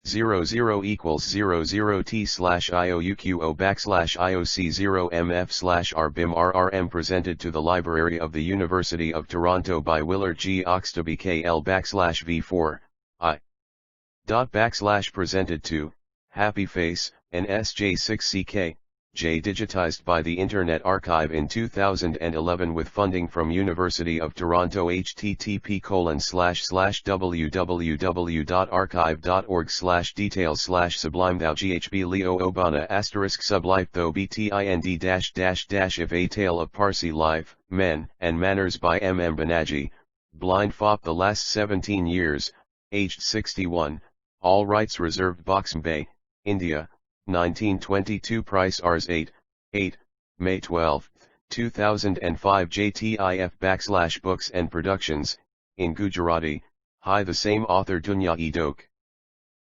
00 equals 00t/IOUQO/IOC0MF/RBIM/RRM presented to the Library of the University of Toronto by Willard G. Oxtoby KL/V4, I. Presented to, Happy Face, an SJ6CK, J digitized by the Internet Archive in 2011 with funding from University of Toronto http://www.archive.org/details/sublime thou ghb leo obana *sublife though btind if a tale of Parsi life, men, and manners by M M Banaji, blind fop the last 17 years, aged 61, all rights reserved Bombay, India, 1922 Price Rs 8, May 12, 2005 JTIF /books and productions, in Gujarati, hi the same author Dunya Edok.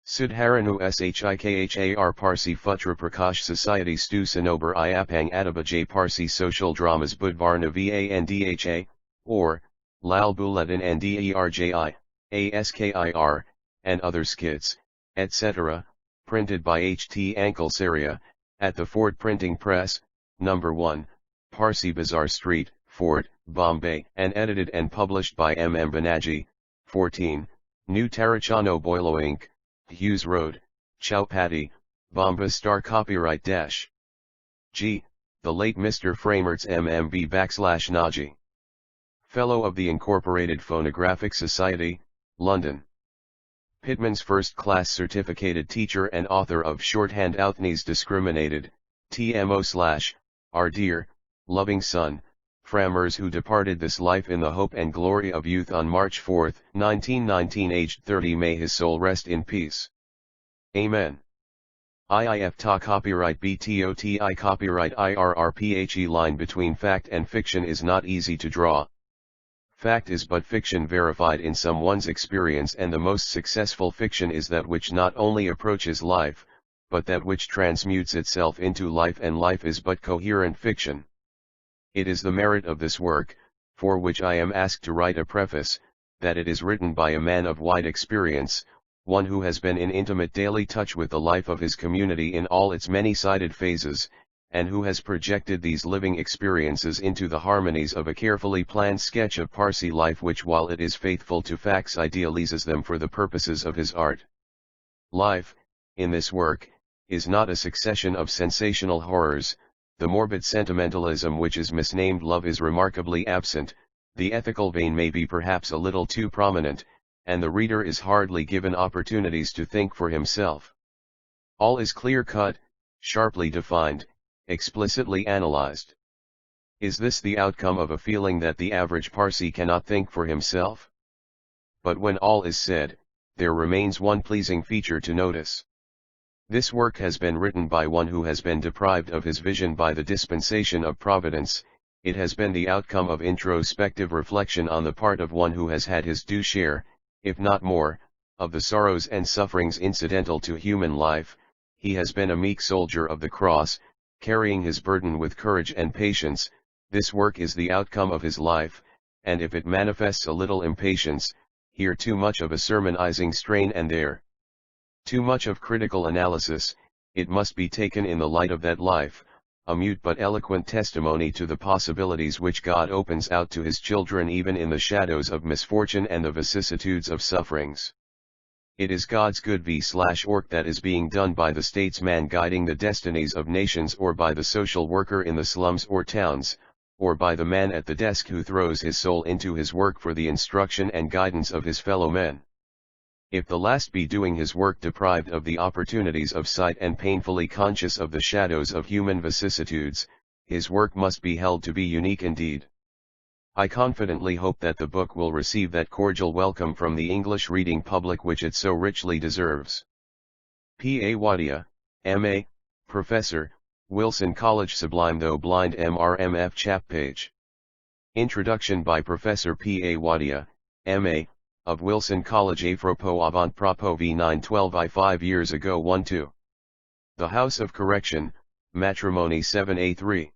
Sudharanu Shikhar Parsi Futra Prakash Society Stu Sanober Iapang Adabajay Parsi Social Dramas Budvar Navandha, or, Lal Buletin Nderji, Askir, and other skits, etc., printed by H.T. Ankalsaria, at the Ford Printing Press, No. 1, Parsi Bazaar Street, Fort, Bombay, and edited and published by M M Banaji, 14, New Tarachano Boilo Inc., Hughes Road, Chowpatty, Bombay Star Copyright G. The late Mr. Framertz MMB /Naji. Fellow of the Incorporated Phonographic Society, London. Pittman's first-class certificated teacher and author of shorthand Outneys Discriminated, TMO/ Our Dear, Loving Son, Framers who departed this life in the hope and glory of youth on March 4, 1919 aged 30 may his soul rest in peace. Amen. IIF Ta copyright BTOTI copyright IRRPHE line between fact and fiction is not easy to draw. Fact is but fiction verified in someone's experience, and the most successful fiction is that which not only approaches life, but that which transmutes itself into life, and life is but coherent fiction. It is the merit of this work, for which I am asked to write a preface, that it is written by a man of wide experience, one who has been in intimate daily touch with the life of his community in all its many-sided phases, and who has projected these living experiences into the harmonies of a carefully planned sketch of Parsi life which, while it is faithful to facts, idealizes them for the purposes of his art. Life, in this work, is not a succession of sensational horrors. The morbid sentimentalism which is misnamed love is remarkably absent, the ethical vein may be perhaps a little too prominent, and the reader is hardly given opportunities to think for himself. All is clear-cut, sharply defined, explicitly analyzed. Is this the outcome of a feeling that the average Parsi cannot think for himself? But when all is said, there remains one pleasing feature to notice. This work has been written by one who has been deprived of his vision by the dispensation of Providence. It has been the outcome of introspective reflection on the part of one who has had his due share, if not more, of the sorrows and sufferings incidental to human life. He has been a meek soldier of the cross, carrying his burden with courage and patience. This work is the outcome of his life, and if it manifests a little impatience, here too much of a sermonizing strain and there too much of critical analysis, it must be taken in the light of that life, a mute but eloquent testimony to the possibilities which God opens out to his children even in the shadows of misfortune and the vicissitudes of sufferings. It is God's good work that is being done by the statesman guiding the destinies of nations, or by the social worker in the slums or towns, or by the man at the desk who throws his soul into his work for the instruction and guidance of his fellow men. If the last be doing his work deprived of the opportunities of sight and painfully conscious of the shadows of human vicissitudes, his work must be held to be unique indeed. I confidently hope that the book will receive that cordial welcome from the English reading public which it so richly deserves. P. A. Wadia, M.A., Professor, Wilson College Sublime though blind MRMF chap page. Introduction by Professor P. A. Wadia, M.A., of Wilson College Afropo Avant Propo V912 I 5 years ago 1-2. The House of Correction, Matrimony 7A3.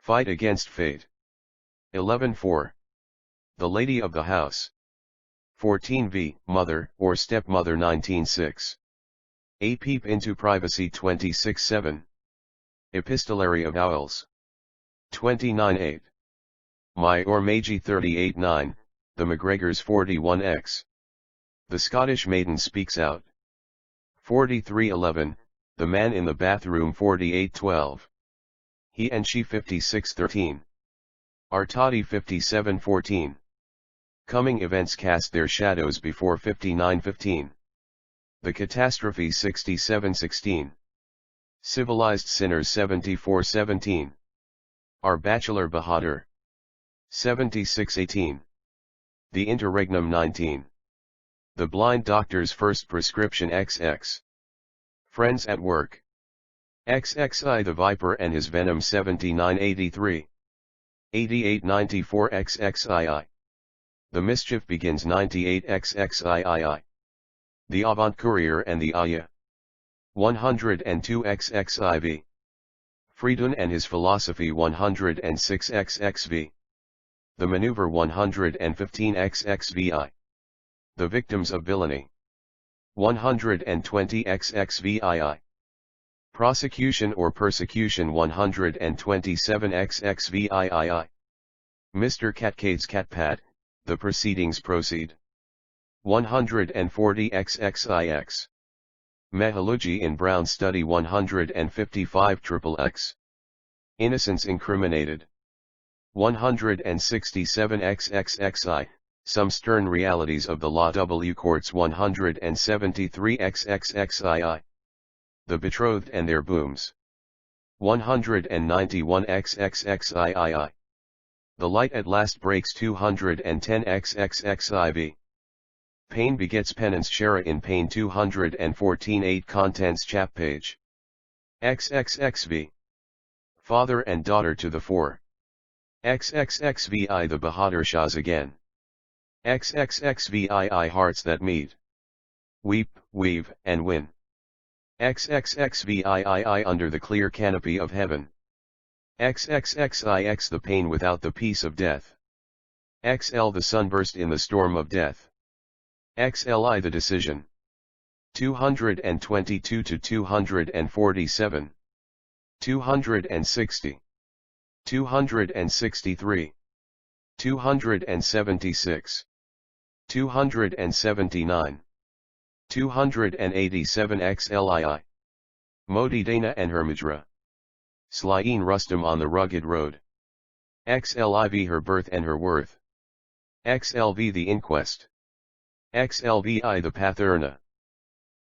Fight Against Fate. 11-4. The Lady of the House. 14 v. Mother or Stepmother 19-6. A Peep into Privacy 26-7. Epistolary Avowals. 29-8. My or Magi 38-9, The McGregors 41x. The Scottish Maiden Speaks Out. 43-11, The Man in the Bathroom 48-12. He and She 56-13. Artadi 57-14. Coming Events Cast Their Shadows Before 59-15. The Catastrophe 67-16. Civilized Sinners 74-17. Our Bachelor Bahadur. 76-18. The Interregnum 19. The Blind Doctor's First Prescription XX. Friends at Work. XXI The Viper and His Venom 79-83. 88-94 XXII. The Mischief Begins 98 XXIII. The Avant Courier and the Aya. 102 XXIV. Friedun and His Philosophy 106 XXV. The Maneuver 115 XXVI. The Victims of Villainy. 120 XXVII. Prosecution or Persecution 127 XXVIII. Mr. Catcade's Catpat, The Proceedings Proceed. 140 XXIX. Mehaluji in Brown Study 155 XXX. Innocence Incriminated. 167 XXXI, Some Stern Realities of the Law W Courts 173 XXXII. The Betrothed and Their Booms. 191 XXXII. The Light at Last Breaks 210 XXXIV. Pain Begets Penance Shara in Pain 214 8 Contents Chap Page. XXXV. Father and Daughter to the Fore. XXXVI The Bahadur Shahs Again. XXXVII Hearts That Meet. Weep, Weave, and Win. XXXVII Under the Clear Canopy of Heaven. XXXIX The Pain Without the Peace of Death. XL The Sunburst in the Storm of Death. XLI The Decision. 222 to 247. 260. 263. 276. 279. 287 XLII. Modi Dana and Hermidra. Slaeen Rustum on the Rugged Road. XLIV Her Birth and Her Worth. XLV The Inquest. XLVI The Pathurna.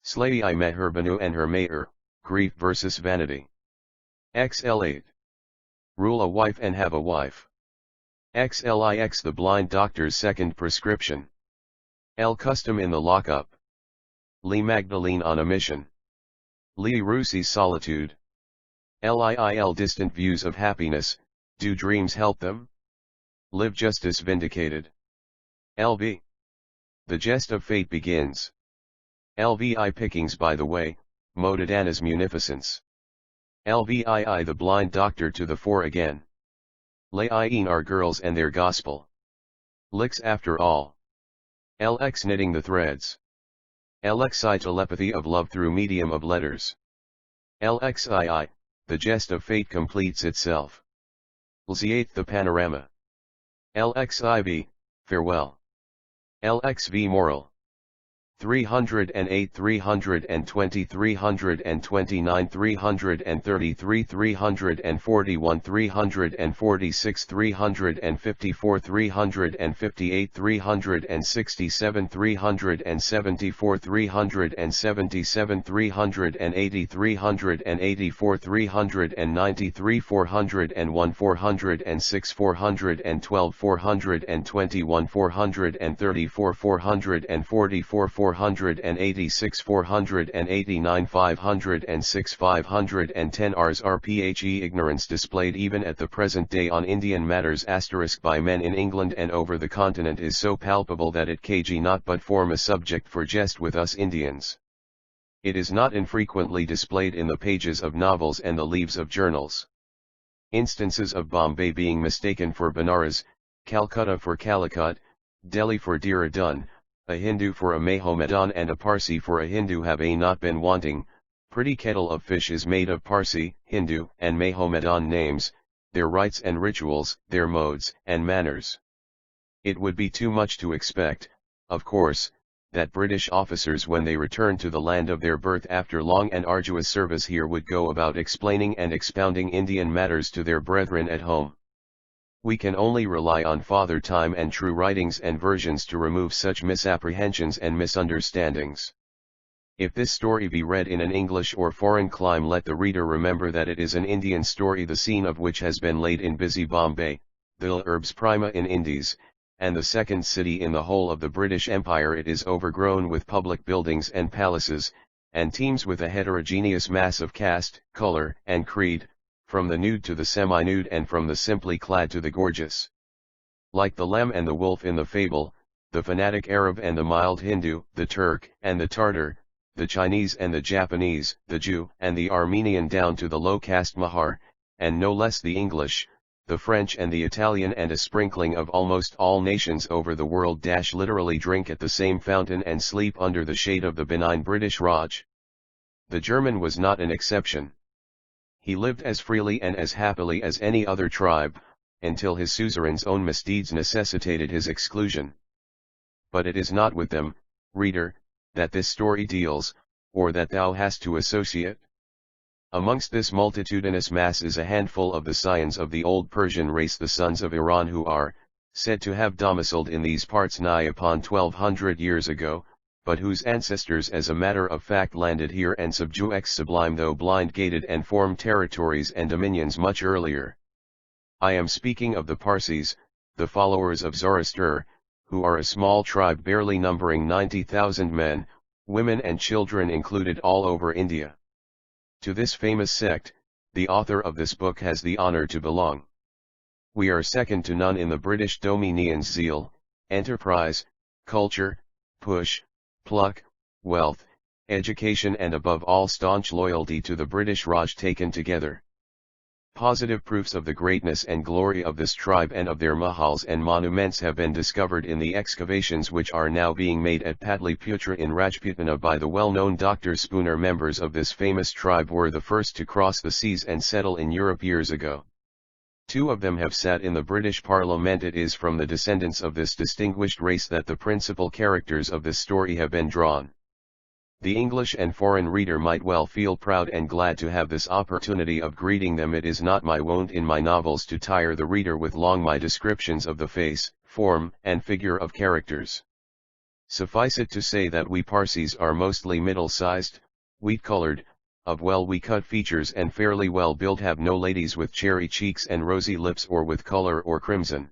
Slayi Met Her Banu and Her Mater, Grief versus Vanity. XL8. Rule a Wife and Have a Wife. XLIX The Blind Doctor's Second Prescription. L Custom in the Lockup. Lee Magdalene on a Mission. Lee Rusi's Solitude. LIIL Distant Views of Happiness, Do Dreams Help Them? Live Justice Vindicated. LV. The Jest of Fate Begins. LVI Pickings By the Way, Modadana's Munificence. LVII The Blind Doctor to the Fore Again. Layin Our Girls and Their Gospel. Licks After All. LX Knitting the Threads. LXI Telepathy of Love Through Medium of Letters. LXII, The Jest of Fate Completes Itself. LZ8 The Panorama. LXIV, Farewell. LXV Moral. 308 320 329 333 341 346 354 358 367 374 377 380 384 393 401 406 412 421 434 444 486 489 506 510 Rs RPHE Ignorance displayed even at the present day on Indian matters * by men in England and over the continent is so palpable that it kg not but form a subject for jest with us Indians. It is not infrequently displayed in the pages of novels and the leaves of journals. Instances of Bombay being mistaken for Benares, Calcutta for Calicut, Delhi for Dehradun, a Hindu for a Mohammedan and a Parsi for a Hindu have not been wanting. Pretty kettle of fish is made of Parsi, Hindu, and Mohammedan names, their rites and rituals, their modes and manners. It would be too much to expect, of course, that British officers when they return to the land of their birth after long and arduous service here would go about explaining and expounding Indian matters to their brethren at home. We can only rely on Father Time and true writings and versions to remove such misapprehensions and misunderstandings. If this story be read in an English or foreign clime, let the reader remember that it is an Indian story, the scene of which has been laid in busy Bombay, the urbs prima in Indies, and the second city in the whole of the British Empire. It is overgrown with public buildings and palaces, and teems with a heterogeneous mass of caste, color, and creed, from the nude to the semi-nude and from the simply clad to the gorgeous. Like the lamb and the wolf in the fable, the fanatic Arab and the mild Hindu, the Turk and the Tartar, the Chinese and the Japanese, the Jew and the Armenian down to the low-caste Mahar, and no less the English, the French and the Italian, and a sprinkling of almost all nations over the world literally drink at the same fountain and sleep under the shade of the benign British Raj. The German was not an exception. He lived as freely and as happily as any other tribe, until his suzerain's own misdeeds necessitated his exclusion. But it is not with them, reader, that this story deals, or that thou hast to associate. Amongst this multitudinous mass is a handful of the scions of the old Persian race, the sons of Iran, who are said to have domiciled in these parts nigh upon 1200 years ago, but whose ancestors as a matter of fact landed here and subjugated Sublime though blind-gated and formed territories and dominions much earlier. I am speaking of the Parsis, the followers of Zoroaster, who are a small tribe barely numbering 90,000 men, women and children included all over India. To this famous sect, the author of this book has the honor to belong. We are second to none in the British Dominion's zeal, enterprise, culture, push, pluck, wealth, education, and above all staunch loyalty to the British Raj taken together. Positive proofs of the greatness and glory of this tribe and of their mahals and monuments have been discovered in the excavations which are now being made at Patliputra in Rajputana by the well-known Dr. Spooner. Members of this famous tribe were the first to cross the seas and settle in Europe years ago. Two of them have sat in the British Parliament. It is from the descendants of this distinguished race that the principal characters of this story have been drawn. The English and foreign reader might well feel proud and glad to have this opportunity of greeting them. It is not my wont in my novels to tire the reader with long my descriptions of the face, form, and figure of characters. Suffice it to say that we Parsis are mostly middle-sized, wheat-colored, of well-cut features and fairly well built, have no ladies with cherry cheeks and rosy lips or with color or crimson.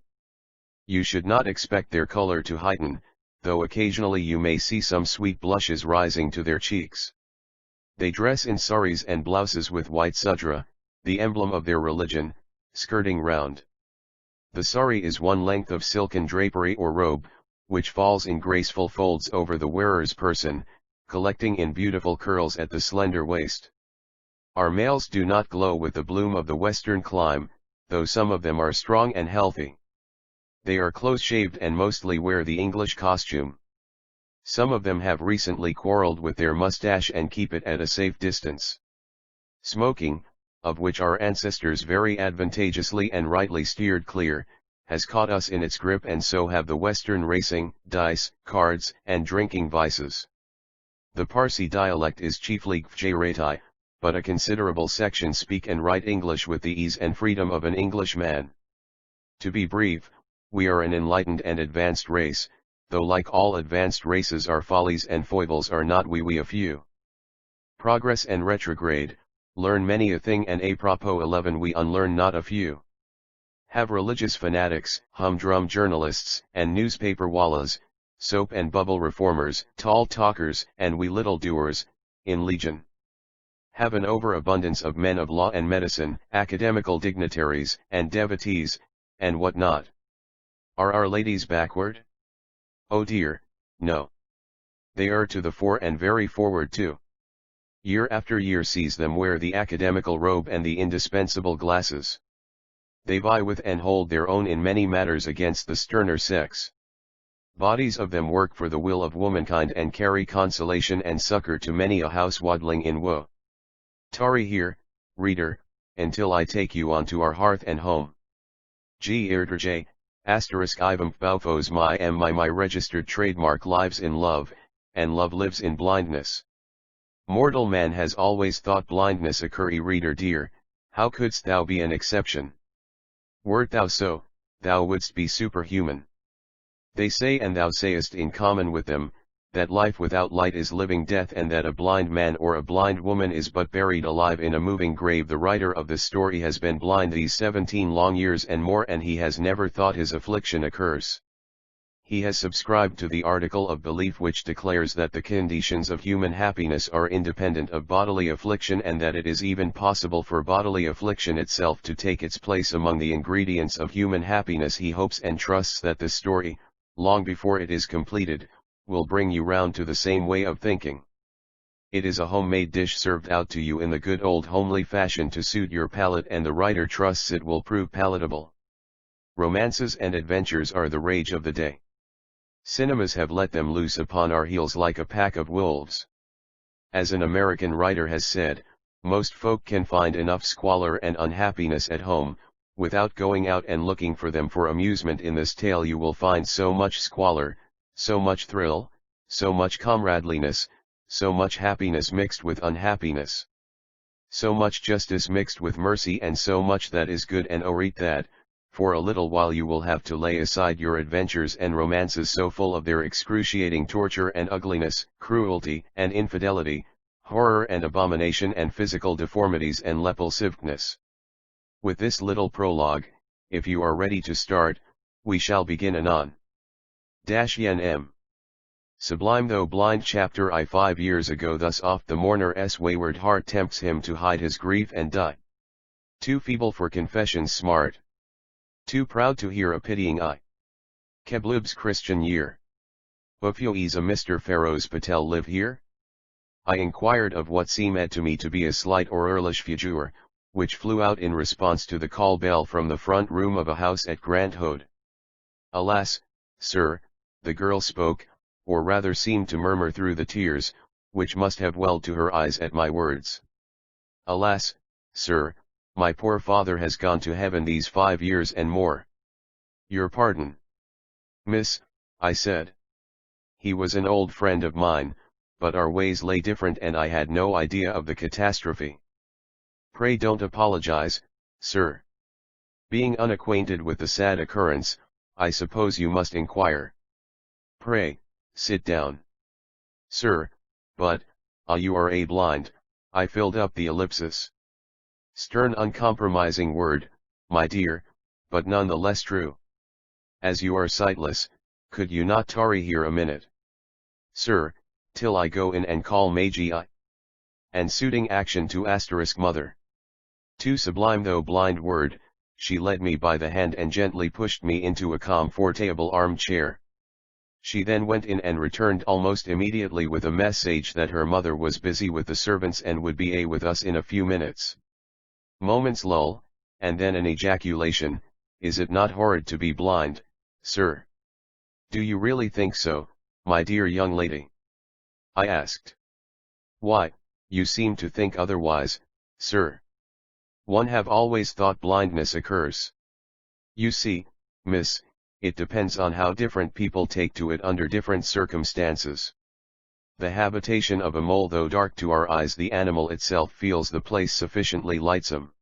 You should not expect their color to heighten, though occasionally you may see some sweet blushes rising to their cheeks. They dress in saris and blouses with white sudra, the emblem of their religion, skirting round. The sari is one length of silken drapery or robe, which falls in graceful folds over the wearer's person, collecting in beautiful curls at the slender waist. Our males do not glow with the bloom of the western clime, though some of them are strong and healthy. They are close-shaved and mostly wear the English costume. Some of them have recently quarreled with their mustache and keep it at a safe distance. Smoking, of which our ancestors very advantageously and rightly steered clear, has caught us in its grip, and so have the Western racing, dice, cards, and drinking vices. The Parsi dialect is chiefly Gujarati, but a considerable section speak and write English with the ease and freedom of an Englishman. To be brief, we are an enlightened and advanced race, though like all advanced races our follies and foibles are not we a few. Progress and retrograde, learn many a thing, and apropos 11 we unlearn not a few. Have religious fanatics, humdrum journalists, and newspaper wallahs, soap and bubble reformers, tall talkers, and we little doers, in legion. Have an overabundance of men of law and medicine, academical dignitaries, and devotees, and what not. Are our ladies backward? Oh dear, no. They are to the fore and very forward too. Year after year sees them wear the academical robe and the indispensable glasses. They vie with and hold their own in many matters against the sterner sex. Bodies of them work for the will of womankind and carry consolation and succor to many a house waddling in woe. Tarry here, reader, until I take you on to our hearth and home. G. J. Asterisk Ivamp Baufos my registered trademark lives in love, and love lives in blindness. Mortal man has always thought blindness occur. Reader dear, how couldst thou be an exception? Wert thou so, thou wouldst be superhuman. They say, and thou sayest in common with them, that life without light is living death, and that a blind man or a blind woman is but buried alive in a moving grave. The writer of this story has been blind these 17 long years and more, and he has never thought his affliction a curse. He has subscribed to the article of belief which declares that the conditions of human happiness are independent of bodily affliction, and that it is even possible for bodily affliction itself to take its place among the ingredients of human happiness. He hopes and trusts that this story, long before it is completed, will bring you round to the same way of thinking. It is a homemade dish served out to you in the good old homely fashion to suit your palate, and the writer trusts it will prove palatable. Romances and adventures are the rage of the day. Cinemas have let them loose upon our heels like a pack of wolves. As an American writer has said, most folk can find enough squalor and unhappiness at home, without going out and looking for them for amusement. In this tale you will find so much squalor, so much thrill, so much comradeliness, so much happiness mixed with unhappiness, so much justice mixed with mercy, and so much that is good and orate that, for a little while you will have to lay aside your adventures and romances so full of their excruciating torture and ugliness, cruelty and infidelity, horror and abomination and physical deformities and repulsiveness. With this little prologue, if you are ready to start, we shall begin anon. Yen M. Sublime though blind chapter I 5 years ago. Thus oft the mourner's wayward heart tempts him to hide his grief and die. Too feeble for confession's smart. Too proud to hear a pitying eye. Keblub's Christian year. Bupyoes a Mr. Pharaoh's Patel live here? I inquired of what seemed to me to be a slight or earlish figure, which flew out in response to the call bell from the front room of a house at Grand Hode. Alas, sir, the girl spoke, or rather seemed to murmur through the tears, which must have welled to her eyes at my words. Alas, sir, my poor father has gone to heaven these 5 years and more. Your pardon. Miss, I said. He was an old friend of mine, but our ways lay different and I had no idea of the catastrophe. Pray don't apologize, sir. Being unacquainted with the sad occurrence, I suppose you must inquire. Pray, sit down. Sir, but, you are a blind, I filled up the ellipsis. Stern uncompromising word, my dear, but none the less true. As you are sightless, could you not tarry here a minute? Sir, till I go in and call Magi. And suiting action to asterisk mother. Too sublime though blind word, she led me by the hand and gently pushed me into a comfortable armchair. She then went in and returned almost immediately with a message that her mother was busy with the servants and would be with us in a few minutes. Moment's lull, and then an ejaculation, is it not horrid to be blind, sir? Do you really think so, my dear young lady? I asked. Why, you seem to think otherwise, sir. One have always thought blindness occurs. You see, miss, it depends on how different people take to it under different circumstances. The habitation of a mole, though dark to our eyes, the animal itself feels the place sufficiently lightsome.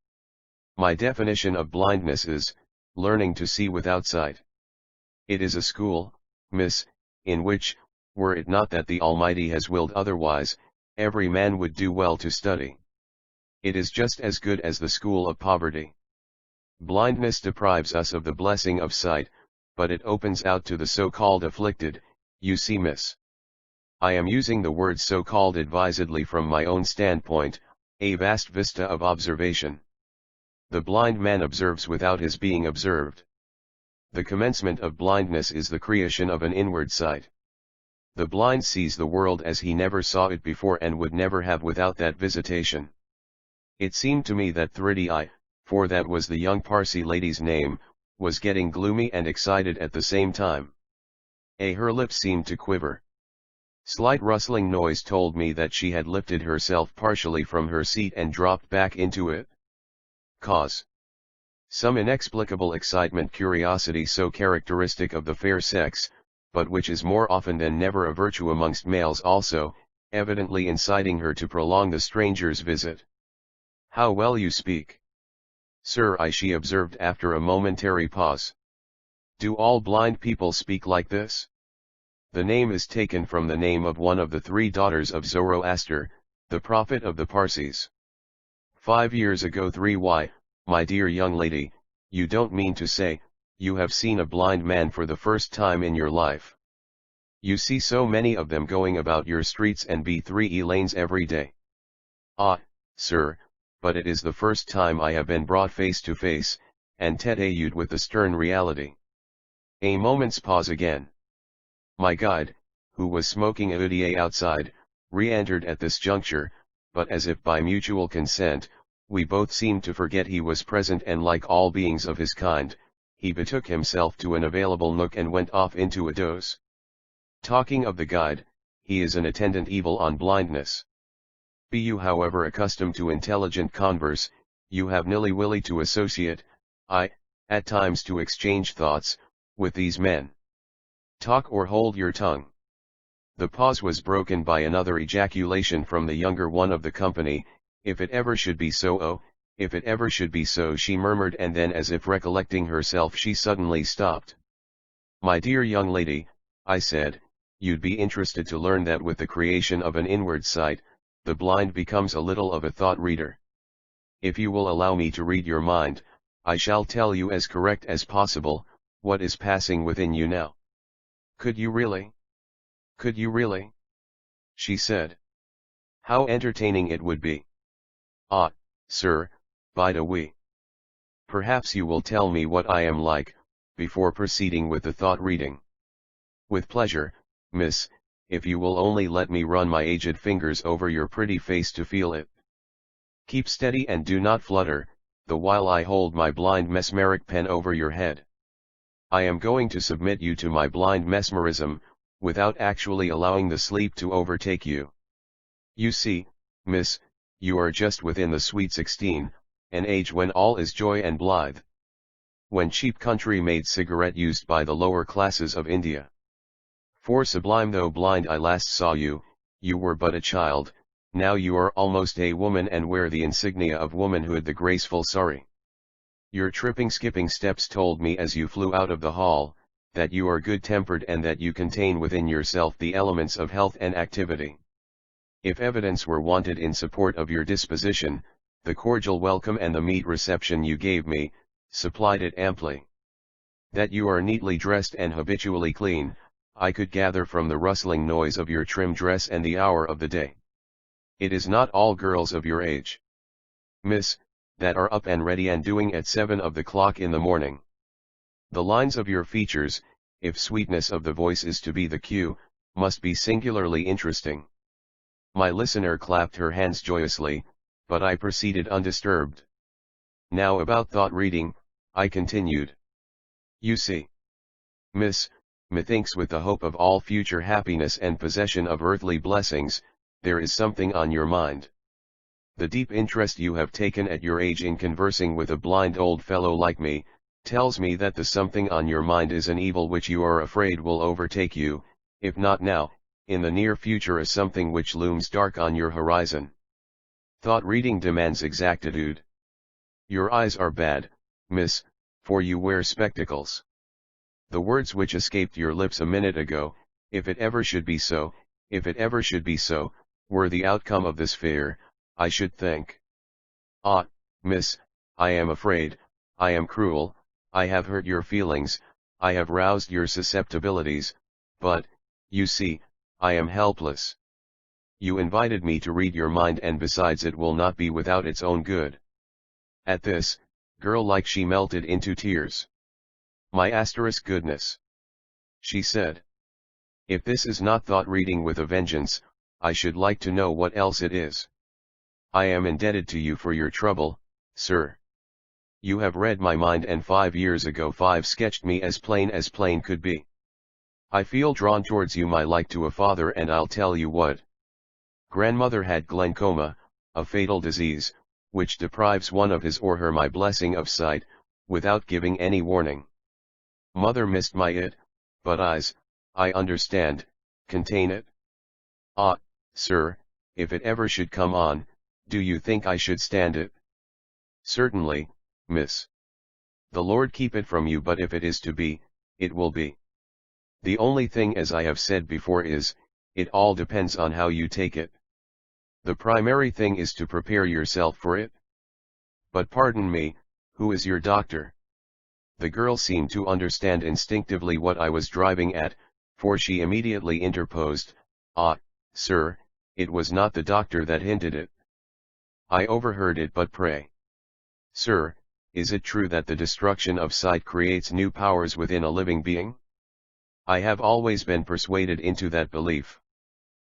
My definition of blindness is, learning to see without sight. It is a school, miss, in which, were it not that the Almighty has willed otherwise, every man would do well to study. It is just as good as the school of poverty. Blindness deprives us of the blessing of sight, but it opens out to the so-called afflicted, you see, miss. I am using the word so-called advisedly from my own standpoint, a vast vista of observation. The blind man observes without his being observed. The commencement of blindness is the creation of an inward sight. The blind sees the world as he never saw it before and would never have without that visitation. It seemed to me that Thriddii, for that was the young Parsi lady's name, was getting gloomy and excited at the same time. Her lips seemed to quiver. Slight rustling noise told me that she had lifted herself partially from her seat and dropped back into it. Cause. Some inexplicable excitement, curiosity so characteristic of the fair sex, but which is more often than never a virtue amongst males also, evidently inciting her to prolong the stranger's visit. "How well you speak, sir," she observed after a momentary pause. "Do all blind people speak like this?" The name is taken from the name of one of the 3 daughters of Zoroaster, the prophet of the Parsis. 5 years ago 3 Why, my dear young lady, you don't mean to say, you have seen a blind man for the first time in your life? You see so many of them going about your streets and B3 lanes every day. "Ah, sir, but it is the first time I have been brought face to face, and tête-à-tête with the stern reality." A moment's pause again. My guide, who was smoking a hoodie outside, re-entered at this juncture, but as if by mutual consent, we both seemed to forget he was present, and like all beings of his kind, he betook himself to an available nook and went off into a doze. Talking of the guide, he is an attendant evil on blindness. Be you however accustomed to intelligent converse, you have nilly-willy to associate, at times to exchange thoughts, with these men. Talk or hold your tongue. The pause was broken by another ejaculation from the younger one of the company. "If it ever should be so, oh, if it ever should be so," she murmured, and then as if recollecting herself she suddenly stopped. "My dear young lady," I said, "you'd be interested to learn that with the creation of an inward sight, the blind becomes a little of a thought reader. If you will allow me to read your mind, I shall tell you as correct as possible, what is passing within you now." "Could you really? Could you really?" she said. "How entertaining it would be." "Ah, sir, by the way. Perhaps you will tell me what I am like, before proceeding with the thought reading." "With pleasure, miss, if you will only let me run my aged fingers over your pretty face to feel it. Keep steady and do not flutter, the while I hold my blind mesmeric pen over your head. I am going to submit you to my blind mesmerism, without actually allowing the sleep to overtake you. You see, miss, you are just within the sweet 16, an age when all is joy and blithe. When cheap country-made cigarette used by the lower classes of India. For sublime though blind I last saw you, you were but a child, now you are almost a woman and wear the insignia of womanhood, the graceful sari. Your tripping skipping steps told me as you flew out of the hall, that you are good-tempered and that you contain within yourself the elements of health and activity. If evidence were wanted in support of your disposition, the cordial welcome and the meet reception you gave me, supplied it amply. That you are neatly dressed and habitually clean, I could gather from the rustling noise of your trim dress and the hour of the day. It is not all girls of your age, miss, that are up and ready and doing at 7 of the clock in the morning. The lines of your features, if sweetness of the voice is to be the cue, must be singularly interesting." My listener clapped her hands joyously, but I proceeded undisturbed. "Now about thought reading," I continued. "You see, miss, methinks with the hope of all future happiness and possession of earthly blessings, there is something on your mind. The deep interest you have taken at your age in conversing with a blind old fellow like me, tells me that the something on your mind is an evil which you are afraid will overtake you, if not now, in the near future, as something which looms dark on your horizon. Thought reading demands exactitude. Your eyes are bad, miss, for you wear spectacles. The words which escaped your lips a minute ago, if it ever should be so, if it ever should be so, were the outcome of this fair, I should think. Ah, miss, I am afraid, I am cruel, I have hurt your feelings, I have roused your susceptibilities, but, you see, I am helpless. You invited me to read your mind, and besides it will not be without its own good." At this, girl-like, she melted into tears. "My goodness," she said. "If this is not thought reading with a vengeance, I should like to know what else it is. I am indebted to you for your trouble, sir. You have read my mind, and 5 years ago 5 sketched me as plain could be. I feel drawn towards you my like to a father, and I'll tell you what. Grandmother had glaucoma, a fatal disease, which deprives one of his or her my blessing of sight, without giving any warning. Mother missed my it, but eyes, I understand, contain it. Ah, sir, if it ever should come on, do you think I should stand it? Certainly, miss. The Lord keep it from you, but if it is to be, it will be. The only thing, as I have said before, is, it all depends on how you take it. The primary thing is to prepare yourself for it. But pardon me, who is your doctor? The girl seemed to understand instinctively what I was driving at, for she immediately interposed, Ah, sir, it was not the doctor that hinted it. I overheard it, but pray. Sir, is it true that the destruction of sight creates new powers within a living being? I have always been persuaded into that belief.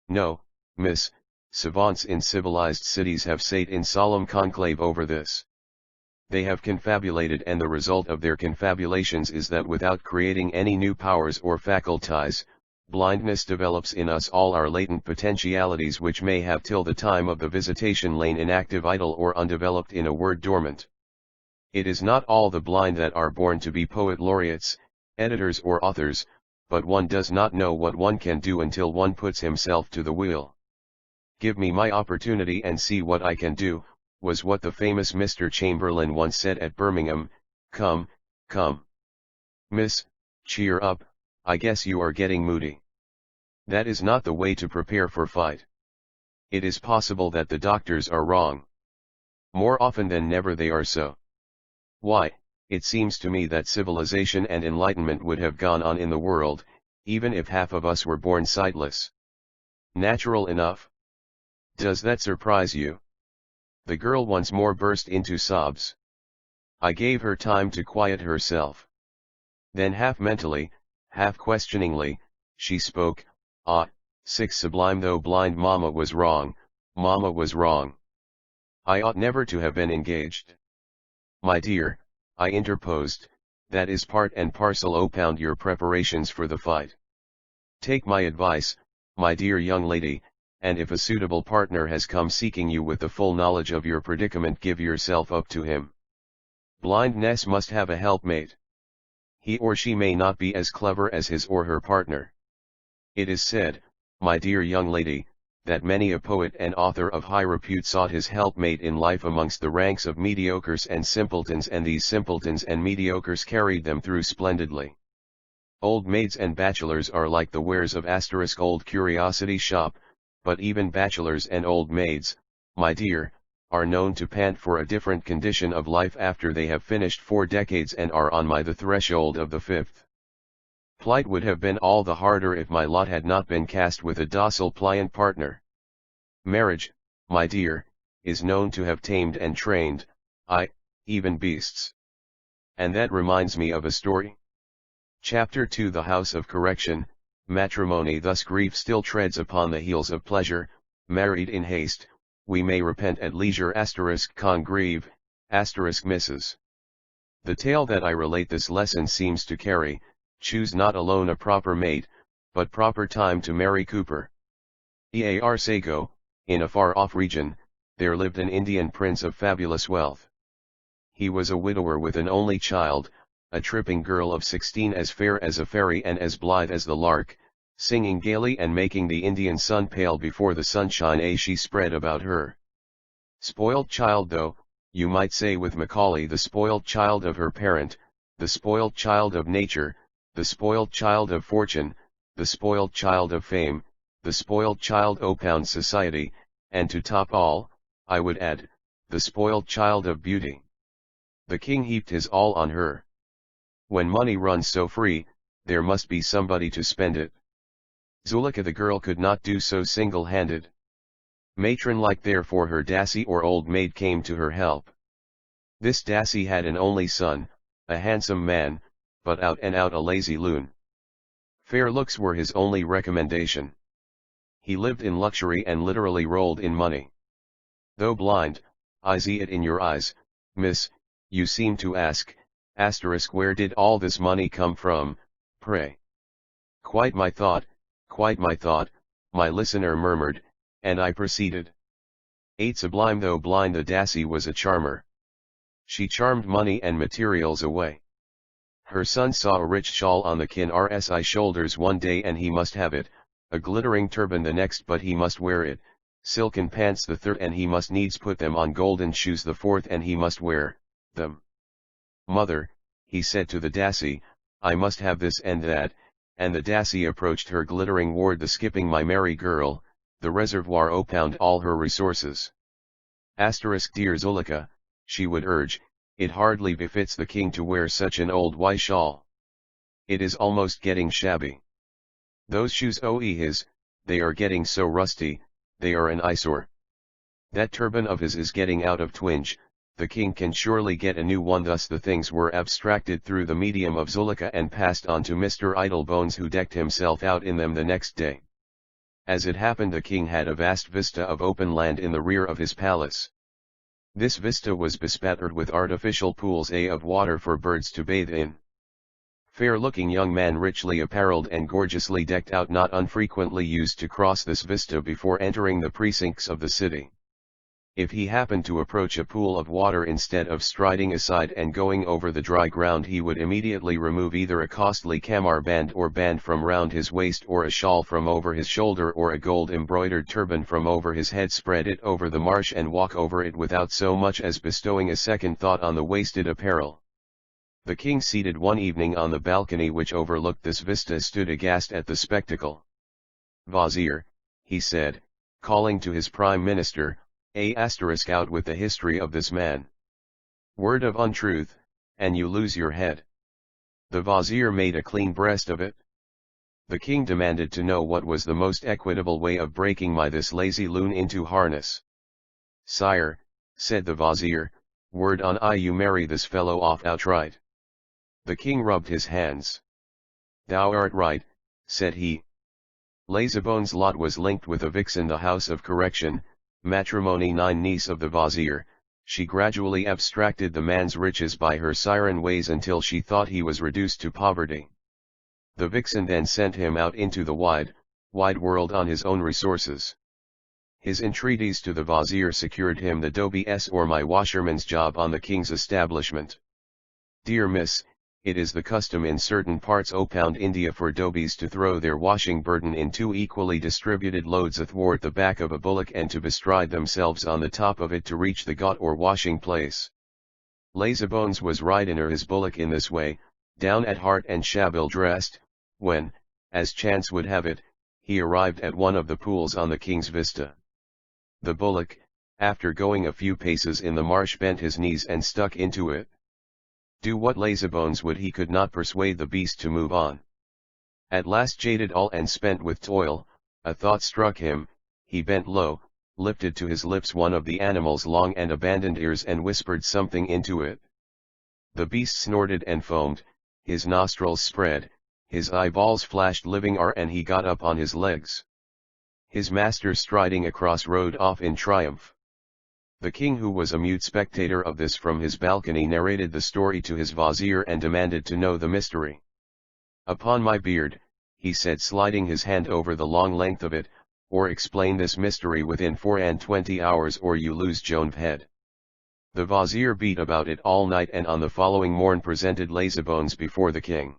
No, miss, savants in civilized cities have sate in solemn conclave over this. They have confabulated, and the result of their confabulations is that without creating any new powers or faculties, blindness develops in us all our latent potentialities, which may have till the time of the visitation lain inactive, idle, or undeveloped, in a word, dormant. It is not all the blind that are born to be poet laureates, editors, or authors, but one does not know what one can do until one puts himself to the wheel. Give me my opportunity and see what I can do, was what the famous Mr. Chamberlain once said at Birmingham. Come, come. Miss, cheer up, I guess you are getting moody. That is not the way to prepare for fight. It is possible that the doctors are wrong. More often than never they are so. Why, it seems to me that civilization and enlightenment would have gone on in the world, even if half of us were born sightless. Natural enough. Does that surprise you? The girl once more burst into sobs. I gave her time to quiet herself. Then, half mentally, half questioningly, she spoke. Ah, Sublime, though blind, Mama was wrong, Mama was wrong. I ought never to have been engaged. My dear, I interposed, that is part and parcel. Opound your preparations for the fight. Take my advice, my dear young lady, and if a suitable partner has come seeking you with the full knowledge of your predicament, give yourself up to him. Blindness must have a helpmate. He or she may not be as clever as his or her partner. It is said, my dear young lady, that many a poet and author of high repute sought his helpmate in life amongst the ranks of mediocres and simpletons, and these simpletons and mediocres carried them through splendidly. Old maids and bachelors are like the wares of old curiosity shop, but even bachelors and old maids, my dear, are known to pant for a different condition of life after they have finished 4 decades and are on the threshold of the 5th. Plight would have been all the harder if my lot had not been cast with a docile, pliant partner. Marriage, my dear, is known to have tamed and trained, even beasts. And that reminds me of a story. Chapter 2: The House of Correction. Matrimony. Thus grief still treads upon the heels of pleasure. Married in haste, we may repent at leisure. Con grieve, Mrs. The tale that I relate this lesson seems to carry, choose not alone a proper mate, but proper time to marry. Cooper. Years ago, in a far-off region, there lived an Indian prince of fabulous wealth. He was a widower with an only child, a tripping girl of 16, as fair as a fairy and as blithe as the lark, singing gaily and making the Indian sun pale before the sunshine as she spread about her. Spoiled child, though, you might say with Macaulay, the spoiled child of her parent, the spoiled child of nature, the spoiled child of fortune, the spoiled child of fame, the spoiled child opound society, and to top all, I would add, the spoiled child of beauty. The king heaped his all on her. When money runs so free, there must be somebody to spend it. Zuleika the girl could not do so single-handed. Matron-like therefore her dassy or old maid came to her help. This dassy had an only son, a handsome man, but out and out a lazy loon. Fair looks were his only recommendation. He lived in luxury and literally rolled in money. Though blind, I see it in your eyes, miss, you seem to ask, where did all this money come from, pray? Quite my thought, my listener murmured, and I proceeded. 8 Sublime though blind the Dassy was a charmer. She charmed money and materials away. Her son saw a rich shawl on the kin RSI shoulders one day and he must have it, a glittering turban the next but he must wear it, silken pants the third and he must needs put them on, golden shoes the fourth and he must wear them. Mother, he said to the Dassy, I must have this and that, and the Dassy approached her glittering ward the skipping my merry girl, the reservoir opound all her resources. Dear Zulika, she would urge, it hardly befits the king to wear such an old white shawl. It is almost getting shabby. Those shoes his, they are getting so rusty, they are an eyesore. That turban of his is getting out of twinge, the king can surely get a new one. Thus the things were abstracted through the medium of Zulika and passed on to Mr. Idlebones, who decked himself out in them the next day. As it happened, the king had a vast vista of open land in the rear of his palace. This vista was bespattered with artificial pools of water for birds to bathe in. Fair-looking young man richly apparelled and gorgeously decked out not unfrequently used to cross this vista before entering the precincts of the city. If he happened to approach a pool of water, instead of striding aside and going over the dry ground, he would immediately remove either a costly kamar band or band from round his waist, or a shawl from over his shoulder, or a gold-embroidered turban from over his head, spread it over the marsh and walk over it without so much as bestowing a second thought on the wasted apparel. The king, seated one evening on the balcony which overlooked this vista, stood aghast at the spectacle. Vizier, he said, calling to his prime minister, out with the history of this man. Word of untruth, and you lose your head. The Vizier made a clean breast of it. The king demanded to know what was the most equitable way of breaking this lazy loon into harness. Sire, said the Vizier, word on you marry this fellow off outright. The king rubbed his hands. Thou art right, said he. Lazybones' lot was linked with a vixen, the house of correction, matrimony 9 niece of the Vizier. She gradually abstracted the man's riches by her siren ways until she thought he was reduced to poverty. The vixen then sent him out into the wide world on his own resources. His entreaties to the Vizier secured him the dobie's or my washerman's job on the king's establishment. Dear miss, it is the custom in certain parts opound India for dobies to throw their washing burden in 2 equally distributed loads athwart the back of a bullock and to bestride themselves on the top of it to reach the ghat or washing place. Lazybones was riding his bullock in this way, down at heart and shabby dressed, when, as chance would have it, he arrived at one of the pools on the king's vista. The bullock, after going a few paces in the marsh, bent his knees and stuck into it. Do what Lazybones would, he could not persuade the beast to move on. At last, jaded all and spent with toil, a thought struck him. He bent low, lifted to his lips one of the animal's long and abandoned ears and whispered something into it. The beast snorted and foamed, his nostrils spread, his eyeballs flashed living and he got up on his legs. His master, striding across, rode off in triumph. The king, who was a mute spectator of this from his balcony, narrated the story to his Vizier and demanded to know the mystery. Upon my beard, he said, sliding his hand over the long length of it, or explain this mystery within 24 hours or you lose Joan head. The Vizier beat about it all night and on the following morn presented Lazybones before the king.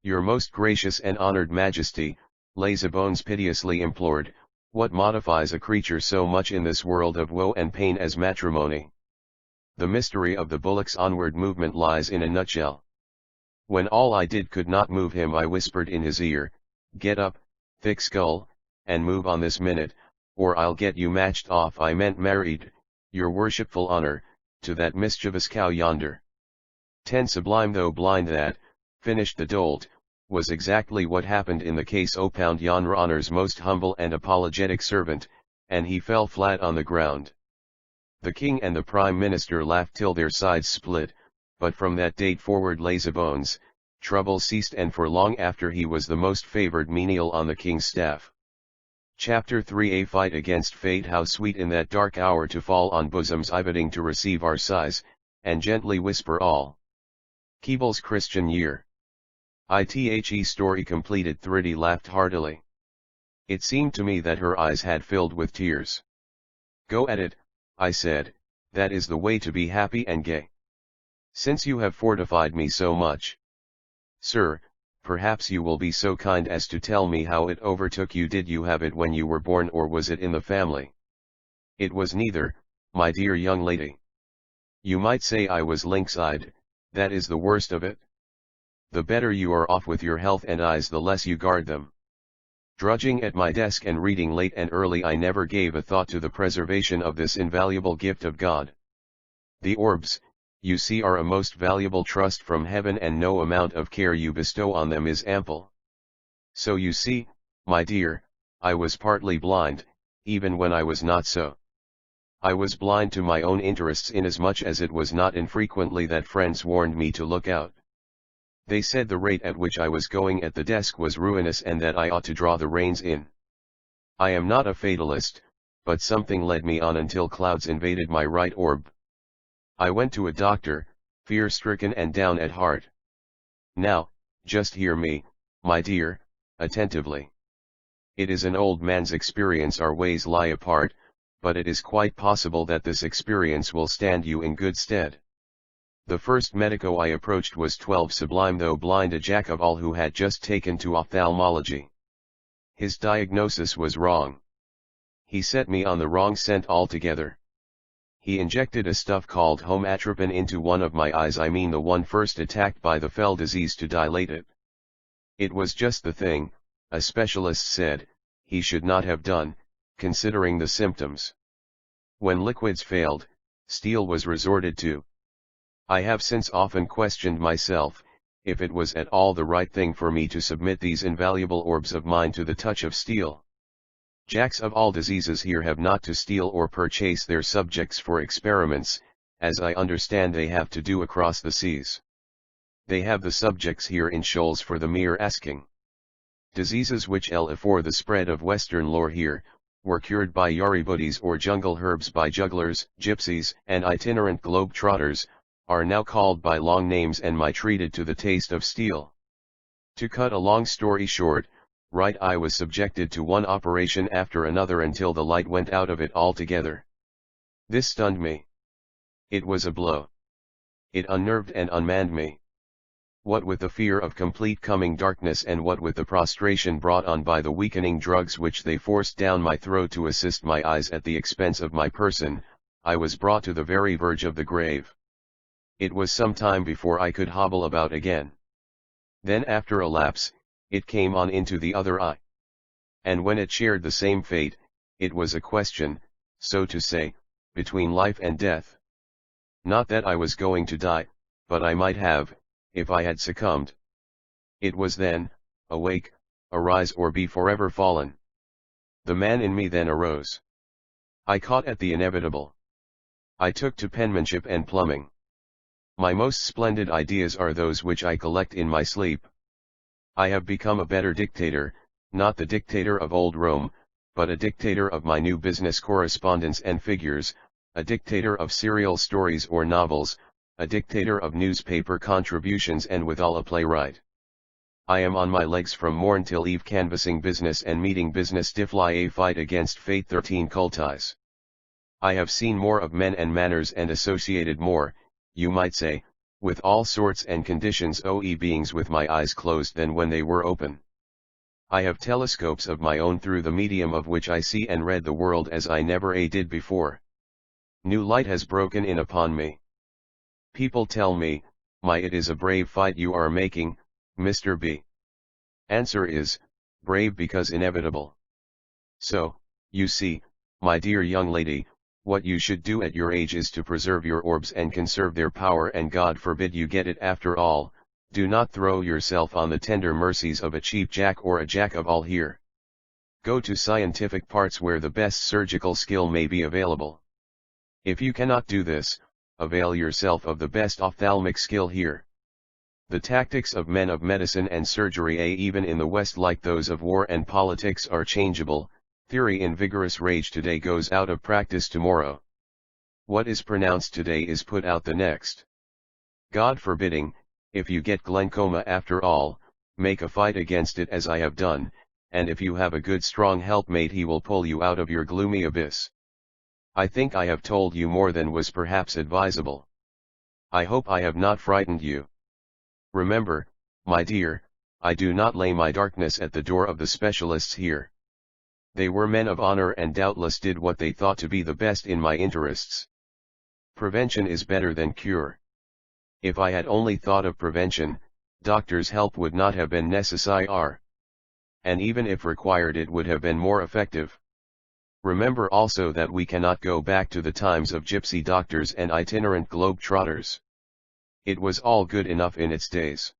Your most gracious and honored majesty, Lazybones piteously implored, what modifies a creature so much in this world of woe and pain as matrimony? The mystery of the bullock's onward movement lies in a nutshell. When all I did could not move him, I whispered in his ear, get up, thick skull, and move on this minute, or I'll get you matched off. I meant married, your worshipful honor, to that mischievous cow yonder. 10 Sublime though blind that, finished the dolt, was exactly what happened in the case opound Your Honor's most humble and apologetic servant, and he fell flat on the ground. The king and the prime minister laughed till their sides split, but from that date forward Lazybones' trouble ceased, and for long after he was the most favored menial on the king's staff. Chapter 3: A fight against fate. How sweet in that dark hour to fall on bosoms ivoting to receive our sighs, and gently whisper all. Keeble's Christian Year. Ithe story completed. Thriddy laughed heartily. It seemed to me that her eyes had filled with tears. Go at it, I said, that is the way to be happy and gay. Since you have fortified me so much. Sir, perhaps you will be so kind as to tell me how it overtook you. Did you have it when you were born, or was it in the family? It was neither, my dear young lady. You might say I was lynx-eyed, that is the worst of it. The better you are off with your health and eyes, the less you guard them. Drudging at my desk and reading late and early, I never gave a thought to the preservation of this invaluable gift of God. The orbs, you see, are a most valuable trust from heaven, and no amount of care you bestow on them is ample. So you see, my dear, I was partly blind, even when I was not so. I was blind to my own interests, inasmuch as it was not infrequently that friends warned me to look out. They said the rate at which I was going at the desk was ruinous, and that I ought to draw the reins in. I am not a fatalist, but something led me on until clouds invaded my right orb. I went to a doctor, fear-stricken and down at heart. Now, just hear me, my dear, attentively. It is an old man's experience, our ways lie apart, but it is quite possible that this experience will stand you in good stead. The first medico I approached was 12, Sublime, though blind, a jack of all, who had just taken to ophthalmology. His diagnosis was wrong. He set me on the wrong scent altogether. He injected a stuff called homatropin into one of my eyes, I mean the one first attacked by the fell disease, to dilate it. It was just the thing, a specialist said, he should not have done, considering the symptoms. When liquids failed, steel was resorted to. I have since often questioned myself, if it was at all the right thing for me to submit these invaluable orbs of mine to the touch of steel. Jacks of all diseases here have not to steal or purchase their subjects for experiments, as I understand they have to do across the seas. They have the subjects here in shoals for the mere asking. Diseases which for the spread of Western lore here, were cured by yaribudis or jungle herbs, by jugglers, gypsies, and itinerant globe-trotters, are now called by long names and my treated to the taste of steel. To cut a long story short, right eye was subjected to one operation after another until the light went out of it altogether. This stunned me. It was a blow. It unnerved and unmanned me. What with the fear of complete coming darkness, and what with the prostration brought on by the weakening drugs which they forced down my throat to assist my eyes at the expense of my person, I was brought to the very verge of the grave. It was some time before I could hobble about again. Then after a lapse, it came on into the other eye. And when it shared the same fate, it was a question, so to say, between life and death. Not that I was going to die, but I might have, if I had succumbed. It was then, awake, arise or be forever fallen. The man in me then arose. I caught at the inevitable. I took to penmanship and plumbing. My most splendid ideas are those which I collect in my sleep. I have become a better dictator, not the dictator of old Rome, but a dictator of my new business correspondence and figures, a dictator of serial stories or novels, a dictator of newspaper contributions, and withal a playwright. I am on my legs from morn till eve, canvassing business and meeting business, to fly a fight against fate. 13 Cultize. I have seen more of men and manners, and associated more, you might say, with all sorts and conditions beings with my eyes closed than when they were open. I have telescopes of my own, through the medium of which I see and read the world as I never did before. New light has broken in upon me. People tell me, it is a brave fight you are making, Mr. B. Answer is, brave because inevitable. So, you see, my dear young lady, what you should do at your age is to preserve your orbs and conserve their power, and God forbid you get it after all. Do not throw yourself on the tender mercies of a cheap jack or a jack of all here. Go to scientific parts where the best surgical skill may be available. If you cannot do this, avail yourself of the best ophthalmic skill here. The tactics of men of medicine and surgery, even in the West, like those of war and politics, are changeable. Theory in vigorous rage today goes out of practice tomorrow. What is pronounced today is put out the next. God forbidding, if you get glaucoma after all, make a fight against it as I have done, and if you have a good strong helpmate he will pull you out of your gloomy abyss. I think I have told you more than was perhaps advisable. I hope I have not frightened you. Remember, my dear, I do not lay my darkness at the door of the specialists here. They were men of honor and doubtless did what they thought to be the best in my interests. Prevention is better than cure. If I had only thought of prevention, doctors' help would not have been necessary, and even if required it would have been more effective. Remember also that we cannot go back to the times of gypsy doctors and itinerant globe-trotters. It was all good enough in its days.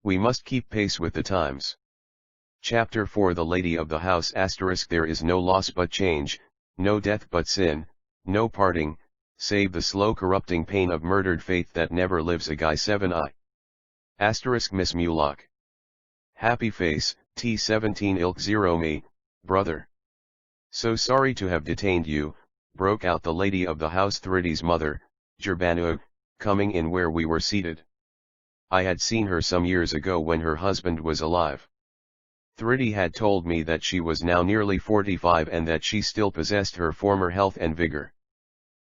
We must keep pace with the times. Chapter 4 The Lady of the House * There is no loss but change, no death but sin, no parting, save the slow corrupting pain of murdered faith that never lives. A Guy 7i. * Miss Mulock. Happy face, T17 ilk 0 me, brother. So sorry to have detained you, broke out the lady of the house Thridi's mother, Gerbanu, coming in where we were seated. I had seen her some years ago when her husband was alive. Thridi had told me that she was now nearly 45 and that she still possessed her former health and vigor.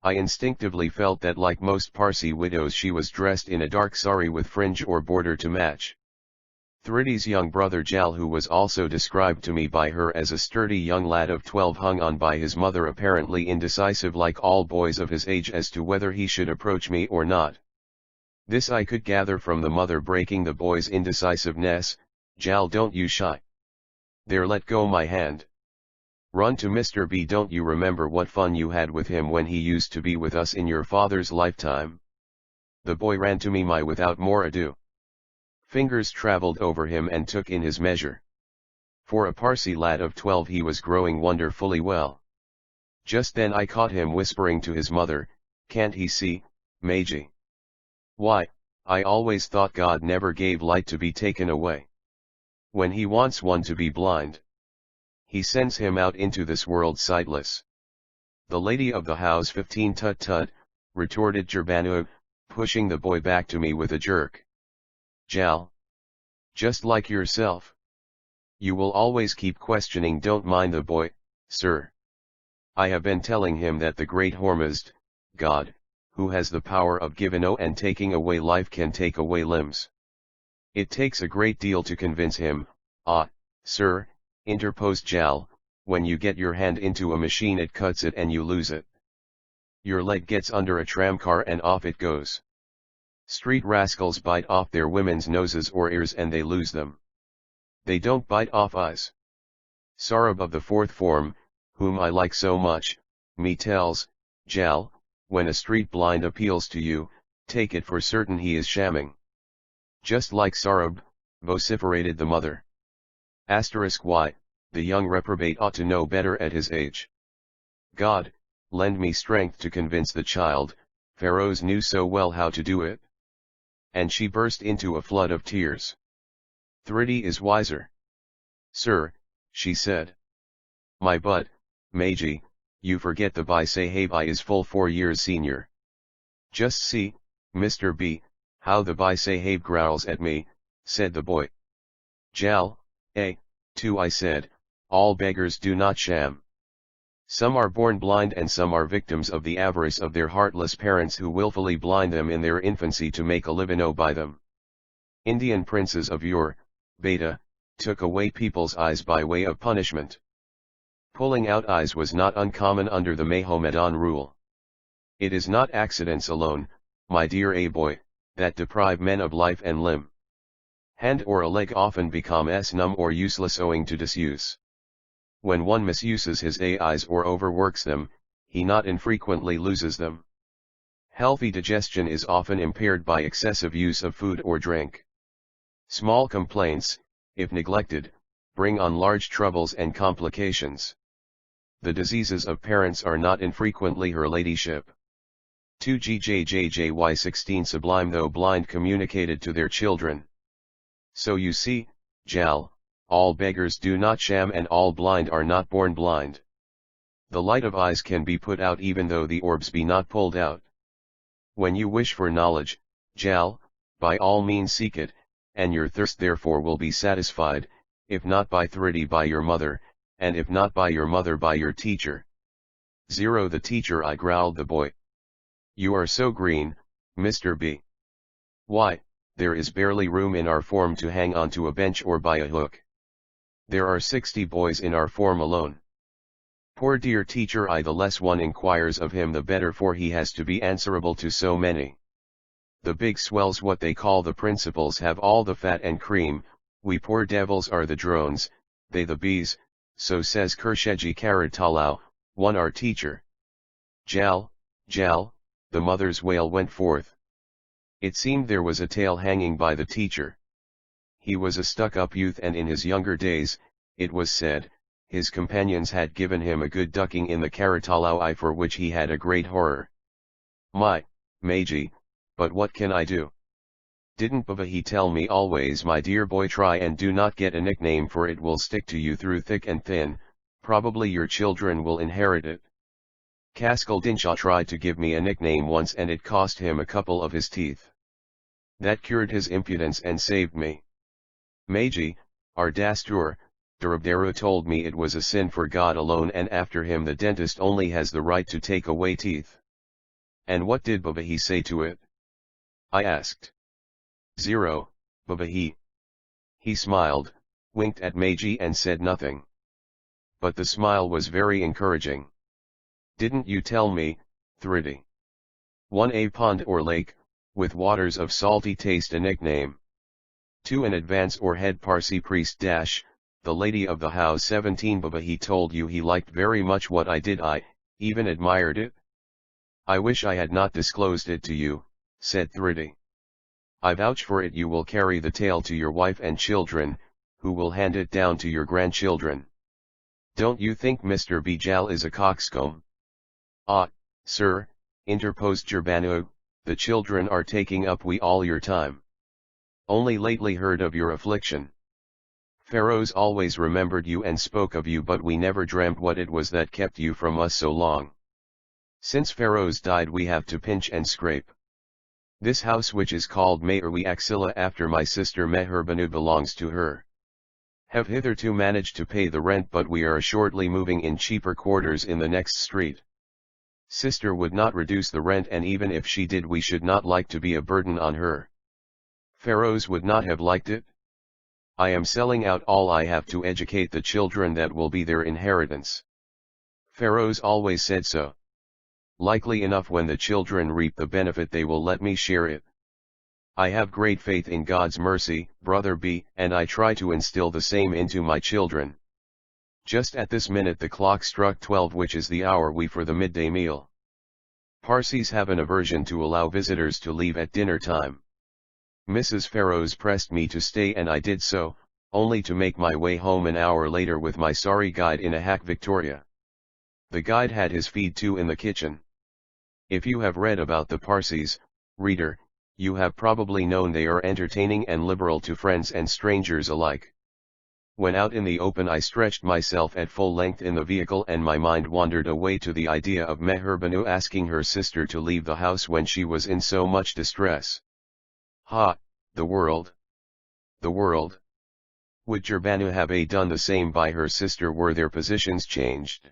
I instinctively felt that like most Parsi widows she was dressed in a dark sari with fringe or border to match. Thridi's young brother Jal, who was also described to me by her as a sturdy young lad of 12, hung on by his mother, apparently indecisive like all boys of his age as to whether he should approach me or not. This I could gather from the mother breaking the boy's indecisiveness. Jal, don't you shy. There, let go my hand. Run to Mr. B. Don't you remember what fun you had with him when he used to be with us in your father's lifetime? The boy ran to me without more ado. Fingers travelled over him and took in his measure. For a Parsi lad of 12 he was growing wonderfully well. Just then I caught him whispering to his mother, "Can't he see, Maji? Why, I always thought God never gave light to be taken away. When he wants one to be blind, he sends him out into this world sightless." The lady of the house 15 tut tut, retorted Gerbanu, pushing the boy back to me with a jerk. Jal. Just like yourself. You will always keep questioning. Don't mind the boy, sir. I have been telling him that the great Hormuzd, God, who has the power of giving and taking away life, can take away limbs. It takes a great deal to convince him. Ah, sir, interposed Jal, when you get your hand into a machine it cuts it and you lose it. Your leg gets under a tramcar and off it goes. Street rascals bite off their women's noses or ears and they lose them. They don't bite off eyes. Sarab of the 4th form, whom I like so much, me tells, Jal, when a street blind appeals to you, take it for certain he is shamming. Just like Sarab, vociferated the mother. Why, the young reprobate ought to know better at his age. God, lend me strength to convince the child, Pharaohs knew so well how to do it. And she burst into a flood of tears. Thridi is wiser. Sir, she said. My butt, Maji, you forget the Bai Sahib I is full 4 years senior. Just see, Mr. B, how the Bai Sahib growls at me, said the boy. Jal, too, I said, all beggars do not sham. Some are born blind and some are victims of the avarice of their heartless parents who willfully blind them in their infancy to make a living by them. Indian princes of yore, Beta, took away people's eyes by way of punishment. Pulling out eyes was not uncommon under the Mohammedan rule. It is not accidents alone, my dear boy, that deprive men of life and limb. Hand or a leg often become numb or useless owing to disuse. When one misuses his eyes or overworks them, he not infrequently loses them. Healthy digestion is often impaired by excessive use of food or drink. Small complaints, if neglected, bring on large troubles and complications. The diseases of parents are not infrequently her ladyship. 2GJJJY16 Sublime though blind communicated to their children. So you see, Jal, all beggars do not sham and all blind are not born blind. The light of eyes can be put out even though the orbs be not pulled out. When you wish for knowledge, Jal, by all means seek it, and your thirst therefore will be satisfied, if not by Thridi by your mother, and if not by your mother by your teacher. 0 The teacher I growled the boy. You are so green, Mr. B. Why, there is barely room in our form to hang onto a bench or by a hook. There are 60 boys in our form alone. Poor dear teacher I the less one inquires of him the better for he has to be answerable to so many. The big swells what they call the principals have all the fat and cream, we poor devils are the drones, they the bees, so says Kersheji Karatalau, one our teacher. Jal, Jal, the mother's wail went forth. It seemed there was a tail hanging by the teacher. He was a stuck-up youth and in his younger days, it was said, his companions had given him a good ducking in the Karatalau for which he had a great horror. My, Meiji, but what can I do? Didn't Babahi tell me always my dear boy try and do not get a nickname for it will stick to you through thick and thin, probably your children will inherit it. Kaskal Dinshaw tried to give me a nickname once and it cost him a couple of his teeth. That cured his impudence and saved me. Meiji, our Dastur, Durabdaru told me it was a sin for God alone and after him the dentist only has the right to take away teeth. And what did Babahi say to it? I asked. 0, Babahi. He smiled, winked at Meiji and said nothing. But the smile was very encouraging. Didn't you tell me, Thridi? 1 pond or lake, with waters of salty taste a nickname. 2 an advance or head Parsi priest dash, the lady of the house 17 Babahi told you he liked very much what I did I, even admired it? I wish I had not disclosed it to you, said Thridi. I vouch for it you will carry the tale to your wife and children, who will hand it down to your grandchildren. Don't you think Mr. Bijal is a coxcomb? Ah, sir, interposed Jerbanu, the children are taking up we all your time. Only lately heard of your affliction. Pharaohs always remembered you and spoke of you but we never dreamt what it was that kept you from us so long. Since Pharaohs died we have to pinch and scrape. This house which is called Mayurwi Axilla after my sister Meherbanu belongs to her. Have hitherto managed to pay the rent but we are shortly moving in cheaper quarters in the next street. Sister would not reduce the rent and even if she did we should not like to be a burden on her. Pharaohs would not have liked it. I am selling out all I have to educate the children that will be their inheritance. Pharaohs always said so. Likely enough when the children reap the benefit they will let me share it. I have great faith in God's mercy, Brother B, and I try to instill the same into my children. Just at this minute the clock struck 12 which is the hour we for the midday meal. Parsis have an aversion to allow visitors to leave at dinner time. Mrs. Pharaohs pressed me to stay and I did so, only to make my way home an hour later with my sorry guide in a hack Victoria. The guide had his feed too in the kitchen. If you have read about the Parsis, reader, you have probably known they are entertaining and liberal to friends and strangers alike. When out in the open I stretched myself at full length in the vehicle and my mind wandered away to the idea of Meherbanu asking her sister to leave the house when she was in so much distress. Ha, the world! The world! Would Jerbanu have done the same by her sister were their positions changed?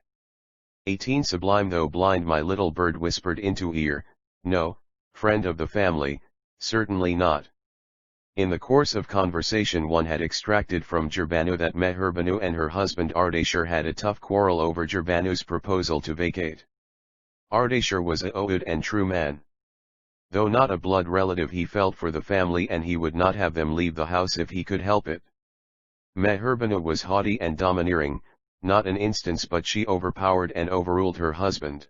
18 Sublime though blind my little bird whispered into ear, no, friend of the family, certainly not. In the course of conversation one had extracted from Jerbanu that Meherbanu and her husband Ardashir had a tough quarrel over Jerbanu's proposal to vacate. Ardashir was a oud and true man. Though not a blood relative he felt for the family and he would not have them leave the house if he could help it. Meherbanu was haughty and domineering, not an instance but she overpowered and overruled her husband.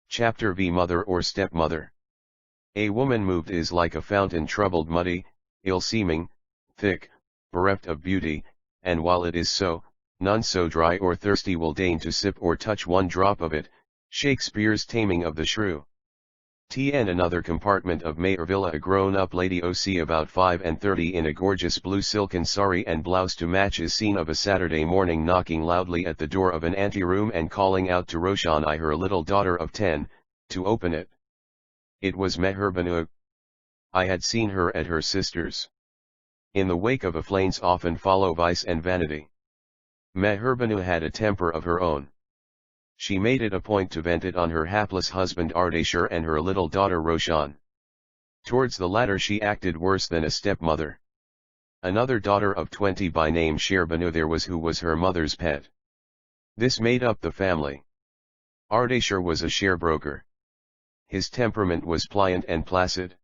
Chapter V Mother or Stepmother. A woman moved is like a fountain troubled muddy, ill-seeming, thick, bereft of beauty, and while it is so, none so dry or thirsty will deign to sip or touch one drop of it, Shakespeare's Taming of the Shrew. In another compartment of Mayervilla a grown-up lady OC about 35 in a gorgeous blue silken sari and blouse to match is seen of a Saturday morning knocking loudly at the door of an anteroom and calling out to Roshan I her little daughter of 10, to open it. It was Meherbanu. I had seen her at her sister's. In the wake of afflains often follow vice and vanity. Meherbanu had a temper of her own. She made it a point to vent it on her hapless husband Ardashir and her little daughter Roshan. Towards the latter she acted worse than a stepmother. Another daughter of 20 by name Shehrbanu there was who was her mother's pet. This made up the family. Ardashir was a sharebroker. His temperament was pliant and placid.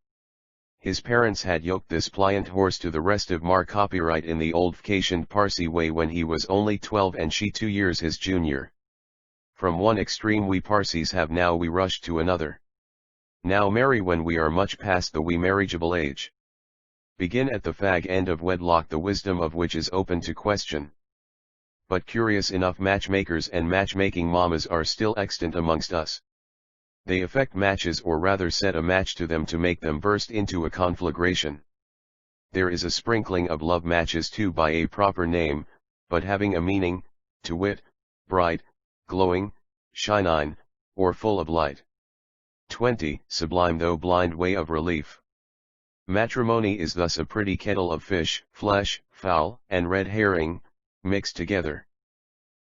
His parents had yoked this pliant horse to the restive mar copyright in the old-fashioned Parsi way when he was only 12 and she 2 years his junior. From one extreme we Parsis have now we rush to another. Now marry when we are much past the we marriageable age. Begin at the fag end of wedlock, the wisdom of which is open to question. But curious enough, matchmakers and matchmaking mamas are still extant amongst us. They effect matches, or rather set a match to them to make them burst into a conflagration. There is a sprinkling of love matches too by a proper name, but having a meaning, to wit, bright, glowing, shining, or full of light. 20. Sublime though blind way of relief. Matrimony is thus a pretty kettle of fish, flesh, fowl, and red herring, mixed together.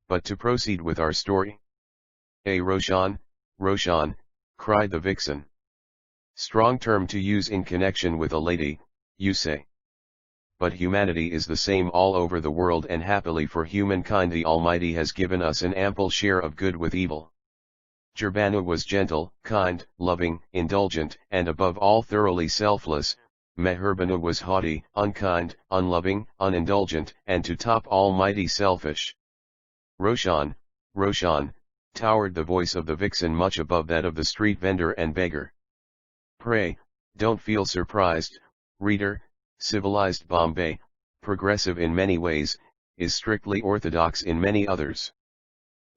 But to proceed with our story. Roshan, Roshan, cried the vixen. Strong term to use in connection with a lady, you say. But humanity is the same all over the world, and happily for humankind the Almighty has given us an ample share of good with evil. Jerbanu was gentle, kind, loving, indulgent, and above all thoroughly selfless. Meherbanu was haughty, unkind, unloving, unindulgent, and to top all mighty selfish. Roshan, Roshan, towered the voice of the vixen much above that of the street vendor and beggar. Pray, don't feel surprised, reader. Civilized Bombay, progressive in many ways, is strictly orthodox in many others.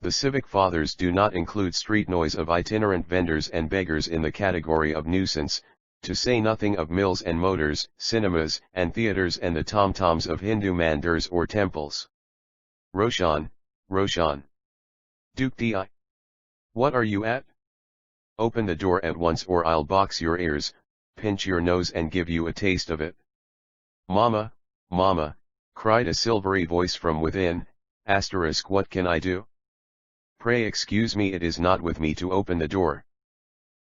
The civic fathers do not include street noise of itinerant vendors and beggars in the category of nuisance, to say nothing of mills and motors, cinemas and theaters and the tom-toms of Hindu mandirs or temples. Roshan, Roshan. Dukti. What are you at? Open the door at once or I'll box your ears, pinch your nose and give you a taste of it. Mama, Mama, cried a silvery voice from within, *, what can I do? Pray excuse me, it is not with me to open the door.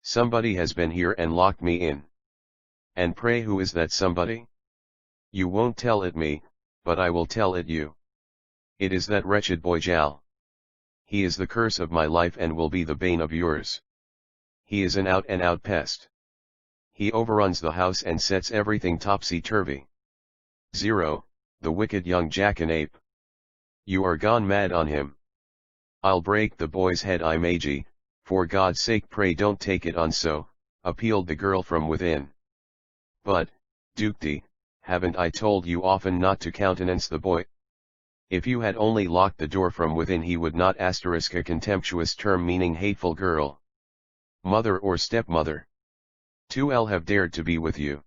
Somebody has been here and locked me in. And pray who is that somebody? You won't tell it me, but I will tell it you. It is that wretched boy Jal. He is the curse of my life and will be the bane of yours. He is an out-and-out pest. He overruns the house and sets everything topsy-turvy. 0, the wicked young jackanape. You are gone mad on him. I'll break the boy's head, Imaji, for God's sake pray don't take it on so, appealed the girl from within. But, Dukti, haven't I told you often not to countenance the boy? If you had only locked the door from within he would not *, a contemptuous term meaning hateful girl. Mother or stepmother. 2L have dared to be with you.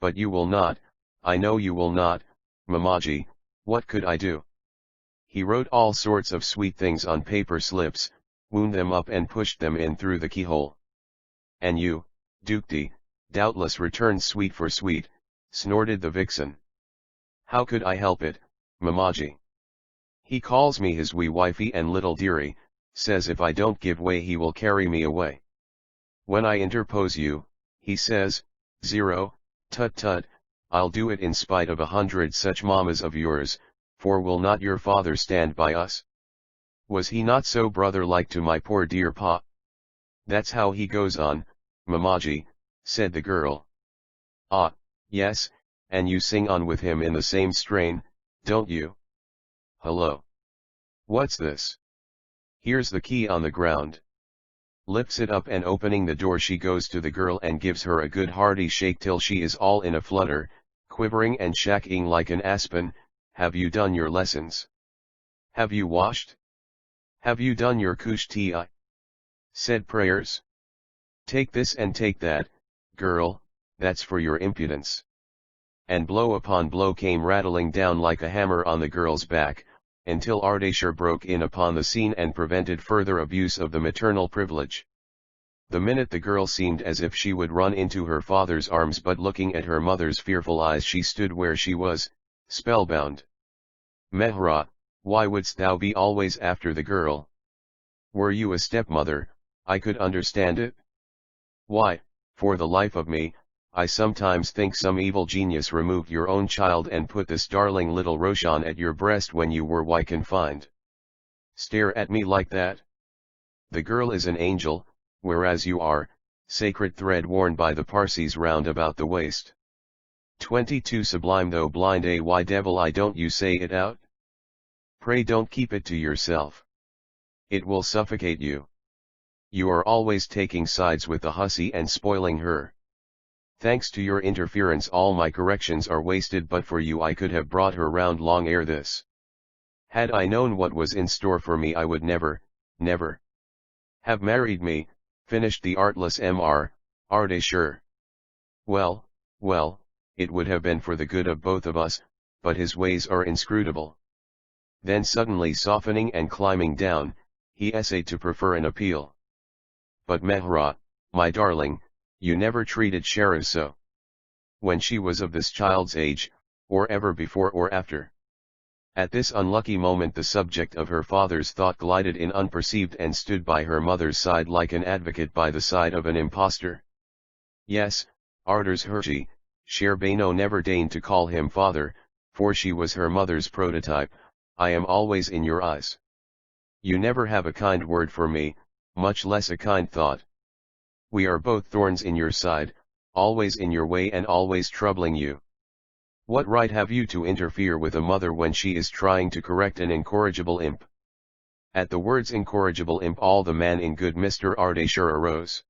But you will not, I know you will not, Mamaji, what could I do? He wrote all sorts of sweet things on paper slips, wound them up and pushed them in through the keyhole. And you, Dukti, doubtless returned sweet for sweet, snorted the vixen. How could I help it, Mamaji? He calls me his wee wifey and little dearie, says if I don't give way he will carry me away. When I interpose you, he says, 0, tut tut, I'll do it in spite of 100 such mammas of yours, for will not your father stand by us? Was he not so brother-like to my poor dear pa? That's how he goes on, Mamaji, said the girl. Ah, yes, and you sing on with him in the same strain, don't you? Hello. What's this? Here's the key on the ground. Lifts it up and opening the door she goes to the girl and gives her a good hearty shake till she is all in a flutter, quivering and shaking like an aspen. Have you done your lessons? Have you washed? Have you done your kushti? Said prayers? Take this and take that, girl, that's for your impudence. And blow upon blow came rattling down like a hammer on the girl's back, until Ardashir broke in upon the scene and prevented further abuse of the maternal privilege. The minute the girl seemed as if she would run into her father's arms, but looking at her mother's fearful eyes she stood where she was, spellbound. Mehra, why wouldst thou be always after the girl? Were you a stepmother, I could understand it. Why, for the life of me, I sometimes think some evil genius removed your own child and put this darling little Roshan at your breast when you were confined. Stare at me like that. The girl is an angel, whereas you are, sacred thread worn by the Parsis round about the waist. 22 Sublime though blind why devil I don't you say it out? Pray don't keep it to yourself. It will suffocate you. You are always taking sides with the hussy and spoiling her. Thanks to your interference all my corrections are wasted, but for you I could have brought her round long ere this. Had I known what was in store for me I would never have married me, finished the artless Mr. Ardeshir. Well, it would have been for the good of both of us, but his ways are inscrutable. Then suddenly softening and climbing down, he essayed to prefer an appeal. But Mehra, my darling, you never treated Sheriff so. When she was of this child's age, or ever before or after. At this unlucky moment the subject of her father's thought glided in unperceived and stood by her mother's side like an advocate by the side of an impostor. Yes, Arders Herji, Sherbano never deigned to call him father, for she was her mother's prototype. I am always in your eyes. You never have a kind word for me, much less a kind thought. We are both thorns in your side, always in your way and always troubling you. What right have you to interfere with a mother when she is trying to correct an incorrigible imp? At the words incorrigible imp all the man in good Mr. Ardeshir arose.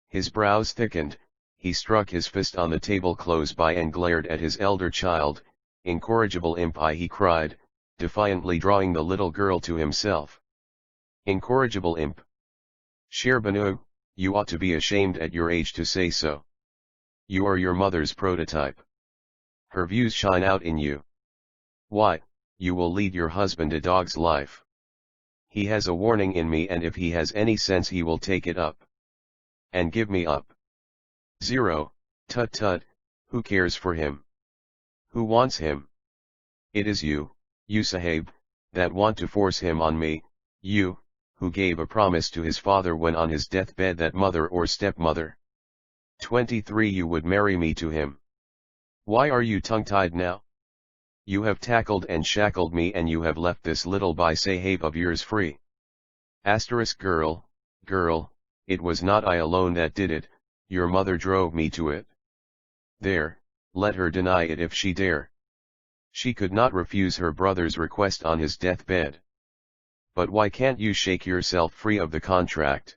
His brows thickened, he struck his fist on the table close by and glared at his elder child. Incorrigible imp he cried, defiantly drawing the little girl to himself. Incorrigible imp. Sherbano, you ought to be ashamed at your age to say so. You are your mother's prototype. Her views shine out in you. Why, you will lead your husband a dog's life. He has a warning in me, and if he has any sense he will take it up. And give me up. 0, tut, who cares for him? Who wants him? It is you Sahib, that want to force him on me, you, who gave a promise to his father when on his deathbed that mother or stepmother. 23 You would marry me to him. Why are you tongue-tied now? You have tackled and shackled me and you have left this little Sahib of yours free. Girl, it was not I alone that did it, your mother drove me to it. There, let her deny it if she dare. She could not refuse her brother's request on his deathbed. But why can't you shake yourself free of the contract?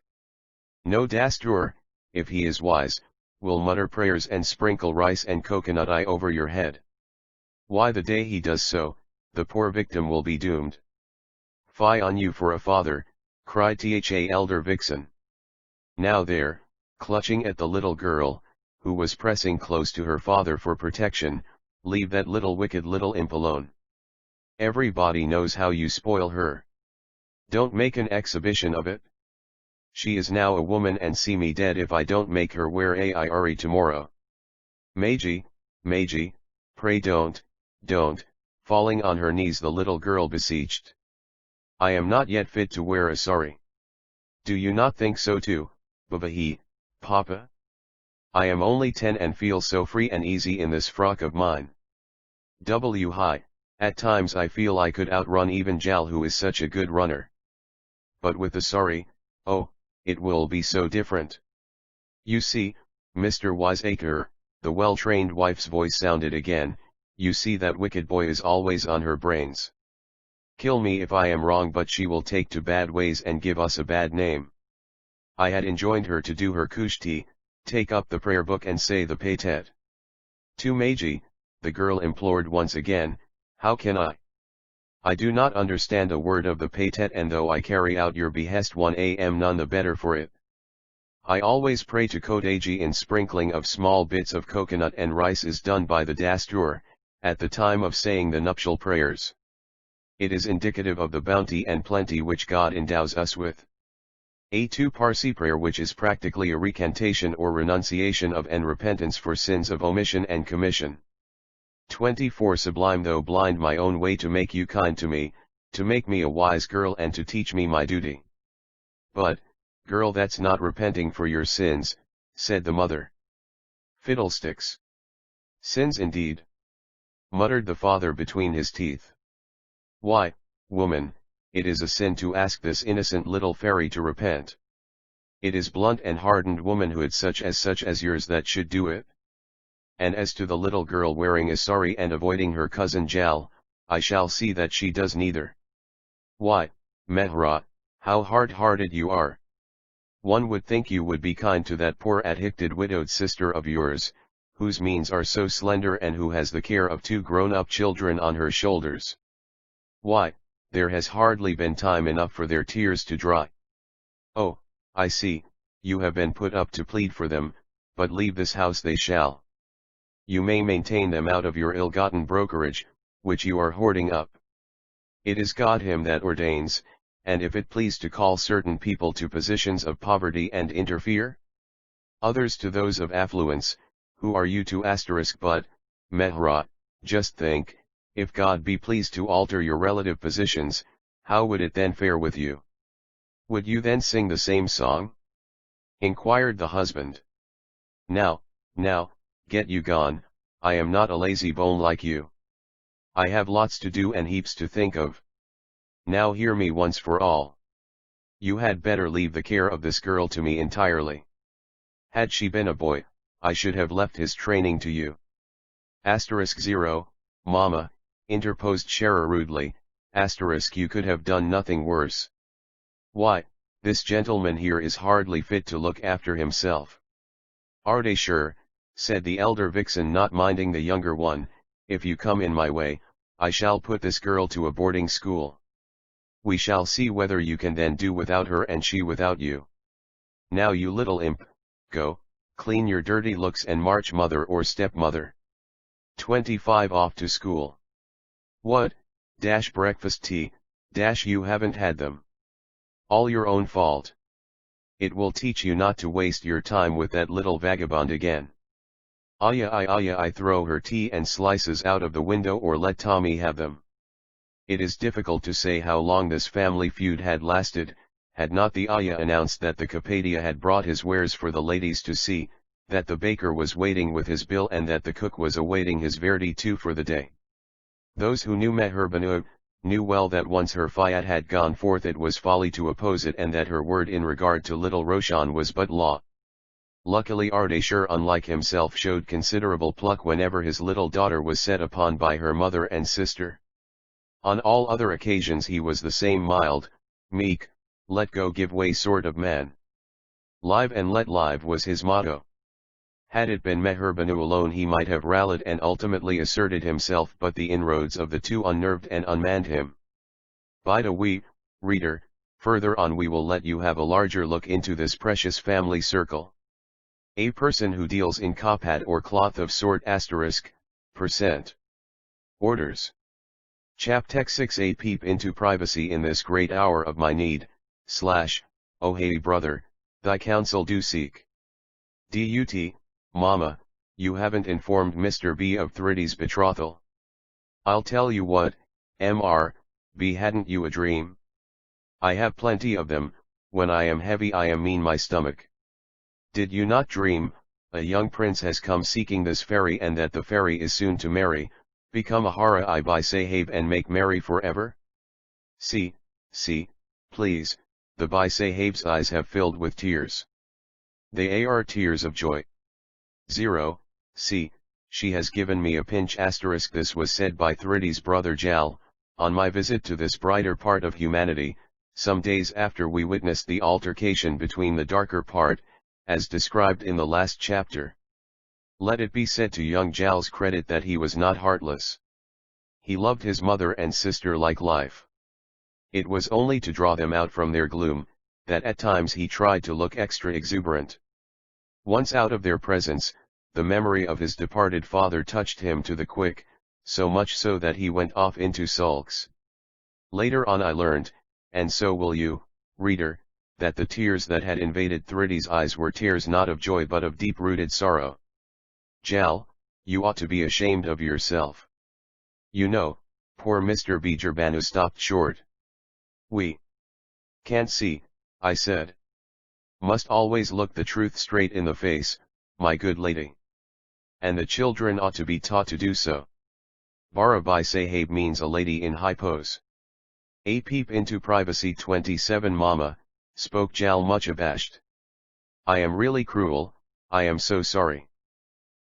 No Dastur, if he is wise, will mutter prayers and sprinkle rice and coconut over your head. Why the day he does so, the poor victim will be doomed. Fie on you for a father, cried the elder vixen. Now there, clutching at the little girl, who was pressing close to her father for protection, leave that little wicked little imp alone. Everybody knows how you spoil her. Don't make an exhibition of it. She is now a woman and see me dead if I don't make her wear a Iri tomorrow. Maji, pray don't, falling on her knees the little girl beseeched. I am not yet fit to wear a sari. Do you not think so too, Babahi, Papa? I am only 10 and feel so free and easy in this frock of mine. Hi, at times I feel I could outrun even Jal, who is such a good runner. But with the sari, oh, it will be so different. You see, Mr. Wiseacre, the well-trained wife's voice sounded again, you see that wicked boy is always on her brains. Kill me if I am wrong, but she will take to bad ways and give us a bad name. I had enjoined her to do her kushti, take up the prayer book and say the paytet. To Maji, the girl implored once again, how can I? I do not understand a word of the paytet, and though I carry out your behest 1 am none the better for it. I always pray to Kodaji in sprinkling of small bits of coconut and rice is done by the Dastur, at the time of saying the nuptial prayers. It is indicative of the bounty and plenty which God endows us with. A2 Parsi prayer, which is practically a recantation or renunciation of and repentance for sins of omission and commission. 24 Sublime, though blind my own way, to make you kind to me, to make me a wise girl and to teach me my duty. But, girl, that's not repenting for your sins, said the mother. Fiddlesticks. Sins indeed, muttered the father between his teeth. Why, woman, it is a sin to ask this innocent little fairy to repent. It is blunt and hardened womanhood such as yours that should do it. And as to the little girl wearing a sari and avoiding her cousin Jal, I shall see that she does neither. Why, Mehra, how hard-hearted you are. One would think you would be kind to that poor addicted widowed sister of yours, whose means are so slender and who has the care of 2 grown-up children on her shoulders. Why, there has hardly been time enough for their tears to dry. Oh, I see, you have been put up to plead for them, but leave this house they shall. You may maintain them out of your ill-gotten brokerage, which you are hoarding up. It is God him that ordains, and if it please to call certain people to positions of poverty and interfere, others to those of affluence, who are you to *? But, Mehra, just think, if God be pleased to alter your relative positions, how would it then fare with you? Would you then sing the same song? Inquired the husband. Now, get you gone, I am not a lazy bone like you. I have lots to do and heaps to think of. Now hear me once for all. You had better leave the care of this girl to me entirely. Had she been a boy, I should have left his training to you. *0, Mama, interposed Scherer rudely, *, you could have done nothing worse. Why, this gentleman here is hardly fit to look after himself. Ardeshir, said the elder vixen, not minding the younger one, if you come in my way, I shall put this girl to a boarding school. We shall see whether you can then do without her and she without you. Now you little imp, go, clean your dirty looks and march, mother or stepmother. 25 Off to school. What, breakfast tea, you haven't had them. All your own fault. It will teach you not to waste your time with that little vagabond again. I throw her tea and slices out of the window or let Tommy have them. It is difficult to say how long this family feud had lasted, had not the Ayah announced that the Kapadia had brought his wares for the ladies to see, that the baker was waiting with his bill and that the cook was awaiting his verdi too for the day. Those who knew Meher Banu, knew well that once her fiat had gone forth it was folly to oppose it, and that her word in regard to little Roshan was but law. Luckily Ardeshir, unlike himself, showed considerable pluck whenever his little daughter was set upon by her mother and sister. On all other occasions he was the same mild, meek, let go give way sort of man. Live and let live was his motto. Had it been Meher Banu alone he might have rallied and ultimately asserted himself, but the inroads of the two unnerved and unmanned him. Bide a wee, reader, further on we will let you have a larger look into this precious family circle. A person who deals in kapad or cloth of sort %. Orders. Chaptek 6a Peep into privacy in this great hour of my need, / oh hey brother, thy counsel do seek. Dut, Mama, you haven't informed Mr. B of Thridi's betrothal. I'll tell you what, Mr. B, hadn't you a dream? I have plenty of them, when I am heavy I am mean my stomach. Did you not dream, a young prince has come seeking this fairy and that the fairy is soon to marry, become a Hara by Sahib and make merry forever? See, please, the Bai Sahib's eyes have filled with tears. They are tears of joy. 0, see, she has given me a pinch *. This was said by Thridi's brother Jal, on my visit to this brighter part of humanity, some days after we witnessed the altercation between the darker part, as described in the last chapter. Let it be said to young Jal's credit that he was not heartless. He loved his mother and sister like life. It was only to draw them out from their gloom, that at times he tried to look extra exuberant. Once out of their presence, the memory of his departed father touched him to the quick, so much so that he went off into sulks. Later on I learned, and so will you, reader, that the tears that had invaded Thridi's eyes were tears not of joy but of deep-rooted sorrow. "Jal, you ought to be ashamed of yourself. You know," poor Mr. Banu stopped short. "We can't see," I said. "Must always look the truth straight in the face, my good lady. And the children ought to be taught to do so. Barabai Sahib means a lady in high pose." "A peep into privacy 27 Mama," spoke Jal much abashed. "I am really cruel, I am so sorry.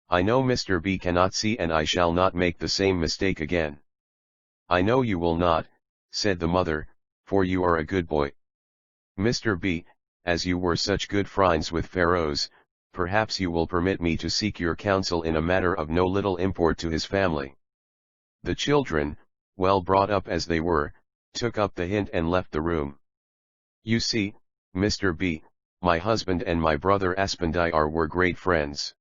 I know Mr. B cannot see and I shall not make the same mistake again." "I know you will not," said the mother, "for you are a good boy. Mr. B, as you were such good friends with Pharaohs, perhaps you will permit me to seek your counsel in a matter of no little import to his family." The children, well brought up as they were, took up the hint and left the room. "You see, Mr. B, my husband and my brother Aspandiyar were great friends.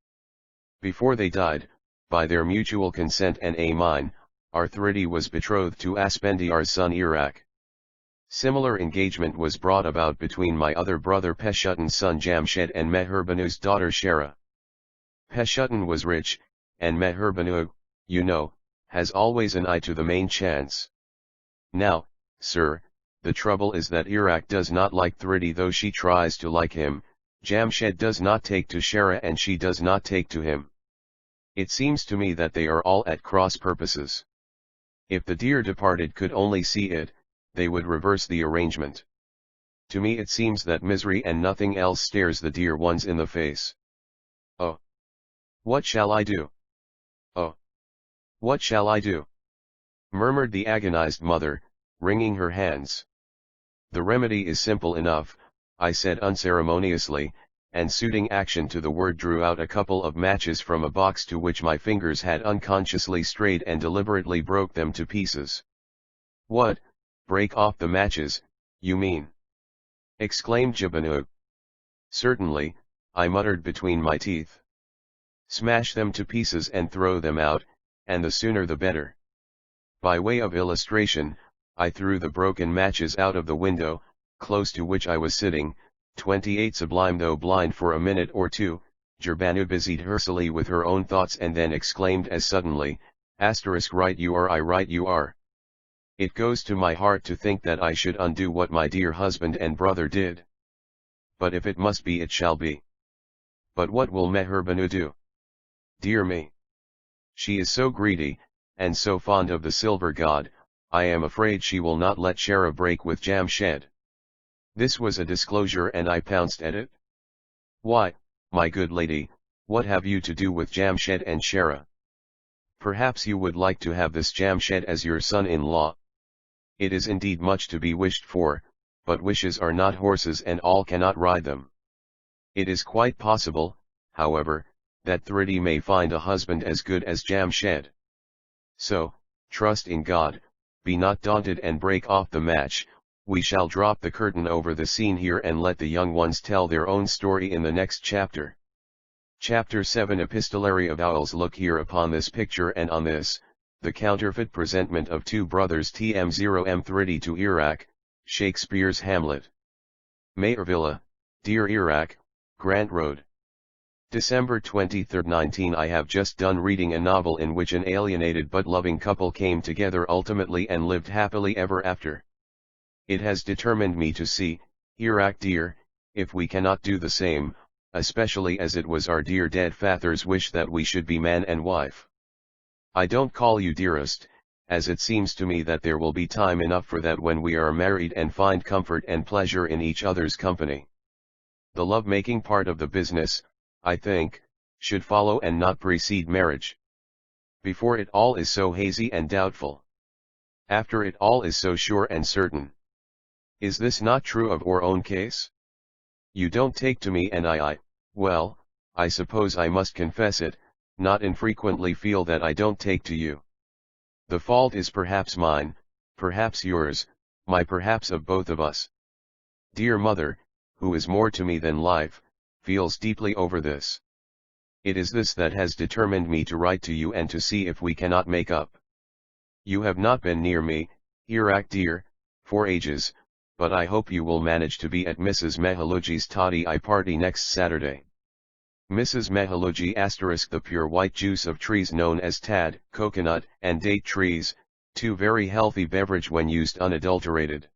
Before they died, by their mutual consent and mine, our Thridi was betrothed to Aspandiyar's son Iraq. Similar engagement was brought about between my other brother Peshuttan's son Jamshed and Meherbanu's daughter Shara. Peshuttan was rich, and Meherbanu, you know, has always an eye to the main chance. Now, sir, the trouble is that Iraq does not like Thridi though she tries to like him, Jamshed does not take to Shara and she does not take to him. It seems to me that they are all at cross purposes. If the dear departed could only see it, they would reverse the arrangement. To me it seems that misery and nothing else stares the dear ones in the face. Oh! What shall I do? Oh! What shall I do?" murmured the agonized mother, wringing her hands. "The remedy is simple enough," I said unceremoniously, and suiting action to the word drew out a couple of matches from a box to which my fingers had unconsciously strayed and deliberately broke them to pieces. "What, break off the matches, you mean?" exclaimed Jabanu. "Certainly," I muttered between my teeth. "Smash them to pieces and throw them out, and the sooner the better." By way of illustration, I threw the broken matches out of the window, close to which I was sitting. 28 Sublime though blind for a minute or two, Jabanu busied herself with her own thoughts and then exclaimed as suddenly, "Right you are, I right you are. It goes to my heart to think that I should undo what my dear husband and brother did. But if it must be it shall be. But what will Meherbanu do? Dear me! She is so greedy, and so fond of the silver god, I am afraid she will not let Shara break with Jamshed." This was a disclosure and I pounced at it. "Why, my good lady, what have you to do with Jamshed and Shara? Perhaps you would like to have this Jamshed as your son-in-law. It is indeed much to be wished for, but wishes are not horses and all cannot ride them. It is quite possible, however, that Thridi may find a husband as good as Jamshed. So, trust in God, be not daunted and break off the match. We shall drop the curtain over the scene here and let the young ones tell their own story in the next chapter. Chapter 7 Epistolary avowals. Look here upon this picture and on this, the counterfeit presentment of two brothers TM0 M30 to Iraq, Shakespeare's Hamlet. Mayervilla, Dear Iraq, Grant Road. December 23, 19. I have just done reading a novel in which an alienated but loving couple came together ultimately and lived happily ever after. It has determined me to see, Iraq dear, if we cannot do the same, especially as it was our dear dead father's wish that we should be man and wife. I don't call you dearest, as it seems to me that there will be time enough for that when we are married and find comfort and pleasure in each other's company. The love-making part of the business, I think, should follow and not precede marriage. Before it all is so hazy and doubtful. After it all is so sure and certain. Is this not true of our own case? You don't take to me and well, I suppose I must confess it, not infrequently feel that I don't take to you. The fault is perhaps mine, perhaps yours, perhaps of both of us. Dear mother, who is more to me than life, feels deeply over this. It is this that has determined me to write to you and to see if we cannot make up. You have not been near me, Iraq dear, for ages, but I hope you will manage to be at Mrs. Mehaluji's toddy party next Saturday. Mrs. Mehaluji * the pure white juice of trees known as tad, coconut, and date trees, 2 very healthy beverage when used unadulterated.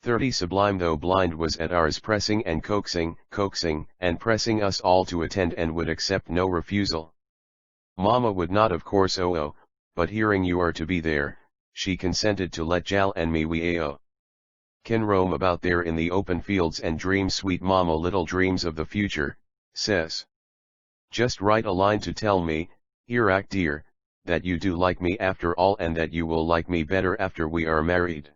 30 Sublime though blind was at ours pressing and coaxing, and pressing us all to attend and would accept no refusal. Mama would not of course but hearing you are to be there, she consented to let Jal and me we can roam about there in the open fields and dream sweet mama little dreams of the future, says. Just write a line to tell me, Irak dear, that you do like me after all and that you will like me better after we are married.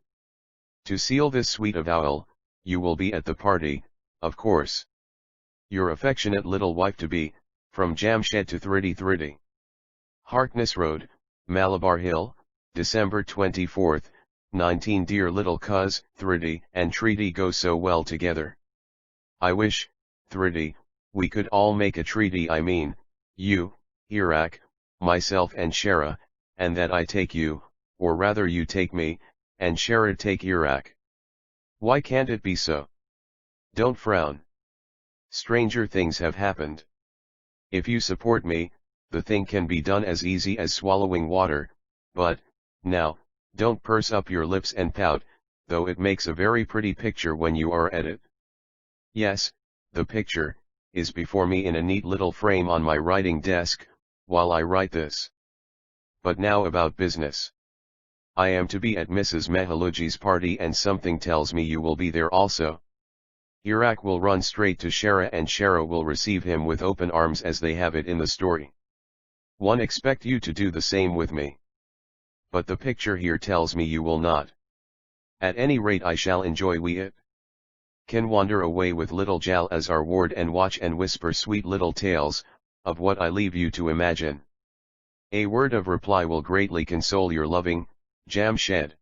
To seal this sweet avowal, you will be at the party, of course. Your affectionate little wife-to-be, from Jamshed to 3030. Harkness Road, Malabar Hill, December 24, 19. Dear little cuz, Thridi and treaty go so well together. I wish, Thridi, we could all make a treaty, I mean, you, Irak, myself and Shara, and that I take you, or rather you take me, and Shara take Irak. Why can't it be so? Don't frown. Stranger things have happened. If you support me, the thing can be done as easy as swallowing water, but, now, don't purse up your lips and pout, though it makes a very pretty picture when you are at it. Yes, the picture is before me in a neat little frame on my writing desk, while I write this. But now about business. I am to be at Mrs. Mehaluji's party and something tells me you will be there also. Irak will run straight to Shara and Shara will receive him with open arms as they have it in the story. One expect you to do the same with me. But the picture here tells me you will not. At any rate I shall enjoy it. Can wander away with little Jal as our ward and watch and whisper sweet little tales, of what I leave you to imagine. A word of reply will greatly console your loving, Jamshed.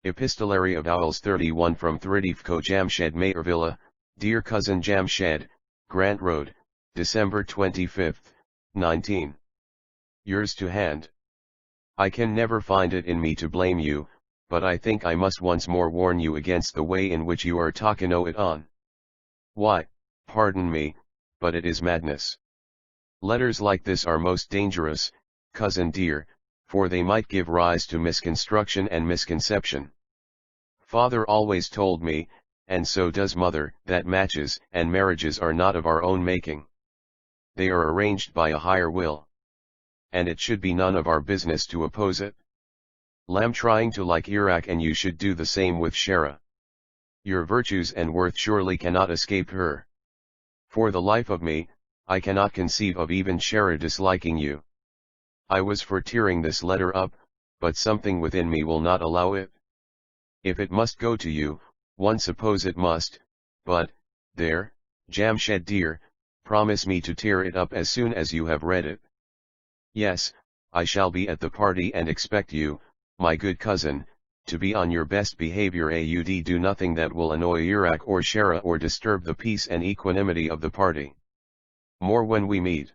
Epistolary Avowals 31 from Thridivko Jamshed Mayervilla, Dear Cousin Jamshed, Grant Road, December 25, 19. Yours to hand. I can never find it in me to blame you, but I think I must once more warn you against the way in which you are talking it on. Why, pardon me, but it is madness. Letters like this are most dangerous, cousin dear, for they might give rise to misconstruction and misconception. Father always told me, and so does mother, that matches and marriages are not of our own making. They are arranged by a higher will. And it should be none of our business to oppose it. Lamb trying to like Irak and you should do the same with Shara. Your virtues and worth surely cannot escape her. For the life of me, I cannot conceive of even Shara disliking you. I was for tearing this letter up, but something within me will not allow it. If it must go to you, one suppose it must, but, there, Jamshed dear, promise me to tear it up as soon as you have read it. Yes, I shall be at the party and expect you, my good cousin, to be on your best behavior. Do nothing that will annoy Irak or Shara or disturb the peace and equanimity of the party. More when we meet.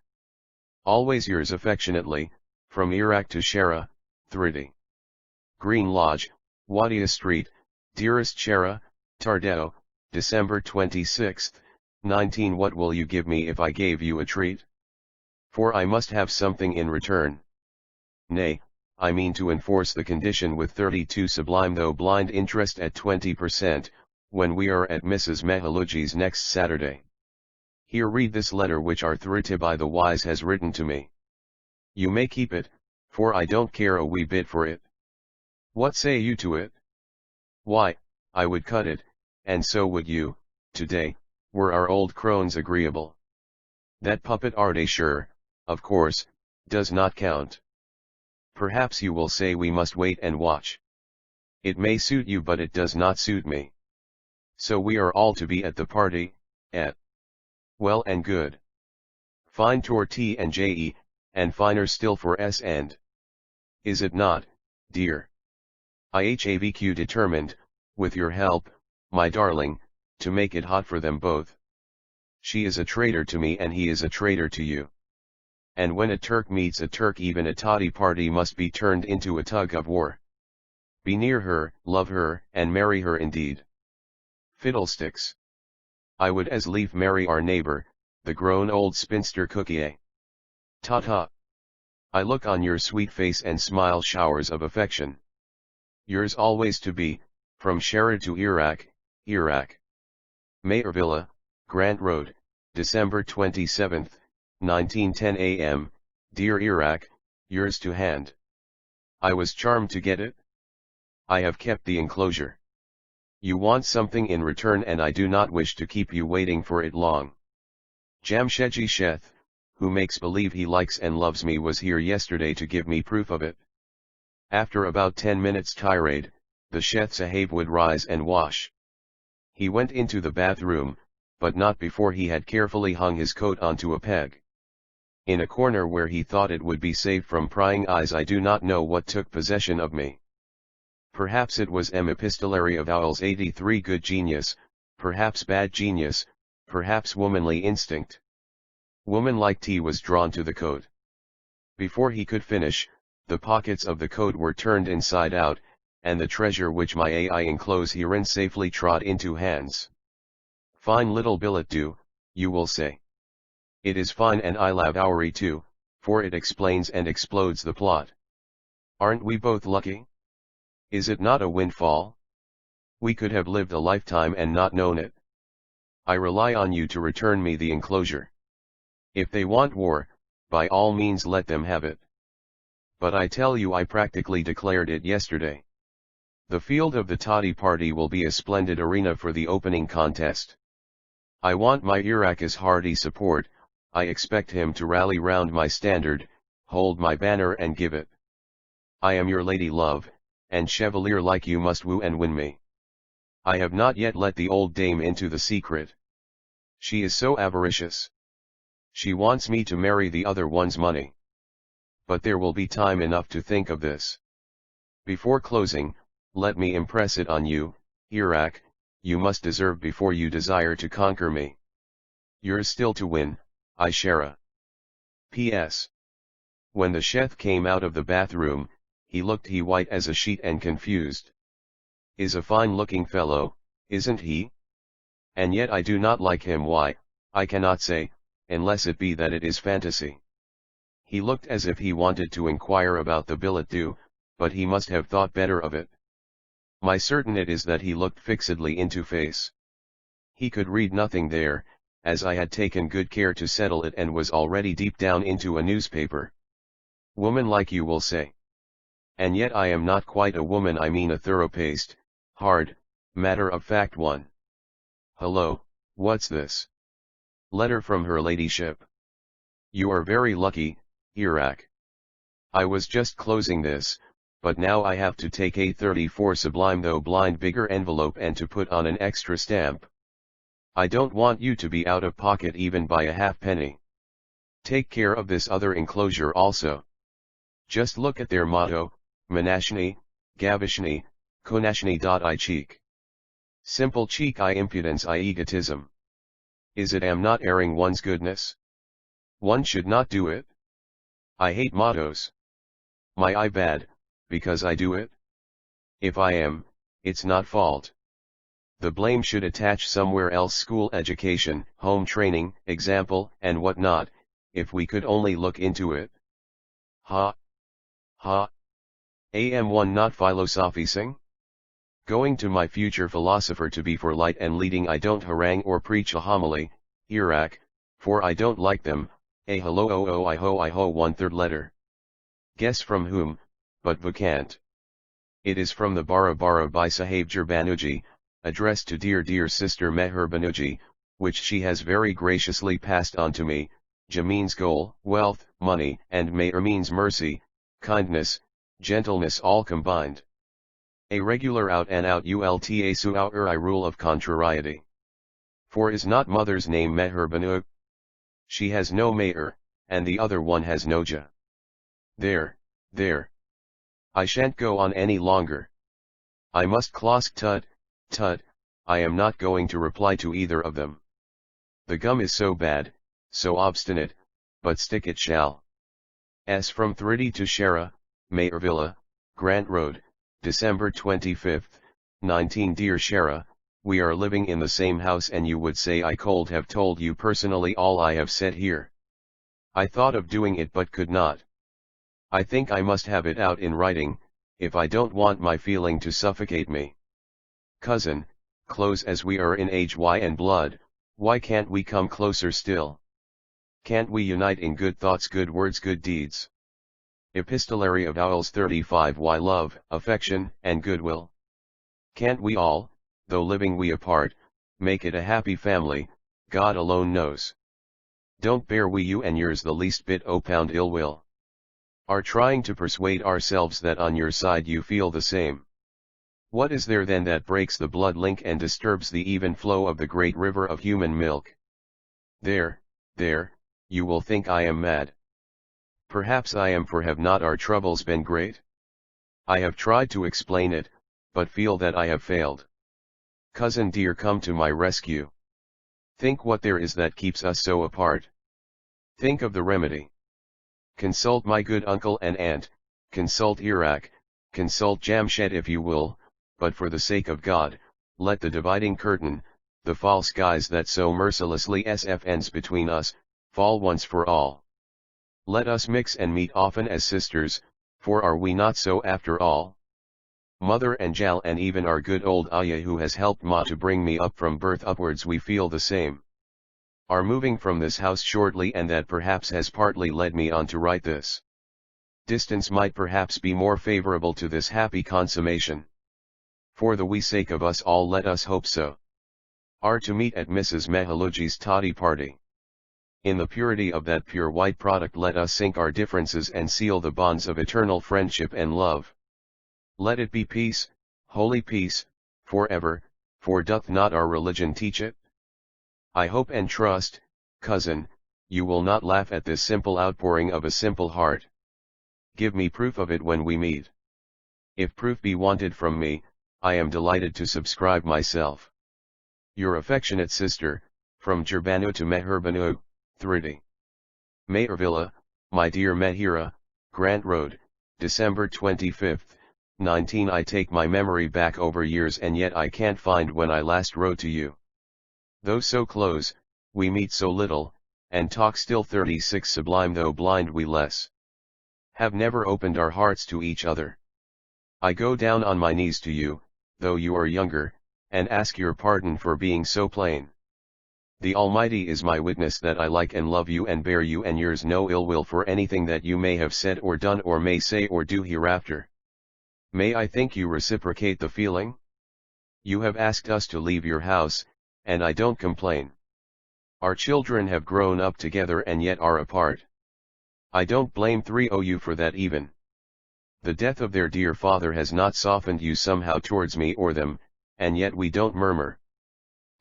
Always yours affectionately, from Irak to Shara, Thridi. Green Lodge, Wadia Street, Dearest Shara, Tardeo, December 26, 19. What will you give me if I gave you a treat? For I must have something in return. Nay, I mean to enforce the condition with 32 Sublime though blind interest at 20%, when we are at Mrs. Mehaluji's next Saturday. Here read this letter which our Thritibai the Wise has written to me. You may keep it, for I don't care a wee bit for it. What say you to it? Why, I would cut it, and so would you, today, were our old crones agreeable. That puppet Ardashir, of course, does not count. Perhaps you will say we must wait and watch. It may suit you but it does not suit me. So we are all to be at the party, well and good. Fine for T and JE, and finer still for S and. Is it not, dear? IHAVQ determined, with your help, my darling, to make it hot for them both. She is a traitor to me and he is a traitor to you. And when a Turk meets a Turk even a toddy party must be turned into a tug of war. Be near her, love her, and marry her indeed. Fiddlesticks. I would as lief marry our neighbor, the grown old spinster Cookie. Ta-ta. I look on your sweet face and smile showers of affection. Yours always to be, from Shara to Iraq, Iraq. Mayorvilla, Grant Road, December 27, 1910 a.m., Dear Iraq, yours to hand. I was charmed to get it. I have kept the enclosure. You want something in return and I do not wish to keep you waiting for it long. Jamshedji Sheth, who makes believe he likes and loves me, was here yesterday to give me proof of it. After about 10 minutes tirade, the Sheth Sahib would rise and wash. He went into the bathroom, but not before he had carefully hung his coat onto a peg. In a corner where he thought it would be safe from prying eyes, I do not know what took possession of me. Perhaps it was M epistolary of Owl's 83 good genius, perhaps bad genius, perhaps womanly instinct. Woman-like tea was drawn to the coat. Before he could finish, the pockets of the coat were turned inside out, and the treasure which my AI enclose herein safely trod into hands. Fine little billet doux, you will say. It is fine, and I love Owery too, for it explains and explodes the plot. Aren't we both lucky? Is it not a windfall? We could have lived a lifetime and not known it. I rely on you to return me the enclosure. If they want war, by all means let them have it. But I tell you, I practically declared it yesterday. The field of the toddy party will be a splendid arena for the opening contest. I want my Iraq's hearty support. I expect him to rally round my standard, hold my banner and give it. I am your lady love, and chevalier like you must woo and win me. I have not yet let the old dame into the secret. She is so avaricious. She wants me to marry the other one's money. But there will be time enough to think of this. Before closing, let me impress it on you, Iraq, you must deserve before you desire to conquer me. Yours still to win, Ishara. P.S. When the Sheth came out of the bathroom, he looked white as a sheet and confused. Is a fine-looking fellow, isn't he? And yet I do not like him. Why, I cannot say, unless it be that it is fantasy. He looked as if he wanted to inquire about the billet doux, but he must have thought better of it. My certain it is that he looked fixedly into face. He could read nothing there, as I had taken good care to settle it, and was already deep down into a newspaper. Woman like, you will say. And yet I am not quite a woman, I mean a thorough-paced, hard, matter-of-fact one. Hello, what's this? Letter from her ladyship. You are very lucky, Iraq. I was just closing this, but now I have to take a 34 Sublime though blind bigger envelope and to put on an extra stamp. I don't want you to be out of pocket even by a halfpenny. Take care of this other enclosure also. Just look at their motto, Manashni, Gavishni, Konashni. I cheek. Simple cheek, I impudence, I egotism. Is it am not airing one's goodness? One should not do it. I hate mottos. My I bad, because I do it? If I am, it's not fault. The blame should attach somewhere else, school education, home training, example, and what not, if we could only look into it. Ha! Ha! Am1 not philosophizing? Going to my future philosopher to be for light and leading. I don't harangue or preach a homily, Iraq, for I don't like them. A hello oh I ho 1/3 letter. Guess from whom, but vacant. It is from the Bara by Sahib Banerjee, addressed to dear sister Meher Banerjee, which she has very graciously passed on to me. Ja means goal, wealth, money, and Meher means mercy, kindness, gentleness all combined. A regular out and out ulta su'aur rule of contrariety. For is not mother's name Meher Banu? She has no Meher, and the other one has no Ja. There. I shan't go on any longer. I must closk tut, I am not going to reply to either of them. The gum is so bad, so obstinate, but stick it shall. S from 30 to Shara, Mayorvilla, Grant Road, December 25, 19. Dear Shara, we are living in the same house and you would say I could have told you personally all I have said here. I thought of doing it but could not. I think I must have it out in writing, if I don't want my feeling to suffocate me. Cousin, close as we are in age and blood, why can't we come closer still? Can't we unite in good thoughts, good words, good deeds? Epistolary Avowals 35. Why love, affection, and goodwill? Can't we all, though living we apart, make it a happy family? God alone knows. Don't bear we you and yours the least bit pound ill will. Are trying to persuade ourselves that on your side you feel the same. What is there then that breaks the blood link and disturbs the even flow of the great river of human milk? There, you will think I am mad. Perhaps I am, for have not our troubles been great? I have tried to explain it, but feel that I have failed. Cousin dear, come to my rescue. Think what there is that keeps us so apart. Think of the remedy. Consult my good uncle and aunt, consult Iraq, consult Jamshed if you will, but for the sake of God, let the dividing curtain, the false guise that so mercilessly ends between us, fall once for all. Let us mix and meet often as sisters, for are we not so after all? Mother and Jal and even our good old Aya who has helped Ma to bring me up from birth upwards, we feel the same. Are moving from this house shortly, and that perhaps has partly led me on to write this. Distance might perhaps be more favorable to this happy consummation. For the wee sake of us all let us hope so. Are to meet at Mrs. Mehaluji's toddy party. In the purity of that pure white product let us sink our differences and seal the bonds of eternal friendship and love. Let it be peace, holy peace, forever, for doth not our religion teach it? I hope and trust, cousin, you will not laugh at this simple outpouring of a simple heart. Give me proof of it when we meet. If proof be wanted from me, I am delighted to subscribe myself. Your affectionate sister, from Jerbanu to Meherbanu, 30. Mayervilla, my dear Mehira, Grant Road, December 25, 19. I take my memory back over years and yet I can't find when I last wrote to you. Though so close, we meet so little, and talk still. 36. Sublime though blind we less have never opened our hearts to each other. I go down on my knees to you, though you are younger, and ask your pardon for being so plain. The Almighty is my witness that I like and love you and bear you and yours no ill will for anything that you may have said or done or may say or do hereafter. May I think you reciprocate the feeling? You have asked us to leave your house, and I don't complain. Our children have grown up together and yet are apart. I don't blame you for that even. The death of their dear father has not softened you somehow towards me or them, and yet we don't murmur.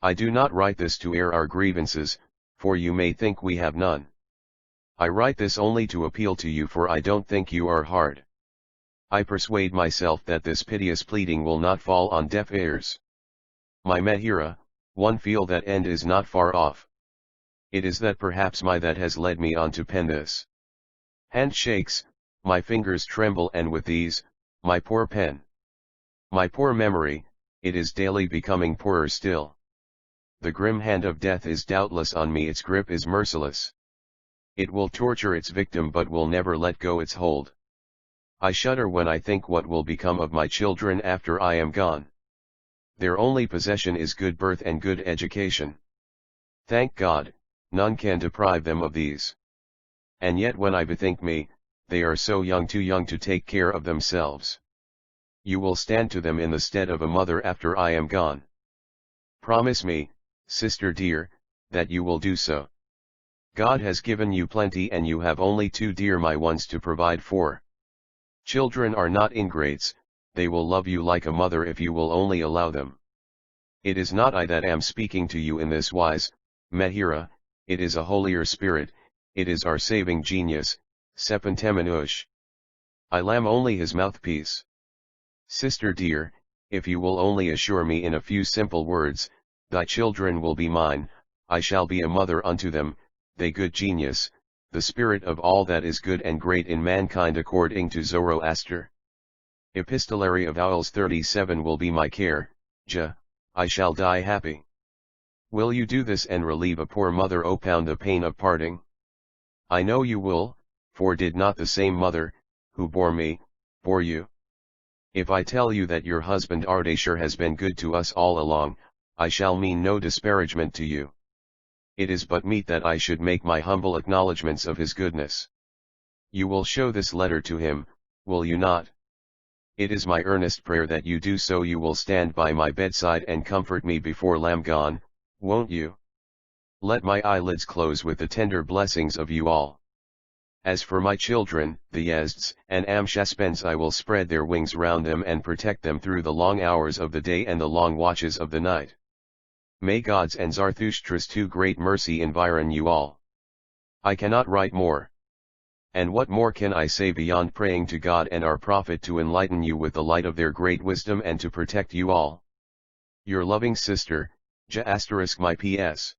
I do not write this to air our grievances, for you may think we have none. I write this only to appeal to you, for I don't think you are hard. I persuade myself that this piteous pleading will not fall on deaf ears. My Mehira, one feel that end is not far off. It is that perhaps that has led me on to pen this. Hand shakes, my fingers tremble, and with these, my poor pen. My poor memory, it is daily becoming poorer still. The grim hand of death is doubtless on me, its grip is merciless. It will torture its victim but will never let go its hold. I shudder when I think what will become of my children after I am gone. Their only possession is good birth and good education. Thank God, none can deprive them of these. And yet when I bethink me, they are so young, too young to take care of themselves. You will stand to them in the stead of a mother after I am gone. Promise me, sister dear, that you will do so. God has given you plenty and you have only two dear my ones to provide for. Children are not ingrates, they will love you like a mother if you will only allow them. It is not I that am speaking to you in this wise, Mehira, it is a holier spirit, it is our saving genius, Sepentemenush. I am only his mouthpiece. Sister dear, if you will only assure me in a few simple words, thy children will be mine, I shall be a mother unto them, they good genius, the spirit of all that is good and great in mankind according to Zoroaster. Epistolary Avowals 37 will be my care, I shall die happy. Will you do this and relieve a poor mother upon the pain of parting? I know you will, for did not the same mother, who bore me, bore you? If I tell you that your husband Ardashir has been good to us all along, I shall mean no disparagement to you. It is but meet that I should make my humble acknowledgments of his goodness. You will show this letter to him, will you not? It is my earnest prayer that you do so. You will stand by my bedside and comfort me before lamb gone, won't you? Let my eyelids close with the tender blessings of you all. As for my children, the Yazds and Amshaspens, I will spread their wings round them and protect them through the long hours of the day and the long watches of the night. May God's and Zarathustra's two great mercy environ you all. I cannot write more. And what more can I say beyond praying to God and our Prophet to enlighten you with the light of their great wisdom and to protect you all? Your loving sister, my P.S.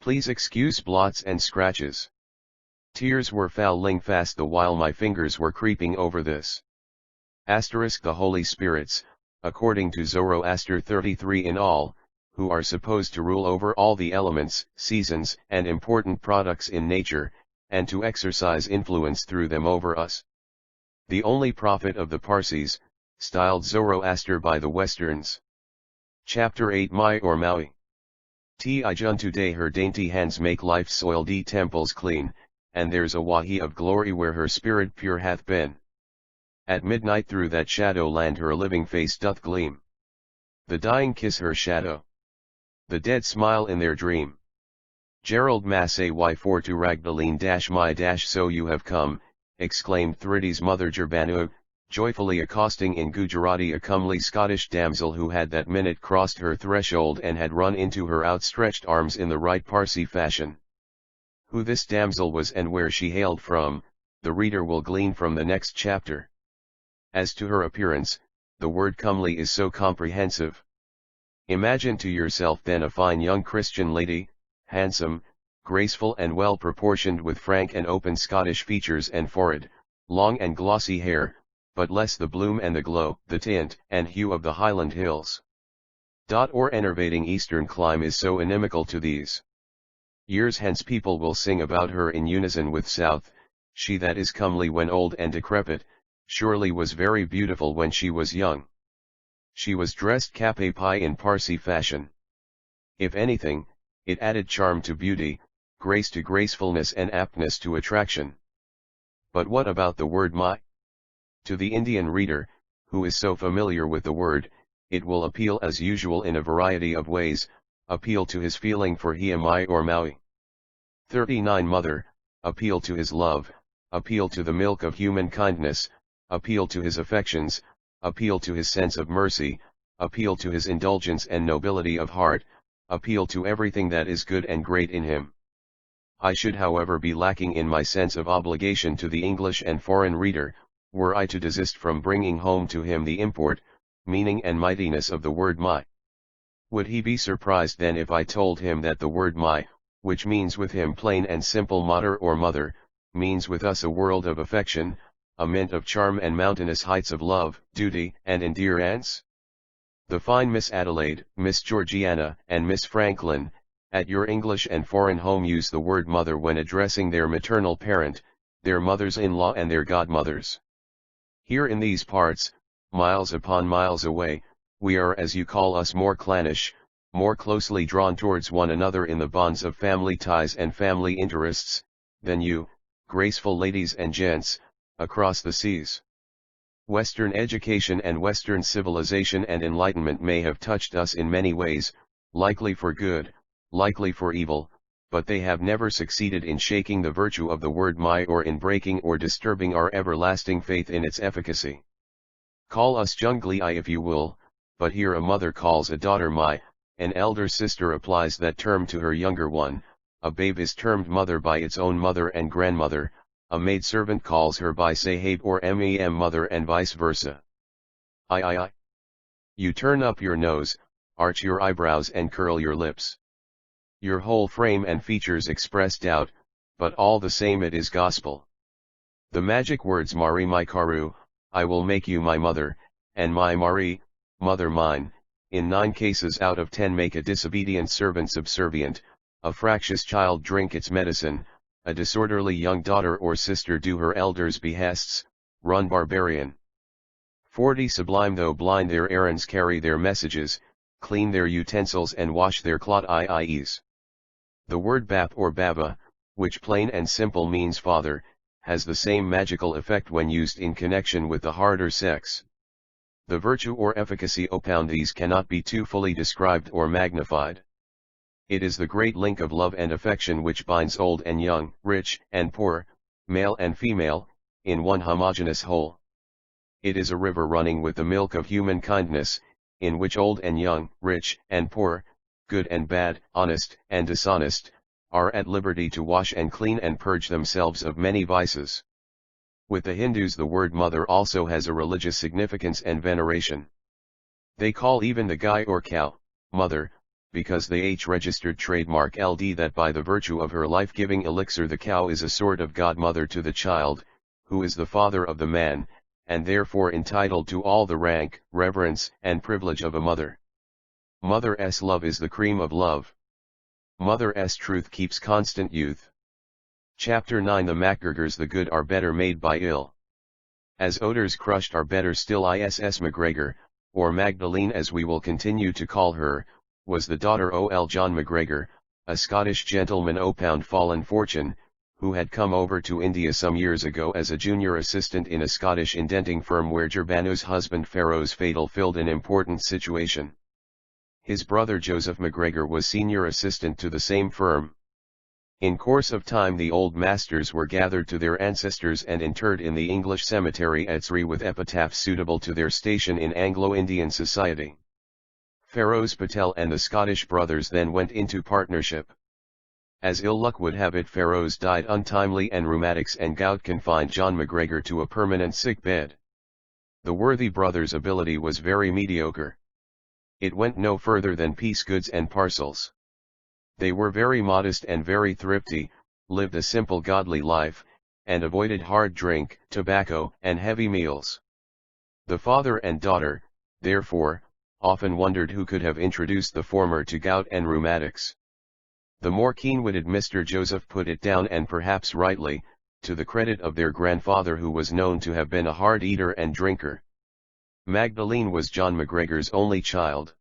Please excuse blots and scratches. Tears were falling fast the while my fingers were creeping over this. The Holy Spirits, according to Zoroaster 33 in all, who are supposed to rule over all the elements, seasons, and important products in nature, and to exercise influence through them over us. The only prophet of the Parsis, styled Zoroaster by the Westerns. Chapter 8 Mai or Maui. Tijun today her dainty hands make life's soiled temples clean, and there's a wahi of glory where her spirit pure hath been. At midnight through that shadow land her living face doth gleam. The dying kiss her shadow. The dead smile in their dream. Gerald Massey why for to Ragdaleen my so you have come, exclaimed Thridi's mother Gerbanu, joyfully accosting in Gujarati a comely Scottish damsel who had that minute crossed her threshold and had run into her outstretched arms in the right Parsi fashion. Who this damsel was and where she hailed from, the reader will glean from the next chapter. As to her appearance, the word comely is so comprehensive. Imagine to yourself then a fine young Christian lady, handsome, graceful and well proportioned with frank and open Scottish features and forehead, long and glossy hair, but less the bloom and the glow, the tint and hue of the Highland hills. Or enervating eastern clime is so inimical to these. Years hence people will sing about her in unison with South, she that is comely when old and decrepit, surely was very beautiful when she was young. She was dressed cape pie in Parsi fashion. If anything, it added charm to beauty, grace to gracefulness and aptness to attraction. But what about the word Mai? To the Indian reader, who is so familiar with the word, it will appeal as usual in a variety of ways, appeal to his feeling for Mai or Maui. 39 Mother, appeal to his love, appeal to the milk of human kindness, appeal to his affections, appeal to his sense of mercy, appeal to his indulgence and nobility of heart, appeal to everything that is good and great in him. I should however be lacking in my sense of obligation to the English and foreign reader, were I to desist from bringing home to him the import, meaning and mightiness of the word Mai. Would he be surprised then if I told him that the word Mai, which means with him plain and simple mater or mother, means with us a world of affection, a mint of charm and mountainous heights of love, duty and endearance? The fine Miss Adelaide, Miss Georgiana, and Miss Franklin, at your English and foreign home use the word mother when addressing their maternal parent, their mothers-in-law and their godmothers. Here in these parts, miles upon miles away, we are as you call us more clannish, more closely drawn towards one another in the bonds of family ties and family interests, than you, graceful ladies and gents, across the seas. Western education and Western civilization and enlightenment may have touched us in many ways, likely for good, likely for evil, but they have never succeeded in shaking the virtue of the word Mai or in breaking or disturbing our everlasting faith in its efficacy. Call us Jungli if you will, but here a mother calls a daughter Mai, an elder sister applies that term to her younger one, a babe is termed mother by its own mother and grandmother, a maidservant calls her by sahib or mem mother and vice versa. I. You turn up your nose, arch your eyebrows and curl your lips. Your whole frame and features express doubt, but all the same it is gospel. The magic words Mari Mai Karu, I will make you my mother, and my Mari, mother mine, in 9 cases out of 10 make a disobedient servant subservient, a fractious child drink its medicine, a disorderly young daughter or sister do her elders' behests, run barbarian. 40 Sublime though blind their errands carry their messages, clean their utensils and wash their clot iis. The word bap or baba, which plain and simple means father, has the same magical effect when used in connection with the harder sex. The virtue or efficacy upon these cannot be too fully described or magnified. It is the great link of love and affection which binds old and young, rich and poor, male and female, in one homogeneous whole. It is a river running with the milk of human kindness, in which old and young, rich and poor, good and bad, honest and dishonest, are at liberty to wash and clean and purge themselves of many vices. With the Hindus the word mother also has a religious significance and veneration. They call even the guy or cow, mother, because they registered trademark LD that by the virtue of her life-giving elixir the cow is a sort of godmother to the child, who is the father of the man, and therefore entitled to all the rank, reverence, and privilege of a mother. Mother's love is the cream of love. Mother's truth keeps constant youth. Chapter 9 The MacGregors the good are better made by ill. As odors crushed are better still. Iss MacGregor, or Magdalene as we will continue to call her, was the daughter Ol John MacGregor, a Scottish gentleman opound fallen fortune, who had come over to India some years ago as a junior assistant in a Scottish indenting firm where Gerbanu's husband Pharaoh's Fatal filled an important situation. His brother Joseph MacGregor was senior assistant to the same firm. In course of time the old masters were gathered to their ancestors and interred in the English cemetery at Sri with epitaphs suitable to their station in Anglo-Indian society. Pharaoh's Patel and the Scottish brothers then went into partnership. As ill luck would have it, Pharaoh's died untimely and rheumatics and gout confined John MacGregor to a permanent sick bed. The worthy brothers' ability was very mediocre. It went no further than piece goods and parcels. They were very modest and very thrifty, lived a simple godly life, and avoided hard drink, tobacco, and heavy meals. The father and daughter, therefore, often wondered who could have introduced the former to gout and rheumatics. The more keen-witted Mr. Joseph put it down, and perhaps rightly, to the credit of their grandfather, who was known to have been a hard eater and drinker. Magdalene was John MacGregor's only child.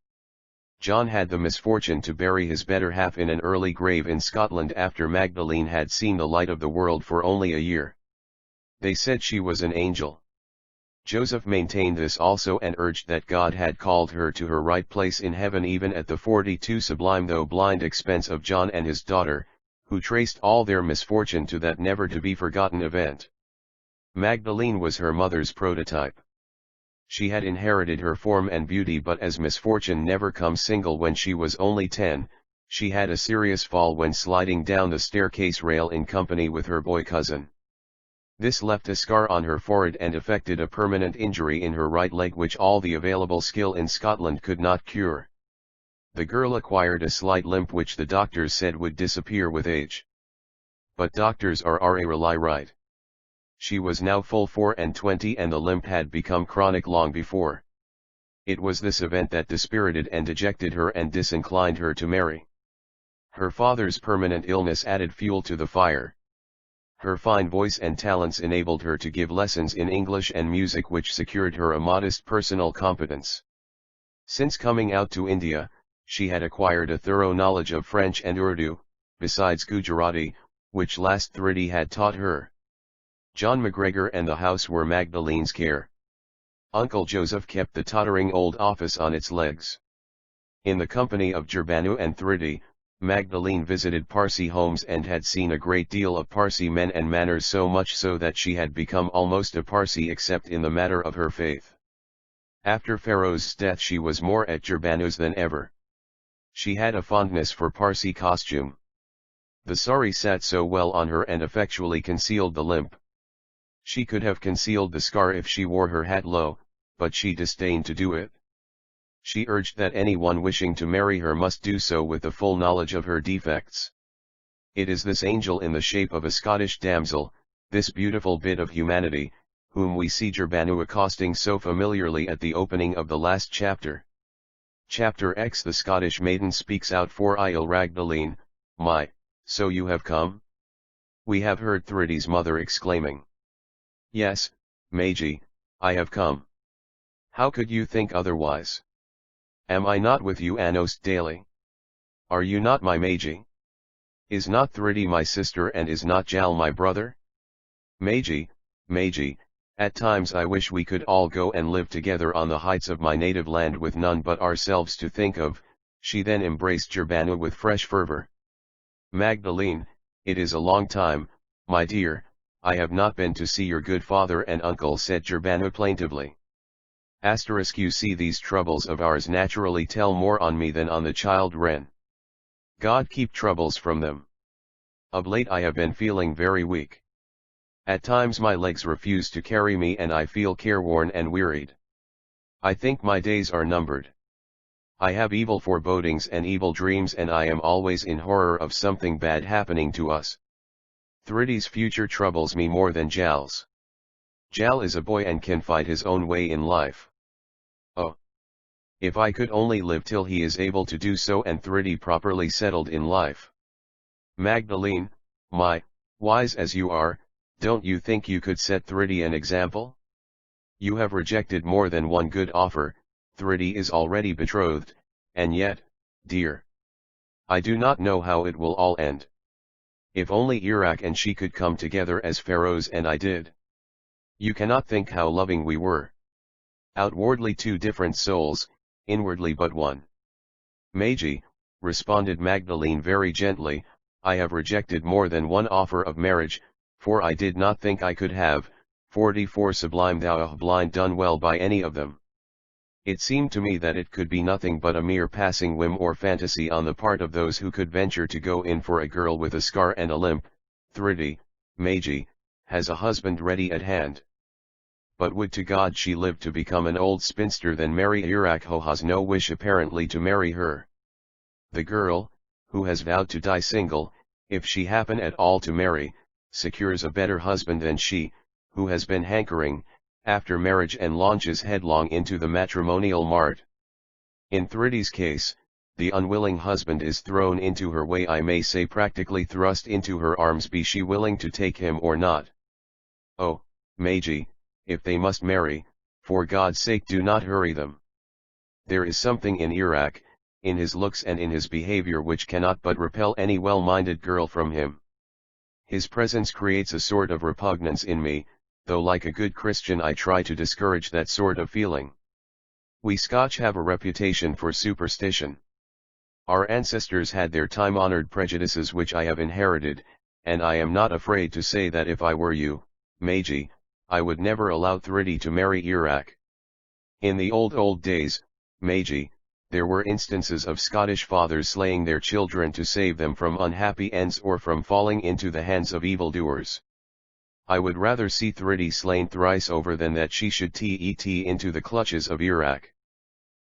John had the misfortune to bury his better half in an early grave in Scotland after Magdalene had seen the light of the world for only a year. They said she was an angel. Joseph maintained this also and urged that God had called her to her right place in heaven even at the 42 sublime though blind expense of John and his daughter, who traced all their misfortune to that never-to-be-forgotten event. Magdalene was her mother's prototype. She had inherited her form and beauty, but as misfortune never comes single, when she was only 10, she had a serious fall when sliding down the staircase rail in company with her boy cousin. This left a scar on her forehead and effected a permanent injury in her right leg which all the available skill in Scotland could not cure. The girl acquired a slight limp which the doctors said would disappear with age. But doctors are rarely right. She was now full 24 and the limp had become chronic long before. It was this event that dispirited and dejected her and disinclined her to marry. Her father's permanent illness added fuel to the fire. Her fine voice and talents enabled her to give lessons in English and music which secured her a modest personal competence. Since coming out to India, she had acquired a thorough knowledge of French and Urdu, besides Gujarati, which last Thridi had taught her. John MacGregor and the house were Magdalene's care. Uncle Joseph kept the tottering old office on its legs. In the company of Gerbanu and Thridi, Magdalene visited Parsi homes and had seen a great deal of Parsi men and manners, so much so that she had become almost a Parsi except in the matter of her faith. After Pharaoh's death she was more at Gerbanu's than ever. She had a fondness for Parsi costume. The sari sat so well on her and effectually concealed the limp. She could have concealed the scar if she wore her hat low, but she disdained to do it. She urged that anyone wishing to marry her must do so with the full knowledge of her defects. It is this angel in the shape of a Scottish damsel, this beautiful bit of humanity, whom we see Gerbanu accosting so familiarly at the opening of the last chapter. Chapter X. The Scottish maiden speaks out for Il Ragdaleen. My, so you have come? We have heard Thridi's mother exclaiming. Yes, Magi, I have come. How could you think otherwise? Am I not with you almost daily? Are you not my Magi? Is not Thridi my sister and is not Jal my brother? Magi, at times I wish we could all go and live together on the heights of my native land with none but ourselves to think of. She then embraced Gerbanu with fresh fervor. Magdalene, it is a long time, my dear, I have not been to see your good father and uncle, said Gerbanu plaintively. You see, these troubles of ours naturally tell more on me than on the child Wren. God keep troubles from them. Of late I have been feeling very weak. At times my legs refuse to carry me and I feel careworn and wearied. I think my days are numbered. I have evil forebodings and evil dreams and I am always in horror of something bad happening to us. Thridi's future troubles me more than Jal's. Jal is a boy and can fight his own way in life. Oh! If I could only live till he is able to do so and Thridi properly settled in life. Magdalene, my, wise as you are, don't you think you could set Thridi an example? You have rejected more than one good offer, Thridi is already betrothed, and yet, dear, I do not know how it will all end. If only Iraq and she could come together as Pharaohs and I did. You cannot think how loving we were. Outwardly two different souls, inwardly but one. Magi, responded Magdalene very gently, I have rejected more than one offer of marriage, for I did not think I could have, 44 Sublime thou have blind done well by any of them. It seemed to me that it could be nothing but a mere passing whim or fantasy on the part of those who could venture to go in for a girl with a scar and a limp. Thridi, Magi, has a husband ready at hand. But would to God she lived to become an old spinster than marry Iraq, who has no wish apparently to marry her. The girl, who has vowed to die single, if she happen at all to marry, secures a better husband than she, who has been hankering, after marriage and launches headlong into the matrimonial mart. In Thridi's case, the unwilling husband is thrown into her way, I may say practically thrust into her arms, be she willing to take him or not. Oh, Magi, if they must marry, for God's sake do not hurry them. There is something in Iraq, in his looks and in his behavior, which cannot but repel any well-minded girl from him. His presence creates a sort of repugnance in me, though like a good Christian I try to discourage that sort of feeling. We Scotch have a reputation for superstition. Our ancestors had their time-honored prejudices which I have inherited, and I am not afraid to say that if I were you, Magi, I would never allow Thridi to marry Iraq. In the old days, Magi, there were instances of Scottish fathers slaying their children to save them from unhappy ends or from falling into the hands of evildoers. I would rather see Thridi slain thrice over than that she should get into the clutches of Iraq.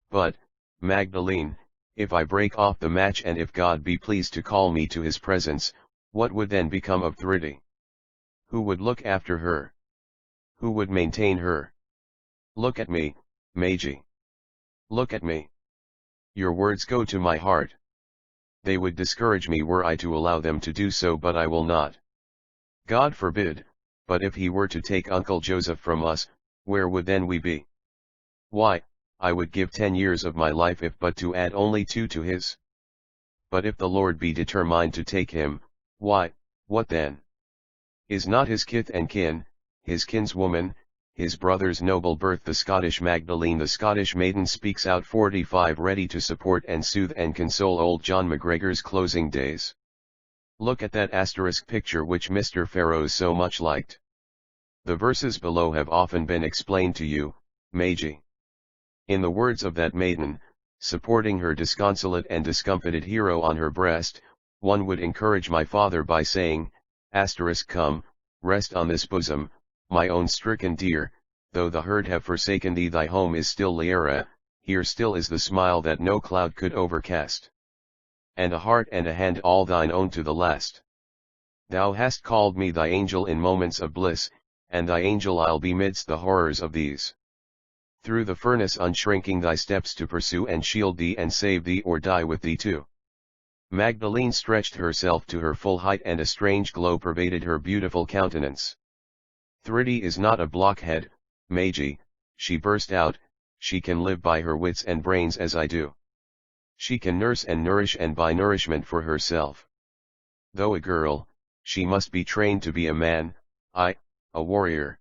But, Magdalene, if I break off the match and if God be pleased to call me to his presence, what would then become of Thridi? Who would look after her? Who would maintain her? Look at me, Magi. Look at me. Your words go to my heart. They would discourage me were I to allow them to do so, but I will not. God forbid, but if he were to take Uncle Joseph from us, where would then we be? Why, I would give 10 years of my life if but to add only 2 to his. But if the Lord be determined to take him, why, what then? Is not his kith and kin, his kinswoman, his brother's noble birth? The Scottish Magdalene, the Scottish maiden speaks out 45, ready to support and soothe and console old John McGregor's closing days. Look at that asterisk picture which Mr. Pharaohs so much liked. The verses below have often been explained to you, Magi. In the words of that maiden, supporting her disconsolate and discomfited hero on her breast, one would encourage my father by saying, come, rest on this bosom, my own stricken dear, though the herd have forsaken thee, thy home is still Liera, here still is the smile that no cloud could overcast. And a heart and a hand all thine own to the last. Thou hast called me thy angel in moments of bliss, and thy angel I'll be midst the horrors of these. Through the furnace unshrinking thy steps to pursue and shield thee and save thee or die with thee too. Magdalene stretched herself to her full height and a strange glow pervaded her beautiful countenance. Thriddy is not a blockhead, Magi, she burst out, she can live by her wits and brains as I do. She can nurse and nourish and buy nourishment for herself. Though a girl, she must be trained to be a man, a warrior.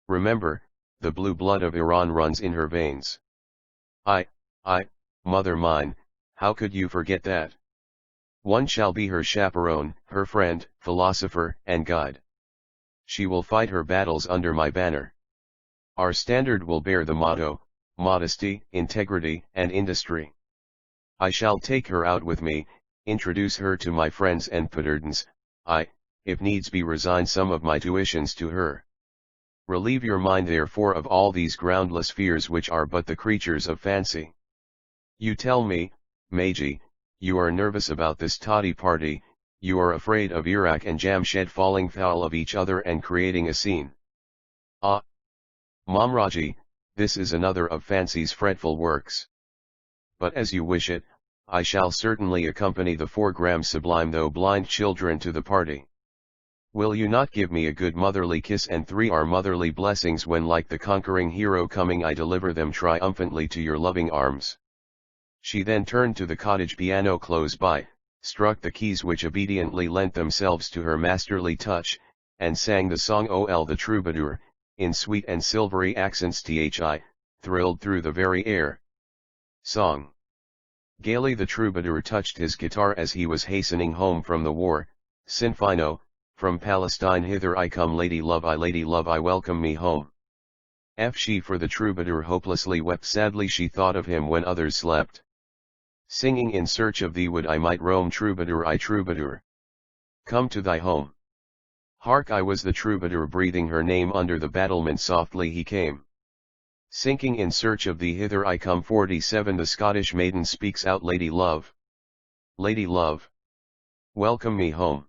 Remember, the blue blood of Iran runs in her veins. Mother mine, how could you forget that? One shall be her chaperone, her friend, philosopher, and guide. She will fight her battles under my banner. Our standard will bear the motto, modesty, integrity, and industry. I shall take her out with me, introduce her to my friends and paterdons, if needs be resign some of my tuitions to her. Relieve your mind therefore of all these groundless fears which are but the creatures of fancy. You tell me, Magi, you are nervous about this toddy party, you are afraid of Iraq and Jamshed falling foul of each other and creating a scene. Mamraji, this is another of fancy's fretful works. But as you wish it, I shall certainly accompany the 4 Sublime though blind children to the party. Will you not give me a good motherly kiss and 3 motherly blessings when like the conquering hero coming I deliver them triumphantly to your loving arms? She then turned to the cottage piano close by, struck the keys which obediently lent themselves to her masterly touch, and sang the song O.L. the Troubadour, in sweet and silvery accents thrilled through the very air. Song. Gaily the troubadour touched his guitar as he was hastening home from the war, Sinfino, from Palestine hither I come lady love I welcome me home. She for the troubadour hopelessly wept sadly she thought of him when others slept. Singing in search of thee would I might roam troubadour I troubadour. Come to thy home. Hark I was the troubadour breathing her name under the battlement softly he came. Sinking in search of thee hither I come 47 The Scottish maiden speaks out Lady love. Lady love. Welcome me home.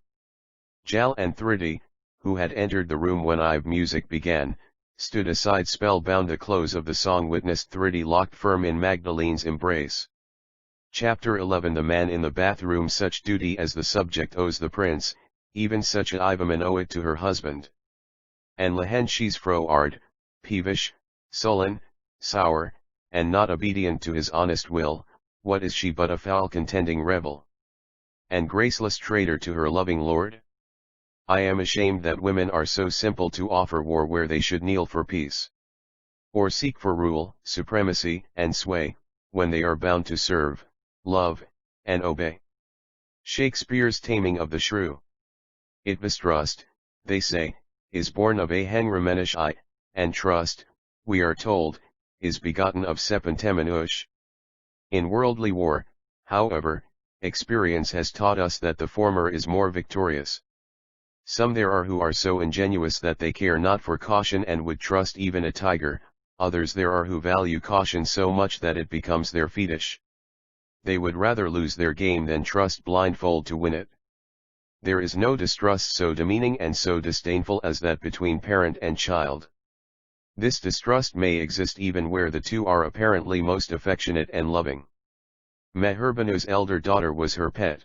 Jal and Thriddy, who had entered the room when music began, stood aside spellbound. The close of the song witnessed Thriddy locked firm in Magdalene's embrace. Chapter 11 The man in the bathroom. Such duty as the subject owes the prince, even such a woman owe it to her husband. And lehen she's froward, peevish, sullen, sour, and not obedient to his honest will, what is she but a foul contending rebel? And graceless traitor to her loving lord? I am ashamed that women are so simple to offer war where they should kneel for peace. Or seek for rule, supremacy, and sway, when they are bound to serve, love, and obey. Shakespeare's Taming of the Shrew. It mistrust, they say, is born of a henremenish eye, and trust, we are told, is begotten of sepenteminush. In worldly war, however, experience has taught us that the former is more victorious. Some there are who are so ingenuous that they care not for caution and would trust even a tiger, others there are who value caution so much that it becomes their fetish. They would rather lose their game than trust blindfold to win it. There is no distrust so demeaning and so disdainful as that between parent and child. This distrust may exist even where the two are apparently most affectionate and loving. Meherbanu's elder daughter was her pet.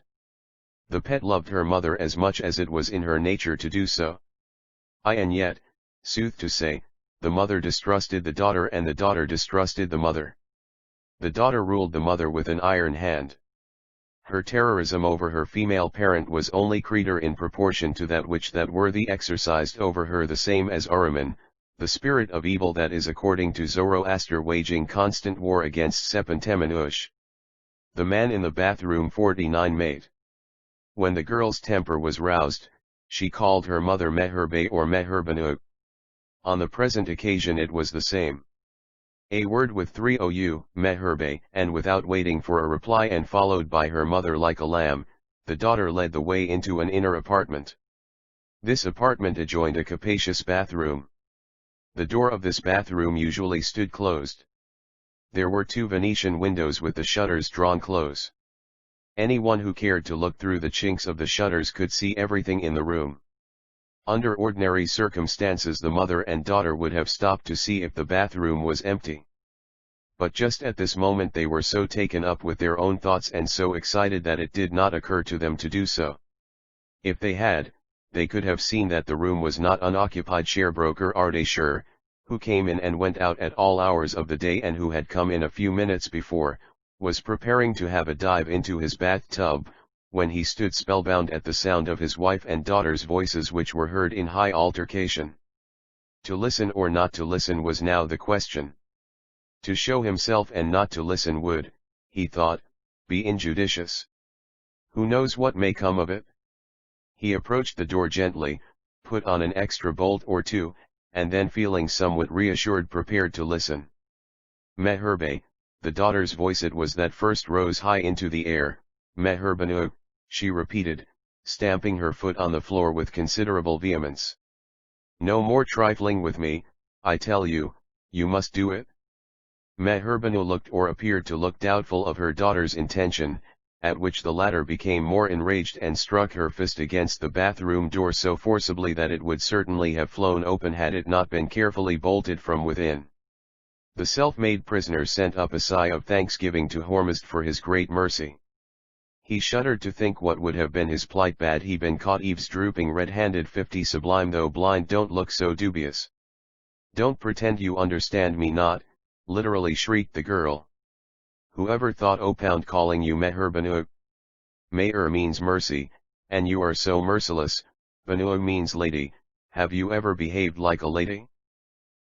The pet loved her mother as much as it was in her nature to do so. And yet, sooth to say, the mother distrusted the daughter and the daughter distrusted the mother. The daughter ruled the mother with an iron hand. Her terrorism over her female parent was only greater in proportion to that which that worthy exercised over her, the same as Ahriman, the spirit of evil that is according to Zoroaster waging constant war against Sepenteminush. The man in the bathroom. 49 Mate. When the girl's temper was roused, she called her mother Meherbe or Meherbanu. On the present occasion it was the same. A word with 3 ou, Meherbe, and without waiting for a reply and followed by her mother like a lamb, the daughter led the way into an inner apartment. This apartment adjoined a capacious bathroom. The door of this bathroom usually stood closed. There were 2 Venetian windows with the shutters drawn close. Anyone who cared to look through the chinks of the shutters could see everything in the room. Under ordinary circumstances the mother and daughter would have stopped to see if the bathroom was empty. but just at this moment they were so taken up with their own thoughts and so excited that it did not occur to them to do so. If they had, they could have seen that the room was not unoccupied. Sharebroker Ardeshir, who came in and went out at all hours of the day and who had come in a few minutes before, was preparing to have a dive into his bathtub, when he stood spellbound at the sound of his wife and daughter's voices, which were heard in high altercation. To listen or not to listen was now the question. To show himself and not to listen would, he thought, be injudicious. Who knows what may come of it? He approached the door gently, put on an extra bolt or two, and then, feeling somewhat reassured, prepared to listen. Meherbe, the daughter's voice it was that first rose high into the air. Meherbanu, she repeated, stamping her foot on the floor with considerable vehemence. No more trifling with me, I tell you, you must do it. Meherbanu looked or appeared to look doubtful of her daughter's intention, at which the latter became more enraged and struck her fist against the bathroom door so forcibly that it would certainly have flown open had it not been carefully bolted from within. The self-made prisoner sent up a sigh of thanksgiving to Hormuzd for his great mercy. He shuddered to think what would have been his plight had he been caught eavesdropping red-handed. 50 Sublime, though blind, don't look so dubious. Don't pretend you understand me not, literally shrieked the girl. Whoever thought opound calling you Meherbanu? Meher means mercy, and you are so merciless. Banu means lady. Have you ever behaved like a lady?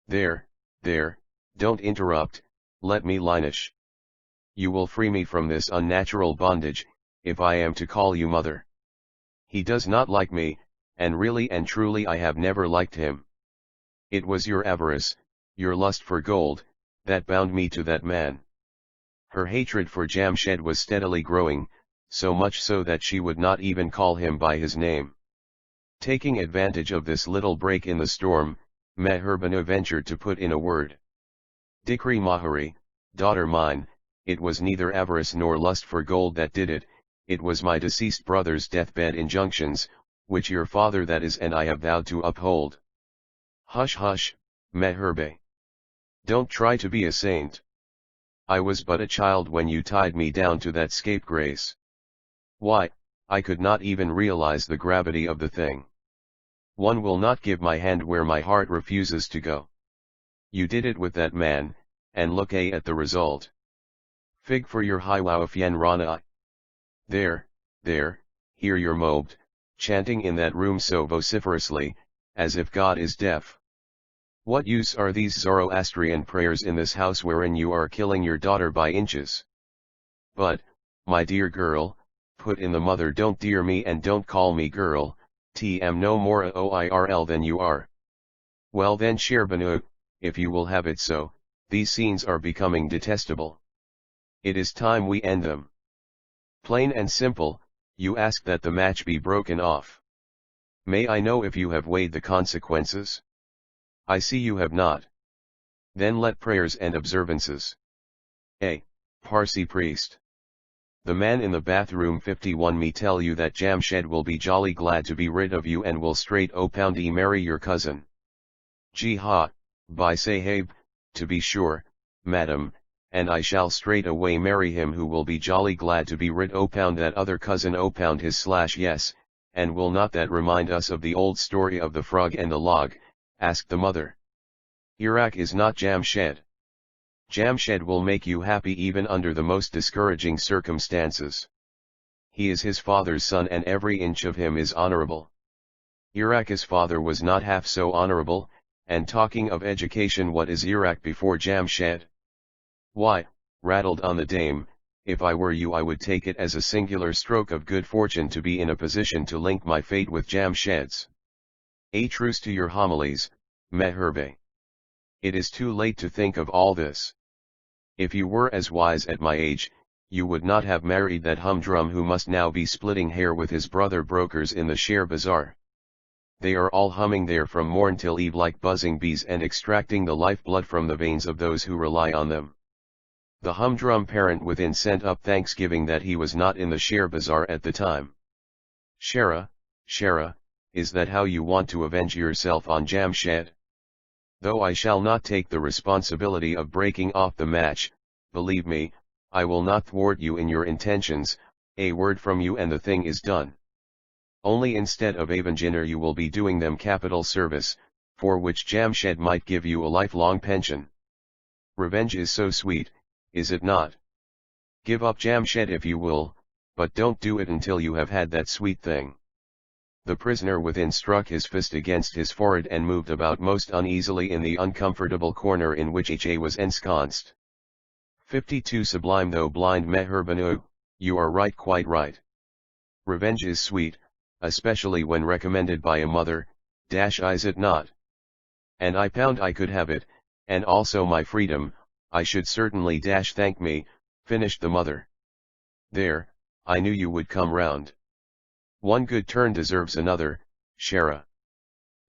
There, don't interrupt, let me finish. You will free me from this unnatural bondage, if I am to call you mother. He does not like me, and really and truly I have never liked him. It was your avarice, your lust for gold, that bound me to that man. Her hatred for Jamshed was steadily growing, so much so that she would not even call him by his name. Taking advantage of this little break in the storm, Meherbanu ventured to put in a word. Dikri Mahari, daughter mine, it was neither avarice nor lust for gold that did it, it was my deceased brother's deathbed injunctions, which your father that is and I have vowed to uphold. Hush hush, Meherbe. Don't try to be a saint. I was but a child when you tied me down to that scapegrace. Why, I could not even realize the gravity of the thing. One will not give my hand where my heart refuses to go. You did it with that man, and look at the result. Fig for your hiwawafien rana. There, hear your Mobed, chanting in that room so vociferously, as if God is deaf. What use are these Zoroastrian prayers in this house wherein you are killing your daughter by inches? But, my dear girl, put in the mother, don't dear me and don't call me girl, am no more a oirl than you are. Well then Sherbanu, if you will have it so, these scenes are becoming detestable. It is time we end them. Plain and simple, you ask that the match be broken off. May I know if you have weighed the consequences? I see you have not. Then let prayers and observances. A. Parsi priest. The man in the bathroom 51 me tell you that Jamshed will be jolly glad to be rid of you and will straight opoundy marry your cousin. Ji ha, by Sahib, to be sure, madam, and I shall straight away marry him who will be jolly glad to be rid opound that other cousin opound his / yes, and will not that remind us of the old story of the frog and the log, asked the mother. Iraq is not Jamshed. Jamshed will make you happy even under the most discouraging circumstances. He is his father's son and every inch of him is honorable. Iraq's father was not half so honorable, and talking of education, what is Iraq before Jamshed? Why, rattled on the dame, if I were you I would take it as a singular stroke of good fortune to be in a position to link my fate with Jamshed's. A truce to your homilies, Meherbe. It is too late to think of all this. If you were as wise at my age, you would not have married that humdrum who must now be splitting hair with his brother brokers in the Share Bazaar. They are all humming there from morn till eve like buzzing bees and extracting the lifeblood from the veins of those who rely on them. The humdrum parent within sent up thanksgiving that he was not in the Share Bazaar at the time. Shara, is that how you want to avenge yourself on Jamshed? Though I shall not take the responsibility of breaking off the match, believe me, I will not thwart you in your intentions, a word from you and the thing is done. Only instead of avenging you will be doing them capital service, for which Jamshed might give you a lifelong pension. Revenge is so sweet, is it not? Give up Jamshed if you will, but don't do it until you have had that sweet thing. The prisoner within struck his fist against his forehead and moved about most uneasily in the uncomfortable corner in which H.A. was ensconced. 52 Sublime though blind Meherbanu, you are right, quite right. Revenge is sweet, especially when recommended by a mother, is it not? And I pound I could have it, and also my freedom, I should certainly thank me, finished the mother. There, I knew you would come round. One good turn deserves another, Shara.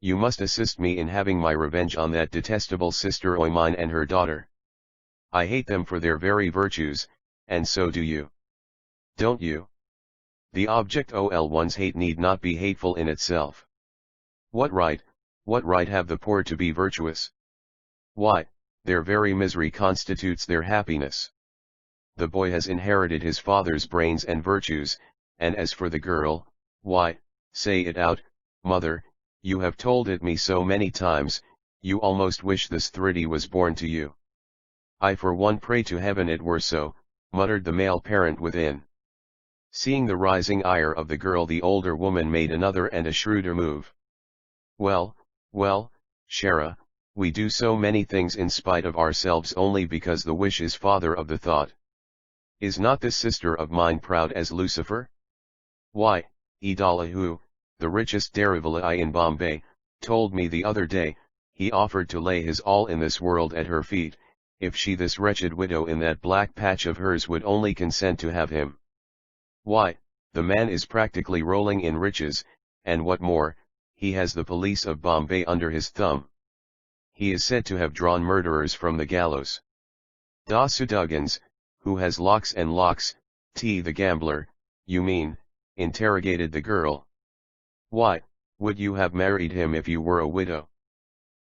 You must assist me in having my revenge on that detestable sister o' mine and her daughter. I hate them for their very virtues, and so do you. Don't you? The object ol one's hate need not be hateful in itself. What right have the poor to be virtuous? Why, their very misery constitutes their happiness. The boy has inherited his father's brains and virtues, and as for the girl, why, say it out, mother, you have told it me so many times, you almost wish this Thriddy was born to you. I for one pray to heaven it were so, muttered the male parent within. Seeing the rising ire of the girl, the older woman made another and a shrewder move. Well, Shara, we do so many things in spite of ourselves only because the wish is father of the thought. Is not this sister of mine proud as Lucifer? Why, Idalahu, the richest Darivalai in Bombay, told me the other day, he offered to lay his all in this world at her feet, if she, this wretched widow in that black patch of hers, would only consent to have him. Why, the man is practically rolling in riches, and what more, he has the police of Bombay under his thumb. He is said to have drawn murderers from the gallows. Dasuduggans, who has locks and locks, the gambler, you mean, interrogated the girl. Why, would you have married him if you were a widow?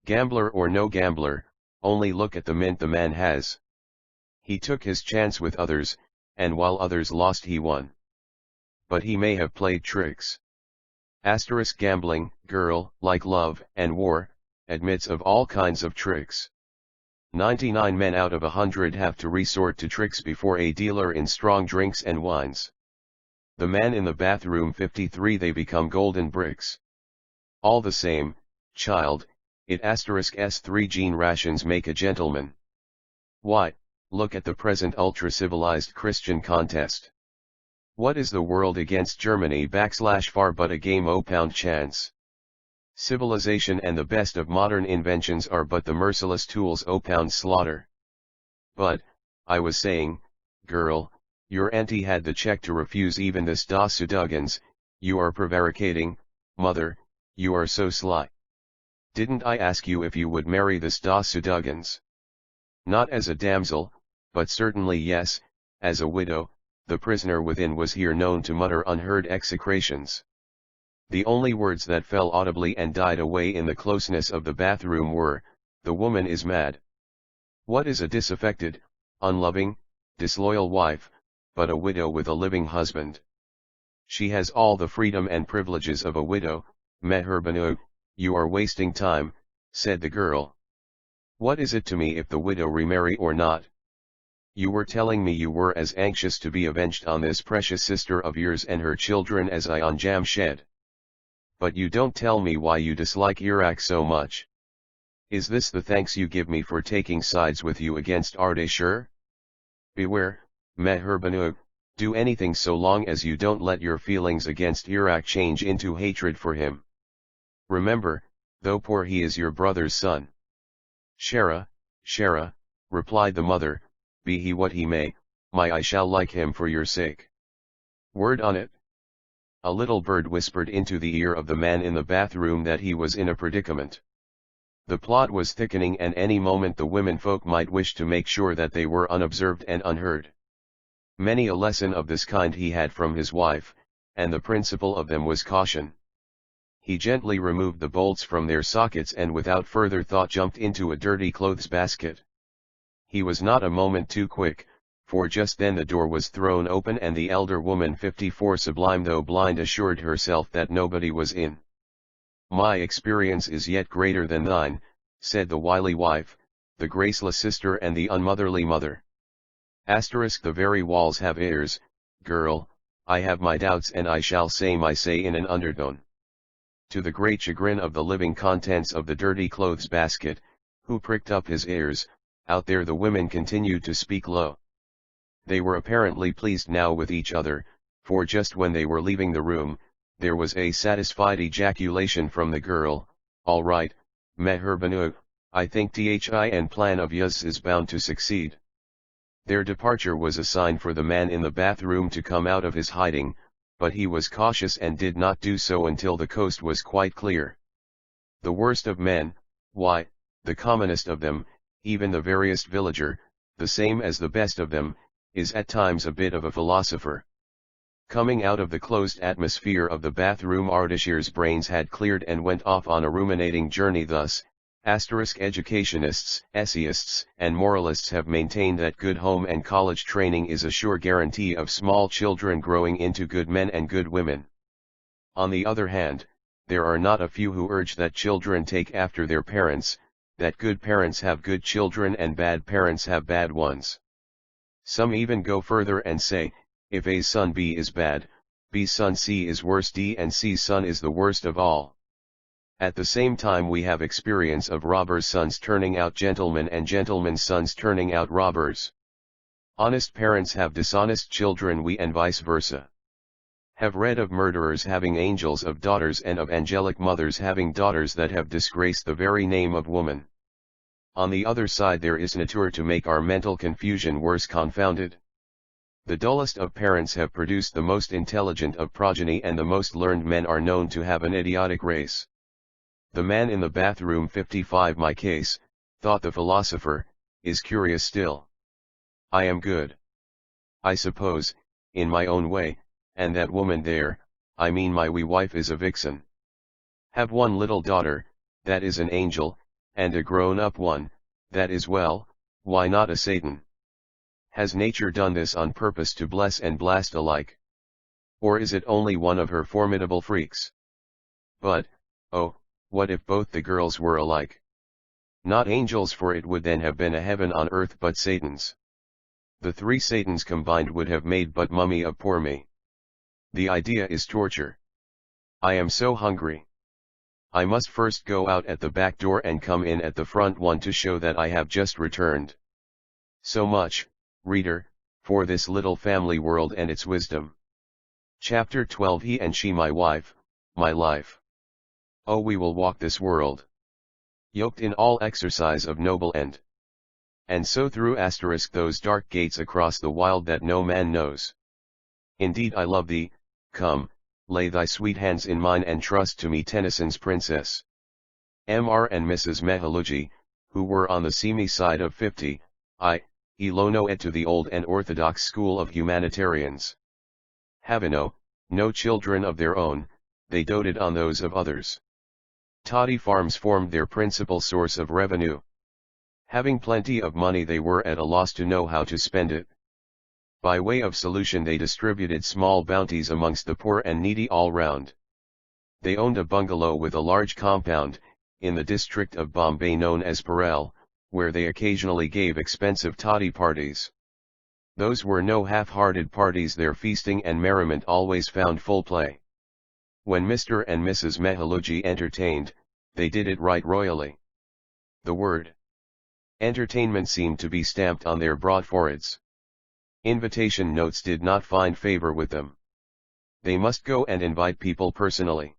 Gambler or no gambler, only look at the mint the man has. He took his chance with others, and while others lost he won. But he may have played tricks. Gambling, girl, like love and war, admits of all kinds of tricks. 99 men out of 100 have to resort to tricks before a dealer in strong drinks and wines. The man in the bathroom 53, they become golden bricks. All the same, child, it *S3 gene rations make a gentleman. Why, look at the present ultra-civilized Christian contest. What is the world against Germany /far but a game o' pound chance? Civilization and the best of modern inventions are but the merciless tools o' pound slaughter. But, I was saying, girl, your auntie had the cheek to refuse even this Dasuduggans, you are prevaricating, mother, you are so sly. Didn't I ask you if you would marry this Dasuduggans? Not as a damsel, but certainly yes, as a widow. The prisoner within was here known to mutter unheard execrations. The only words that fell audibly and died away in the closeness of the bathroom were, "The woman is mad." What is a disaffected, unloving, disloyal wife, but a widow with a living husband? She has all the freedom and privileges of a widow. Meherbanu, you are wasting time, said the girl. What is it to me if the widow remarry or not? You were telling me you were as anxious to be avenged on this precious sister of yours and her children as I on Jamshed. But you don't tell me why you dislike Iraq so much. Is this the thanks you give me for taking sides with you against Ardeshir? Beware, Meherbanu, do anything so long as you don't let your feelings against Iraq change into hatred for him. Remember, though poor he is your brother's son. Shara, replied the mother, be he what he may, I shall like him for your sake. Word on it. A little bird whispered into the ear of the man in the bathroom that he was in a predicament. The plot was thickening and any moment the womenfolk might wish to make sure that they were unobserved and unheard. Many a lesson of this kind he had from his wife, and the principal of them was caution. He gently removed the bolts from their sockets and without further thought jumped into a dirty clothes basket. He was not a moment too quick, for just then the door was thrown open and the elder woman 54 Sublime though blind assured herself that nobody was in. "My experience is yet greater than thine," said the wily wife, the graceless sister and the unmotherly mother. The very walls have ears, girl, I have my doubts and I shall say my say in an undertone. To the great chagrin of the living contents of the dirty clothes basket, who pricked up his ears, out there the women continued to speak low. They were apparently pleased now with each other, for just when they were leaving the room, there was a satisfied ejaculation from the girl, "All right, Meherbanu, I think the plan of yours is bound to succeed." Their departure was a sign for the man in the bathroom to come out of his hiding, but he was cautious and did not do so until the coast was quite clear. The worst of men, why, the commonest of them, even the veriest villager, the same as the best of them, is at times a bit of a philosopher. Coming out of the closed atmosphere of the bathroom, Ardashir's brains had cleared and went off on a ruminating journey thus. Educationists, essayists, and moralists have maintained that good home and college training is a sure guarantee of small children growing into good men and good women. On the other hand, there are not a few who urge that children take after their parents, that good parents have good children and bad parents have bad ones. Some even go further and say, if A's son B is bad, B's son C is worse, D and C's son is the worst of all. At the same time we have experience of robbers' sons turning out gentlemen and gentlemen's sons turning out robbers. Honest parents have dishonest children, we and vice versa. Have read of murderers having angels of daughters and of angelic mothers having daughters that have disgraced the very name of woman. On the other side there is nature to make our mental confusion worse confounded. The dullest of parents have produced the most intelligent of progeny, and the most learned men are known to have an idiotic race. The man in the bathroom 55, my case, thought the philosopher, is curious still. I am good, I suppose, in my own way, and that woman there, I mean my wee wife, is a vixen. Have one little daughter, that is an angel, and a grown-up one, that is, well, why not a Satan? Has nature done this on purpose to bless and blast alike? Or is it only one of her formidable freaks? But, oh, what if both the girls were alike? Not angels, for it would then have been a heaven on earth, but Satans. The three Satans combined would have made but mummy of poor me. The idea is torture. I am so hungry. I must first go out at the back door and come in at the front one to show that I have just returned. So much, reader, for this little family world and its wisdom. Chapter 12. He and she, my wife, my life. Oh, we will walk this world, yoked in all exercise of noble end. And so through those dark gates across the wild that no man knows. Indeed I love thee, come, lay thy sweet hands in mine and trust to me. Tennyson's Princess. Mr. and Mrs. Mehaluji, who were on the seamy side of 50, Ilono to the old and orthodox school of humanitarians. Having no children of their own, they doted on those of others. Toddy farms formed their principal source of revenue. Having plenty of money, they were at a loss to know how to spend it. By way of solution they distributed small bounties amongst the poor and needy all round. They owned a bungalow with a large compound, in the district of Bombay known as Parel, where they occasionally gave expensive toddy parties. Those were no half-hearted parties, their feasting and merriment always found full play. When Mr. and Mrs. Mehaluji entertained, they did it right royally. The word entertainment seemed to be stamped on their broad foreheads. Invitation notes did not find favor with them. They must go and invite people personally.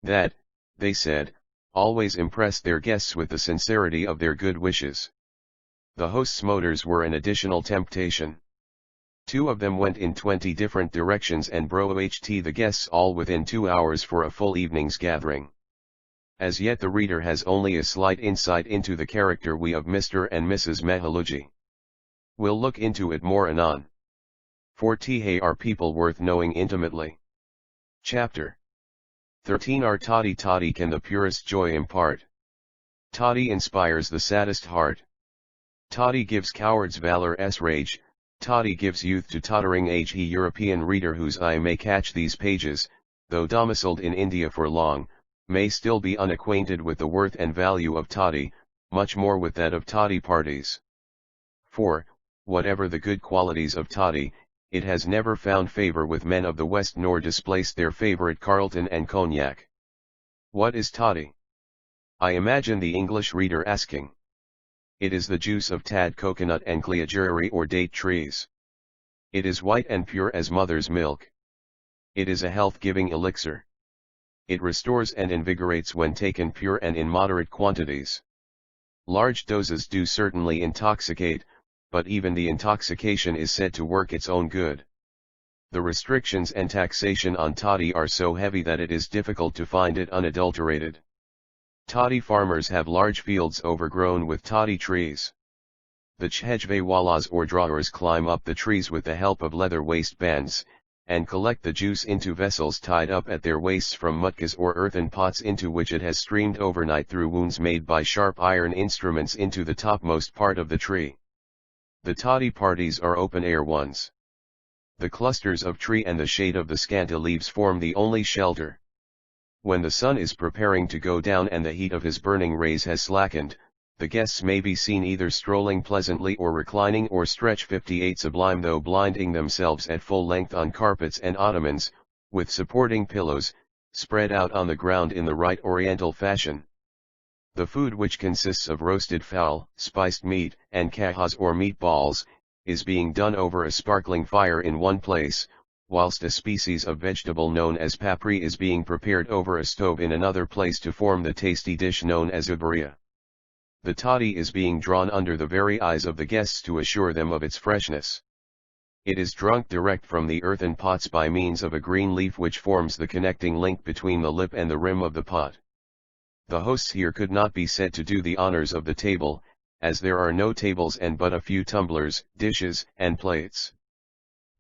That, they said, always impressed their guests with the sincerity of their good wishes. The host's motors were an additional temptation. 2 of them went in 20 different directions and broached the guests all within 2 hours for a full evening's gathering. As yet the reader has only a slight insight into the character we of Mr. and Mrs. Mehaluji. We'll look into it more anon. For they are people worth knowing intimately. Chapter 13. Our toddy can the purest joy impart. Toddy inspires the saddest heart. Toddy gives cowards valor's rage, Toddy gives youth to tottering age. He European reader whose eye may catch these pages, though domiciled in India for long, may still be unacquainted with the worth and value of toddy, much more with that of toddy parties. For, whatever the good qualities of toddy, it has never found favor with men of the West nor displaced their favorite Carlton and cognac. What is toddy? I imagine the English reader asking. It is the juice of tad coconut and cleojurri or date trees. It is white and pure as mother's milk. It is a health-giving elixir. It restores and invigorates when taken pure and in moderate quantities. Large doses do certainly intoxicate, but even the intoxication is said to work its own good. The restrictions and taxation on toddy are so heavy that it is difficult to find it unadulterated. Toddy farmers have large fields overgrown with toddy trees. The chhejvewalas or drawers climb up the trees with the help of leather waistbands, and collect the juice into vessels tied up at their waists from mutkas or earthen pots into which it has streamed overnight through wounds made by sharp iron instruments into the topmost part of the tree. The toddy parties are open-air ones. The clusters of tree and the shade of the scanty leaves form the only shelter. When the sun is preparing to go down and the heat of his burning rays has slackened, the guests may be seen either strolling pleasantly or reclining or stretch 58 sublime though blinding themselves at full length on carpets and ottomans, with supporting pillows, spread out on the ground in the right oriental fashion. The food, which consists of roasted fowl, spiced meat, and kahas or meatballs, is being done over a sparkling fire in one place, whilst a species of vegetable known as papri is being prepared over a stove in another place to form the tasty dish known as ubaria. The toddy is being drawn under the very eyes of the guests to assure them of its freshness. It is drunk direct from the earthen pots by means of a green leaf which forms the connecting link between the lip and the rim of the pot. The hosts here could not be said to do the honors of the table, as there are no tables and but a few tumblers, dishes, and plates.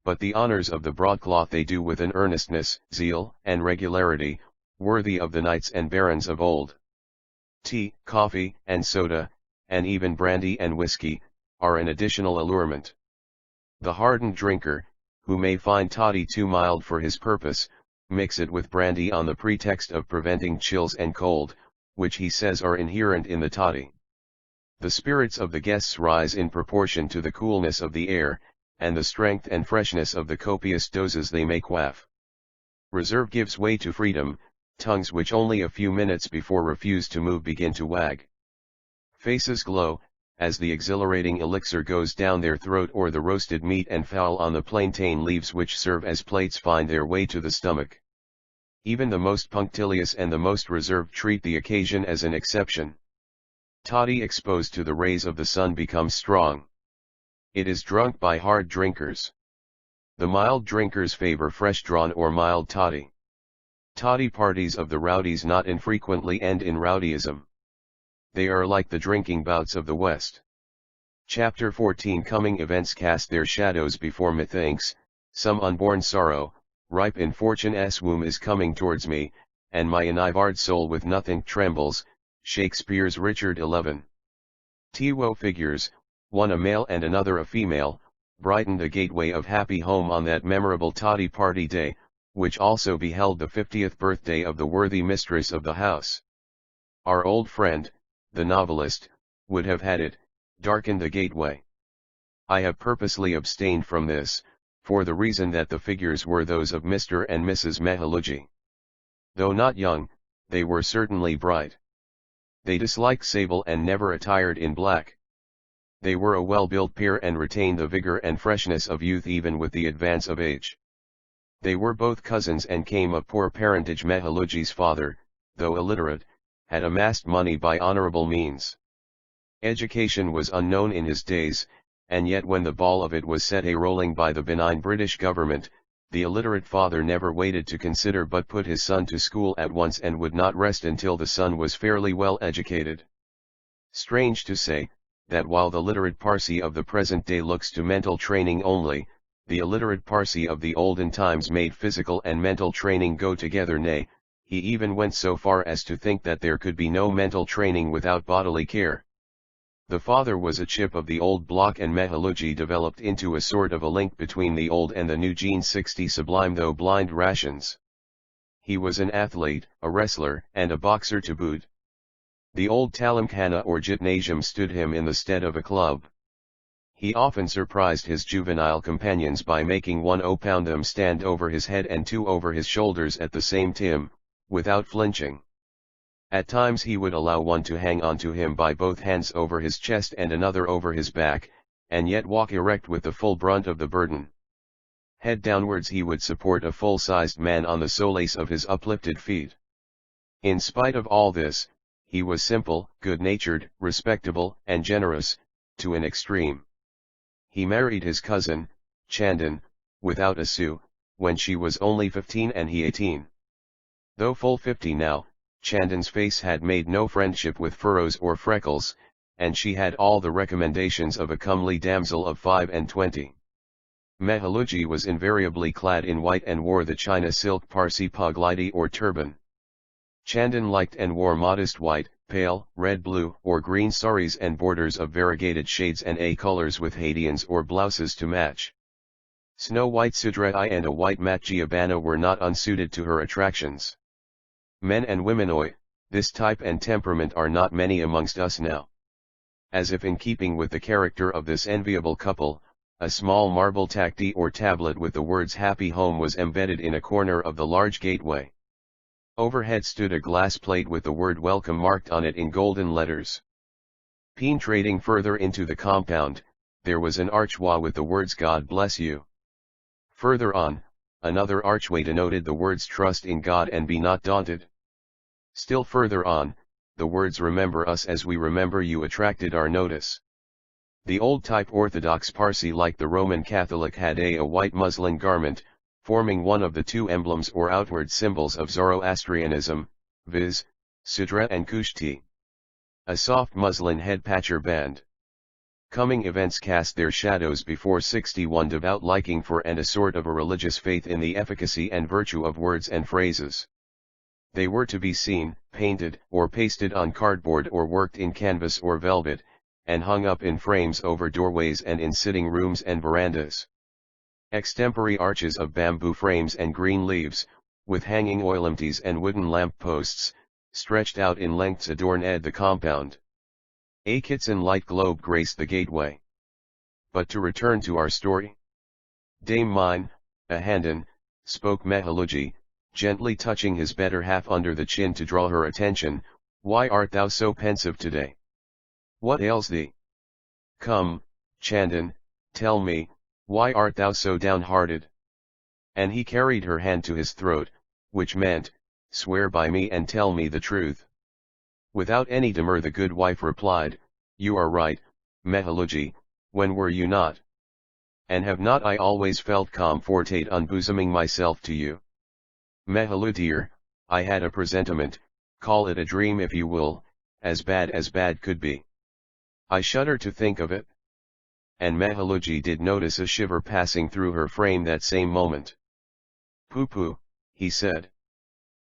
But the honors of the broadcloth they do with an earnestness, zeal, and regularity, worthy of the knights and barons of old. Tea, coffee, and soda, and even brandy and whiskey, are an additional allurement. The hardened drinker, who may find toddy too mild for his purpose, mix it with brandy on the pretext of preventing chills and cold, which he says are inherent in the toddy. The spirits of the guests rise in proportion to the coolness of the air, and the strength and freshness of the copious doses they may quaff. Reserve gives way to freedom, tongues which only a few minutes before refused to move begin to wag. Faces glow, as the exhilarating elixir goes down their throat or the roasted meat and fowl on the plantain leaves which serve as plates find their way to the stomach. Even the most punctilious and the most reserved treat the occasion as an exception. Toddy exposed to the rays of the sun becomes strong. It is drunk by hard drinkers. The mild drinkers favor fresh-drawn or mild toddy. Toddy parties of the rowdies not infrequently end in rowdyism. They are like the drinking bouts of the West. Chapter 14 Coming events cast their shadows before methinks, some unborn sorrow, ripe in fortune's womb is coming towards me, and my enivard soul with nothing trembles, Shakespeare's Richard XI. Two figures, one a male and another a female, brightened a gateway of happy home on that memorable toddy party day, which also beheld the 50th birthday of the worthy mistress of the house. Our old friend, the novelist, would have had it, darkened the gateway. I have purposely abstained from this, for the reason that the figures were those of Mr. and Mrs. Mehaluji. Though not young, they were certainly bright. They disliked sable and never attired in black. They were a well-built pair and retained the vigor and freshness of youth even with the advance of age. They were both cousins and came of poor parentage. Mehaluji's father, though illiterate, had amassed money by honorable means. Education was unknown in his days, and yet when the ball of it was set a-rolling by the benign British government, the illiterate father never waited to consider but put his son to school at once and would not rest until the son was fairly well educated. Strange to say, that while the literate Parsi of the present day looks to mental training only, the illiterate Parsi of the olden times made physical and mental training go together, nay, he even went so far as to think that there could be no mental training without bodily care. The father was a chip of the old block, and Mehaluji developed into a sort of a link between the old and the new Gene 60 Sublime though blind rations. He was an athlete, a wrestler, and a boxer to boot. The old Talamkhana or gymnasium stood him in the stead of a club. He often surprised his juvenile companions by making one opound them stand over his head and two over his shoulders at the same time, without flinching. At times he would allow one to hang onto him by both hands over his chest and another over his back, and yet walk erect with the full brunt of the burden. Head downwards he would support a full-sized man on the solace of his uplifted feet. In spite of all this, he was simple, good-natured, respectable, and generous, to an extreme. He married his cousin, Chandan, without a sou, when she was only 15 and he 18. Though full 50 now, Chandan's face had made no friendship with furrows or freckles, and she had all the recommendations of a comely damsel of 25. Mehaluji was invariably clad in white and wore the China silk Parsi paglidi or turban. Chandan liked and wore modest white, pale, red, blue, or green saris and borders of variegated shades and colors with hadians or blouses to match. Snow white sudrai and a white mat giabana were not unsuited to her attractions. Men and women this type and temperament are not many amongst us now. As if in keeping with the character of this enviable couple, a small marble takti or tablet with the words Happy Home was embedded in a corner of the large gateway. Overhead stood a glass plate with the word Welcome marked on it in golden letters. Penetrating further into the compound, there was an archway with the words God bless you. Further on, another archway denoted the words Trust in God and be not daunted. Still further on, the words Remember us as we remember you attracted our notice. The old-type Orthodox Parsi like the Roman Catholic had a white muslin garment, forming one of the two emblems or outward symbols of Zoroastrianism, viz., Sudra and Kushti. A soft muslin head-patch or band. Coming events cast their shadows before 61 devout liking for and a sort of a religious faith in the efficacy and virtue of words and phrases. They were to be seen, painted, or pasted on cardboard or worked in canvas or velvet, and hung up in frames over doorways and in sitting rooms and verandas. Extempore arches of bamboo frames and green leaves, with hanging oilempties and wooden lamp posts, stretched out in lengths adorned the compound. A Kitson light globe graced the gateway. But to return to our story. Dame mine, a Handan, spoke Mehaluji, gently touching his better half under the chin to draw her attention, why art thou so pensive today? What ails thee? Come, Chandan, tell me, why art thou so downhearted? And he carried her hand to his throat, which meant, swear by me and tell me the truth. Without any demur the good wife replied, you are right, Mehaluji, when were you not? And have not I always felt comforted unbosoming myself to you? Mehalu dear, I had a presentiment, call it a dream if you will, as bad could be. I shudder to think of it. And Mehaluji did notice a shiver passing through her frame that same moment. Pooh, he said.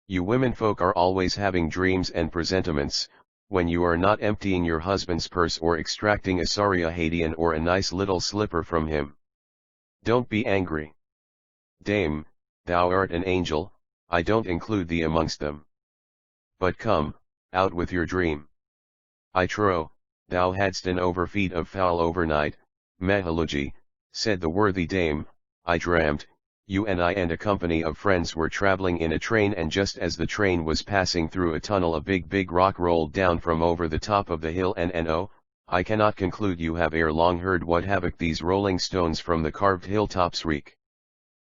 You womenfolk are always having dreams and presentiments, when you are not emptying your husband's purse or extracting a Saria Hadian or a nice little slipper from him. Don't be angry. Dame, thou art an angel, I don't include thee amongst them. But come, out with your dream. I trow, thou hadst an overfeed of fowl overnight, Mehaluji, said the worthy dame, I dreamt, you and I and a company of friends were travelling in a train, and just as the train was passing through a tunnel a big rock rolled down from over the top of the hill, and oh, I cannot conclude you have ere long heard what havoc these rolling stones from the carved hilltops wreak.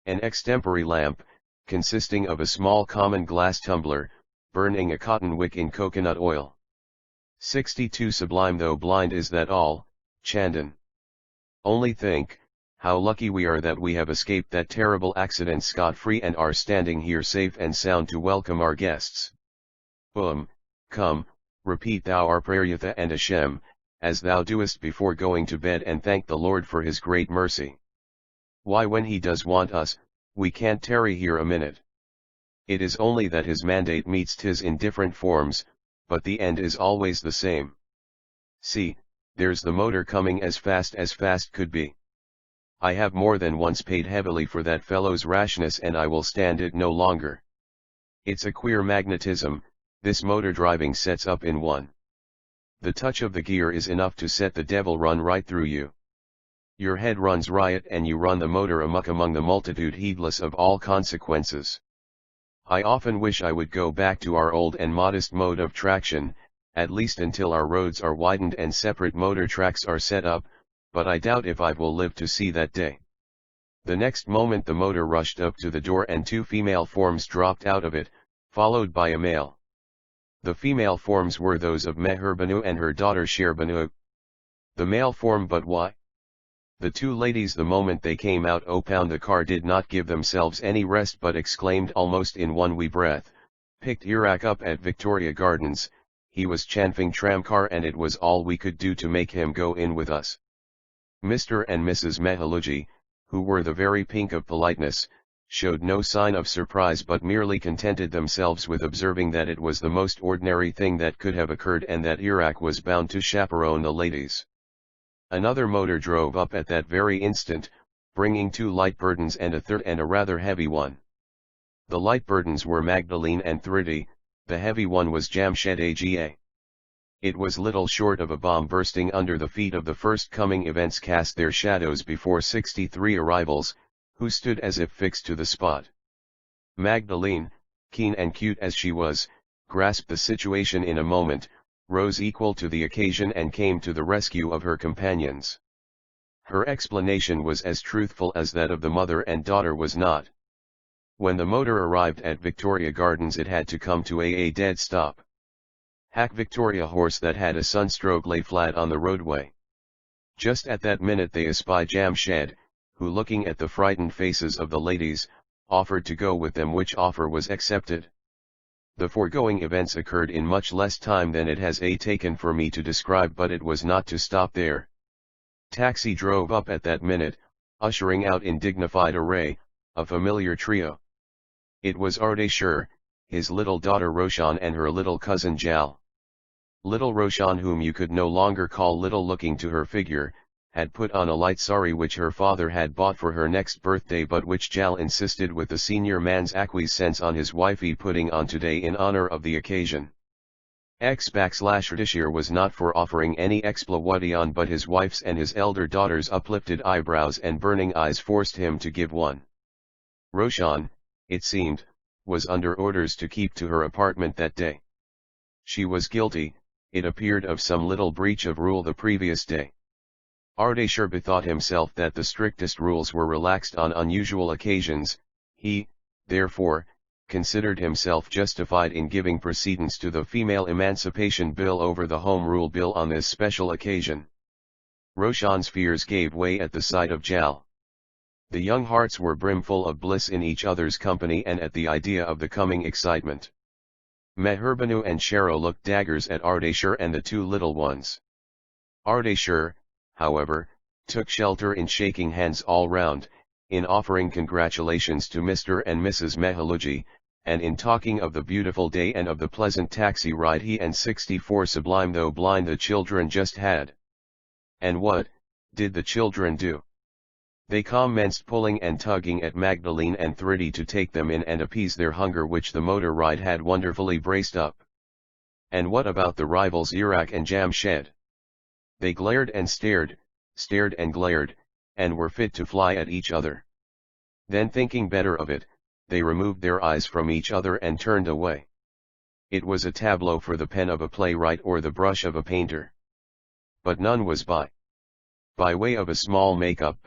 An extempore lamp, consisting of a small common glass tumbler, burning a cotton wick in coconut oil. 62 Sublime though blind is that all, Chandan. Only think, how lucky we are that we have escaped that terrible accident scot-free and are standing here safe and sound to welcome our guests. Come, repeat thou our Prayeryatha and Hashem, as thou doest before going to bed, and thank the Lord for his great mercy. Why, when he does want us, we can't tarry here a minute. It is only that his mandate meets tis in different forms, but the end is always the same. See, there's the motor coming as fast could be. I have more than once paid heavily for that fellow's rashness and I will stand it no longer. It's a queer magnetism, this motor driving sets up in one. The touch of the gear is enough to set the devil run right through you. Your head runs riot and you run the motor amok among the multitude heedless of all consequences. I often wish I would go back to our old and modest mode of traction, at least until our roads are widened and separate motor tracks are set up, but I doubt if I will live to see that day. The next moment the motor rushed up to the door and two female forms dropped out of it, followed by a male. The female forms were those of Meherbanu and her daughter Sherbanu. The male form, but why? The two ladies the moment they came out upon the car did not give themselves any rest but exclaimed almost in one wee breath, "Picked Iraq up at Victoria Gardens, he was chaffing tramcar and it was all we could do to make him go in with us." Mr. and Mrs. Mehaluji, who were the very pink of politeness, showed no sign of surprise but merely contented themselves with observing that it was the most ordinary thing that could have occurred and that Iraq was bound to chaperone the ladies. Another motor drove up at that very instant, bringing two light burdens and a third and a rather heavy one. The light burdens were Magdalene and Thridi, the heavy one was Jamshed Aga. It was little short of a bomb bursting under the feet of the first coming events cast their shadows before 63 arrivals, who stood as if fixed to the spot. Magdalene, keen and cute as she was, grasped the situation in a moment, rose equal to the occasion and came to the rescue of her companions. Her explanation was as truthful as that of the mother and daughter was not. When the motor arrived at Victoria Gardens it had to come to a dead stop. Hack Victoria horse that had a sunstroke lay flat on the roadway. Just at that minute they espied Jamshed, who looking at the frightened faces of the ladies, offered to go with them, which offer was accepted. The foregoing events occurred in much less time than it has taken for me to describe, but it was not to stop there. Taxi drove up at that minute, ushering out in dignified array, a familiar trio. It was Ardeshir, his little daughter Roshan and her little cousin Jal. Little Roshan, whom you could no longer call little looking to her figure, had put on a light sari which her father had bought for her next birthday but which Jal insisted with the senior man's acquiescence on his wifey putting on today in honor of the occasion. Ardeshir was not for offering any explanation, but his wife's and his elder daughter's uplifted eyebrows and burning eyes forced him to give one. Roshan, it seemed, was under orders to keep to her apartment that day. She was guilty, it appeared, of some little breach of rule the previous day. Ardeshir bethought himself that the strictest rules were relaxed on unusual occasions. He, therefore, considered himself justified in giving precedence to the Female Emancipation Bill over the Home Rule Bill on this special occasion. Roshan's fears gave way at the sight of Jal. The young hearts were brimful of bliss in each other's company and at the idea of the coming excitement. Meherbanu and Shero looked daggers at Ardeshir and the two little ones. Ardeshir, however, took shelter in shaking hands all round, in offering congratulations to Mr. and Mrs. Mehaluji, and in talking of the beautiful day and of the pleasant taxi ride he and 64 Sublime though blind the children just had. And what did the children do? They commenced pulling and tugging at Magdalene and Thridi to take them in and appease their hunger, which the motor ride had wonderfully braced up. And what about the rivals Iraq and Jamshed? They glared and stared and glared, and were fit to fly at each other. Then, thinking better of it, they removed their eyes from each other and turned away. It was a tableau for the pen of a playwright or the brush of a painter. But none was by. By way of a small make-up,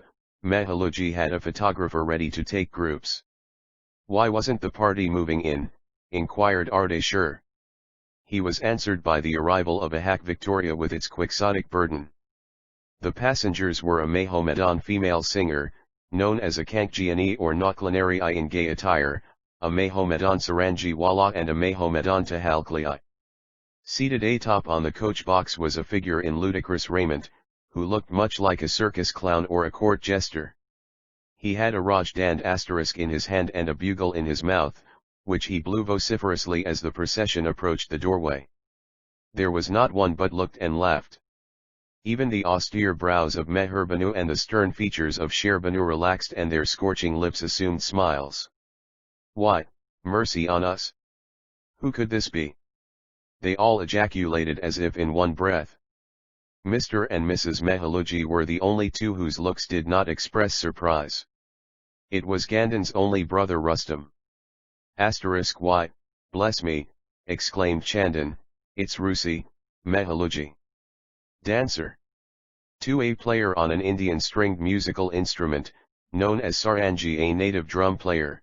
Mehaluji had a photographer ready to take groups. Why wasn't the party moving in? Inquired Ardeshir. He was answered by the arrival of a hack Victoria with its quixotic burden. The passengers were a Mahomedan female singer, known as a Kankjiani or Naklanari in gay attire, a Mahomedan Saranji Wala and a Mahomedan Tahalkli. Seated atop on the coach box was a figure in ludicrous raiment, who looked much like a circus clown or a court jester. He had a Rajdand asterisk in his hand and a bugle in his mouth, which he blew vociferously as the procession approached the doorway. There was not one but looked and laughed. Even the austere brows of Meher Banu and the stern features of Sher Banu relaxed and their scorching lips assumed smiles. Why, mercy on us! Who could this be? They all ejaculated as if in one breath. Mr. and Mrs. Mehaluji were the only two whose looks did not express surprise. It was Gandon's only brother Rustam. Why, bless me, exclaimed Chandan, it's Rusi, Mehaluji. Dancer. 2A player on an Indian stringed musical instrument, known as sarangi, a native drum player.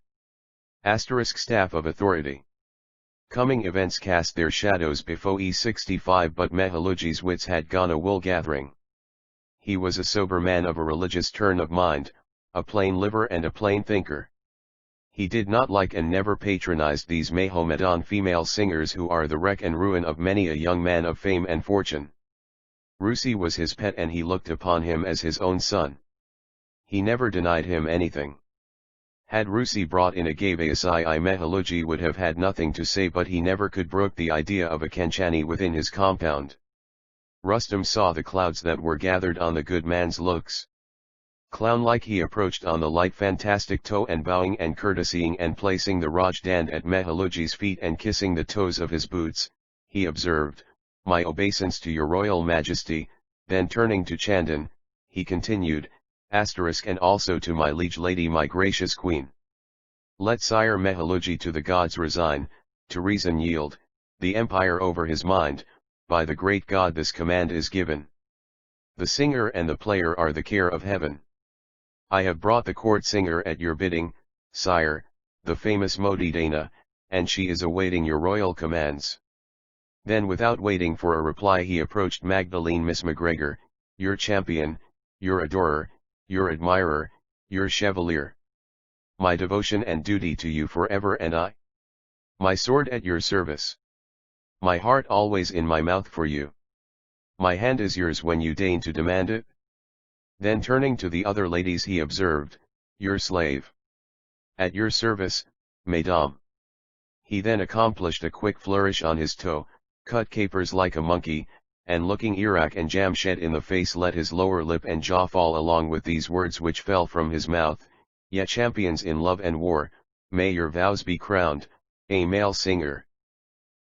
Staff of authority. Coming events cast their shadows before E65, but Mehaluji's wits had gone a wool gathering. He was a sober man of a religious turn of mind, a plain liver and a plain thinker. He did not like and never patronized these Mahomedan female singers who are the wreck and ruin of many a young man of fame and fortune. Rusi was his pet and he looked upon him as his own son. He never denied him anything. Had Rusi brought in a Gavayasai, Mehaluji would have had nothing to say, but he never could brook the idea of a Kanchani within his compound. Rustam saw the clouds that were gathered on the good man's looks. Clown-like he approached on the light fantastic toe and bowing and courtesying and placing the Rajdand at Mehaluji's feet and kissing the toes of his boots, he observed, "My obeisance to your royal majesty," then turning to Chandan, he continued, and also to my liege lady, my gracious queen. Let Sire Mehaluji to the gods resign, to reason yield, the empire over his mind, by the great God this command is given. The singer and the player are the care of heaven. I have brought the court singer at your bidding, sire, the famous Modi Dana, and she is awaiting your royal commands. Then without waiting for a reply he approached Magdalene Miss McGregor, your champion, your adorer, your admirer, your chevalier. My devotion and duty to you forever, and I. My sword at your service. My heart always in my mouth for you. My hand is yours when you deign to demand it. Then turning to the other ladies he observed, your slave. At your service, mesdames. He then accomplished a quick flourish on his toe, cut capers like a monkey, and looking Iraq and Jamshed in the face let his lower lip and jaw fall along with these words which fell from his mouth, "Ye champions in love and war, may your vows be crowned, a male singer."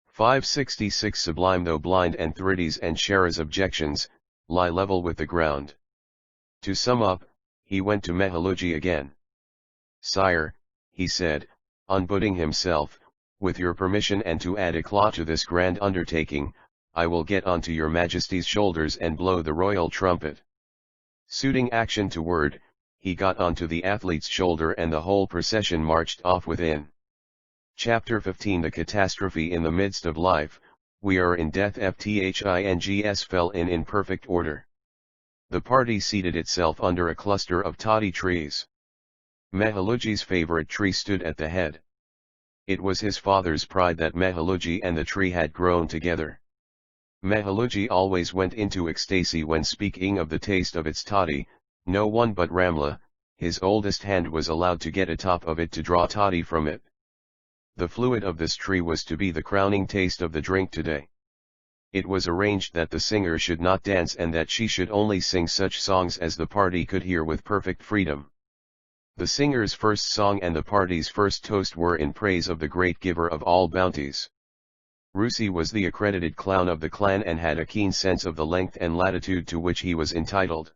566 Sublime though blind and Thrides and Shara's objections, lie level with the ground. To sum up, he went to Mehaluji again. "Sire," he said, unbuttoning himself, "with your permission and to add eclat to this grand undertaking, I will get onto your majesty's shoulders and blow the royal trumpet." Suiting action to word, he got onto the athlete's shoulder and the whole procession marched off within. Chapter 15 The Catastrophe in the Midst of Life, We Are in Death. Fthings fell in perfect order. The party seated itself under a cluster of toddy trees. Mehaluji's favorite tree stood at the head. It was his father's pride that Mehaluji and the tree had grown together. Mehaluji always went into ecstasy when speaking of the taste of its toddy. No one but Ramla, his oldest hand, was allowed to get atop of it to draw toddy from it. The fluid of this tree was to be the crowning taste of the drink today. It was arranged that the singer should not dance and that she should only sing such songs as the party could hear with perfect freedom. The singer's first song and the party's first toast were in praise of the great giver of all bounties. Rusi was the accredited clown of the clan and had a keen sense of the length and latitude to which he was entitled.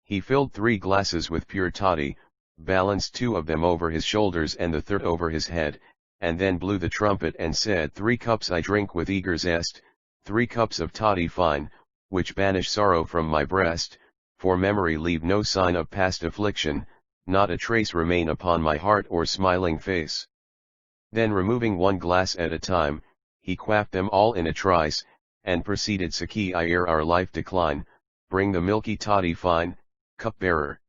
He filled 3 glasses with pure toddy, balanced 2 of them over his shoulders and the third over his head, and then blew the trumpet and said, 3 cups I drink with eager zest, 3 cups of toddy fine, which banish sorrow from my breast, for memory leave no sign of past affliction, not a trace remain upon my heart or smiling face. Then removing 1 glass at a time, he quaffed them all in a trice, and proceeded, Saki I ere our life decline, bring the milky toddy fine, cupbearer.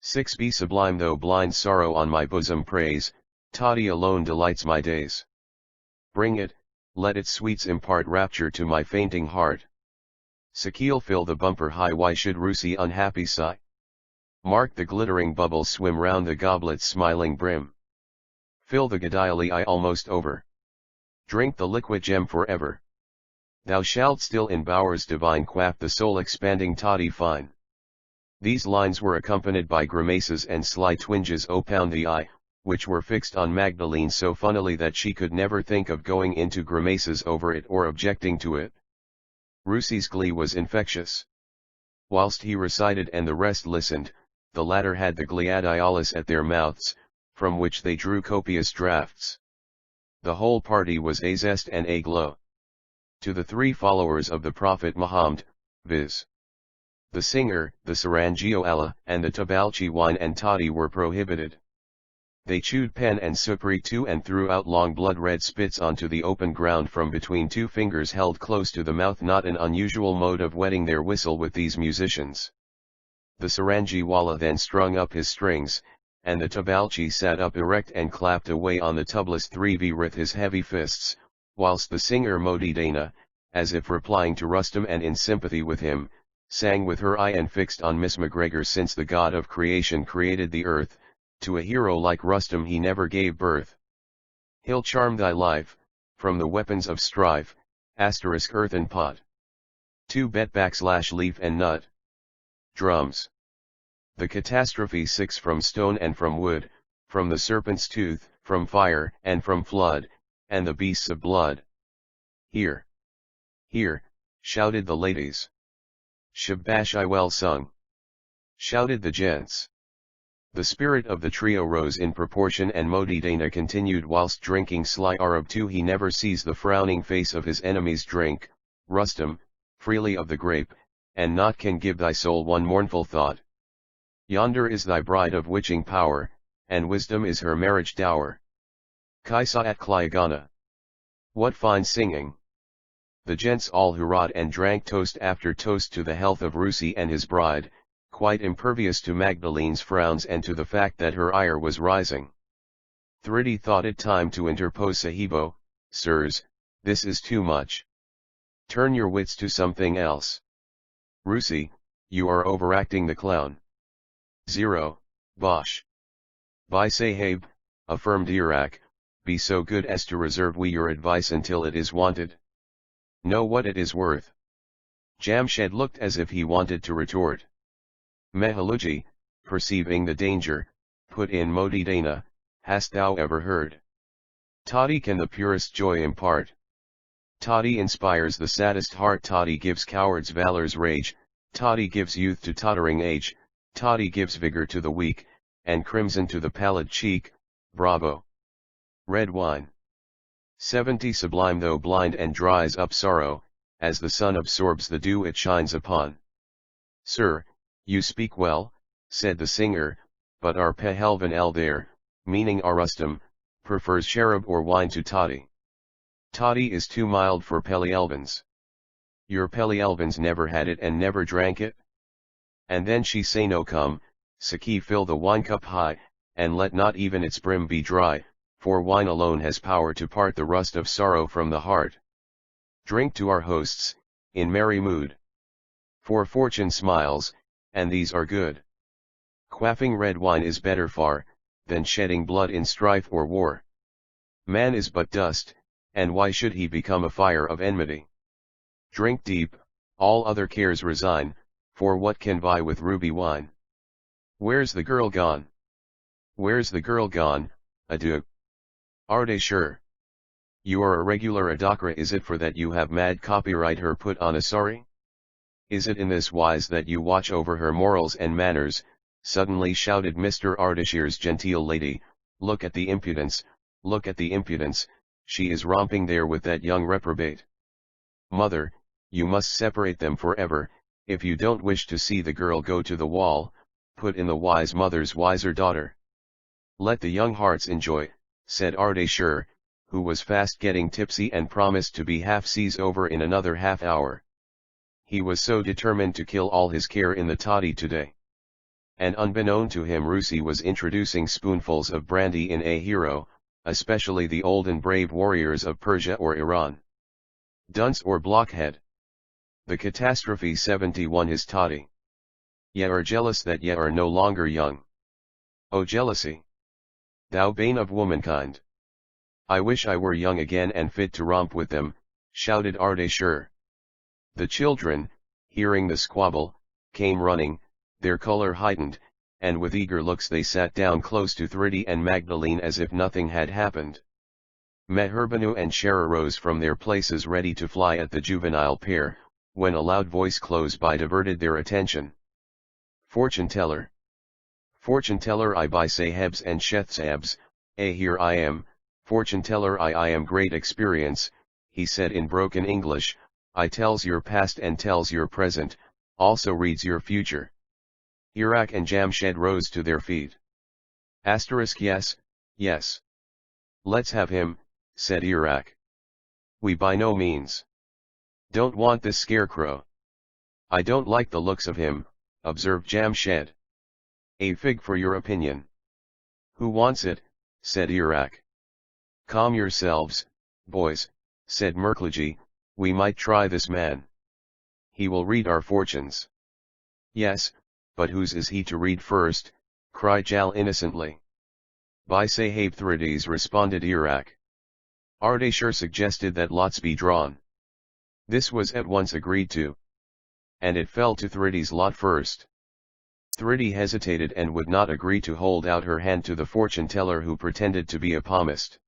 6b Sublime though blind sorrow on my bosom praise, toddy alone delights my days. Bring it, let its sweets impart rapture to my fainting heart. Sakil fill the bumper high, why should Rusi unhappy sigh? Mark the glittering bubbles swim round the goblet's smiling brim. Fill the Gadayali I almost over. Drink the liquid gem forever. Thou shalt still in bowers divine quaff the soul-expanding toddy fine. These lines were accompanied by grimaces and sly twinges opound the eye, which were fixed on Magdalene so funnily that she could never think of going into grimaces over it or objecting to it. Rusi's glee was infectious. Whilst he recited and the rest listened, the latter had the gladiolus at their mouths, from which they drew copious draughts. The whole party was a zest and a glow. To the three followers of the Prophet Muhammad, viz. the singer, the Sarangio Allah, and the Tabalchi wine and toddy were prohibited. They chewed pen and supri too and threw out long blood-red spits onto the open ground from between two fingers held close to the mouth, not an unusual mode of wetting their whistle with these musicians. The Sarangi Wala then strung up his strings, and the Tabalchi sat up erect and clapped away on the tublas 3v with his heavy fists, whilst the singer Modi Dana, as if replying to Rustum and in sympathy with him, sang with her eye and fixed on Miss McGregor. Since the God of creation created the earth, to a hero like Rustum he never gave birth. He'll charm thy life, from the weapons of strife, earthen pot. 2 bet /leaf and nut. Drums. The catastrophe 6 from stone and from wood, from the serpent's tooth, from fire and from flood, and the beasts of blood. Here! Here! Shouted the ladies. Shabash, I well sung! Shouted the gents. The spirit of the trio rose in proportion, and Modi Dana continued whilst drinking sly Arab too. He never sees the frowning face of his enemies. Drink, Rustum, freely of the grape, and naught can give thy soul one mournful thought. Yonder is thy bride of witching power, and wisdom is her marriage dower. Kaisat Klyagana. What fine singing! The gents all hurrahed and drank toast after toast to the health of Rusi and his bride, quite impervious to Magdalene's frowns and to the fact that her ire was rising. Thridi thought it time to interpose. Sahibo, sirs, this is too much. Turn your wits to something else. Rusi, you are overacting the clown. 0, Bosh. By Sahib, affirmed Iraq, be so good as to reserve we your advice until it is wanted. Know what it is worth. Jamshed looked as if he wanted to retort. Mehaluji, perceiving the danger, put in Modi Dana, hast thou ever heard? Toddy can the purest joy impart. Toddy inspires the saddest heart. Toddy gives cowards valor's rage. Toddy gives youth to tottering age. Toddy gives vigor to the weak, and crimson to the pallid cheek. Bravo! Red wine. 70 Sublime though blind and dries up sorrow, as the sun absorbs the dew it shines upon. Sir, you speak well, said the singer, but our Pehelvan El there, meaning our Rustum, prefers sharab or wine to toddy. Toddy is too mild for Pelielvans. Your Pelielvans never had it and never drank it? And then she say no, come, Saki, fill the wine cup high, and let not even its brim be dry, for wine alone has power to part the rust of sorrow from the heart. Drink to our hosts, in merry mood. For fortune smiles, and these are good. Quaffing red wine is better far, than shedding blood in strife or war. Man is but dust, and why should he become a fire of enmity? Drink deep, all other cares resign, for what can vie with ruby wine? Where's the girl gone? Where's the girl gone, adieu? Ardeshur. You are a regular adakra. Is it for that you have mad copyright her put on a sorry? Is it in this wise that you watch over her morals and manners? Suddenly shouted Mr. Ardeshir's genteel lady, look at the impudence, look at the impudence, she is romping there with that young reprobate. Mother, you must separate them forever, if you don't wish to see the girl go to the wall, put in the wise mother's wiser daughter. Let the young hearts enjoy, said Ardeshir, who was fast getting tipsy and promised to be half seas over in another half hour. He was so determined to kill all his care in the toddy today. And unbeknown to him Rusi was introducing spoonfuls of brandy in a hero, especially the old and brave warriors of Persia or Iran. Dunce or blockhead. The catastrophe 71 his toddy. Ye are jealous that ye are no longer young. O jealousy! Thou bane of womankind! I wish I were young again and fit to romp with them, shouted Ardeshir. The children, hearing the squabble, came running, their color heightened, and with eager looks they sat down close to Thridi and Magdalene as if nothing had happened. Meherbanu and Shara rose from their places ready to fly at the juvenile pair, when a loud voice close by diverted their attention. Fortune teller. Fortune teller I by Sahebs and Shethsabs, here I am, fortune teller I am great experience, he said in broken English, I tells your past and tells your present, also reads your future. Iraq and Jamshed rose to their feet. Asterisk yes, yes. Let's have him, said Iraq. We by no means don't want this scarecrow. I don't like the looks of him, observed Jamshed. A fig for your opinion. Who wants it, said Iraq. Calm yourselves, boys, said Merklaji, we might try this man. He will read our fortunes. Yes, but whose is he to read first, cried Jal innocently. By Sahib Thrides, responded Iraq. Ardeshir suggested that lots be drawn. This was at once agreed to. And it fell to Thrides' lot first. Thridi hesitated and would not agree to hold out her hand to the fortune teller who pretended to be a palmist.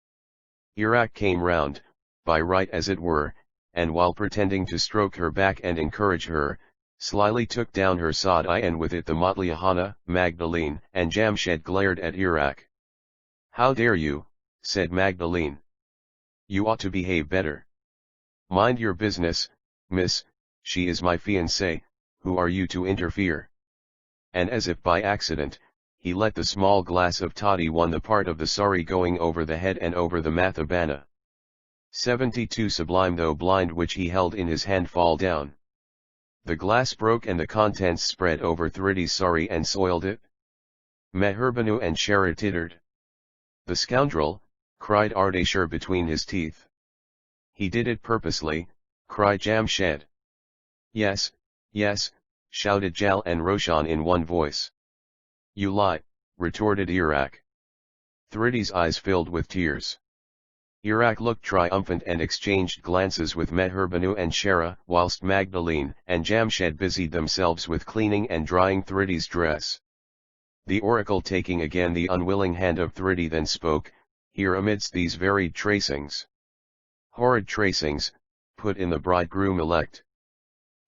Iraq came round, by right as it were, and while pretending to stroke her back and encourage her, slyly took down her sod eye and with it the motley Ahana, Magdalene, and Jamshed glared at Iraq. How dare you, said Magdalene. You ought to behave better. Mind your business, miss, she is my fiancée, who are you to interfere? And as if by accident, he let the small glass of toddy won the part of the sari going over the head and over the mathabana. 72 Sublime though blind which he held in his hand fall down. The glass broke and the contents spread over Thridi's sari and soiled it. Meherbanu and Shara tittered. The scoundrel, cried Ardeshir between his teeth. He did it purposely, cried Jamshed. Yes, yes, shouted Jal and Roshan in one voice. You lie, retorted Iraq. Thridi's eyes filled with tears. Iraq looked triumphant and exchanged glances with Meherbanu and Shara, whilst Magdalene and Jamshed busied themselves with cleaning and drying Thridi's dress. The oracle taking again the unwilling hand of Thridi then spoke, here amidst these varied tracings. Horrid tracings, put in the bridegroom-elect.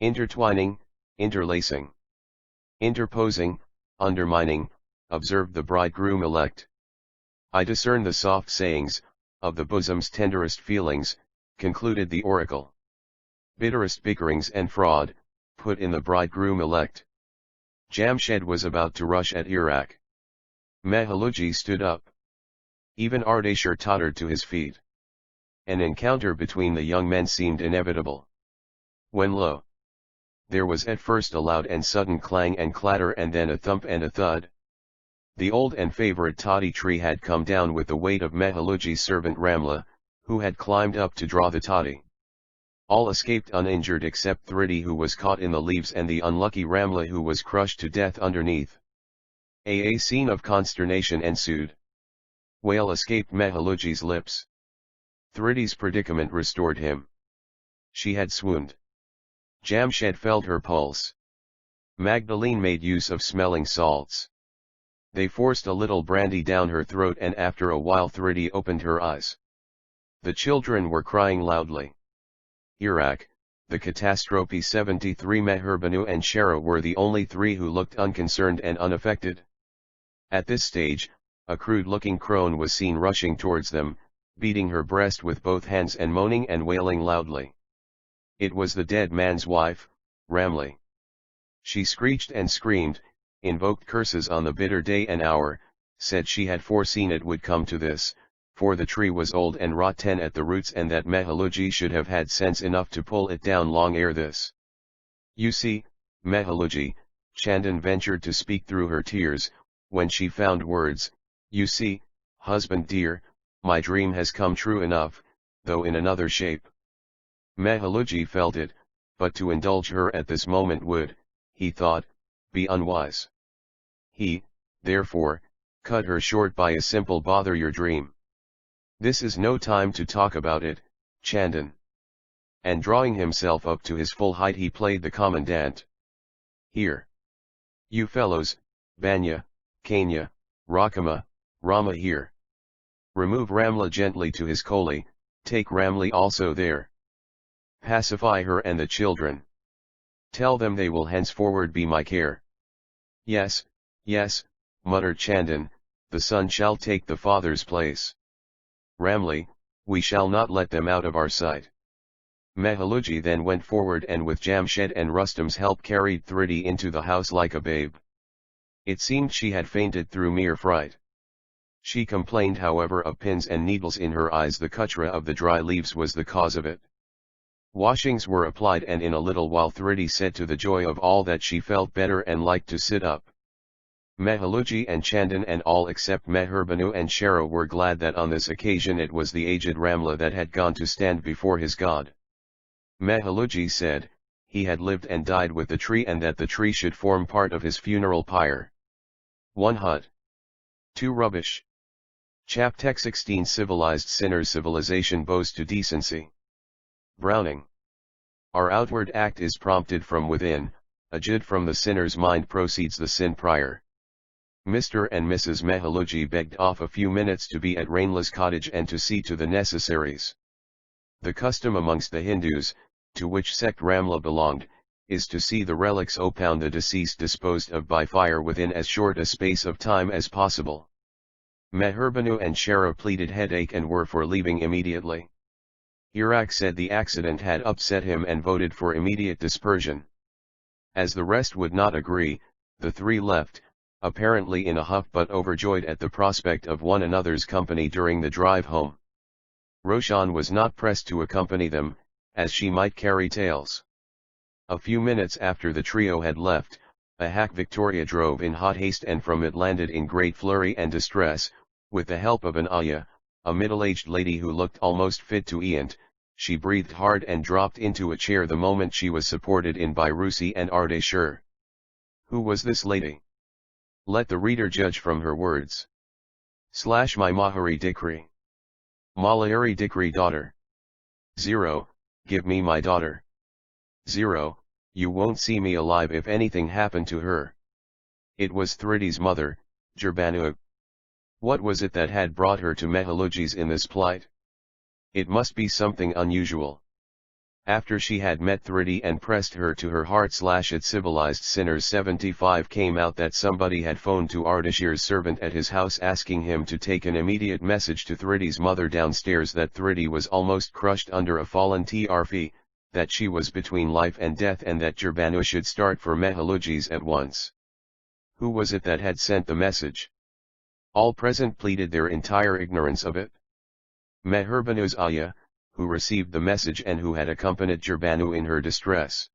Intertwining, interlacing. Interposing, undermining, observed the bridegroom-elect. I discern the soft sayings, of the bosom's tenderest feelings, concluded the oracle. Bitterest bickerings and fraud, put in the bridegroom-elect. Jamshed was about to rush at Iraq. Mehaluji stood up. Even Ardeshir tottered to his feet. An encounter between the young men seemed inevitable. When lo! There was at first a loud and sudden clang and clatter and then a thump and a thud. The old and favorite toddy tree had come down with the weight of Mehaluji's servant Ramla, who had climbed up to draw the toddy. All escaped uninjured except Thridi who was caught in the leaves and the unlucky Ramla who was crushed to death underneath. A scene of consternation ensued. Wail escaped Mehaluji's lips. Thridi's predicament restored him. She had swooned. Jamshed felt her pulse. Magdalene made use of smelling salts. They forced a little brandy down her throat and after a while Thridi opened her eyes. The children were crying loudly. Iraq, the catastrophe 73 Meherbanu and Shara were the only three who looked unconcerned and unaffected. At this stage, a crude-looking crone was seen rushing towards them, beating her breast with both hands and moaning and wailing loudly. It was the dead man's wife, Ramli. She screeched and screamed, invoked curses on the bitter day and hour, said she had foreseen it would come to this, for the tree was old and rotten at the roots and that Mehaluji should have had sense enough to pull it down long ere this. You see, Mehaluji, Chandan ventured to speak through her tears, when she found words, you see, husband dear, my dream has come true enough, though in another shape. Mehaluji felt it, but to indulge her at this moment would, he thought, be unwise. He, therefore, cut her short by a simple bother your dream. This is no time to talk about it, Chandan. and drawing himself up to his full height he played the commandant. "Here. You fellows, Banya, Kanya, Rakama, Rama here. Remove Ramla gently to his koli, take Ramli also there. Pacify her and the children. Tell them they will henceforward be my care." "Yes, yes," muttered Chandan, "the son shall take the father's place. Ramli, we shall not let them out of our sight." Mehaluji then went forward and with Jamshed and Rustam's help carried Thridi into the house like a babe. It seemed she had fainted through mere fright. She complained however of pins and needles in her eyes. The kuchra of the dry leaves was the cause of it. Washings were applied and in a little while Thridi said to the joy of all that she felt better and liked to sit up. Mehaluji and Chandan and all except Meherbanu and Shara were glad that on this occasion it was the aged Ramla that had gone to stand before his god. Mehaluji said, he had lived and died with the tree and that the tree should form part of his funeral pyre. 1 hut. 2 rubbish. Chapter 16 Civilized sinners. Civilization bows to decency. Browning. Our outward act is prompted from within, ajid from the sinner's mind proceeds the sin prior. Mr. and Mrs. Mehaluji begged off a few minutes to be at Rainla's cottage and to see to the necessaries. The custom amongst the Hindus, to which sect Ramla belonged, is to see the relics upon the deceased disposed of by fire within as short a space of time as possible. Meherbanu and Shara pleaded headache and were for leaving immediately. Iraq said the accident had upset him and voted for immediate dispersion. As the rest would not agree, the three left, apparently in a huff but overjoyed at the prospect of one another's company during the drive home. Roshan was not pressed to accompany them, as she might carry tales. A few minutes after the trio had left, a hack Victoria drove in hot haste and from it landed in great flurry and distress, with the help of an ayah, a middle-aged lady who looked almost fit to eat. She breathed hard and dropped into a chair the moment she was supported in by Rusi and Ardeshir. Who was this lady? Let the reader judge from her words. / my Mahari Dikri. Malahari Dikri daughter. 0, give me my daughter. 0, you won't see me alive if anything happened to her. It was Thridi's mother, Jerbanu. What was it that had brought her to Mehaluji's in this plight? It must be something unusual. After she had met Thridi and pressed her to her heart / at Civilized Sinners 75 came out that somebody had phoned to Ardeshir's servant at his house asking him to take an immediate message to Thridi's mother downstairs that Thridi was almost crushed under a fallen TRF, that she was between life and death and that Jerbanu should start for Mehaluji's at once. Who was it that had sent the message? All present pleaded their entire ignorance of it. Meherbanu's ayah, who received the message and who had accompanied Jerbanu in her distress,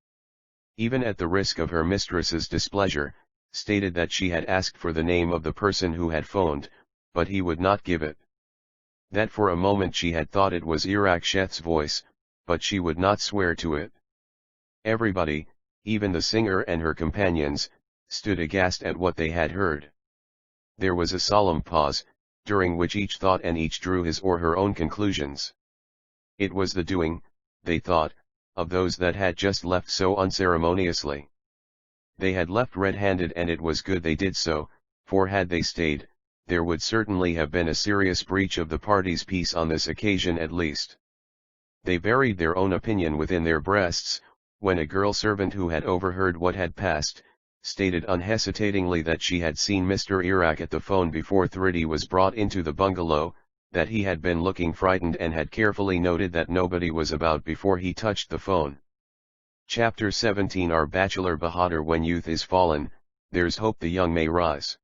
even at the risk of her mistress's displeasure, stated that she had asked for the name of the person who had phoned, but he would not give it. That for a moment she had thought it was Iraq Sheth's voice, but she would not swear to it. Everybody, even the singer and her companions, stood aghast at what they had heard. There was a solemn pause, during which each thought and each drew his or her own conclusions. It was the doing, they thought, of those that had just left so unceremoniously. They had left red-handed and it was good they did so, for had they stayed, there would certainly have been a serious breach of the party's peace on this occasion at least. They buried their own opinion within their breasts, when a girl servant who had overheard what had passed, stated unhesitatingly that she had seen Mr. Iraq at the phone before Thridi was brought into the bungalow, that he had been looking frightened and had carefully noted that nobody was about before he touched the phone. Chapter 17 Our bachelor Bahadur. When youth is fallen, there's hope the young may rise.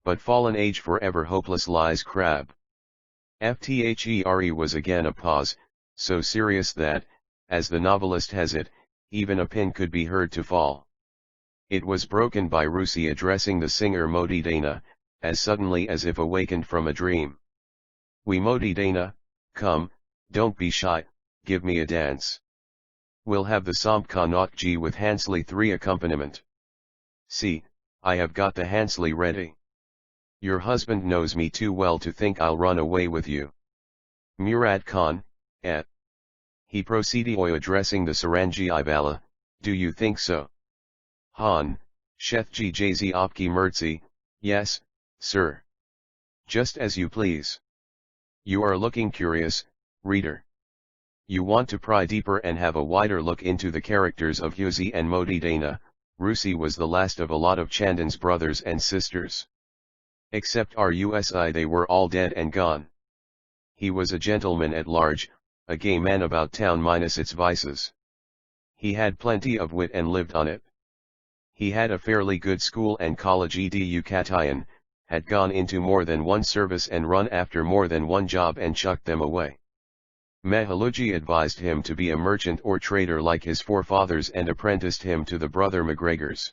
But fallen age forever hopeless lies crab. Fthere was again a pause, so serious that, as the novelist has it, even a pin could be heard to fall. It was broken by Rusi addressing the singer Modi Dana, as suddenly as if awakened from a dream. We Modi Dana, come, don't be shy, give me a dance. We'll have the Samka Nautji with Hansley 3 accompaniment. See, I have got the Hansley ready. Your husband knows me too well to think I'll run away with you. Murad Khan, He proceeded addressing the Sarangi Ibala, do you think so? Han, Shethji Jz Opki Mertzi, yes, sir. Just as you please. You are looking curious, reader. You want to pry deeper and have a wider look into the characters of Husi and Modidana. Rusi was the last of a lot of Chandan's brothers and sisters. Except Rusi, they were all dead and gone. He was a gentleman at large, a gay man about town minus its vices. He had plenty of wit and lived on it. He had a fairly good school and college edu Katayan, had gone into more than one service and run after more than one job and chucked them away. Mehaluji advised him to be a merchant or trader like his forefathers and apprenticed him to the brother McGregors.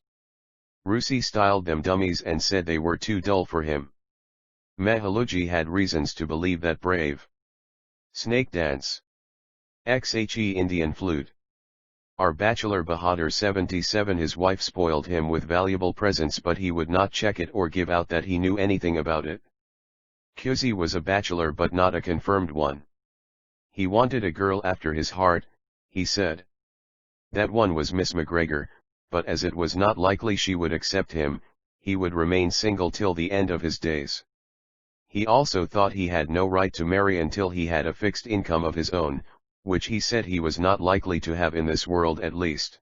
Rusi styled them dummies and said they were too dull for him. Mehaluji had reasons to believe that brave. Snake dance. XHE Indian flute. Our bachelor Bahadur 77, his wife spoiled him with valuable presents, but he would not check it or give out that he knew anything about it. Kuzi was a bachelor but not a confirmed one. He wanted a girl after his heart, he said. That one was Miss McGregor, but as it was not likely she would accept him, he would remain single till the end of his days. He also thought he had no right to marry until he had a fixed income of his own, which he said he was not likely to have in this world at least.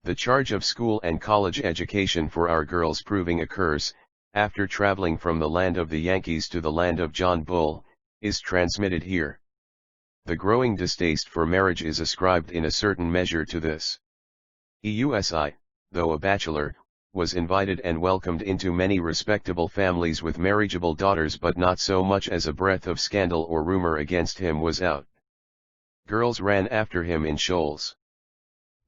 The charge of school and college education for our girls proving a curse, after traveling from the land of the Yankees to the land of John Bull, is transmitted here. The growing distaste for marriage is ascribed in a certain measure to this. EUSI, though a bachelor, was invited and welcomed into many respectable families with marriageable daughters, but not so much as a breath of scandal or rumor against him was out. Girls ran after him in shoals.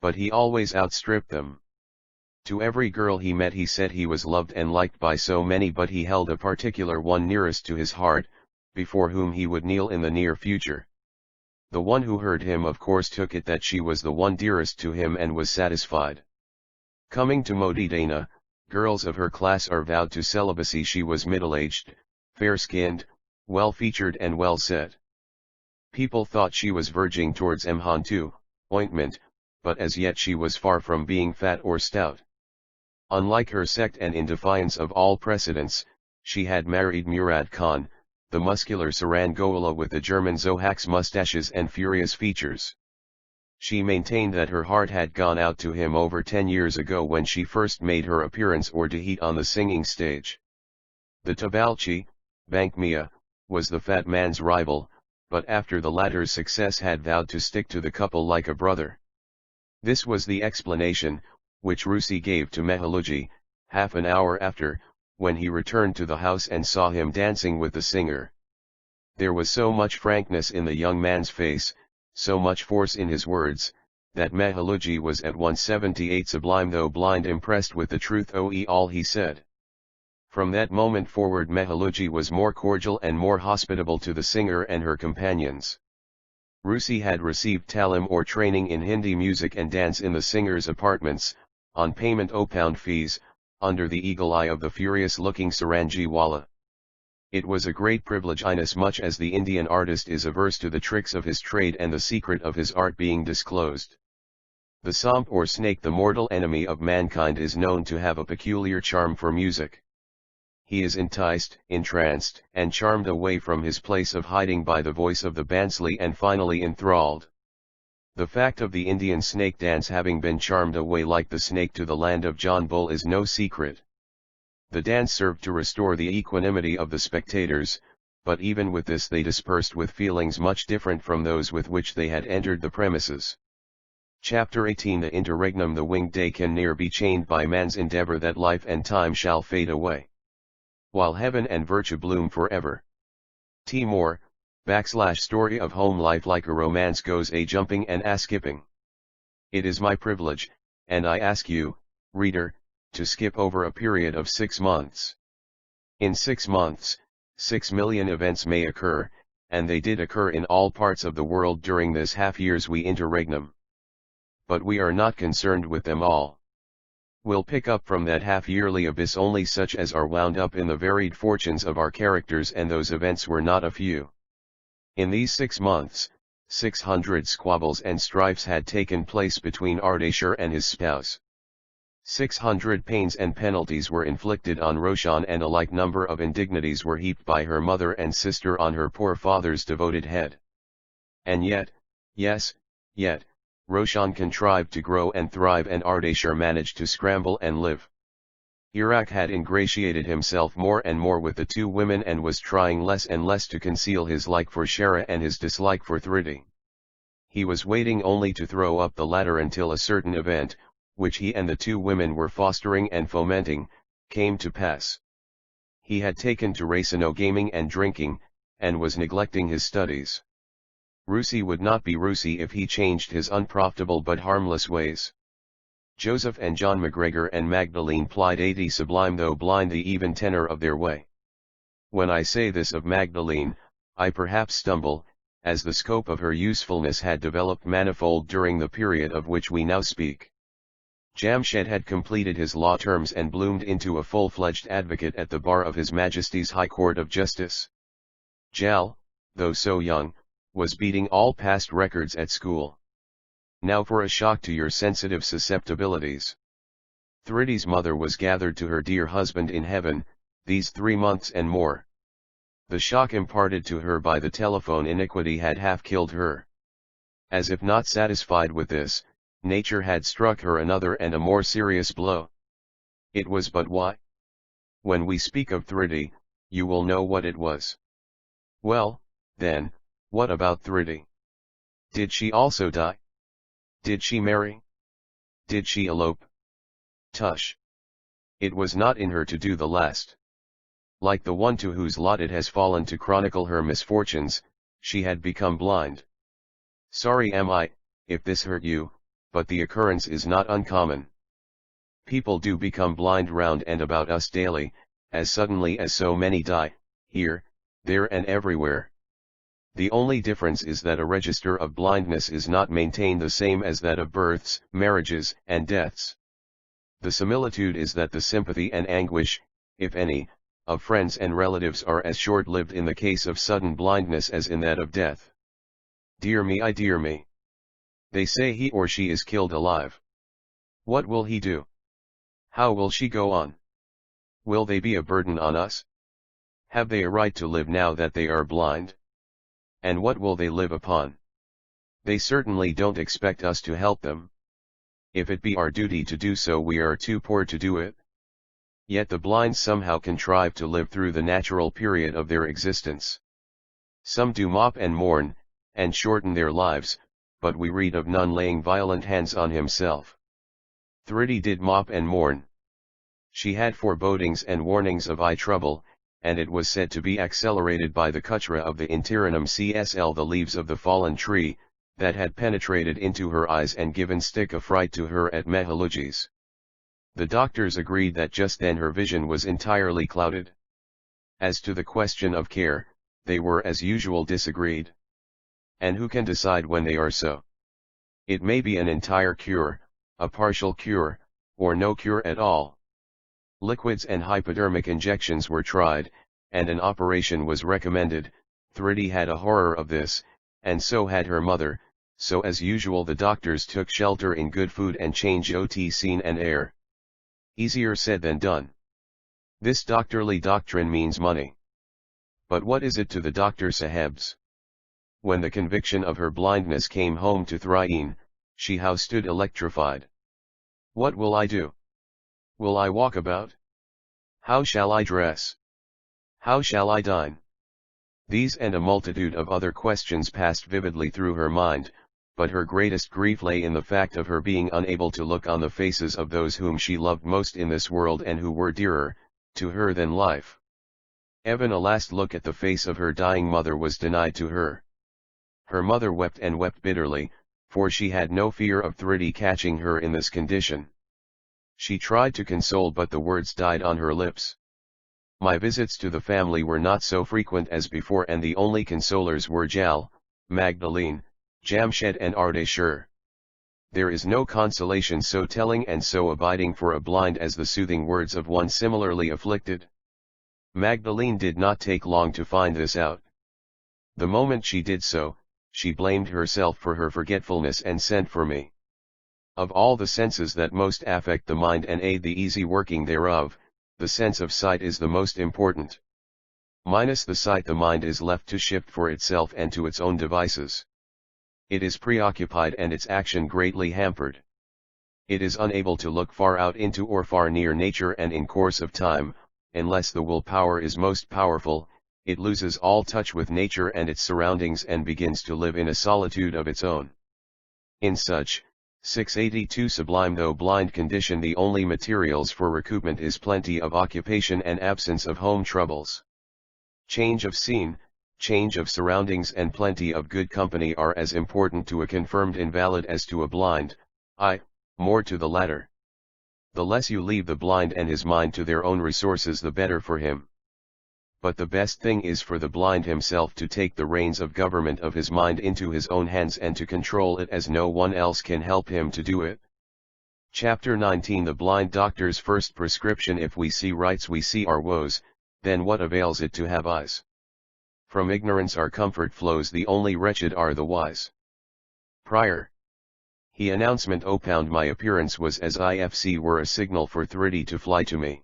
But he always outstripped them. To every girl he met he said he was loved and liked by so many, but he held a particular one nearest to his heart, before whom he would kneel in the near future. The one who heard him of course took it that she was the one dearest to him and was satisfied. Coming to Modidana, girls of her class are vowed to celibacy. She was middle-aged, fair-skinned, well-featured and well-set. People thought she was verging towards Mhantu, ointment, but as yet she was far from being fat or stout. Unlike her sect and in defiance of all precedents, she had married Murad Khan, the muscular Sarangola with the German Zohaks mustaches and furious features. She maintained that her heart had gone out to him over 10 years ago when she first made her appearance or dehit on the singing stage. The Tabalchi, Bankmia, was the fat man's rival, but after the latter's success had vowed to stick to the couple like a brother. This was the explanation, which Rusi gave to Mehaluji, half an hour after, when he returned to the house and saw him dancing with the singer. There was so much frankness in the young man's face, so much force in his words, that Mehaluji was at once 78 Sublime though blind impressed with the truth all he said. From that moment forward Mehaluji was more cordial and more hospitable to the singer and her companions. Rusi had received talim or training in Hindi music and dance in the singer's apartments, on payment £0 fees, under the eagle eye of the furious-looking Sarangi Wala. It was a great privilege inasmuch as the Indian artist is averse to the tricks of his trade and the secret of his art being disclosed. The Samp or snake, the mortal enemy of mankind, is known to have a peculiar charm for music. He is enticed, entranced, and charmed away from his place of hiding by the voice of the Bansli and finally enthralled. The fact of the Indian snake dance having been charmed away like the snake to the land of John Bull is no secret. The dance served to restore the equanimity of the spectators, but even with this they dispersed with feelings much different from those with which they had entered the premises. Chapter 18 The Interregnum. The winged day can ne'er be chained by man's endeavor, that life and time shall fade away, while heaven and virtue bloom forever. Timor, story of home life like a romance goes a jumping and a skipping. It is my privilege, and I ask you, reader, to skip over a period of 6 months. In 6 months, 6 million events may occur, and they did occur in all parts of the world during this half-year's interregnum. But we are not concerned with them all. We'll pick up from that half-yearly abyss only such as are wound up in the varied fortunes of our characters, and those events were not a few. In these 6 months, 600 squabbles and strifes had taken place between Ardashir and his spouse. 600 pains and penalties were inflicted on Roshan, and a like number of indignities were heaped by her mother and sister on her poor father's devoted head. And yet, yet, Roshan contrived to grow and thrive, and Ardashir managed to scramble and live. Iraq had ingratiated himself more and more with the two women, and was trying less and less to conceal his like for Shara and his dislike for Thridi. He was waiting only to throw up the latter until a certain event, which he and the two women were fostering and fomenting, came to pass. He had taken to racino gaming and drinking, and was neglecting his studies. Rusi would not be Rusi if he changed his unprofitable but harmless ways. Joseph and John McGregor and Magdalene plied 80 sublime though blind the even tenor of their way. When I say this of Magdalene, I perhaps stumble, as the scope of her usefulness had developed manifold during the period of which we now speak. Jamshed had completed his law terms and bloomed into a full-fledged advocate at the bar of His Majesty's High Court of Justice. Jal, though so young, was beating all past records at school. Now for a shock to your sensitive susceptibilities. Thridi's mother was gathered to her dear husband in heaven, these 3 months and more. The shock imparted to her by the telephone iniquity had half killed her. As if not satisfied with this, nature had struck her another and a more serious blow. It was but why? When we speak of Thridi, you will know what it was. Well, then, what about Thridi? Did she also die? Did she marry? Did she elope? Tush! It was not in her to do the last. Like the one to whose lot it has fallen to chronicle her misfortunes, she had become blind. Sorry am I, if this hurt you, but the occurrence is not uncommon. People do become blind round and about us daily, as suddenly as so many die, here, there and everywhere. The only difference is that a register of blindness is not maintained the same as that of births, marriages, and deaths. The similitude is that the sympathy and anguish, if any, of friends and relatives are as short-lived in the case of sudden blindness as in that of death. Dear me, dear me. They say he or she is killed alive. What will he do? How will she go on? Will they be a burden on us? Have they a right to live now that they are blind? And what will they live upon? They certainly don't expect us to help them. If it be our duty to do so, we are too poor to do it. Yet the blind somehow contrive to live through the natural period of their existence. Some do mop and mourn, and shorten their lives, but we read of none laying violent hands on himself. Thridi did mop and mourn. She had forebodings and warnings of eye trouble, and it was said to be accelerated by the kutra of the Interinum CSL, the leaves of the fallen tree, that had penetrated into her eyes and given stick a fright to her at Mehalugis. The doctors agreed that just then her vision was entirely clouded. As to the question of care, they were as usual disagreed. And who can decide when they are so? It may be an entire cure, a partial cure, or no cure at all. Liquids and hypodermic injections were tried, and an operation was recommended. Thridi had a horror of this, and so had her mother, so as usual the doctors took shelter in good food and change ot scene and air. Easier said than done. This doctorly doctrine means money. But what is it to the doctor sahebs? When the conviction of her blindness came home to Thrine, she how stood electrified. What will I do? Will I walk about? How shall I dress? How shall I dine? These and a multitude of other questions passed vividly through her mind, but her greatest grief lay in the fact of her being unable to look on the faces of those whom she loved most in this world and who were dearer to her than life. Even a last look at the face of her dying mother was denied to her. Her mother wept and wept bitterly, for she had no fear of Thridi catching her in this condition. She tried to console, but the words died on her lips. My visits to the family were not so frequent as before, and the only consolers were Jal, Magdalene, Jamshed and Ardashir. There is no consolation so telling and so abiding for a blind as the soothing words of one similarly afflicted. Magdalene did not take long to find this out. The moment she did so, she blamed herself for her forgetfulness and sent for me. Of all the senses that most affect the mind and aid the easy working thereof, the sense of sight is the most important. Minus the sight the mind is left to shift for itself and to its own devices. It is preoccupied and its action greatly hampered. It is unable to look far out into or far near nature, and in course of time, unless the will power is most powerful, it loses all touch with nature and its surroundings and begins to live in a solitude of its own. In such 682 sublime though blind condition, the only materials for recoupment is plenty of occupation and absence of home troubles. Change of scene, change of surroundings and plenty of good company are as important to a confirmed invalid as to a blind, more to the latter. The less you leave the blind and his mind to their own resources, the better for him. But the best thing is for the blind himself to take the reins of government of his mind into his own hands and to control it, as no one else can help him to do it. Chapter 19 The Blind Doctor's First Prescription. If we see rights we see our woes, then what avails it to have eyes? From ignorance our comfort flows, the only wretched are the wise. Prior. He announcement opound my appearance was as if were a signal for Thriddy to fly to me.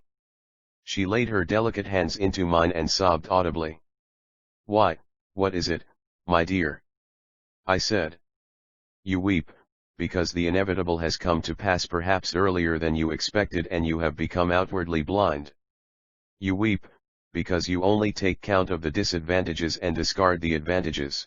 She laid her delicate hands into mine and sobbed audibly. Why, what is it, my dear? I said. You weep, because the inevitable has come to pass perhaps earlier than you expected and you have become outwardly blind. You weep, because you only take count of the disadvantages and discard the advantages.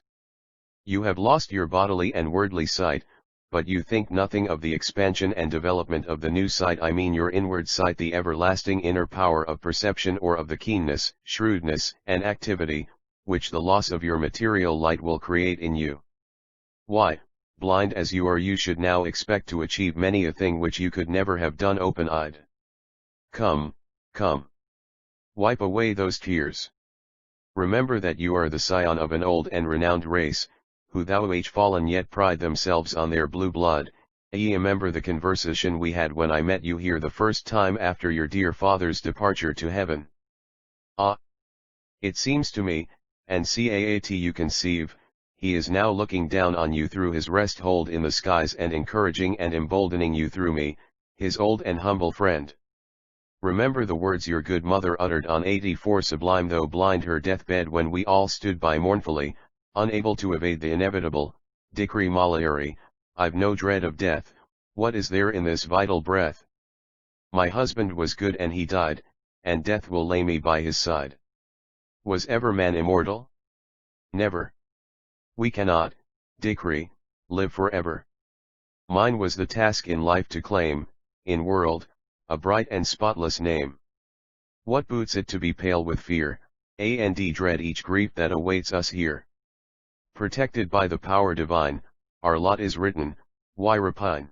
You have lost your bodily and wordly sight, but you think nothing of the expansion and development of the new sight, I mean your inward sight, the everlasting inner power of perception, or of the keenness, shrewdness, and activity, which the loss of your material light will create in you. Why, blind as you are, you should now expect to achieve many a thing which you could never have done open-eyed. Come, come. Wipe away those tears. Remember that you are the scion of an old and renowned race, who thou fallen yet pride themselves on their blue blood. Ye remember the conversation we had when I met you here the first time after your dear father's departure to heaven. Ah! It seems to me, and caat you conceive, he is now looking down on you through his rest hold in the skies and encouraging and emboldening you through me, his old and humble friend. Remember the words your good mother uttered on 84 sublime though blind her deathbed, when we all stood by mournfully, unable to evade the inevitable. Dicri malari, I've no dread of death, what is there in this vital breath? My husband was good and he died, and death will lay me by his side. Was ever man immortal? Never. We cannot, Dicri, live forever. Mine was the task in life to claim, in world, a bright and spotless name. What boots it to be pale with fear, and dread each grief that awaits us here? Protected by the power divine, our lot is written, why repine?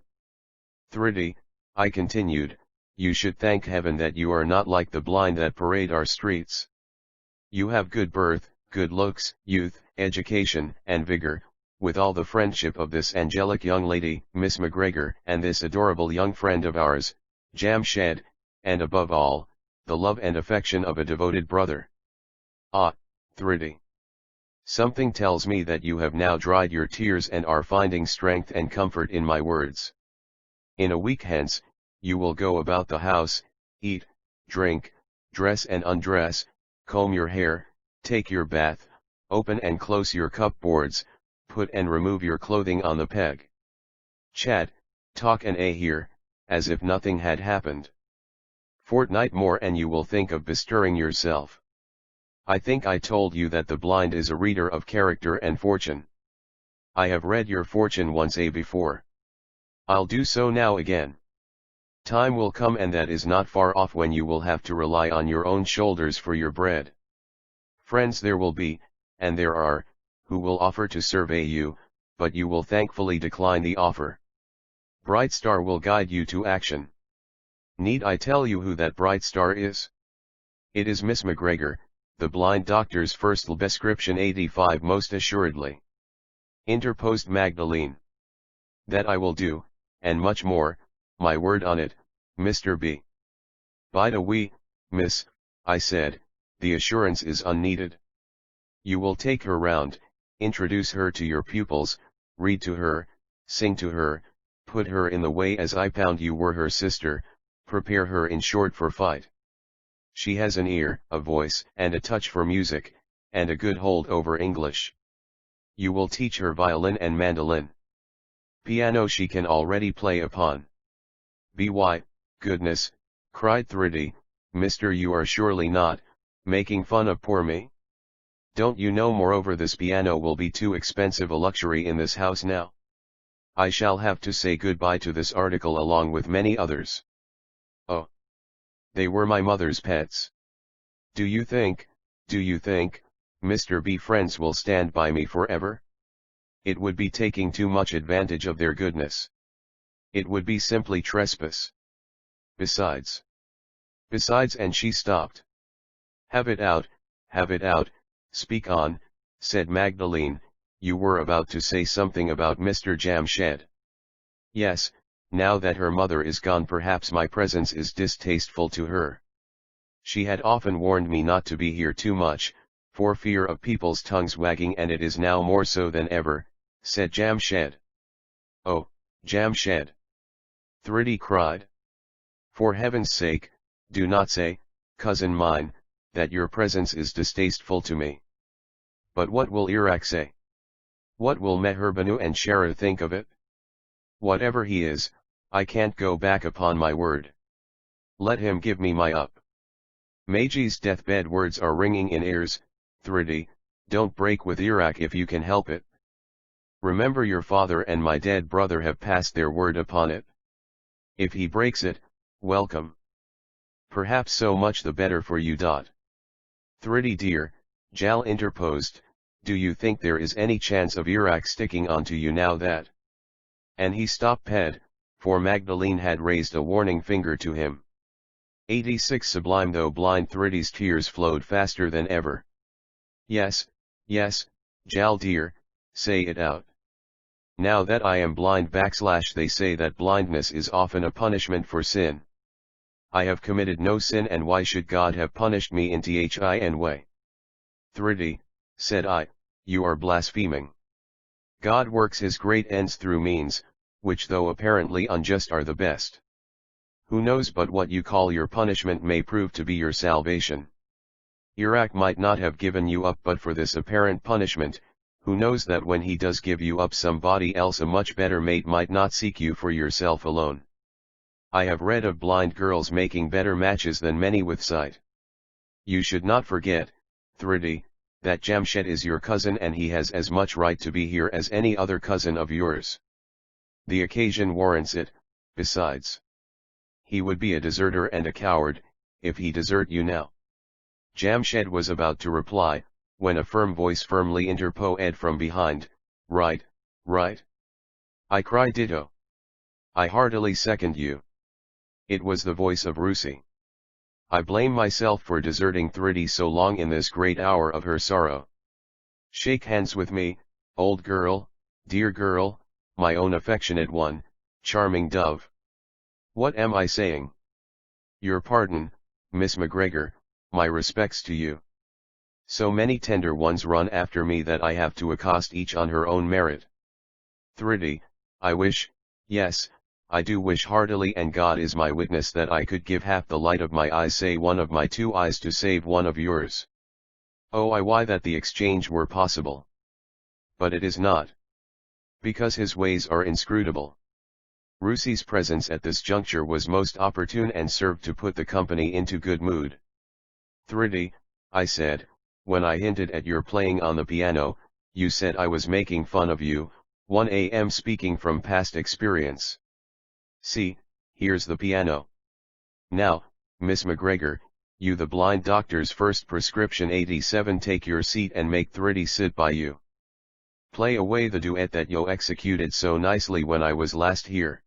Thriddy, I continued, you should thank heaven that you are not like the blind that parade our streets. You have good birth, good looks, youth, education, and vigor, with all the friendship of this angelic young lady, Miss McGregor, and this adorable young friend of ours, Jamshed, and above all, the love and affection of a devoted brother. Ah, Thriddy. Something tells me that you have now dried your tears and are finding strength and comfort in my words. In a week hence, you will go about the house, eat, drink, dress and undress, comb your hair, take your bath, open and close your cupboards, put and remove your clothing on the peg. Chat, talk and hear, as if nothing had happened. Fortnight more and you will think of bestirring yourself. I think I told you that the blind is a reader of character and fortune. I have read your fortune once before. I'll do so now again. Time will come, and that is not far off, when you will have to rely on your own shoulders for your bread. Friends there will be, and there are, who will offer to survey you, but you will thankfully decline the offer. Bright star will guide you to action. Need I tell you who that bright star is? It is Miss McGregor, the blind doctor's first prescription. 85 Most assuredly. Interposed Magdalene. That I will do, and much more, my word on it, Mr. B. Bide a wee, miss, I said, the assurance is unneeded. You will take her round, introduce her to your pupils, read to her, sing to her, put her in the way as I pound you were her sister, prepare her in short for fight. She has an ear, a voice, and a touch for music, and a good hold over English. You will teach her violin and mandolin. Piano she can already play upon. By goodness, cried Thriddy, mister, you are surely not making fun of poor me? Don't you know moreover this piano will be too expensive a luxury in this house now? I shall have to say goodbye to this article along with many others. Oh! They were my mother's pets. Do you think, Mr. B friends will stand by me forever? It would be taking too much advantage of their goodness. It would be simply trespass. Besides, and she stopped. Have it out, speak on, said Magdalene, you were about to say something about Mr. Jamshed. Yes, now that her mother is gone perhaps my presence is distasteful to her. She had often warned me not to be here too much, for fear of people's tongues wagging, and it is now more so than ever, said Jamshed. Oh, Jamshed! Thriddy cried. For heaven's sake, do not say, cousin mine, that your presence is distasteful to me. But what will Iraq say? What will Meherbanu and Shara think of it? Whatever he is, I can't go back upon my word. Let him give me my up. Maji's deathbed words are ringing in ears. Thriddy, don't break with Iraq if you can help it. Remember your father and my dead brother have passed their word upon it. If he breaks it, welcome. Perhaps so much the better for you. Thriddy dear, Jal interposed, do you think there is any chance of Iraq sticking on to you now that? And he stopped dead, for Magdalene had raised a warning finger to him. 86 Sublime. Though blind, Thriddy's tears flowed faster than ever. Yes, Jal dear, say it out. Now that I am blind / they say that blindness is often a punishment for sin. I have committed no sin, and why should God have punished me in Thin way? Thriddy, said I, you are blaspheming. God works his great ends through means, which though apparently unjust are the best. Who knows but what you call your punishment may prove to be your salvation? Iraq might not have given you up but for this apparent punishment. Who knows that when he does give you up somebody else, a much better mate, might not seek you for yourself alone. I have read of blind girls making better matches than many with sight. You should not forget, Thriddy, that Jamshed is your cousin, and he has as much right to be here as any other cousin of yours. The occasion warrants it. Besides, he would be a deserter and a coward, if he desert you now. Jamshed was about to reply, when a firm voice firmly interposed from behind. Right. I cry ditto. I heartily second you. It was the voice of Rusi. I blame myself for deserting Thriddy so long in this great hour of her sorrow. Shake hands with me, old girl, dear girl, my own affectionate one, charming dove. What am I saying? Your pardon, Miss McGregor, my respects to you. So many tender ones run after me that I have to accost each on her own merit. Thriddy, I wish, yes, I do wish heartily, and God is my witness, that I could give half the light of my eyes, say one of my 2 eyes, to save one of yours. Oh, I why that the exchange were possible. But it is not. Because his ways are inscrutable. Rusi's presence at this juncture was most opportune, and served to put the company into good mood. Thriddy, I said, when I hinted at your playing on the piano, you said I was making fun of you. 1 am speaking from past experience. See, here's the piano. Now, Miss McGregor, you the blind doctor's first prescription. 87 Take your seat and make Thriddy sit by you. Play away the duet that you executed so nicely when I was last here.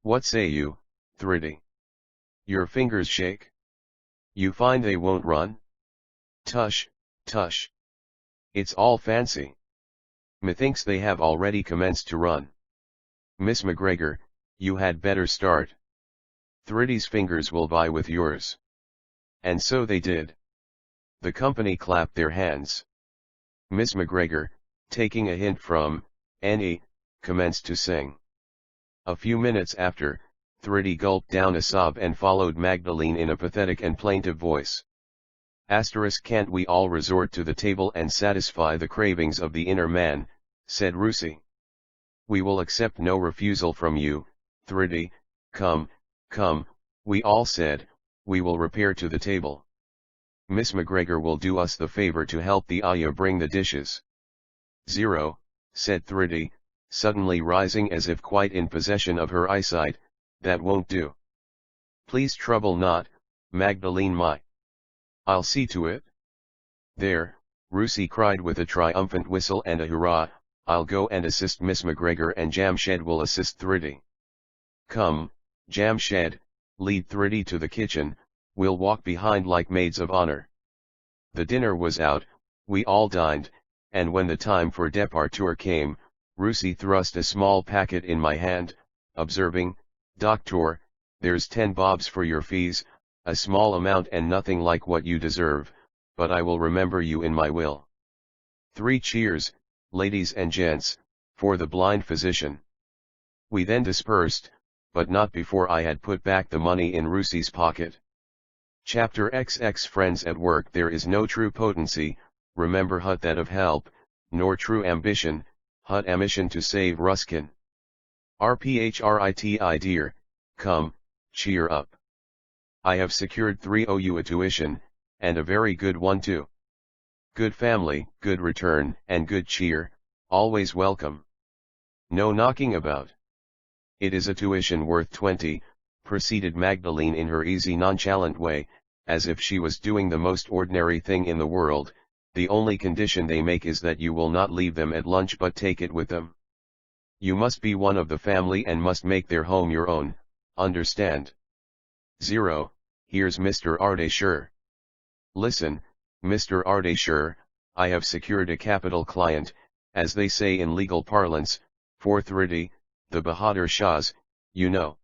What say you, Thriddy? Your fingers shake? You find they won't run? Tush. It's all fancy. Methinks they have already commenced to run. Miss McGregor, you had better start. Thriddy's fingers will vie with yours. And so they did. The company clapped their hands. Miss McGregor, taking a hint from Annie, commenced to sing. A few minutes after, Thriddy gulped down a sob and followed Magdalene in a pathetic and plaintive voice. Can't we all resort to the table and satisfy the cravings of the inner man, said Russi. We will accept no refusal from you, Thriddy. Come, come, we all said, we will repair to the table. Miss McGregor will do us the favor to help the ayah bring the dishes. Zero, said Thriddy, suddenly rising as if quite in possession of her eyesight, that won't do. Please trouble not, Magdalene my. I'll see to it. There, Russi cried with a triumphant whistle and a hurrah, I'll go and assist Miss McGregor and Jamshed will assist Thriddy. Come, Jamshed, lead Thriddy to the kitchen, we'll walk behind like maids of honor. The dinner was out, we all dined, and when the time for departure came, Russi thrust a small packet in my hand, observing, Doctor, there's 10 bobs for your fees, a small amount and nothing like what you deserve, but I will remember you in my will. 3 cheers, ladies and gents, for the blind physician. We then dispersed, but not before I had put back the money in Russi's pocket. Chapter XX Friends at work. There is no true potency, remember hut that of help, nor true ambition, hut ambition to save Ruskin. RPHRITI dear, come, cheer up. I have secured 3 OU a tuition, and a very good one too. Good family, good return, and good cheer, always welcome. No knocking about. It is a tuition worth 20, proceeded Magdalene in her easy nonchalant way, as if she was doing the most ordinary thing in the world. The only condition they make is that you will not leave them at lunch but take it with them. You must be one of the family and must make their home your own, understand? 0, here's Mr. Ardeshir. Listen, Mr. Ardeshir, I have secured a capital client, as they say in legal parlance, for Thriddy, the Bahadur Shahs, you know.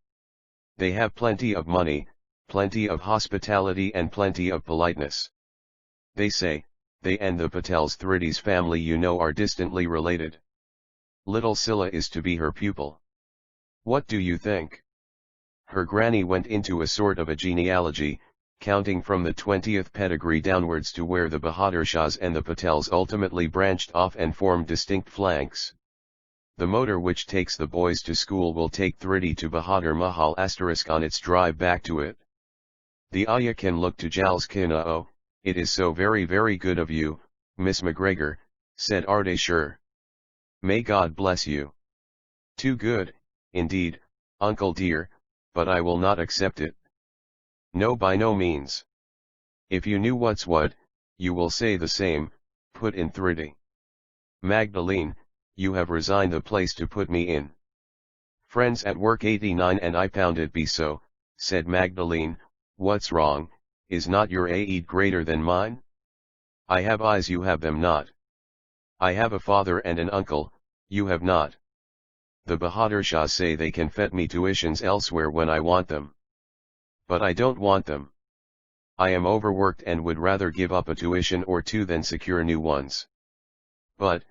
They have plenty of money, plenty of hospitality and plenty of politeness. They say, they and the Patels Thriddy's family you know are distantly related. Little Scylla is to be her pupil. What do you think? Her granny went into a sort of a genealogy, counting from the 20th pedigree downwards to where the Bahadur Shahs and the Patels ultimately branched off and formed distinct flanks. The motor which takes the boys to school will take Thriddy to Bahadur Mahal * on its drive back to it. The ayah can look to Jalskina. Oh, it is so very good of you, Miss McGregor, said Ardeshir. May God bless you. Too good, indeed, uncle dear, but I will not accept it. No, by no means. If you knew what's what, you will say the same, put in Thriddy. Magdalene, you have resigned the place to put me in. Friends at work 89 and I found it be so, said Magdalene. What's wrong, is not your aid greater than mine? I have eyes, you have them not. I have a father and an uncle, you have not. The Bahadur Shahs say they can fet me tuitions elsewhere when I want them. But I don't want them. I am overworked and would rather give up a tuition or 2 than secure new ones. But,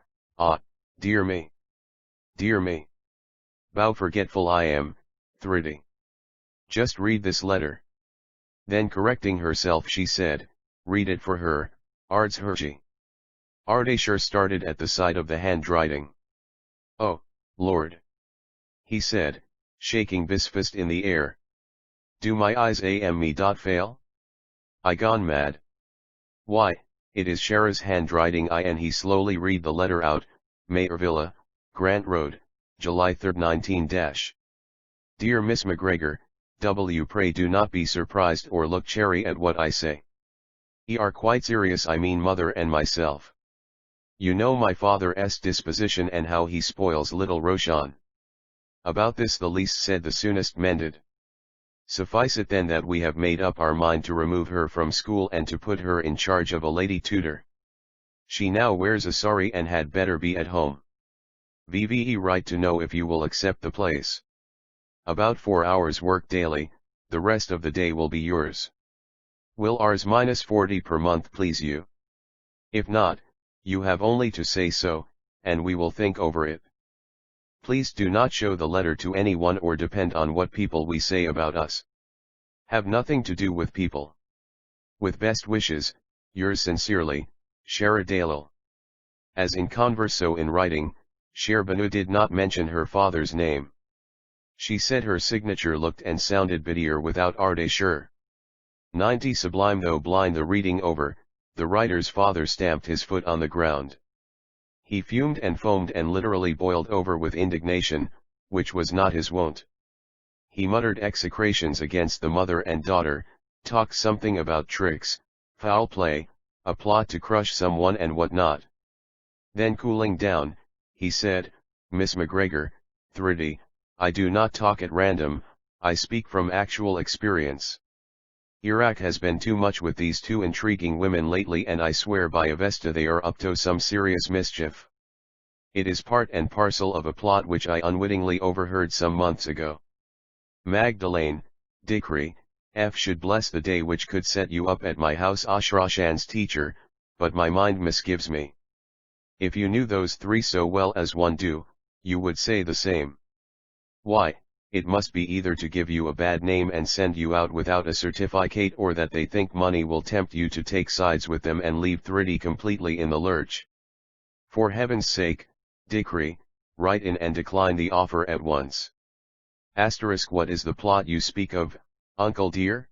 dear me. Dear me. How forgetful I am, Thriddy. Just read this letter. Then correcting herself she said, read it for her, Ards Herji. Ardeshir started at the sight of the handwriting. Oh, Lord. He said, shaking his fist in the air. Do my eyes me fail? I gone mad. Why, it is Shara's handwriting. And he slowly read the letter out. Mayor Villa, Grant Road, July 3, 19 Dear Miss McGregor, pray do not be surprised or look cherry at what I say. Ye are quite serious, I mean mother and myself. You know my father's disposition and how he spoils little Roshan. About this the least said the soonest mended. Suffice it then that we have made up our mind to remove her from school and to put her in charge of a lady tutor. She now wears a sari and had better be at home. VVE write to know if you will accept the place. About 4 hours work daily, the rest of the day will be yours. Will Rs -40 per month please you? If not, you have only to say so, and we will think over it. Please do not show the letter to anyone or depend on what people we say about us. Have nothing to do with people. With best wishes, yours sincerely, Shahmerdaan. As in converse so in writing, Shehrbanu did not mention her father's name. She said her signature looked and sounded bittier without ardeshur. 90 Sublime. Though blind the reading over, the writer's father stamped his foot on the ground. He fumed and foamed and literally boiled over with indignation, which was not his wont. He muttered execrations against the mother and daughter, talked something about tricks, foul play, a plot to crush someone and what not. Then cooling down, he said, Miss McGregor, Thriddy, I do not talk at random, I speak from actual experience. Iraq has been too much with these two intriguing women lately, and I swear by Avesta they are up to some serious mischief. It is part and parcel of a plot which I unwittingly overheard some months ago. Magdalene, Dikri, F should bless the day which could set you up at my house Ashrashan's teacher, but my mind misgives me. If you knew those three so well as one do, you would say the same. Why, it must be either to give you a bad name and send you out without a certificate, or that they think money will tempt you to take sides with them and leave Thriddy completely in the lurch. For heaven's sake, Dikri, write in and decline the offer at once. Asterisk. What is the plot you speak of, uncle dear?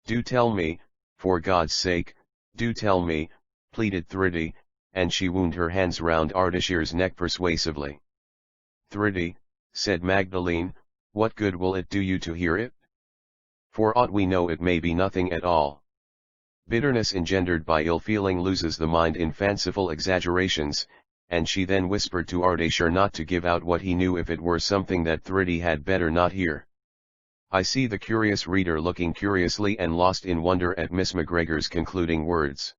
Do tell me, for God's sake, do tell me, pleaded Thriddy, and she wound her hands round Ardeshir's neck persuasively. Thriddy, said Magdalene, what good will it do you to hear it? For aught we know it may be nothing at all. Bitterness engendered by ill feeling loses the mind in fanciful exaggerations, and she then whispered to Ardeshir not to give out what he knew if it were something that Thriddy had better not hear. I see the curious reader looking curiously and lost in wonder at Miss McGregor's concluding words.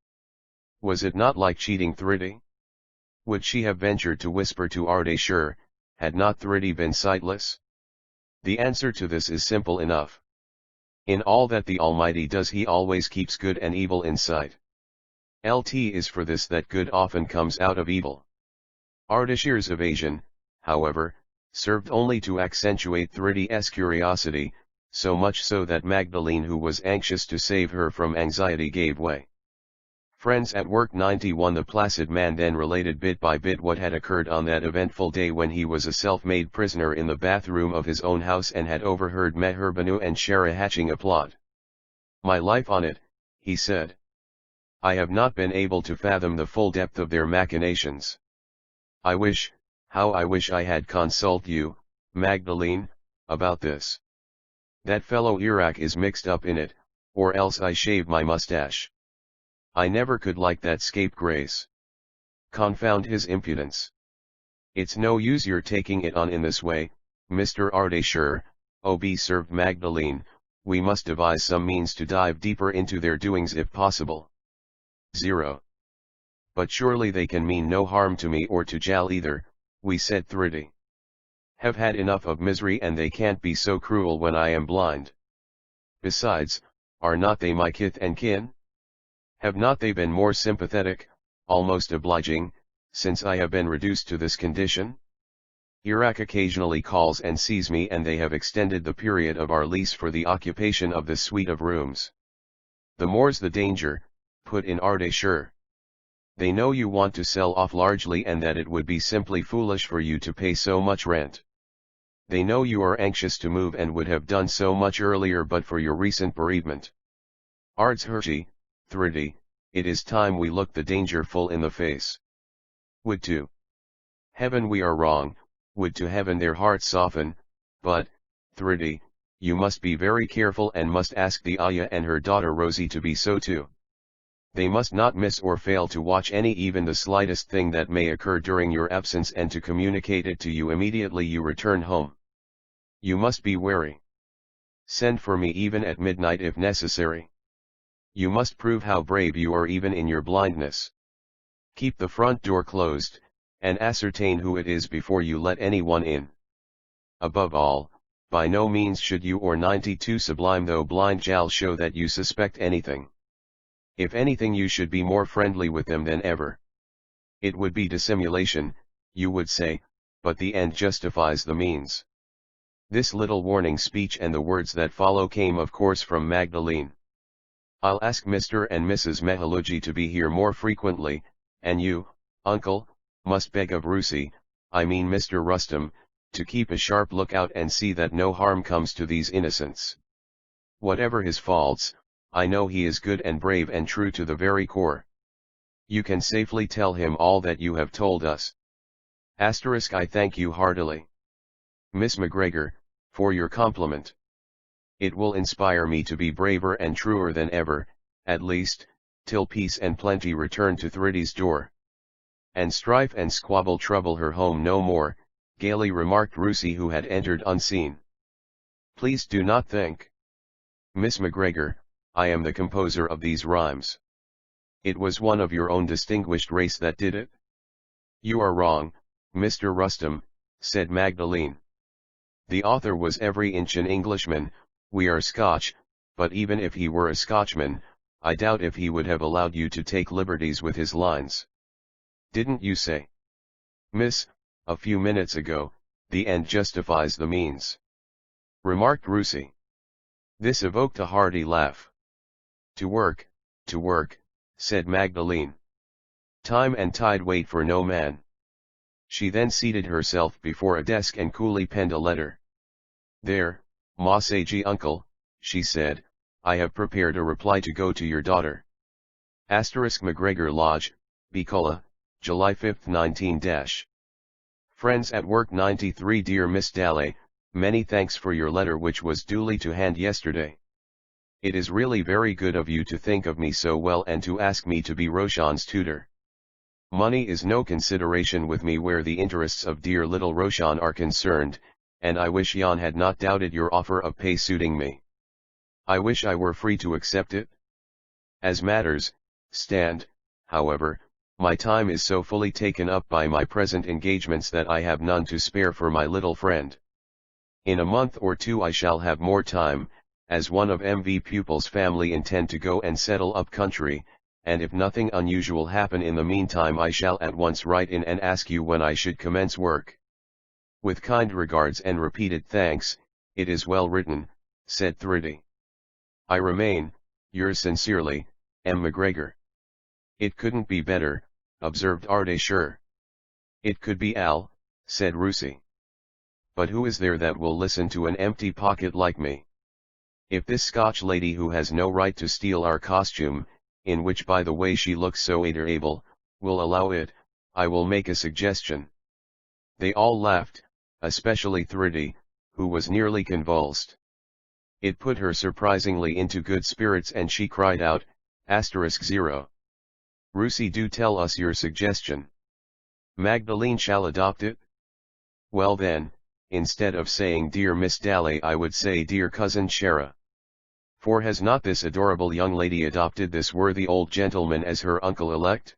Was it not like cheating Thriddy? Would she have ventured to whisper to Ardeshir, had not Thriddy been sightless? The answer to this is simple enough. In all that the Almighty does He always keeps good and evil in sight. Lt is for this that good often comes out of evil. Ardeshir's evasion, however, served only to accentuate Thriddy's curiosity, so much so that Magdalene, who was anxious to save her from anxiety, gave way. Friends at Work 91. The placid man then related bit by bit what had occurred on that eventful day when he was a self-made prisoner in the bathroom of his own house and had overheard Meherbanu and Shara hatching a plot. My life on it, he said. I have not been able to fathom the full depth of their machinations. How I wish I had consulted you, Magdalene, about this. That fellow Iraq is mixed up in it, or else I shave my mustache. I never could like that scapegrace. Confound his impudence. It's no use your taking it on in this way, Mr. Ardeshir, observed Magdalene, we must devise some means to dive deeper into their doings if possible. 0. But surely they can mean no harm to me or to Jal either, we said Thriddy. Have had enough of misery and they can't be so cruel when I am blind. Besides, are not they my kith and kin? Have not they been more sympathetic, almost obliging, since I have been reduced to this condition? Iraq occasionally calls and sees me, and they have extended the period of our lease for the occupation of this suite of rooms. The more's the danger, put in Ardeshir. They know you want to sell off largely and that it would be simply foolish for you to pay so much rent. They know you are anxious to move and would have done so much earlier but for your recent bereavement. Ards Hershey, Thriddy, it is time we looked the danger full in the face. Would to heaven we are wrong, would to heaven their hearts soften, but, Thriddy, you must be very careful and must ask the Ayah and her daughter Rosie to be so too. They must not miss or fail to watch even the slightest thing that may occur during your absence and to communicate it to you immediately you return home. You must be wary. Send for me even at midnight if necessary. You must prove how brave you are even in your blindness. Keep the front door closed, and ascertain who it is before you let anyone in. Above all, by no means should you or 92 Sublime though blind Jal show that you suspect anything. If anything you should be more friendly with them than ever. It would be dissimulation, you would say, but the end justifies the means. This little warning speech and the words that follow came of course from Magdalene. I'll ask Mr. and Mrs. Mehaluji to be here more frequently, and you, uncle, must beg of Rusi, I mean Mr. Rustam, to keep a sharp lookout and see that no harm comes to these innocents. Whatever his faults, I know he is good and brave and true to the very core. You can safely tell him all that you have told us. I thank you heartily, Miss McGregor, for your compliment. It will inspire me to be braver and truer than ever, at least, till peace and plenty return to Thridi's door. And strife and squabble trouble her home no more, gaily remarked Rusi, who had entered unseen. Please do not think, Miss McGregor, I am the composer of these rhymes. It was one of your own distinguished race that did it. You are wrong, Mr. Rustam, said Magdalene. The author was every inch an Englishman. We are Scotch, but even if he were a Scotchman, I doubt if he would have allowed you to take liberties with his lines. Didn't you say, Miss, a few minutes ago, the end justifies the means? Remarked Rusi. This evoked a hearty laugh. To work, said Magdalene. Time and tide wait for no man. She then seated herself before a desk and coolly penned a letter. There, Masaji uncle, she said, I have prepared a reply to go to your daughter. McGregor Lodge, Bikola, July 5, 19 Friends at Work 93. Dear Miss Dale, many thanks for your letter which was duly to hand yesterday. It is really very good of you to think of me so well and to ask me to be Roshan's tutor. Money is no consideration with me where the interests of dear little Roshan are concerned, and I wish Jan had not doubted your offer of pay suiting me. I wish I were free to accept it. As matters stand, however, my time is so fully taken up by my present engagements that I have none to spare for my little friend. In a month or two I shall have more time, as one of MV pupils' family intend to go and settle up country, and if nothing unusual happen in the meantime I shall at once write in and ask you when I should commence work. With kind regards and repeated thanks, it is well written, said Thridi. I remain, yours sincerely, M. McGregor. It couldn't be better, observed Ardeshir. It could be Al, said Rusi. But who is there that will listen to an empty pocket like me? If this Scotch lady who has no right to steal our costume, in which by the way she looks so adorable, will allow it, I will make a suggestion. They all laughed, especially Thridi, who was nearly convulsed. It put her surprisingly into good spirits and she cried out, *0. Rusi, do tell us your suggestion. Magdalene shall adopt it? Well then, instead of saying dear Miss Dale I would say dear cousin Shara. For has not this adorable young lady adopted this worthy old gentleman as her uncle-elect?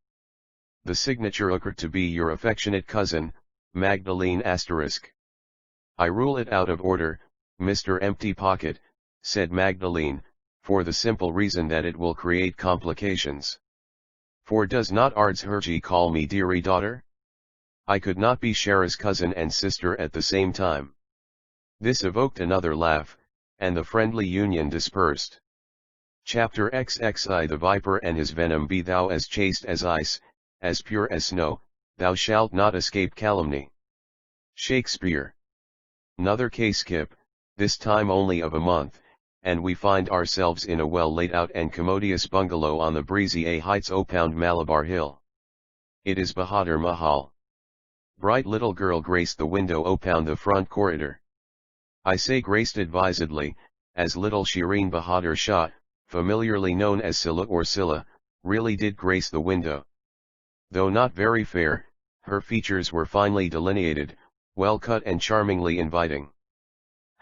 The signature occurred to be your affectionate cousin, Magdalene *. I rule it out of order, Mr. Empty Pocket, said Magdalene, for the simple reason that it will create complications. For does not Ardshurji call me dearie daughter? I could not be Shara's cousin and sister at the same time. This evoked another laugh, and the friendly union dispersed. Chapter XXI. The viper and his venom. Be thou as chaste as ice, as pure as snow, thou shalt not escape calumny. Shakespeare. Another case skip, this time only of a month, and we find ourselves in a well laid out and commodious bungalow on the breezy A Heights Opound Malabar Hill. It is Bahadur Mahal. Bright little girl graced the window Opound the front corridor. I say graced advisedly, as little Shireen Bahadur Shah, familiarly known as Silla or Silla, really did grace the window. Though not very fair, her features were finely delineated, well cut and charmingly inviting.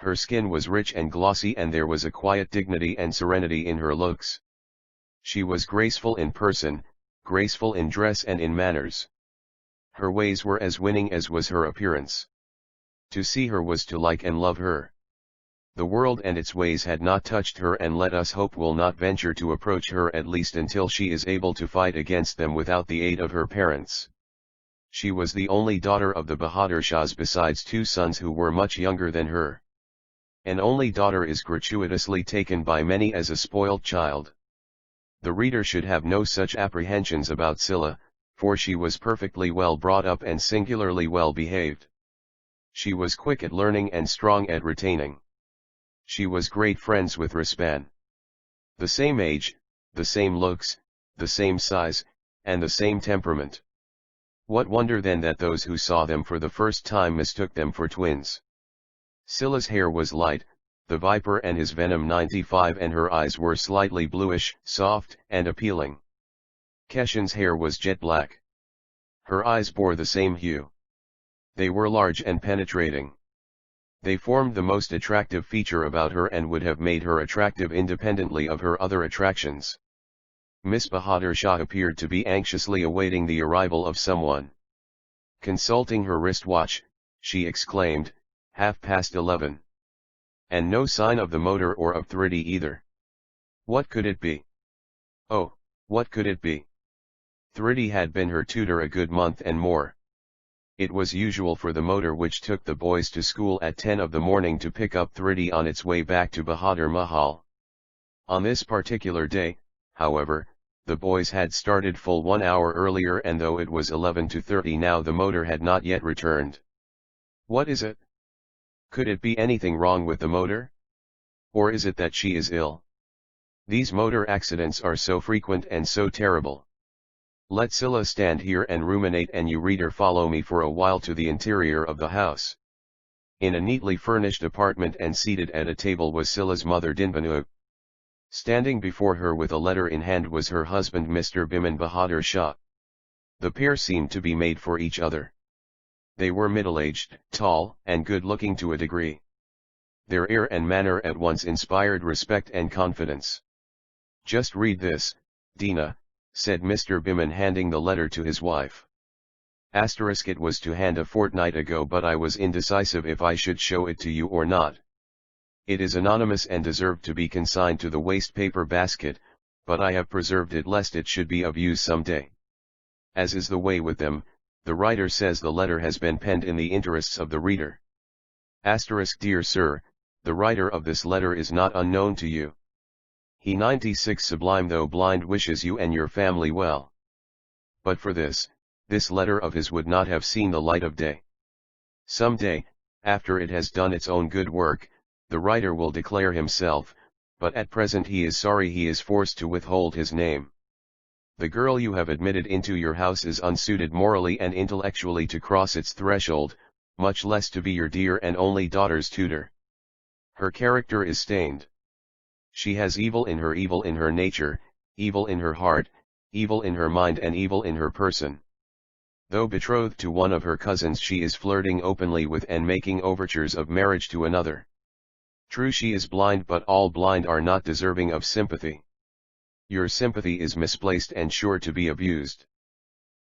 Her skin was rich and glossy and there was a quiet dignity and serenity in her looks. She was graceful in person, graceful in dress and in manners. Her ways were as winning as was her appearance. To see her was to like and love her. The world and its ways had not touched her and let us hope will not venture to approach her at least until she is able to fight against them without the aid of her parents. She was the only daughter of the Bahadur Shahs besides two sons who were much younger than her. An only daughter is gratuitously taken by many as a spoilt child. The reader should have no such apprehensions about Scylla, for she was perfectly well brought up and singularly well behaved. She was quick at learning and strong at retaining. She was great friends with Raspan. The same age, the same looks, the same size, and the same temperament. What wonder then that those who saw them for the first time mistook them for twins. Scylla's hair was light, the viper and his venom 95, and her eyes were slightly bluish, soft, and appealing. Keshan's hair was jet black. Her eyes bore the same hue. They were large and penetrating. They formed the most attractive feature about her and would have made her attractive independently of her other attractions. Miss Bahadur Shah appeared to be anxiously awaiting the arrival of someone. Consulting her wristwatch, she exclaimed, 11:30. And no sign of the motor or of Thridi either. What could it be? Oh, what could it be? Thridi had been her tutor a good month and more. It was usual for the motor which took the boys to school at 10 of the morning to pick up Thridi on its way back to Bahadur Mahal. On this particular day, however, the boys had started full 1 hour earlier, and though it was 11:30 now, the motor had not yet returned. What is it? Could it be anything wrong with the motor? Or is it that she is ill? These motor accidents are so frequent and so terrible. Let Scylla stand here and ruminate, and you reader follow me for a while to the interior of the house. In a neatly furnished apartment and seated at a table was Scylla's mother Dinbanu. Standing before her with a letter in hand was her husband Mr. Biman Bahadur Shah. The pair seemed to be made for each other. They were middle-aged, tall, and good-looking to a degree. Their air and manner at once inspired respect and confidence. Just read this, Dina, said Mr. Biman, handing the letter to his wife. It was to hand a fortnight ago, but I was indecisive if I should show it to you or not. It is anonymous and deserved to be consigned to the waste paper basket, but I have preserved it lest it should be of use some day. As is the way with them, the writer says the letter has been penned in the interests of the reader. Dear sir, the writer of this letter is not unknown to you. He 96 Sublime though blind wishes you and your family well. But for this letter of his would not have seen the light of day. Some day, after it has done its own good work, the writer will declare himself, but at present he is sorry he is forced to withhold his name. The girl you have admitted into your house is unsuited morally and intellectually to cross its threshold, much less to be your dear and only daughter's tutor. Her character is stained. She has evil in her nature, evil in her heart, evil in her mind, and evil in her person. Though betrothed to one of her cousins, she is flirting openly with and making overtures of marriage to another. True, she is blind, but all blind are not deserving of sympathy. Your sympathy is misplaced and sure to be abused.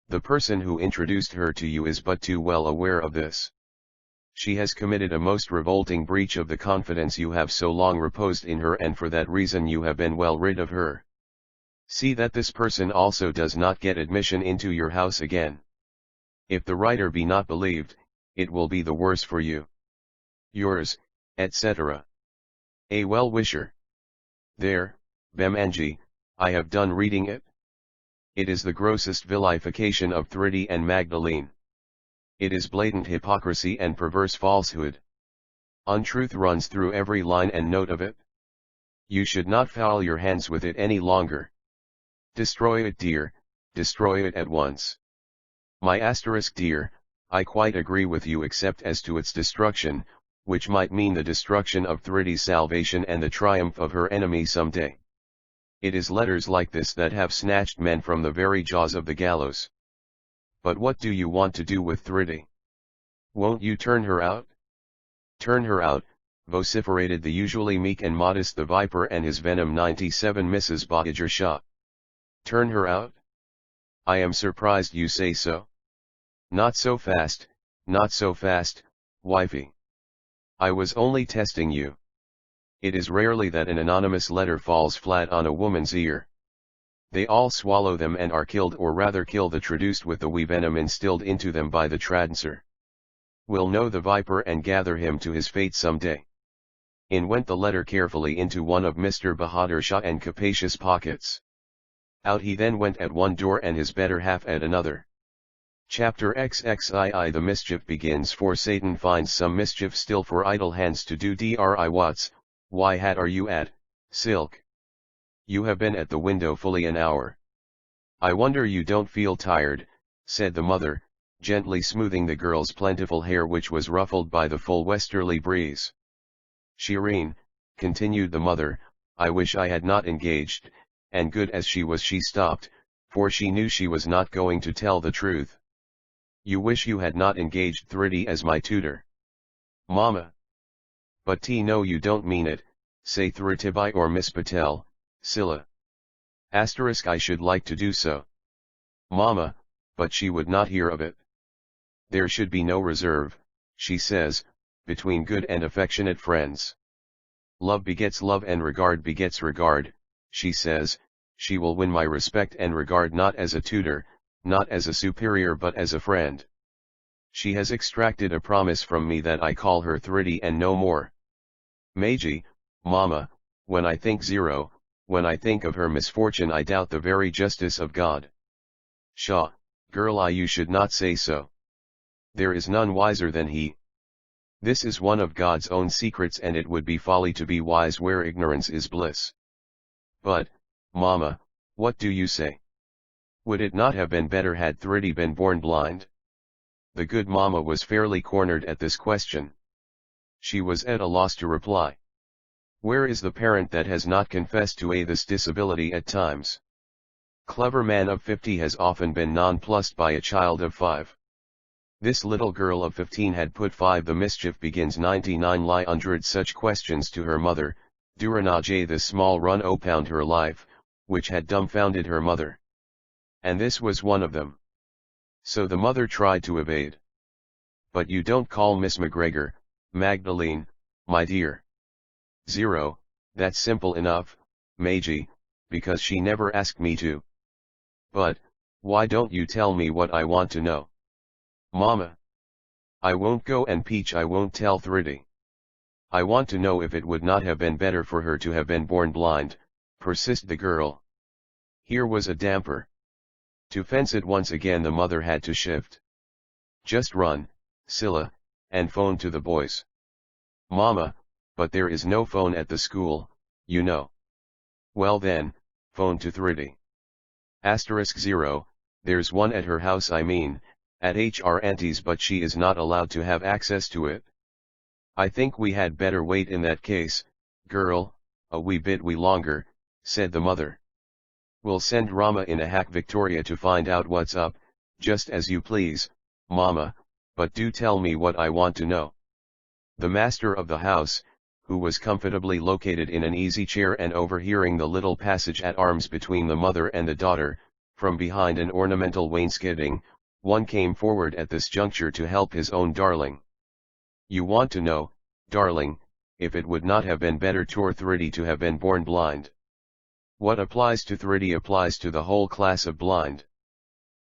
The person who introduced her to you is but too well aware of this. She has committed a most revolting breach of the confidence you have so long reposed in her, and for that reason you have been well rid of her. See that this person also does not get admission into your house again. If the writer be not believed, it will be the worse for you. Yours, etc. A well-wisher. There, Banaji, I have done reading it. It is the grossest vilification of Thridi and Magdalene. It is blatant hypocrisy and perverse falsehood. Untruth runs through every line and note of it. You should not foul your hands with it any longer. Destroy it, dear, destroy it at once. My dear, I quite agree with you except as to its destruction, which might mean the destruction of Thridi's salvation and the triumph of her enemy some day. It is letters like this that have snatched men from the very jaws of the gallows. But what do you want to do with Thridi? Won't you turn her out? Turn her out, vociferated the usually meek and modest the viper and his venom 97 Mrs. Bahadur Shah. Turn her out? I am surprised you say so. Not so fast, wifey. I was only testing you. It is rarely that an anonymous letter falls flat on a woman's ear. They all swallow them and are killed, or rather kill the traduced with the wee venom instilled into them by the traducer. Will know the viper and gather him to his fate some day. In went the letter carefully into one of Mr. Bahadur Shah and capacious pockets. Out he then went at one door and his better half at another. Chapter XXII. The mischief begins, for Satan finds some mischief still for idle hands to do. Dri Watts, why hat are you at, Silk? You have been at the window fully an hour. I wonder you don't feel tired, said the mother, gently smoothing the girl's plentiful hair which was ruffled by the full westerly breeze. Shireen, continued the mother, I wish I had not engaged, and good as she was she stopped, for she knew she was not going to tell the truth. You wish you had not engaged Thridi as my tutor. Mama. But no, you don't mean it, say Thritibai or Miss Patel, Scylla. Asterisk, I should like to do so. Mama, but she would not hear of it. There should be no reserve, she says, between good and affectionate friends. Love begets love and regard begets regard, she says. She will win my respect and regard not as a tutor, not as a superior but as a friend. She has extracted a promise from me that I call her Thridi and no more. Maji, Mama, when I think zero, when I think of her misfortune I doubt the very justice of God. Pshaw, girl, you should not say so. There is none wiser than he. This is one of God's own secrets, and it would be folly to be wise where ignorance is bliss. But, Mama, what do you say? Would it not have been better had Thridi been born blind? The good Mama was fairly cornered at this question. She was at a loss to reply. Where is the parent that has not confessed to this disability at times? Clever man of 50 has often been nonplussed by a child of 5. This little girl of 15 had put 5. The mischief begins 99 such questions to her mother, Duranajay the small run opound her life, which had dumbfounded her mother. And this was one of them. So the mother tried to evade. But you don't call Miss McGregor, Magdalene, my dear. 0, that's simple enough, Maji, because she never asked me to. But, why don't you tell me what I want to know? Mama. I won't go and peach, I won't tell Thridi. I want to know if it would not have been better for her to have been born blind, persisted the girl. Here was a damper. To fence it once again the mother had to shift. Just run, Scylla, and phone to the boys. Mama, but there is no phone at the school, you know. Well then, phone to Thridi. Asterisk 0, there's one at her house, I mean, at HR Auntie's, but she is not allowed to have access to it. I think we had better wait in that case, girl, a wee bit longer, said the mother. We'll send Rama in a hack Victoria to find out what's up, just as you please, Mama, but do tell me what I want to know. The master of the house, who was comfortably located in an easy chair and overhearing the little passage at arms between the mother and the daughter, from behind an ornamental wainscoting, one came forward at this juncture to help his own darling. You want to know, darling, if it would not have been better for Thridi to have been born blind. What applies to Thridi applies to the whole class of blind.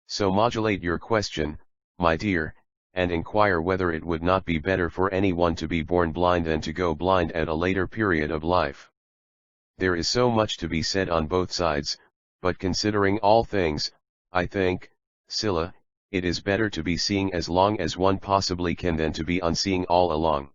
So modulate your question, my dear, and inquire whether it would not be better for anyone to be born blind than to go blind at a later period of life. There is so much to be said on both sides, but considering all things, I think, Scylla, it is better to be seeing as long as one possibly can than to be unseeing all along.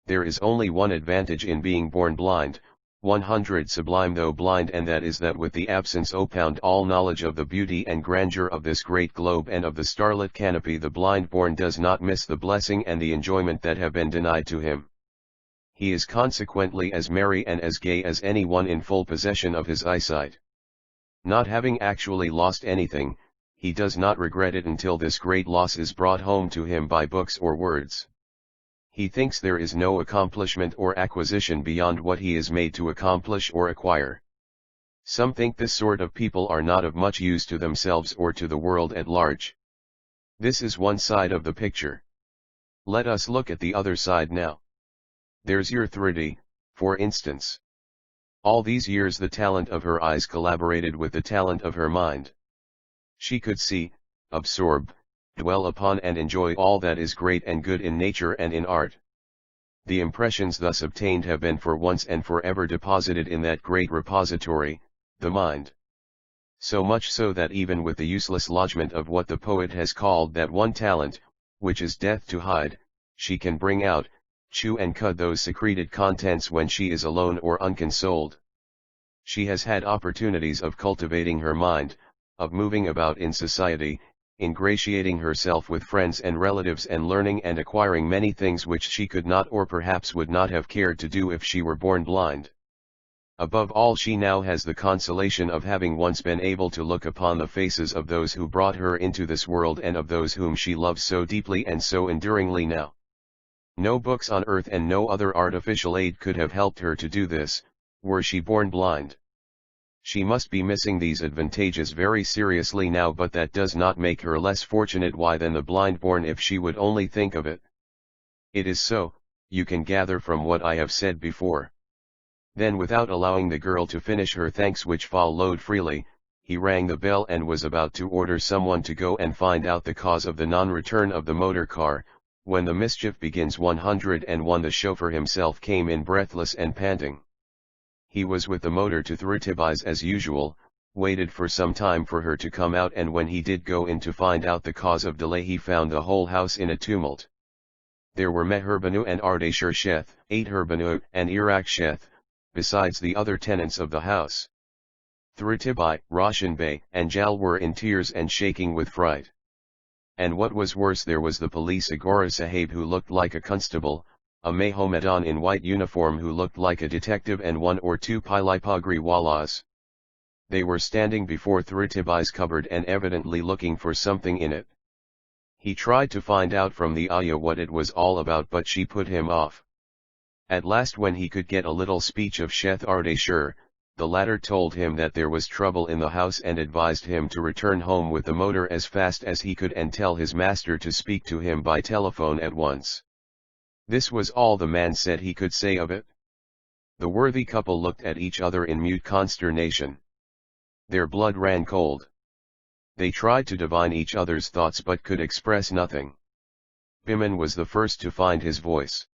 There is only one advantage in being born blind, 100 sublime though blind, and that is that with the absence opound all knowledge of the beauty and grandeur of this great globe and of the starlit canopy, the blind born does not miss the blessing and the enjoyment that have been denied to him. He is consequently as merry and as gay as any one in full possession of his eyesight. Not having actually lost anything, he does not regret it until this great loss is brought home to him by books or words. He thinks there is no accomplishment or acquisition beyond what he is made to accomplish or acquire. Some think this sort of people are not of much use to themselves or to the world at large. This is one side of the picture. Let us look at the other side now. There's your Thridi, for instance. All these years the talent of her eyes collaborated with the talent of her mind. She could see, absorb, dwell upon and enjoy all that is great and good in nature and in art. The impressions thus obtained have been for once and forever deposited in that great repository, the mind. So much so that even with the useless lodgment of what the poet has called that one talent, which is death to hide, she can bring out, chew and cud those secreted contents when she is alone or unconsoled. She has had opportunities of cultivating her mind, of moving about in society, ingratiating herself with friends and relatives and learning and acquiring many things which she could not or perhaps would not have cared to do if she were born blind. Above all, she now has the consolation of having once been able to look upon the faces of those who brought her into this world and of those whom she loves so deeply and so enduringly now. No books on earth and no other artificial aid could have helped her to do this, were she born blind. She must be missing these advantages very seriously now, but that does not make her less fortunate than the blind born if she would only think of it. It is so, you can gather from what I have said before. Then, without allowing the girl to finish her thanks which followed freely, he rang the bell and was about to order someone to go and find out the cause of the non-return of the motor car, when the mischief begins. 101 The chauffeur himself came in breathless and panting. He was with the motor to Thurtibi's as usual, waited for some time for her to come out, and when he did go in to find out the cause of delay, he found the whole house in a tumult. There were Meherbanu and Ardashir Sheth, 8 Herbanu and Irak Sheth, besides the other tenants of the house. Thurtibi, Roshan Bey, and Jal were in tears and shaking with fright. And what was worse, there was the police Agora Sahib who looked like a constable, a Mahomedan in white uniform who looked like a detective, and 1 or 2 Pilipagri Walas. They were standing before Thurtibi's cupboard and evidently looking for something in it. He tried to find out from the ayah what it was all about, but she put him off. At last, when he could get a little speech of Sheth Ardashir, the latter told him that there was trouble in the house and advised him to return home with the motor as fast as he could and tell his master to speak to him by telephone at once. This was all the man said he could say of it. The worthy couple looked at each other in mute consternation. Their blood ran cold. They tried to divine each other's thoughts but could express nothing. Biman was the first to find his voice.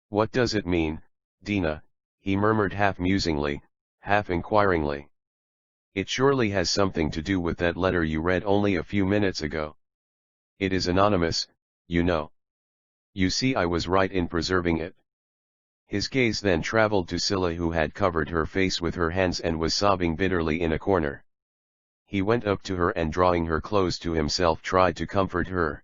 "What does it mean, Dina?" he murmured half musingly, half inquiringly. "It surely has something to do with that letter you read only a few minutes ago. It is anonymous, you know. You see, I was right in preserving it." His gaze then traveled to Scylla, who had covered her face with her hands and was sobbing bitterly in a corner. He went up to her and, drawing her close to himself, tried to comfort her.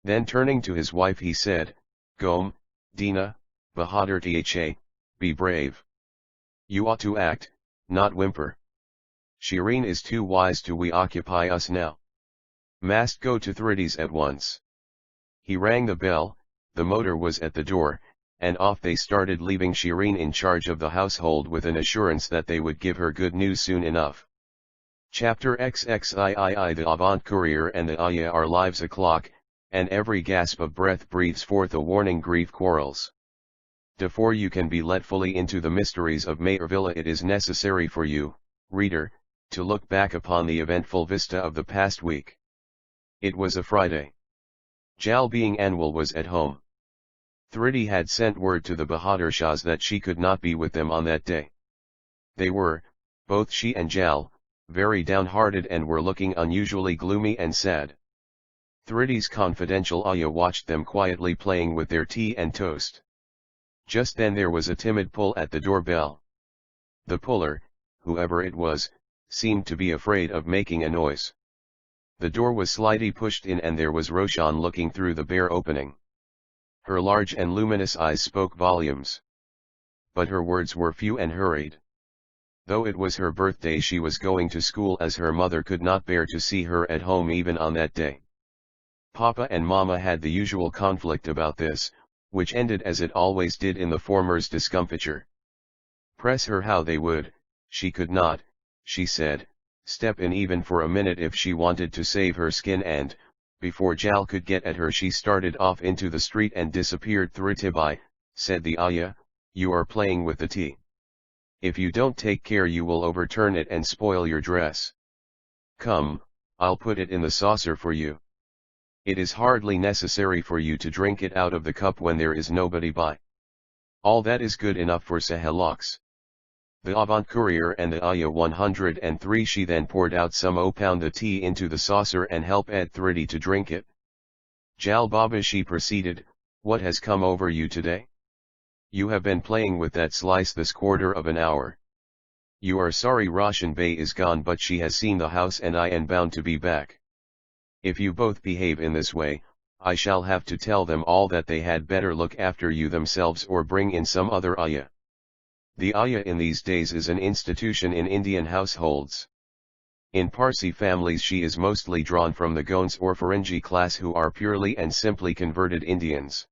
Then, turning to his wife, he said, "Gom, Dina, Bahadur Tha, be brave. You ought to act, not whimper. Shireen is too wise to occupy us now. Must go to Thrides at once." He rang the bell, the motor was at the door, and off they started, leaving Shireen in charge of the household with an assurance that they would give her good news soon enough. Chapter XXIII. The Avant Courier and the Ayah are lives a clock, and every gasp of breath breathes forth a warning. Grief quarrels. Before you can be let fully into the mysteries of Mayervilla, it is necessary for you, reader, to look back upon the eventful vista of the past week. It was a Friday. Jal, being unwell, was at home. Thridi had sent word to the Bahadur Shahs that she could not be with them on that day. They were, both she and Jal, very downhearted and were looking unusually gloomy and sad. Thridi's confidential ayah watched them quietly playing with their tea and toast. Just then there was a timid pull at the doorbell. The puller, whoever it was, seemed to be afraid of making a noise. The door was slightly pushed in and there was Roshan looking through the bare opening. Her large and luminous eyes spoke volumes. But her words were few and hurried. Though it was her birthday, she was going to school, as her mother could not bear to see her at home even on that day. Papa and Mama had the usual conflict about this, which ended as it always did in the former's discomfiture. Press her how they would, she could not, she said, step in even for a minute if she wanted to save her skin, and, before Jal could get at her, she started off into the street and disappeared. "Thritibai," said the ayah, "you are playing with the tea. If you don't take care you will overturn it and spoil your dress. Come, I'll put it in the saucer for you. It is hardly necessary for you to drink it out of the cup when there is nobody by. All that is good enough for Sahelaks. The avant-courier and the Ayah 103. She then poured out some pound the tea into the saucer and helped Ed 30 to drink it. Jal Baba, she proceeded, what has come over you today? You have been playing with that slice this quarter of an hour. You are sorry Roshan Bey is gone, but she has seen the house and I am bound to be back. If you both behave in this way, I shall have to tell them all that they had better look after you themselves or bring in some other ayah. The ayah in these days is an institution in Indian households. In Parsi families she is mostly drawn from the Goans or Ferengi class, who are purely and simply converted Indians.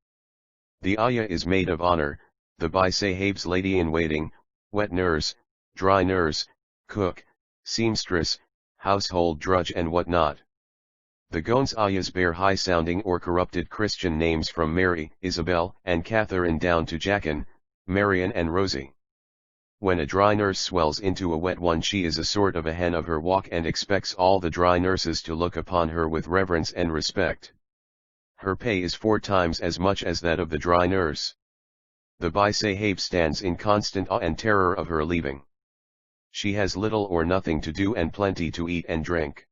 The ayah is maid of honor, the Bai Sahib's lady-in-waiting, wet nurse, dry nurse, cook, seamstress, household drudge and what not. The Goans ayahs bear high-sounding or corrupted Christian names from Mary, Isabel, and Catherine down to Jacqueline, Marian and Rosie. When a dry nurse swells into a wet one, she is a sort of a hen of her walk and expects all the dry nurses to look upon her with reverence and respect. Her pay is 4 times as much as that of the dry nurse. The Bai Sahib stands in constant awe and terror of her leaving. She has little or nothing to do and plenty to eat and drink.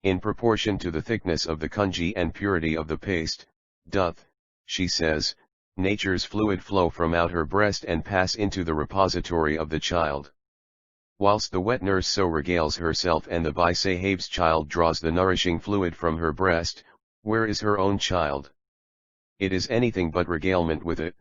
In proportion to the thickness of the kunji and purity of the paste, doth, she says, nature's fluid flow from out her breast and pass into the repository of the child. Whilst the wet nurse so regales herself and the Bai Sahib's child draws the nourishing fluid from her breast, where is her own child? It is anything but regalement with it.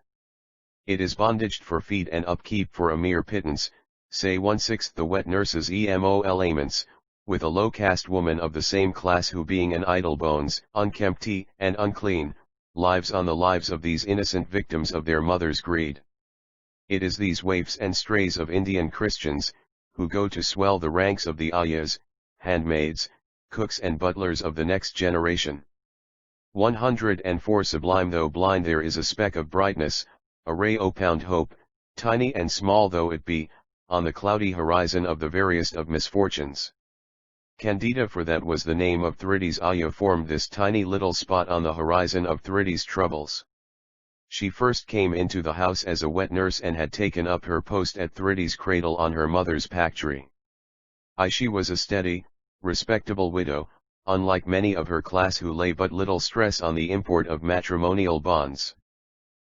It is bondaged for feed and upkeep for a mere pittance, say 1/6 the wet nurse's emoluments, with a low-caste woman of the same class who, being an idle bones, unkempt and unclean, lives on the lives of these innocent victims of their mother's greed. It is these waifs and strays of Indian Christians, who go to swell the ranks of the ayahs, handmaids, cooks and butlers of the next generation. 104 Sublime though blind there is a speck of brightness, a ray pound hope, tiny and small though it be, on the cloudy horizon of the veriest of misfortunes. Candida, for that was the name of Thridi's ayah, formed this tiny little spot on the horizon of Thridi's troubles. She first came into the house as a wet nurse and had taken up her post at Thridi's cradle on her mother's packtree. She was a steady, respectable widow, unlike many of her class who lay but little stress on the import of matrimonial bonds.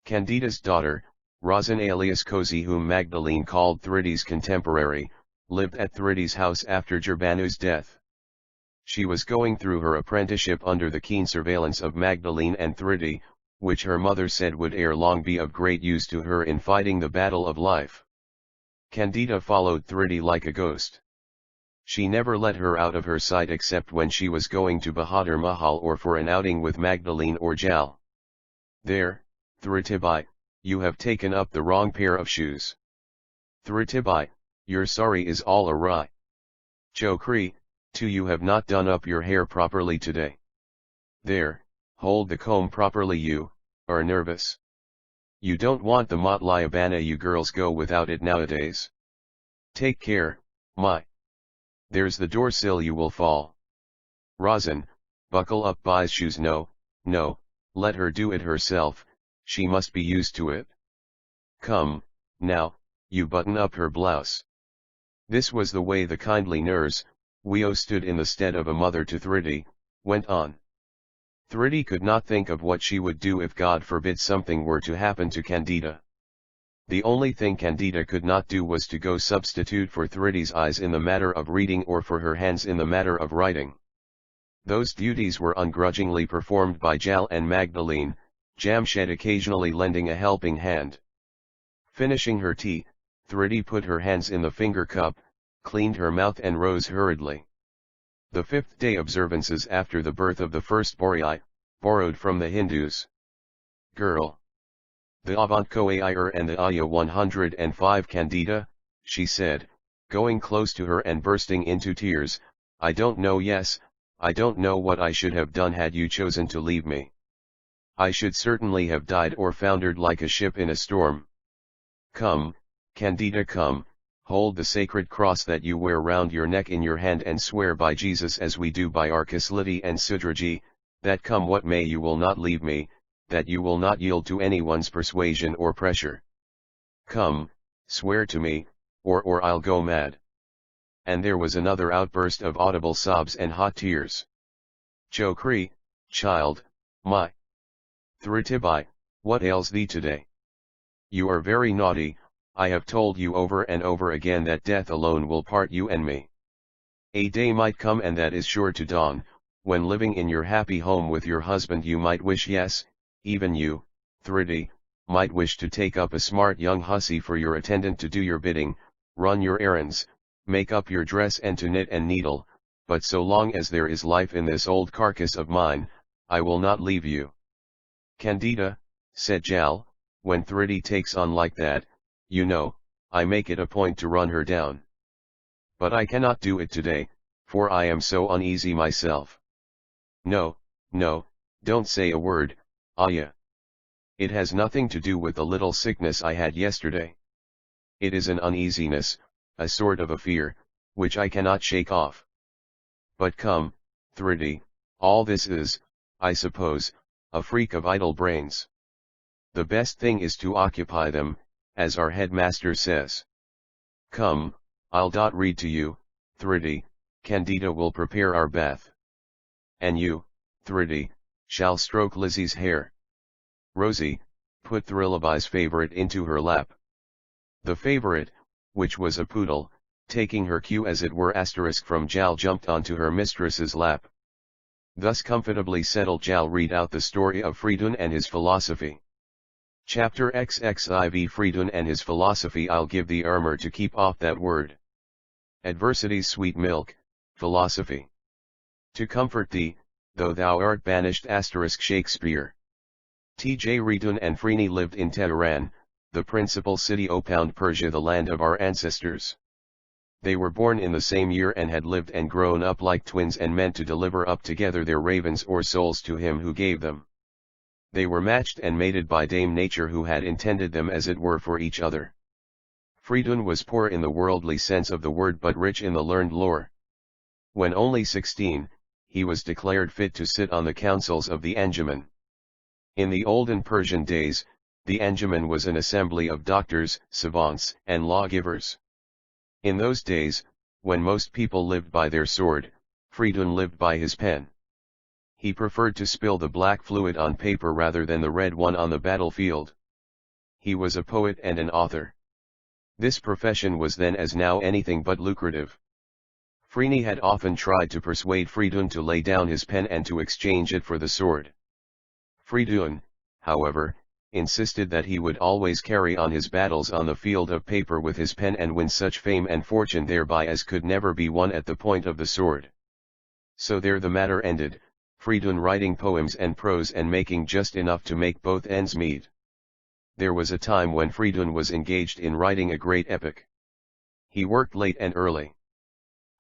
Candida's daughter, Rosin alias Cozy, whom Magdalene called Thridi's contemporary, lived at Thridi's house after Gerbanu's death. She was going through her apprenticeship under the keen surveillance of Magdalene and Thridi, which her mother said would ere long be of great use to her in fighting the battle of life. Candida followed Thridi like a ghost. She never let her out of her sight except when she was going to Bahadur Mahal or for an outing with Magdalene or Jal. There, Thritibai, you have taken up the wrong pair of shoes. Thritibai, your sari is all awry. Chokri, too, you have not done up your hair properly today. There, hold the comb properly, you are nervous. You don't want the Motlayabana, you girls go without it nowadays. Take care, my. There's the door sill, you will fall. Rosin, buckle up Bai's shoes. No, let her do it herself, she must be used to it. Come, now, you button up her blouse. This was the way the kindly nurse, Weo stood in the stead of a mother to Thridi, went on. Thridi could not think of what she would do if God forbid something were to happen to Candida. The only thing Candida could not do was to go substitute for Thridi's eyes in the matter of reading or for her hands in the matter of writing. Those duties were ungrudgingly performed by Jal and Magdalene, Jamshed occasionally lending a helping hand. Finishing her tea, Thridi put her hands in the finger cup, cleaned her mouth and rose hurriedly. The 5th day observances after the birth of the first Borai, borrowed from the Hindus. Girl. The avant-courier and the ayah 105 Candida, she said, going close to her and bursting into tears, I don't know, yes, I don't know what I should have done had you chosen to leave me. I should certainly have died or foundered like a ship in a storm. Come, Candida, come, hold the sacred cross that you wear round your neck in your hand and swear by Jesus as we do by our Kisliti and Sudraji, that come what may you will not leave me, that you will not yield to anyone's persuasion or pressure. Come, swear to me, or I'll go mad. And there was another outburst of audible sobs and hot tears. Chokri, child, my Thritibai, what ails thee today? You are very naughty. I have told you over and over again that death alone will part you and me. A day might come, and that is sure to dawn, when living in your happy home with your husband you might wish, yes, even you, Thridi, might wish to take up a smart young hussy for your attendant to do your bidding, run your errands, make up your dress and to knit and needle, but so long as there is life in this old carcass of mine, I will not leave you. Candida, said Jal, when Thridi takes on like that, you know, I make it a point to run her down. But I cannot do it today, for I am so uneasy myself. No, no, don't say a word, Aya. It has nothing to do with the little sickness I had yesterday. It is an uneasiness, a sort of a fear, which I cannot shake off. But come, Thridi, all this is, I suppose, a freak of idle brains. The best thing is to occupy them, as our headmaster says. Come, I'll read to you, Thridi. Candida will prepare our bath. And you, Thridi, shall stroke Lizzie's hair. Rosie, put Thrillabai's favorite into her lap. The favorite, which was a poodle, taking her cue as it were asterisk from Jal, jumped onto her mistress's lap. Thus comfortably settled, Jal read out the story of Fridun and his philosophy. Chapter XXIV Fridun and his philosophy. I'll give thee armor to keep off that word. Adversity's sweet milk, philosophy. To comfort thee, though thou art banished asterisk Shakespeare. T.J. Fridun and Frini lived in Tehran, the principal city of Persia, the land of our ancestors. They were born in the same year and had lived and grown up like twins and meant to deliver up together their ravens or souls to him who gave them. They were matched and mated by Dame Nature, who had intended them as it were for each other. Fridun was poor in the worldly sense of the word but rich in the learned lore. When only 16, he was declared fit to sit on the councils of the Anjuman. In the olden Persian days, the Anjuman was an assembly of doctors, savants, and lawgivers. In those days, when most people lived by their sword, Fridun lived by his pen. He preferred to spill the black fluid on paper rather than the red one on the battlefield. He was a poet and an author. This profession was then as now anything but lucrative. Frini had often tried to persuade Fridun to lay down his pen and to exchange it for the sword. Fridun, however, insisted that he would always carry on his battles on the field of paper with his pen and win such fame and fortune thereby as could never be won at the point of the sword. So there the matter ended, Fridun writing poems and prose and making just enough to make both ends meet. There was a time when Fridun was engaged in writing a great epic. He worked late and early.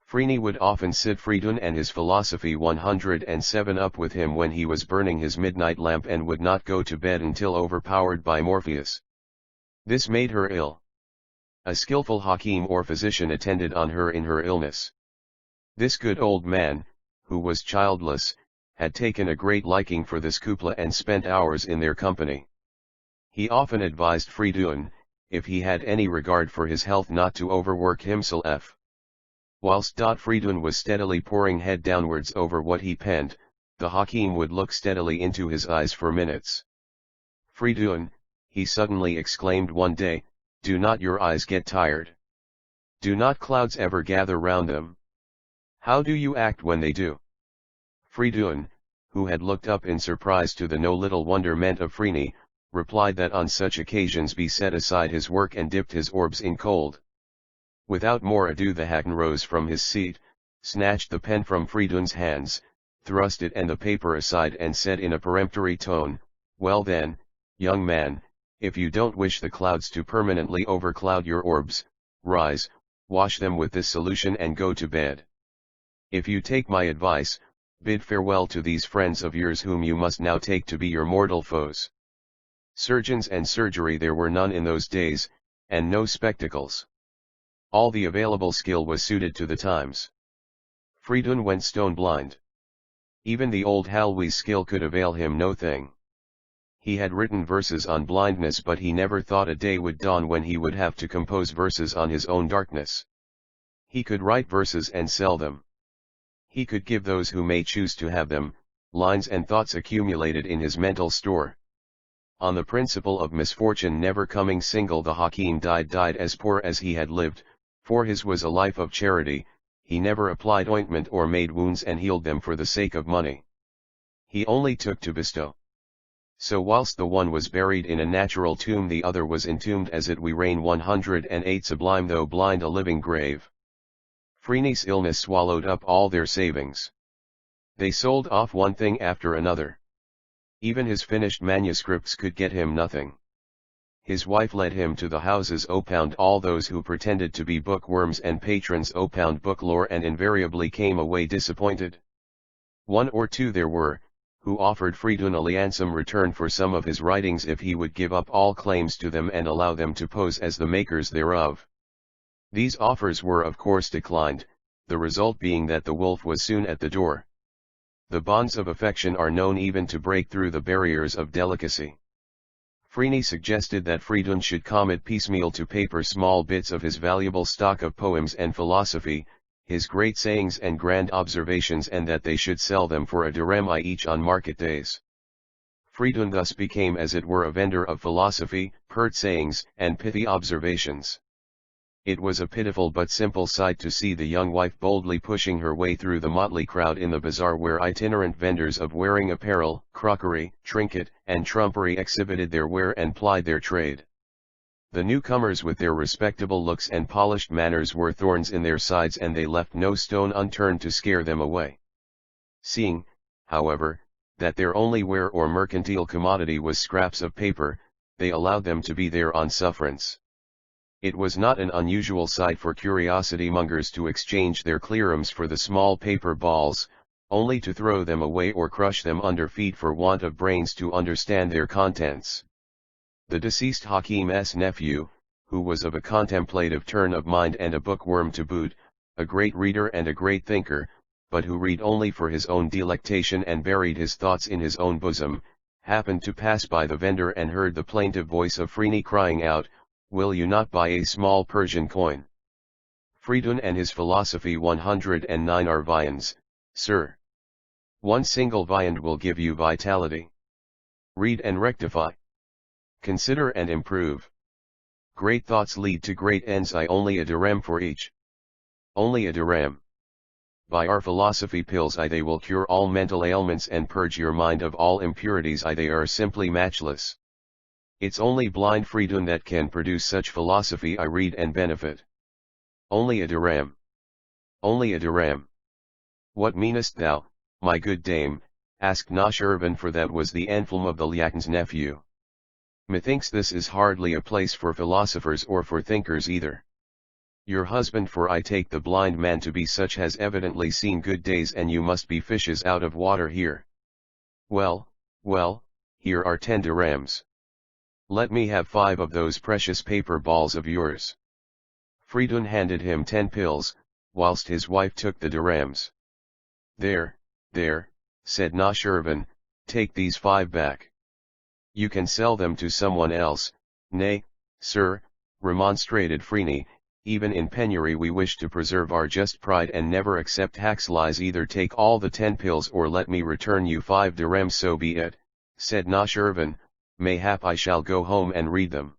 Frini would often sit Fridun and his philosophy 107 up with him when he was burning his midnight lamp and would not go to bed until overpowered by Morpheus. This made her ill. A skillful hakim or physician attended on her in her illness. This good old man, who was childless, had taken a great liking for this kupla and spent hours in their company. He often advised Fridun, if he had any regard for his health, not to overwork himself. Whilst Fridun was steadily poring head downwards over what he penned, the hakim would look steadily into his eyes for minutes. Fridun, he suddenly exclaimed one day, do not your eyes get tired? Do not clouds ever gather round them? How do you act when they do? Fridun, who had looked up in surprise to the no little wonderment of Frini, replied that on such occasions he set aside his work and dipped his orbs in cold. Without more ado the hakim rose from his seat, snatched the pen from Fridun's hands, thrust it and the paper aside and said in a peremptory tone, well then, young man, if you don't wish the clouds to permanently overcloud your orbs, rise, wash them with this solution and go to bed. If you take my advice, bid farewell to these friends of yours whom you must now take to be your mortal foes. Surgeons and surgery there were none in those days, and no spectacles. All the available skill was suited to the times. Fridun went stone blind. Even the old Halwi's skill could avail him no thing. He had written verses on blindness, but he never thought a day would dawn when he would have to compose verses on his own darkness. He could write verses and sell them. He could give those who may choose to have them, lines and thoughts accumulated in his mental store. On the principle of misfortune never coming single, the Hakim died as poor as he had lived, for his was a life of charity. He never applied ointment or made wounds and healed them for the sake of money. He only took to bestow. So whilst the one was buried in a natural tomb, the other was entombed as it we reign 108 sublime though blind a living grave. Phryne's illness swallowed up all their savings. They sold off one thing after another. Even his finished manuscripts could get him nothing. His wife led him to the houses opound all those who pretended to be bookworms, and patrons opound book lore, and invariably came away disappointed. One or two there were, who offered Fridun a handsome return for some of his writings if he would give up all claims to them and allow them to pose as the makers thereof. These offers were of course declined, the result being that the wolf was soon at the door. The bonds of affection are known even to break through the barriers of delicacy. Phryne suggested that Fridun should commit piecemeal to paper small bits of his valuable stock of poems and philosophy, his great sayings and grand observations, and that they should sell them for a dirham each on market days. Fridun thus became as it were a vendor of philosophy, pert sayings, and pithy observations. It was a pitiful but simple sight to see the young wife boldly pushing her way through the motley crowd in the bazaar, where itinerant vendors of wearing apparel, crockery, trinket, and trumpery exhibited their ware and plied their trade. The newcomers with their respectable looks and polished manners were thorns in their sides, and they left no stone unturned to scare them away. Seeing, however, that their only ware or mercantile commodity was scraps of paper, they allowed them to be there on sufferance. It was not an unusual sight for curiosity mongers to exchange their clearums for the small paper balls, only to throw them away or crush them under feet for want of brains to understand their contents. The deceased Hakim's nephew, who was of a contemplative turn of mind and a bookworm to boot, a great reader and a great thinker, but who read only for his own delectation and buried his thoughts in his own bosom, happened to pass by the vendor and heard the plaintive voice of Phryne crying out, "Will you not buy a small Persian coin? Fridun and his philosophy 109 are viands, sir. One single viand will give you vitality. Read and rectify. Consider and improve. Great thoughts lead to great ends. I only a dirham for each. Only a dirham. By our philosophy pills they will cure all mental ailments and purge your mind of all impurities. They are simply matchless. It's only blind Fridun that can produce such philosophy. I read and benefit. Only a dirham. Only a dirham. What meanest thou, my good dame? Asked Noshirvan, for that was the enfilm of the Liatan's nephew. Methinks this is hardly a place for philosophers or for thinkers either. Your husband, for I take the blind man to be such, has evidently seen good days, and you must be fishes out of water here. Well, here are 10 dirhams. Let me have 5 of those precious paper balls of yours. Fridun handed him 10 pills, whilst his wife took the dirhams. There, said Noshirvan, take these 5 back. You can sell them to someone else. Nay, sir, remonstrated Phryne, even in penury we wish to preserve our just pride and never accept hacks lies. Either take all the 10 pills or let me return you 5 dirhams. So be it, said Noshirvan. Mayhap I shall go home and read them.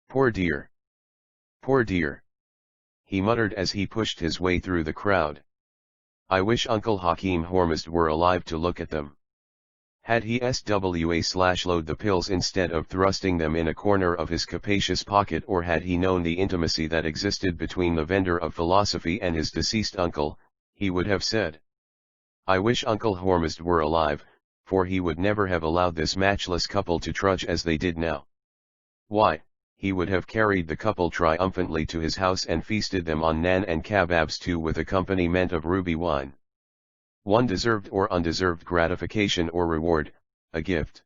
Poor dear. Poor dear. He muttered as he pushed his way through the crowd. I wish Uncle Hakim Hormizd were alive to look at them. Had he swallowed the pills instead of thrusting them in a corner of his capacious pocket, or had he known the intimacy that existed between the vendor of philosophy and his deceased uncle, he would have said, I wish Uncle Hormizd were alive, for he would never have allowed this matchless couple to trudge as they did now. Why, he would have carried the couple triumphantly to his house and feasted them on naan and kababs too, with accompaniment of ruby wine. One deserved or undeserved gratification or reward, a gift.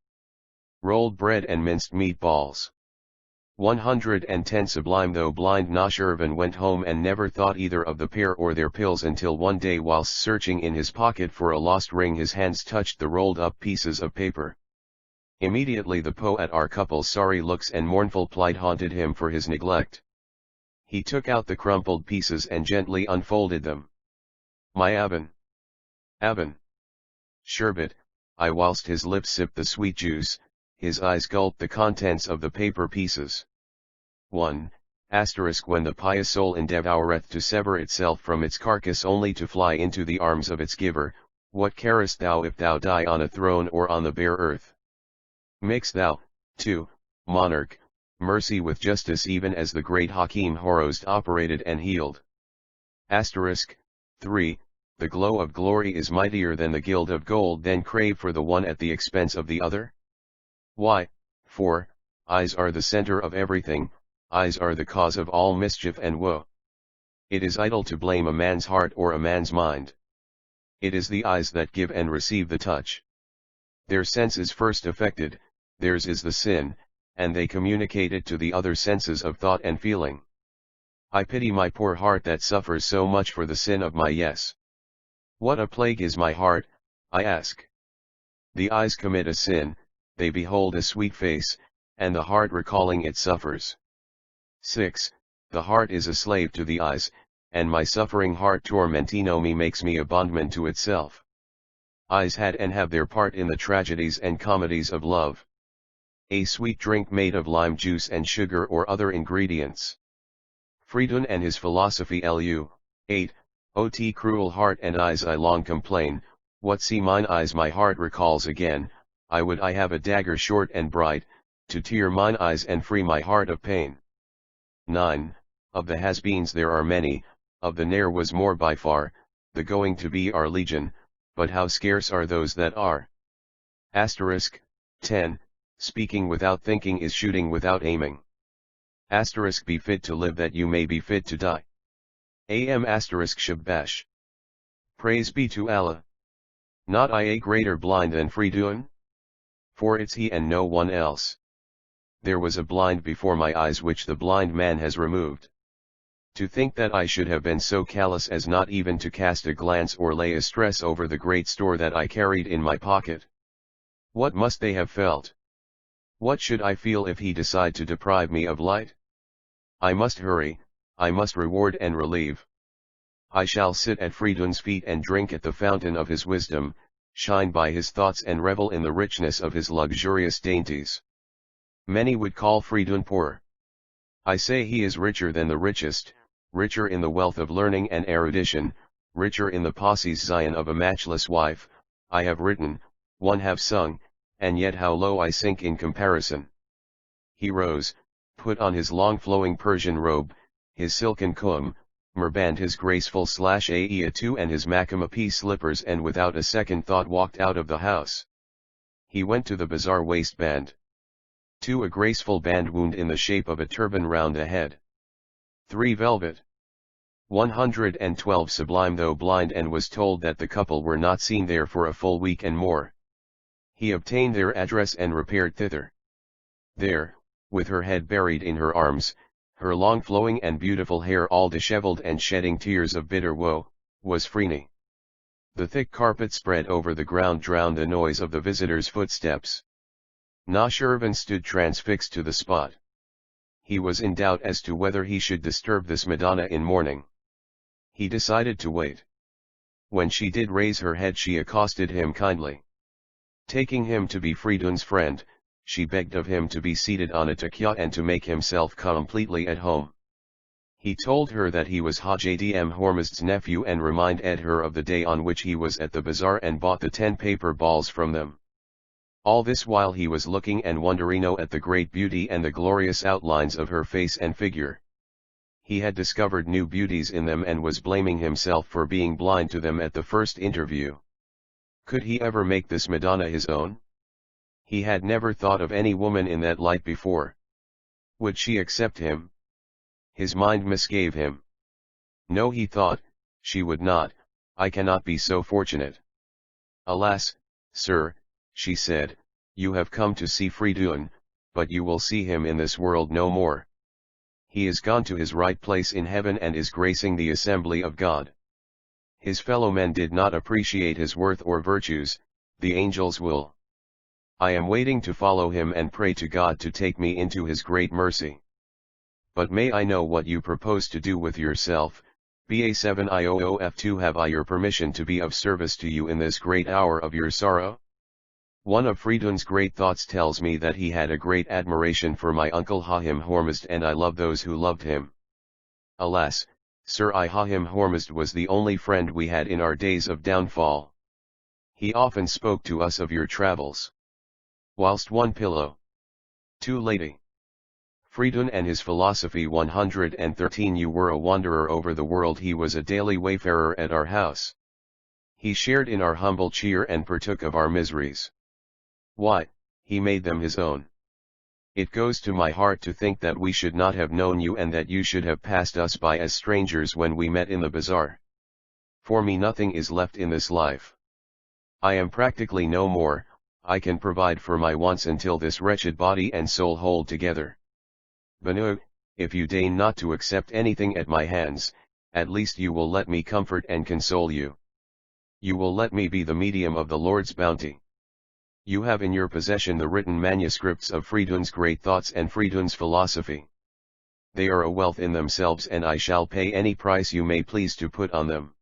Rolled bread and minced meatballs. 110 Sublime. Though blind, Noshirvan went home and never thought either of the pair or their pills until one day, whilst searching in his pocket for a lost ring, his hands touched the rolled up pieces of paper. Immediately the poet, our couple's sorry looks and mournful plight haunted him for his neglect. He took out the crumpled pieces and gently unfolded them. My Aban. Sherbet, I, whilst his lips sipped the sweet juice, his eyes gulped the contents of the paper pieces. 1. When the pious soul endeavoureth to sever itself from its carcass only to fly into the arms of its giver, what carest thou if thou die on a throne or on the bare earth? Mix thou, 2, monarch, mercy with justice, even as the great Hakim Horozd operated and healed. 3. The glow of glory is mightier than the gild of gold, then crave for the one at the expense of the other? Why? 4. Eyes are the center of everything, eyes are the cause of all mischief and woe. It is idle to blame a man's heart or a man's mind. It is the eyes that give and receive the touch. Their sense is first affected, theirs is the sin, and they communicate it to the other senses of thought and feeling. I pity my poor heart that suffers so much for the sin of my yes. What a plague is my heart, I ask. The eyes commit a sin, they behold a sweet face, and the heart recalling it suffers. 6. The heart is a slave to the eyes, and my suffering heart tormentino me, makes me a bondman to itself. Eyes had and have their part in the tragedies and comedies of love. A sweet drink made of lime juice and sugar or other ingredients. Friedun and his philosophy. Lu. 8. Ot cruel heart and eyes, I long complain, what see mine eyes my heart recalls again, I would I have a dagger short and bright, to tear mine eyes and free my heart of pain. 9. Of the has-beens there are many, of the ne'er was more by far, the going to be are legion, but how scarce are those that are. 10. Speaking without thinking is shooting without aiming. Be fit to live that you may be fit to die. Shabash. Praise be to Allah. Not I a greater blind than Friedun? For it's he and no one else. There was a blind before my eyes which the blind man has removed. To think that I should have been so callous as not even to cast a glance or lay a stress over the great store that I carried in my pocket. What must they have felt? What should I feel if he decide to deprive me of light? I must hurry, I must reward and relieve. I shall sit at Friedun's feet and drink at the fountain of his wisdom, shine by his thoughts and revel in the richness of his luxurious dainties. Many would call Friedun poor. I say he is richer than the richest, richer in the wealth of learning and erudition, richer in the posses Zion of a matchless wife. I have written, one have sung, and yet how low I sink in comparison. He rose, put on his long flowing Persian robe, his silken koum, merband, his graceful /aeatu and his macamapee slippers, and without a second thought walked out of the house. He went to the bazaar waistband. 2. A graceful band wound in the shape of a turban round the head. 3. Velvet. 112 Sublime. Though blind and was told that the couple were not seen there for a full week and more. He obtained their address and repaired thither. There, with her head buried in her arms, her long flowing and beautiful hair all dishevelled and shedding tears of bitter woe, was Freeney. The thick carpet spread over the ground drowned the noise of the visitor's footsteps. Noshirvan stood transfixed to the spot. He was in doubt as to whether he should disturb this Madonna in mourning. He decided to wait. When she did raise her head, she accosted him kindly. Taking him to be Friedun's friend, she begged of him to be seated on a takya and to make himself completely at home. He told her that he was Hajdm Hormuzd's nephew and reminded her of the day on which he was at the bazaar and bought the 10 paper balls from them. All this while he was looking and wondering at the great beauty and the glorious outlines of her face and figure. He had discovered new beauties in them and was blaming himself for being blind to them at the first interview. Could he ever make this Madonna his own? He had never thought of any woman in that light before. Would she accept him? His mind misgave him. No, he thought, she would not. I cannot be so fortunate. Alas, sir, she said, you have come to see Friedun, but you will see him in this world no more. He is gone to his right place in heaven and is gracing the assembly of God. His fellow men did not appreciate his worth or virtues, the angels will. I am waiting to follow him and pray to God to take me into his great mercy. But may I know what you propose to do with yourself, BA7IOOF2? Have I your permission to be of service to you in this great hour of your sorrow? One of Fridun's great thoughts tells me that he had a great admiration for my uncle Hahim Hormizd, and I love those who loved him. Alas, Sir, Hahim Hormizd was the only friend we had in our days of downfall. He often spoke to us of your travels. Whilst one pillow. 2 Lady. Fridun and his philosophy. 113 You were a wanderer over the world, he was a daily wayfarer at our house. He shared in our humble cheer and partook of our miseries. Why, he made them his own. It goes to my heart to think that we should not have known you and that you should have passed us by as strangers when we met in the bazaar. For me nothing is left in this life. I am practically no more. I can provide for my wants until this wretched body and soul hold together. Banu, if you deign not to accept anything at my hands, at least you will let me comfort and console you. You will let me be the medium of the Lord's bounty. You have in your possession the written manuscripts of Fridun's great thoughts and Fridun's philosophy. They are a wealth in themselves, and I shall pay any price you may please to put on them.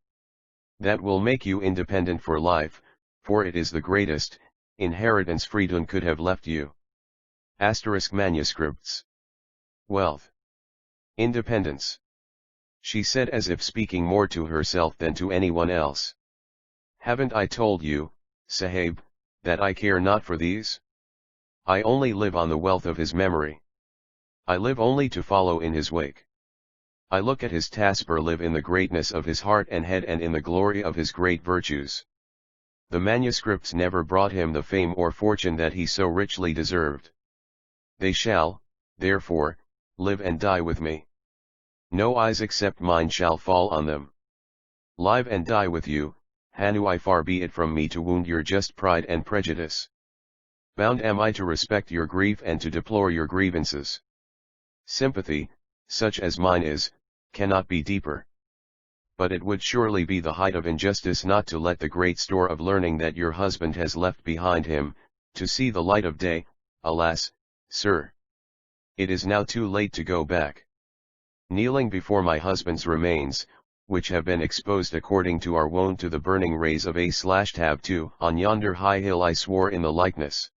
That will make you independent for life, for it is the greatest inheritance Fridun could have left you. Asterisk manuscripts. Wealth. Independence. She said as if speaking more to herself than to anyone else. Haven't I told you, Sahib, that I care not for these? I only live on the wealth of his memory. I live only to follow in his wake. I look at his taspur, live in the greatness of his heart and head and in the glory of his great virtues. The manuscripts never brought him the fame or fortune that he so richly deserved. They shall, therefore, live and die with me. No eyes except mine shall fall on them. Live and die with you, Hanu, far be it from me to wound your just pride and prejudice. Bound am I to respect your grief and to deplore your grievances. Sympathy, such as mine is, cannot be deeper. But it would surely be the height of injustice not to let the great store of learning that your husband has left behind him, to see the light of day. Alas, sir! It is now too late to go back. Kneeling before my husband's remains, which have been exposed according to our wont to the burning rays of A/tab2 on yonder high hill, I swore in the likeness.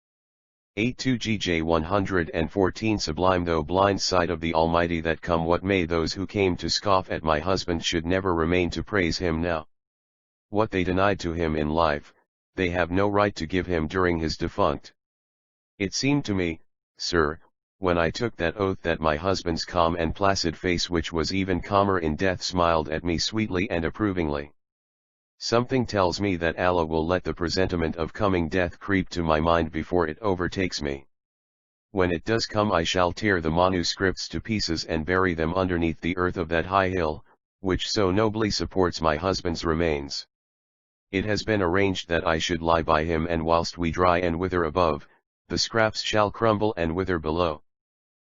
82 GJ 114 Sublime, though blind sight of the Almighty that come what may, those who came to scoff at my husband should never remain to praise him now. What they denied to him in life, they have no right to give him during his defunct. It seemed to me, sir, when I took that oath, that my husband's calm and placid face, which was even calmer in death, smiled at me sweetly and approvingly. Something tells me that Allah will let the presentiment of coming death creep to my mind before it overtakes me. When it does come, I shall tear the manuscripts to pieces and bury them underneath the earth of that high hill, which so nobly supports my husband's remains. It has been arranged that I should lie by him, and whilst we dry and wither above, the scraps shall crumble and wither below.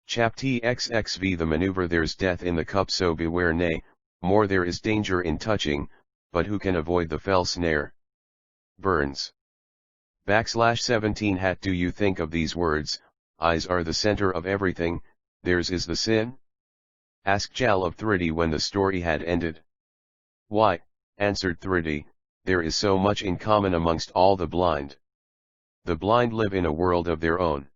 Chap TXXV The maneuver, there's death in the cup, so beware, nay, more there is danger in touching, but who can avoid the fell snare? Burns. \17 hat Do you think of these words, eyes are the center of everything, theirs is the sin? Asked Jal of Thridi when the story had ended. Why, answered Thridi, there is so much in common amongst all the blind. The blind live in a world of their own.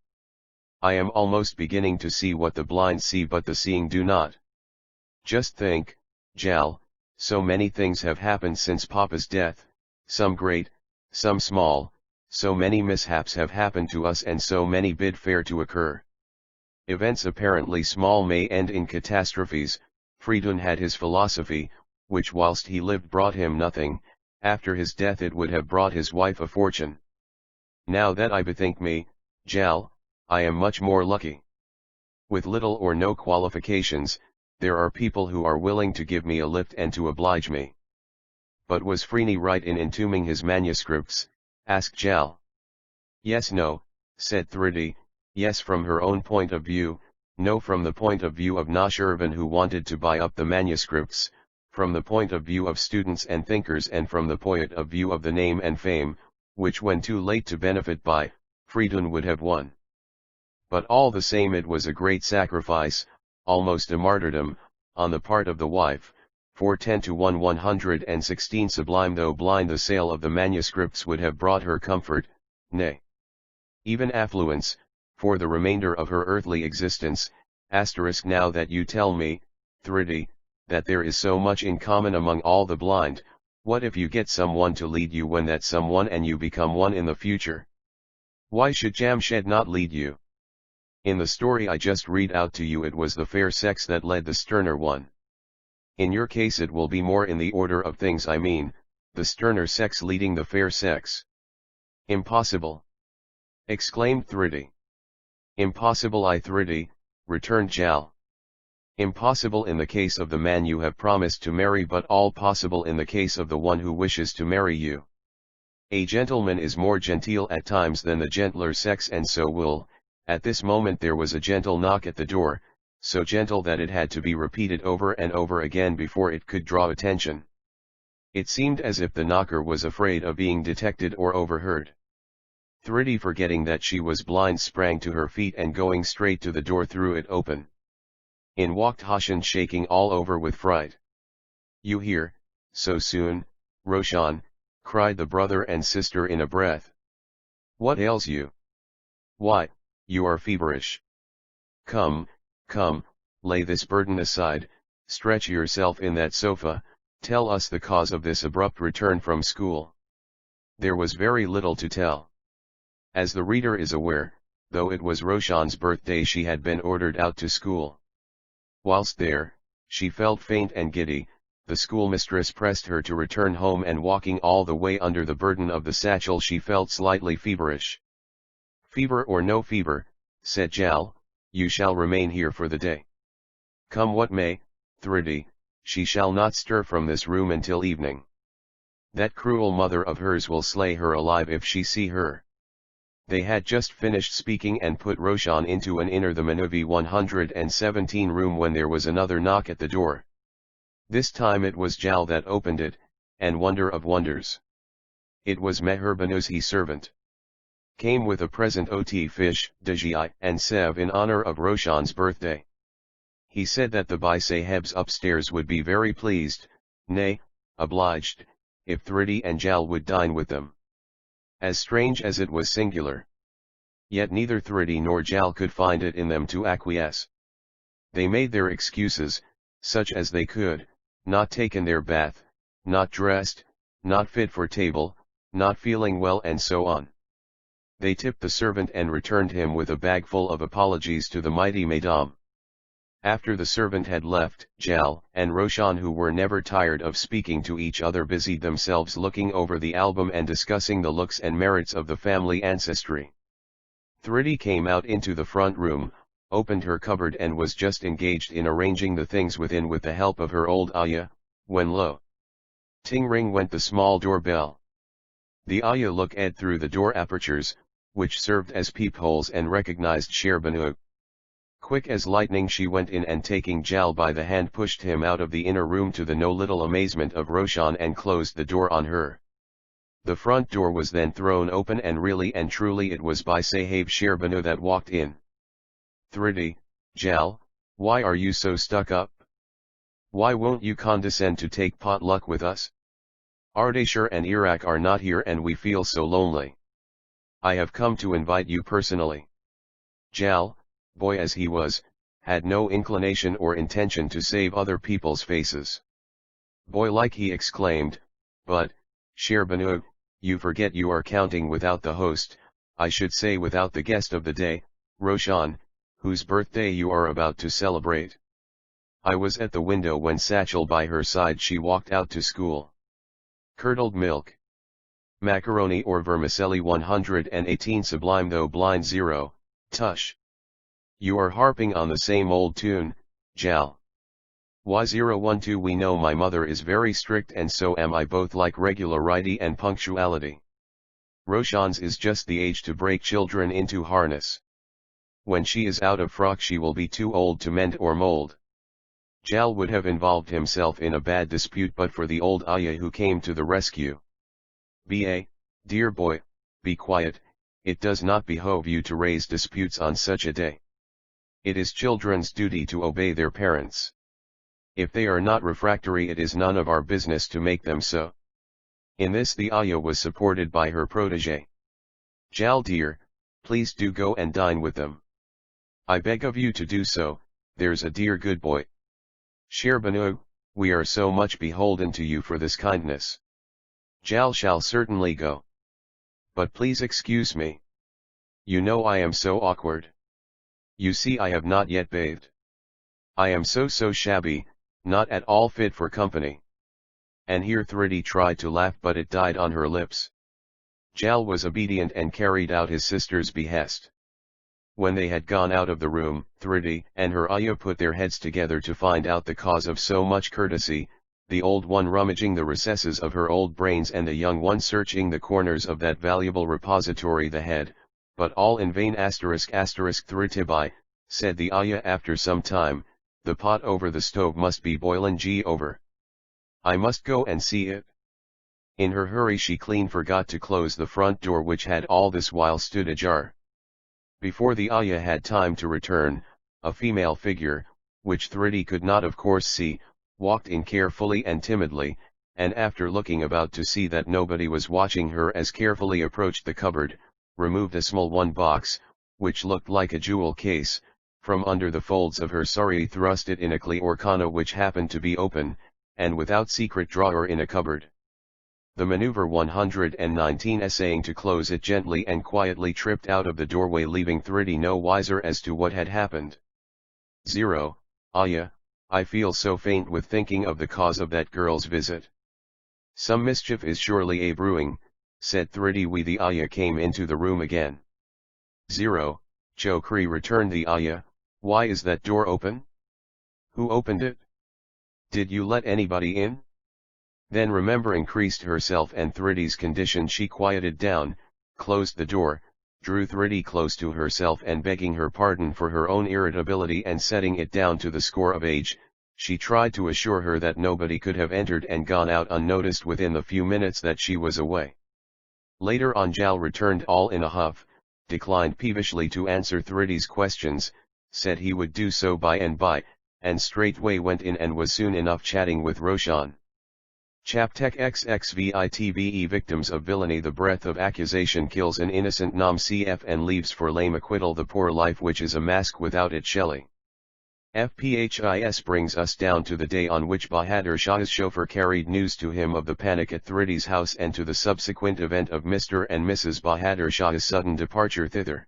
I am almost beginning to see what the blind see, but the seeing do not. Just think, Jal, so many things have happened since Papa's death, some great, some small, so many mishaps have happened to us, and so many bid fair to occur. Events apparently small may end in catastrophes. Fridun had his philosophy, which whilst he lived brought him nothing, after his death it would have brought his wife a fortune. Now that I bethink me, Jal, I am much more lucky. With little or no qualifications, there are people who are willing to give me a lift and to oblige me. But was Freeney right in entombing his manuscripts? Asked Jal. Yes, no, said Thridi, Yes, from her own point of view, no, from the point of view of Noshirvan who wanted to buy up the manuscripts, from the point of view of students and thinkers, and from the point of view of the name and fame, which when too late to benefit by, Fridun would have won. But all the same it was a great sacrifice, almost a martyrdom, on the part of the wife, for 10 to 1 116 Sublime though blind the sale of the manuscripts would have brought her comfort, nay, even affluence, for the remainder of her earthly existence. Now that you tell me, Thridi, that there is so much in common among all the blind, what if you get someone to lead you when that someone and you become one in the future? Why should Jamshed not lead you? In the story I just read out to you it was the fair sex that led the sterner one. In your case it will be more in the order of things, I mean, the sterner sex leading the fair sex. Impossible! Exclaimed Thridi. Impossible, I Thridi, returned Jal. Impossible in the case of the man you have promised to marry, but all possible in the case of the one who wishes to marry you. A gentleman is more genteel at times than the gentler sex, and so will. At this moment there was a gentle knock at the door, so gentle that it had to be repeated over and over again before it could draw attention. It seemed as if the knocker was afraid of being detected or overheard. Thridi, forgetting that she was blind, sprang to her feet and going straight to the door threw it open. In walked Hashan, shaking all over with fright. You here, so soon, Roshan? Cried the brother and sister in a breath. What ails you? Why, you are feverish. Come, come, lay this burden aside, stretch yourself in that sofa, tell us the cause of this abrupt return from school. There was very little to tell. As the reader is aware, though it was Roshan's birthday, she had been ordered out to school. Whilst there, she felt faint and giddy. The schoolmistress pressed her to return home, and walking all the way under the burden of the satchel she felt slightly feverish. Fever or no fever, said Jal, you shall remain here for the day. Come what may, Thridi, she shall not stir from this room until evening. That cruel mother of hers will slay her alive if she see her. They had just finished speaking and put Roshan into an inner the Manuvi 117 room when there was another knock at the door. This time it was Jal that opened it, and wonder of wonders, it was Meherbanu's servant. Came with a present ot fish, dajai, and sev in honor of Roshan's birthday. He said that the Bhai Sahebs upstairs would be very pleased, nay, obliged, if Thridi and Jal would dine with them. As strange as it was singular. Yet neither Thridi nor Jal could find it in them to acquiesce. They made their excuses, such as they could, not taken their bath, not dressed, not fit for table, not feeling well, and so on. They tipped the servant and returned him with a bag full of apologies to the mighty Madame. After the servant had left, Jal and Roshan, who were never tired of speaking to each other, busied themselves looking over the album and discussing the looks and merits of the family ancestry. Thridi came out into the front room, opened her cupboard, and was just engaged in arranging the things within with the help of her old ayah, when lo! Ting ring went the small doorbell. The ayah looked through the door apertures, which served as peepholes, and recognized Shehrbanu. Quick as lightning she went in, and taking Jal by the hand pushed him out of the inner room, to the no little amazement of Roshan, and closed the door on her. The front door was then thrown open, and really and truly it was Bhai Saheb Shehrbanu that walked in. Thridi, Jal, why are you so stuck up? Why won't you condescend to take potluck with us? Ardeshir and Iraq are not here, and we feel so lonely. I have come to invite you personally. Jal, boy as he was, had no inclination or intention to save other people's faces. Boy-like he exclaimed, but, Shehrbanu, you forget you are counting without the host, I should say without the guest of the day, Roshan, whose birthday you are about to celebrate. I was at the window when, satchel by her side, she walked out to school. Curdled milk. Macaroni or vermicelli 118 Sublime though blind 0, tush. You are harping on the same old tune, Jal. Y012 We know my mother is very strict, and so am I, both like regularity and punctuality. Roshan's is just the age to break children into harness. When she is out of frock she will be too old to mend or mold. Jal would have involved himself in a bad dispute but for the old ayah who came to the rescue. "Ba, dear boy, be quiet, it does not behove you to raise disputes on such a day. It is children's duty to obey their parents. If they are not refractory it is none of our business to make them so." In this the ayah was supported by her protege. "Jal dear, please do go and dine with them. I beg of you to do so, there's a dear good boy. Shehrbanu, we are so much beholden to you for this kindness." "Jal shall certainly go. But please excuse me. You know I am so awkward. You see I have not yet bathed. I am so shabby, not at all fit for company." And here Thridi tried to laugh but it died on her lips. Jal was obedient and carried out his sister's behest. When they had gone out of the room, Thridi and her ayah put their heads together to find out the cause of so much courtesy, the old one rummaging the recesses of her old brains and the young one searching the corners of that valuable repository the head, but all in vain. Thritibai, said the ayah after some time, "The pot over the stove must be boilin' over. I must go and see it." In her hurry she clean forgot to close the front door which had all this while stood ajar. Before the ayah had time to return, a female figure, which Thridi could not of course see, walked in carefully and timidly, and after looking about to see that nobody was watching her as carefully approached the cupboard, removed a small one box, which looked like a jewel case, from under the folds of her sari, thrust it in a kli or khana which happened to be open, and without secret drawer in a cupboard. The maneuver 119 essaying to close it gently and quietly tripped out of the doorway, leaving Thridi no wiser as to what had happened. 0. Ayah, I feel so faint with thinking of the cause of that girl's visit. Some mischief is surely a brewing, said Thridi. The ayah came into the room again. 0. Chokri, returned the ayah, why is that door open? Who opened it? Did you let anybody in? Then remembering creased herself and Thridi's condition, she quieted down, closed the door, drew Thridi close to herself, and begging her pardon for her own irritability and setting it down to the score of age, she tried to assure her that nobody could have entered and gone out unnoticed within the few minutes that she was away. Later on Jal returned all in a huff, declined peevishly to answer Thridi's questions, said he would do so by and by, and straightway went in and was soon enough chatting with Roshan. Chaptek XXVITBE, victims of villainy. The breath of accusation kills an innocent nam cf and leaves for lame acquittal the poor life which is a mask without it. Shelley. FPHIS brings us down to the day on which Bahadur Shah's chauffeur carried news to him of the panic at Thridi's house, and to the subsequent event of Mr. and Mrs. Bahadur Shah's sudden departure thither.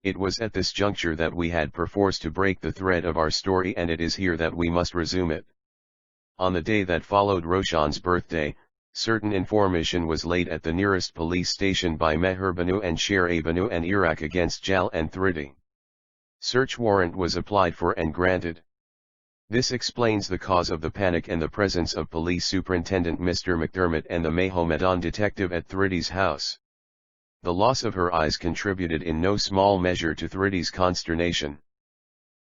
It was at this juncture that we had perforce to break the thread of our story, and it is here that we must resume it. On the day that followed Roshan's birthday, certain information was laid at the nearest police station by Meherbanu and Sher-e-Banu and Iraq against Jal and Thridi. Search warrant was applied for and granted. This explains the cause of the panic and the presence of Police Superintendent Mr. McDermott and the Mohammedan detective at Thridi's house. The loss of her eyes contributed in no small measure to Thridi's consternation.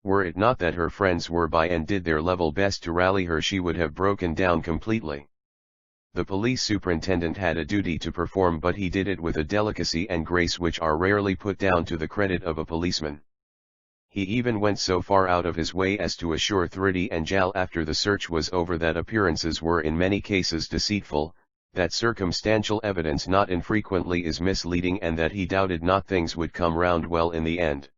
Were it not that her friends were by and did their level best to rally her, she would have broken down completely. The police superintendent had a duty to perform, but he did it with a delicacy and grace which are rarely put down to the credit of a policeman. He even went so far out of his way as to assure Thridi and Jal after the search was over that appearances were in many cases deceitful, that circumstantial evidence not infrequently is misleading, and that he doubted not things would come round well in the end.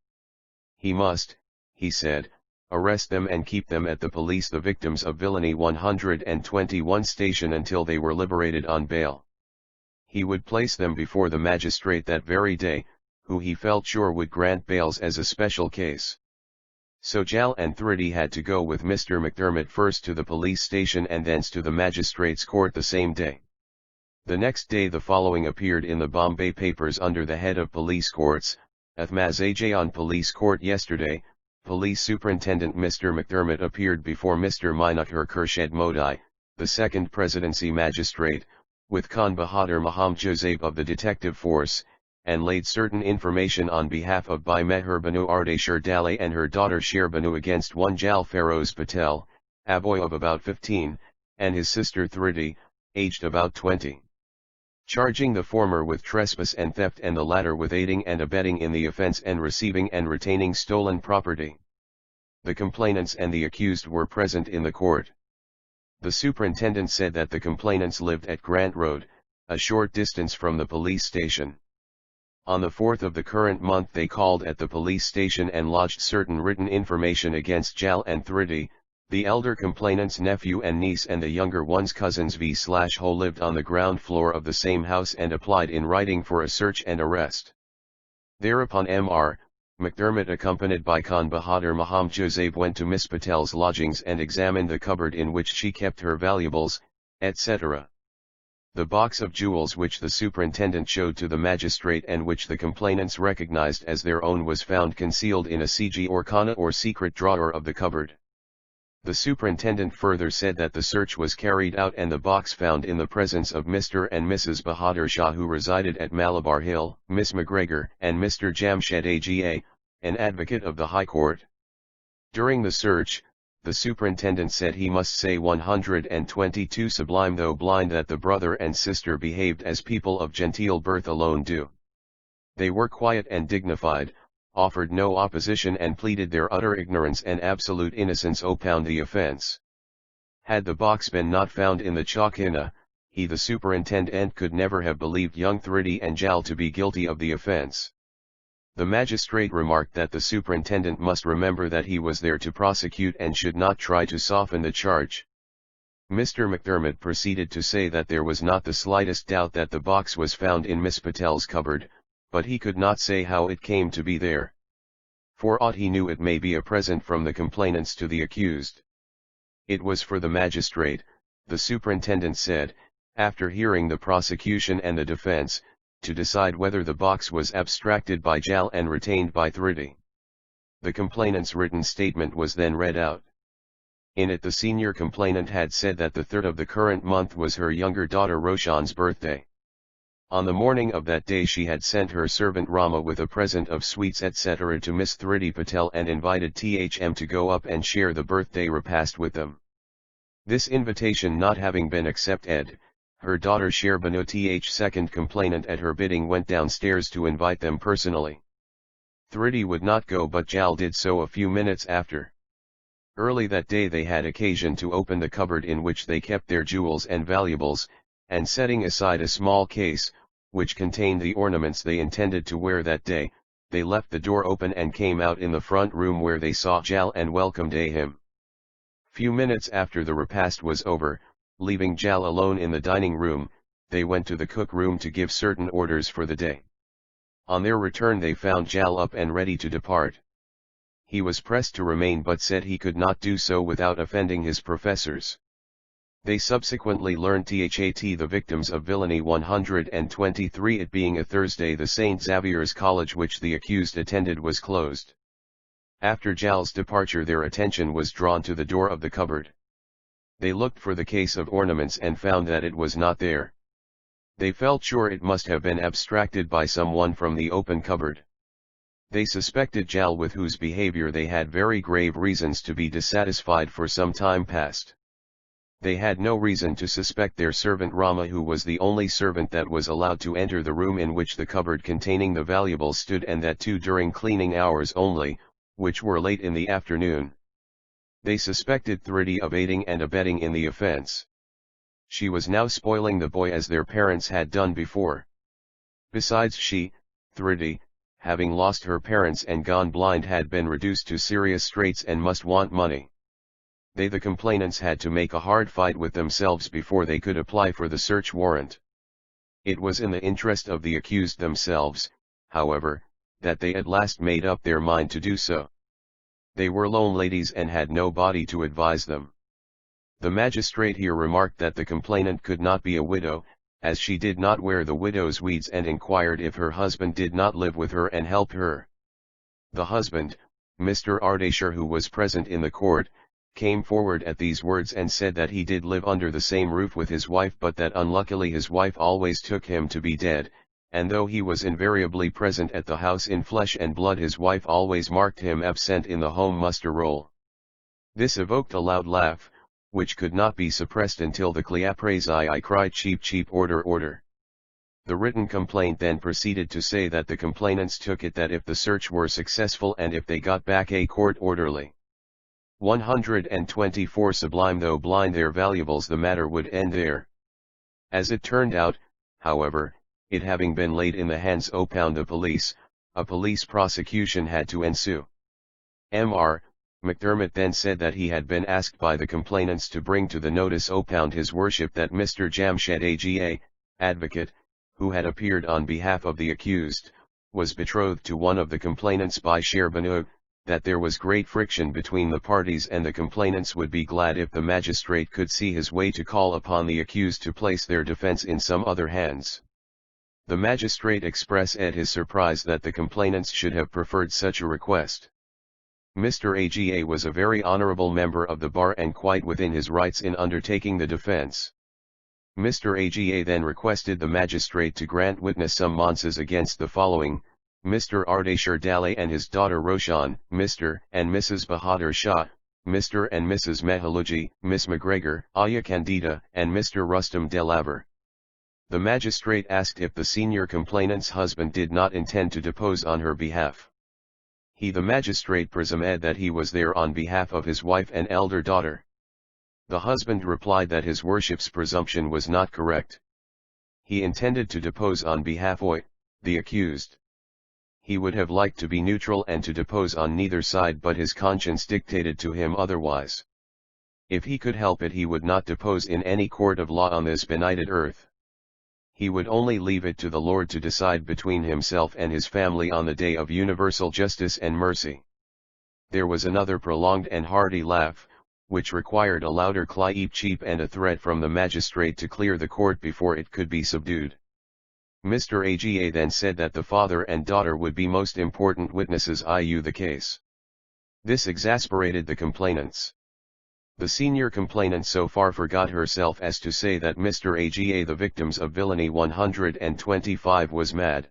He must, he said, arrest them and keep them at the police, the victims of villainy 121 station, until they were liberated on bail. He would place them before the magistrate that very day, who he felt sure would grant bails as a special case. So Jal and Thridi had to go with Mr. McDermott first to the police station and thence to the magistrate's court the same day. The next day the following appeared in the Bombay papers under the head of Police Courts: Athmazajayan Police Court yesterday, Police Superintendent Mr. McDermott appeared before Mr. Minakher Khurshid Modi, the second presidency magistrate, with Khan Bahadur Maham Joseph of the detective force, and laid certain information on behalf of Bhai Meher Banu Ardeshir Dale and her daughter Sher Banu against one Jal Feroz Patel, a boy of about 15, and his sister Thridi, aged about 20. Charging the former with trespass and theft and the latter with aiding and abetting in the offense and receiving and retaining stolen property. The complainants and the accused were present in the court. The superintendent said that the complainants lived at Grant Road, a short distance from the police station. On the 4th of the current month they called at the police station and lodged certain written information against Jal and Thridi, the elder complainant's nephew and niece, and the younger one's cousins v/ho lived on the ground floor of the same house and applied in writing for a search and arrest. Thereupon Mr. McDermott accompanied by Khan Bahadur Muhammad Joseph went to Miss Patel's lodgings and examined the cupboard in which she kept her valuables, etc. The box of jewels which the superintendent showed to the magistrate and which the complainants recognized as their own was found concealed in a CG or khana or secret drawer of the cupboard. The superintendent further said that the search was carried out and the box found in the presence of Mr. and Mrs. Bahadur Shah who resided at Malabar Hill, Miss McGregor and Mr. Jamshed Aga, an advocate of the High Court. During the search, the superintendent said he must say 122 Sublime though blind that the brother and sister behaved as people of genteel birth alone do. They were quiet and dignified, offered no opposition and pleaded their utter ignorance and absolute innocence upon the offense. Had the box been not found in the Chowkhana, he the superintendent could never have believed young Thridi and Jal to be guilty of the offense. The magistrate remarked that the superintendent must remember that he was there to prosecute and should not try to soften the charge. Mr. McDermott proceeded to say that there was not the slightest doubt that the box was found in Miss Patel's cupboard, but he could not say how it came to be there. For aught he knew it may be a present from the complainants to the accused. It was for the magistrate, the superintendent said, after hearing the prosecution and the defense, to decide whether the box was abstracted by Jal and retained by Thridi. The complainant's written statement was then read out. In it the senior complainant had said that the 3rd of the current month was her younger daughter Roshan's birthday. On the morning of that day she had sent her servant Rama with a present of sweets etc. to Miss Thridi Patel and invited THM to go up and share the birthday repast with them. This invitation not having been accepted, her daughter Sher Banu second complainant at her bidding went downstairs to invite them personally. Thridi would not go but Jal did so a few minutes after. Early that day they had occasion to open the cupboard in which they kept their jewels and valuables, and setting aside a small case, which contained the ornaments they intended to wear that day, they left the door open and came out in the front room where they saw Jal and welcomed him. Few minutes after the repast was over, leaving Jal alone in the dining room, they went to the cook room to give certain orders for the day. On their return they found Jal up and ready to depart. He was pressed to remain but said he could not do so without offending his professors. They subsequently learned that the victims of villainy 123, it being a Thursday, the St. Xavier's College which the accused attended was closed. After Jal's departure their attention was drawn to the door of the cupboard. They looked for the case of ornaments and found that it was not there. They felt sure it must have been abstracted by someone from the open cupboard. They suspected Jal, with whose behavior they had very grave reasons to be dissatisfied for some time past. They had no reason to suspect their servant Rama, who was the only servant that was allowed to enter the room in which the cupboard containing the valuables stood, and that too during cleaning hours only, which were late in the afternoon. They suspected Thridi of aiding and abetting in the offense. She was now spoiling the boy as their parents had done before. Besides she, Thridi, having lost her parents and gone blind, had been reduced to serious straits and must want money. They the complainants had to make a hard fight with themselves before they could apply for the search warrant. It was in the interest of the accused themselves, however, that they at last made up their mind to do so. They were lone ladies and had nobody to advise them. The magistrate here remarked that the complainant could not be a widow, as she did not wear the widow's weeds, and inquired if her husband did not live with her and help her. The husband, Mr. Ardeshir, who was present in the court, came forward at these words and said that he did live under the same roof with his wife, but that unluckily his wife always took him to be dead, and though he was invariably present at the house in flesh and blood, his wife always marked him absent in the home muster roll. This evoked a loud laugh, which could not be suppressed until the Cleaprazi cried, "Cheap, cheap, order, order." The written complaint then proceeded to say that the complainants took it that if the search were successful and if they got back a court orderly 124 Sublime though blind their valuables, the matter would end there. As it turned out, however, it having been laid in the hands of the police, a police prosecution had to ensue. Mr. McDermott then said that he had been asked by the complainants to bring to the notice his worship that Mr. Jamshed Aga, advocate, who had appeared on behalf of the accused, was betrothed to one of the complainants by Shehrbanu, that there was great friction between the parties and the complainants would be glad if the magistrate could see his way to call upon the accused to place their defense in some other hands. The magistrate expressed his surprise that the complainants should have preferred such a request. Mr. Aga was a very honorable member of the bar and quite within his rights in undertaking the defense. Mr. Aga then requested the magistrate to grant witness summonses against the following: Mr. Ardeshir Dale and his daughter Roshan, Mr. and Mrs. Bahadur Shah, Mr. and Mrs. Mehaluji, Miss McGregor, Aya Candida, and Mr. Rustam Delaver. The magistrate asked if the senior complainant's husband did not intend to depose on her behalf. The magistrate presumed that he was there on behalf of his wife and elder daughter. The husband replied that his worship's presumption was not correct. He intended to depose on behalf of the accused. He would have liked to be neutral and to depose on neither side, but his conscience dictated to him otherwise. If he could help it, he would not depose in any court of law on this benighted earth. He would only leave it to the Lord to decide between himself and his family on the day of universal justice and mercy. There was another prolonged and hearty laugh, which required a louder "Cliep cheap" and a threat from the magistrate to clear the court before it could be subdued. Mr. Aga then said that the father and daughter would be most important witnesses in the case. This exasperated the complainants. The senior complainant so far forgot herself as to say that Mr. Aga, the victims of villainy 125, was mad.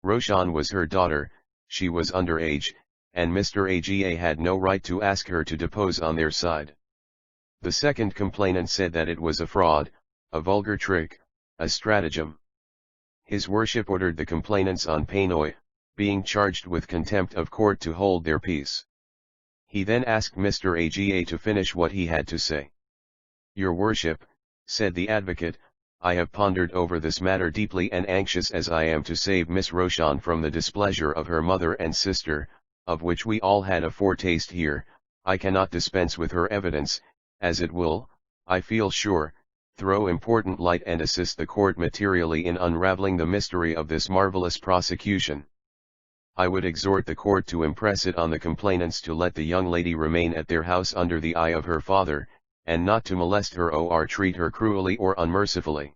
Roshan was her daughter, she was underage, and Mr. Aga had no right to ask her to depose on their side. The second complainant said that it was a fraud, a vulgar trick, a stratagem. His worship ordered the complainants on pain of being charged with contempt of court to hold their peace. He then asked Mr. Aga to finish what he had to say. "Your worship," said the advocate, "I have pondered over this matter deeply, and anxious as I am to save Miss Roshan from the displeasure of her mother and sister, of which we all had a foretaste here, I cannot dispense with her evidence, as it will, I feel sure, throw important light and assist the court materially in unraveling the mystery of this marvelous prosecution. I would exhort the court to impress it on the complainants to let the young lady remain at their house under the eye of her father, and not to molest her or treat her cruelly or unmercifully."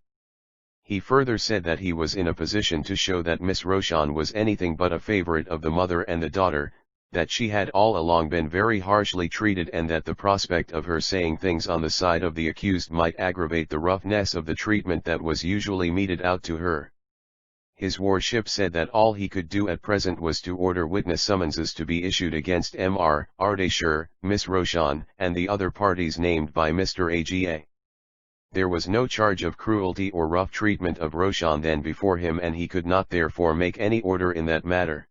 He further said that he was in a position to show that Miss Roshan was anything but a favorite of the mother and the daughter, that she had all along been very harshly treated, and that the prospect of her saying things on the side of the accused might aggravate the roughness of the treatment that was usually meted out to her. His worship said that all he could do at present was to order witness summonses to be issued against Mr. Ardeshir, Miss Roshan, and the other parties named by Mr. Aga. There was no charge of cruelty or rough treatment of Roshan then before him, and he could not therefore make any order in that matter.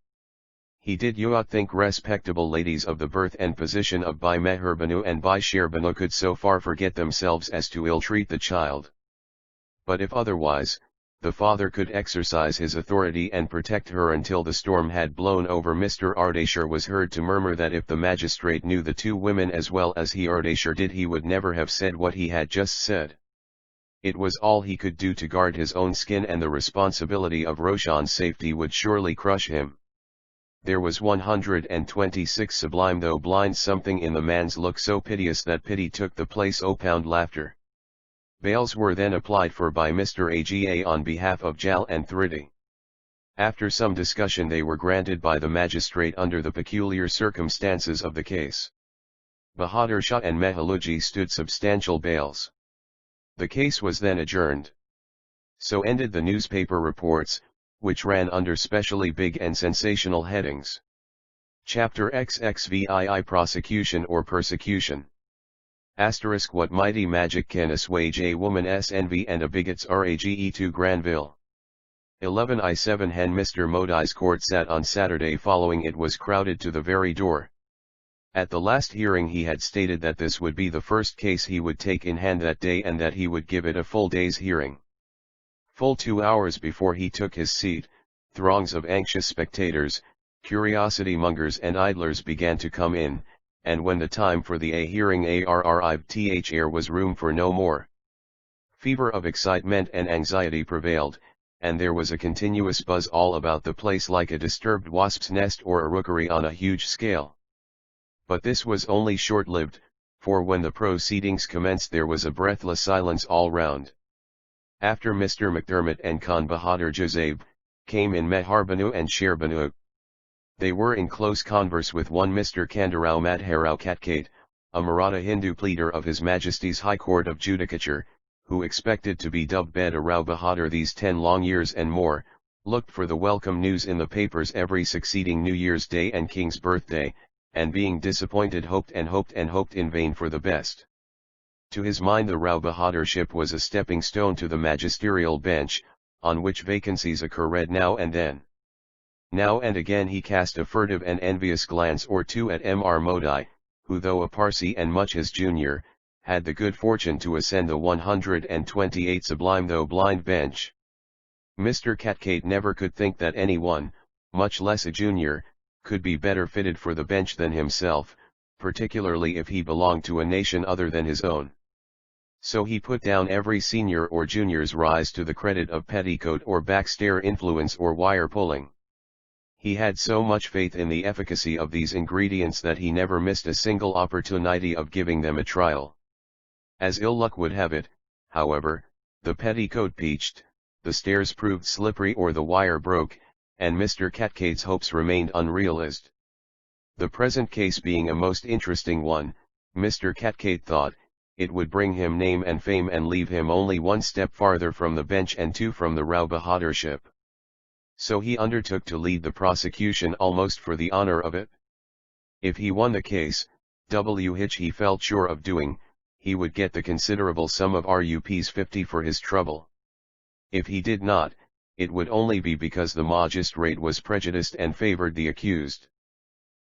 He did not think respectable ladies of the birth and position of Bhai Mehrbanu and Bhai Shehrbanu could so far forget themselves as to ill-treat the child. But if otherwise, the father could exercise his authority and protect her until the storm had blown over. Mr. Ardeshir was heard to murmur that if the magistrate knew the two women as well as Ardeshir did, he would never have said what he had just said. It was all he could do to guard his own skin, and the responsibility of Roshan's safety would surely crush him. There was 126 Sublime though blind something in the man's look so piteous that pity took the place of laughter. Bails were then applied for by Mr. Aga on behalf of Jal and Thridi. After some discussion they were granted by the magistrate under the peculiar circumstances of the case. Bahadur Shah and Mehaluji stood substantial bails. The case was then adjourned. So ended the newspaper reports, which ran under specially big and sensational headings. Chapter XXVII Prosecution or Persecution. Asterisk What mighty magic can assuage a woman's envy and a bigot's rage to Granville. 11:7 Hen Mr. Modi's court sat on Saturday following it was crowded to the very door. At the last hearing he had stated that this would be the first case he would take in hand that day and that he would give it a full day's hearing. Full 2 hours before he took his seat, throngs of anxious spectators, curiosity-mongers and idlers began to come in, and when the time for the hearing arrived there was room for no more. Fever of excitement and anxiety prevailed, and there was a continuous buzz all about the place like a disturbed wasp's nest or a rookery on a huge scale. But this was only short-lived, for when the proceedings commenced there was a breathless silence all round. After Mr. McDermott and Khan Bahadur Juzab, came in Meharbanu and Sherbanu. They were in close converse with one Mr. Kandarao Madharao Katkate, a Maratha Hindu pleader of His Majesty's High Court of Judicature, who expected to be dubbed Beda Rao Bahadur these 10 long years and more, looked for the welcome news in the papers every succeeding New Year's Day and King's birthday, and being disappointed hoped and hoped and hoped in vain for the best. To his mind the Rao Bahadurship was a stepping stone to the magisterial bench, on which vacancies occurred now and then. Now and again he cast a furtive and envious glance or two at M.R. Modi, who though a Parsi and much his junior, had the good fortune to ascend the 128 Sublime though blind bench. Mr. Katkate never could think that anyone, much less a junior, could be better fitted for the bench than himself, particularly if he belonged to a nation other than his own. So he put down every senior or junior's rise to the credit of petticoat or backstair influence or wire pulling. He had so much faith in the efficacy of these ingredients that he never missed a single opportunity of giving them a trial. As ill luck would have it, however, the petticoat peached, the stairs proved slippery or the wire broke, and Mr. Katkate's hopes remained unrealized. The present case being a most interesting one, Mr. Katkate thought, it would bring him name and fame and leave him only one step farther from the bench and 2 from the Rao Bahadurship. So he undertook to lead the prosecution almost for the honor of it. If he won the case, which he felt sure of doing, he would get the considerable sum of Rs 50 for his trouble. If he did not, it would only be because the magistrate was prejudiced and favored the accused.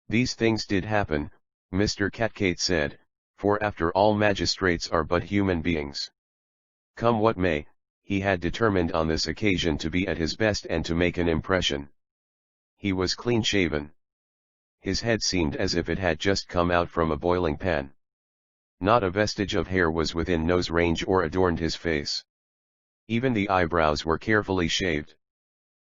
These things did happen, Mr. Katkate said, for after all magistrates are but human beings. Come what may, he had determined on this occasion to be at his best and to make an impression. He was clean-shaven. His head seemed as if it had just come out from a boiling pan. Not a vestige of hair was within nose range or adorned his face. Even the eyebrows were carefully shaved.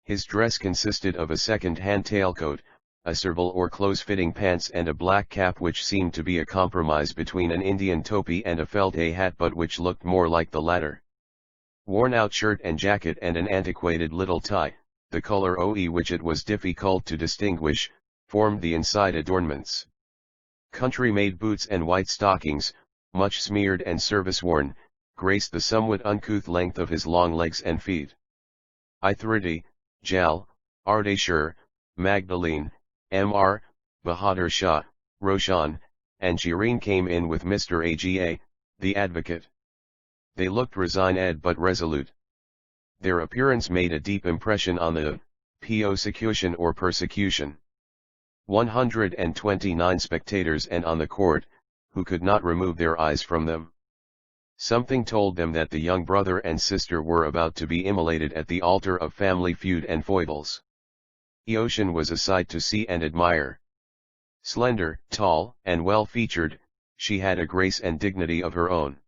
His dress consisted of a second-hand tailcoat, a serval or close-fitting pants and a black cap which seemed to be a compromise between an Indian topi and a felt hat but which looked more like the latter. Worn-out shirt and jacket and an antiquated little tie, the color which it was difficult to distinguish, formed the inside adornments. Country-made boots and white stockings, much smeared and service-worn, graced the somewhat uncouth length of his long legs and feet. Ithridi, Jal, Ardeshir, Magdalene, M.R., Bahadur Shah, Roshan, and Shireen came in with Mr. Aga, the advocate. They looked resigned but resolute. Their appearance made a deep impression on the prosecution or persecution. 129 spectators and on the court, who could not remove their eyes from them. Something told them that the young brother and sister were about to be immolated at the altar of family feud and foibles. Eotian was a sight to see and admire. Slender, tall, and well-featured, she had a grace and dignity of her own.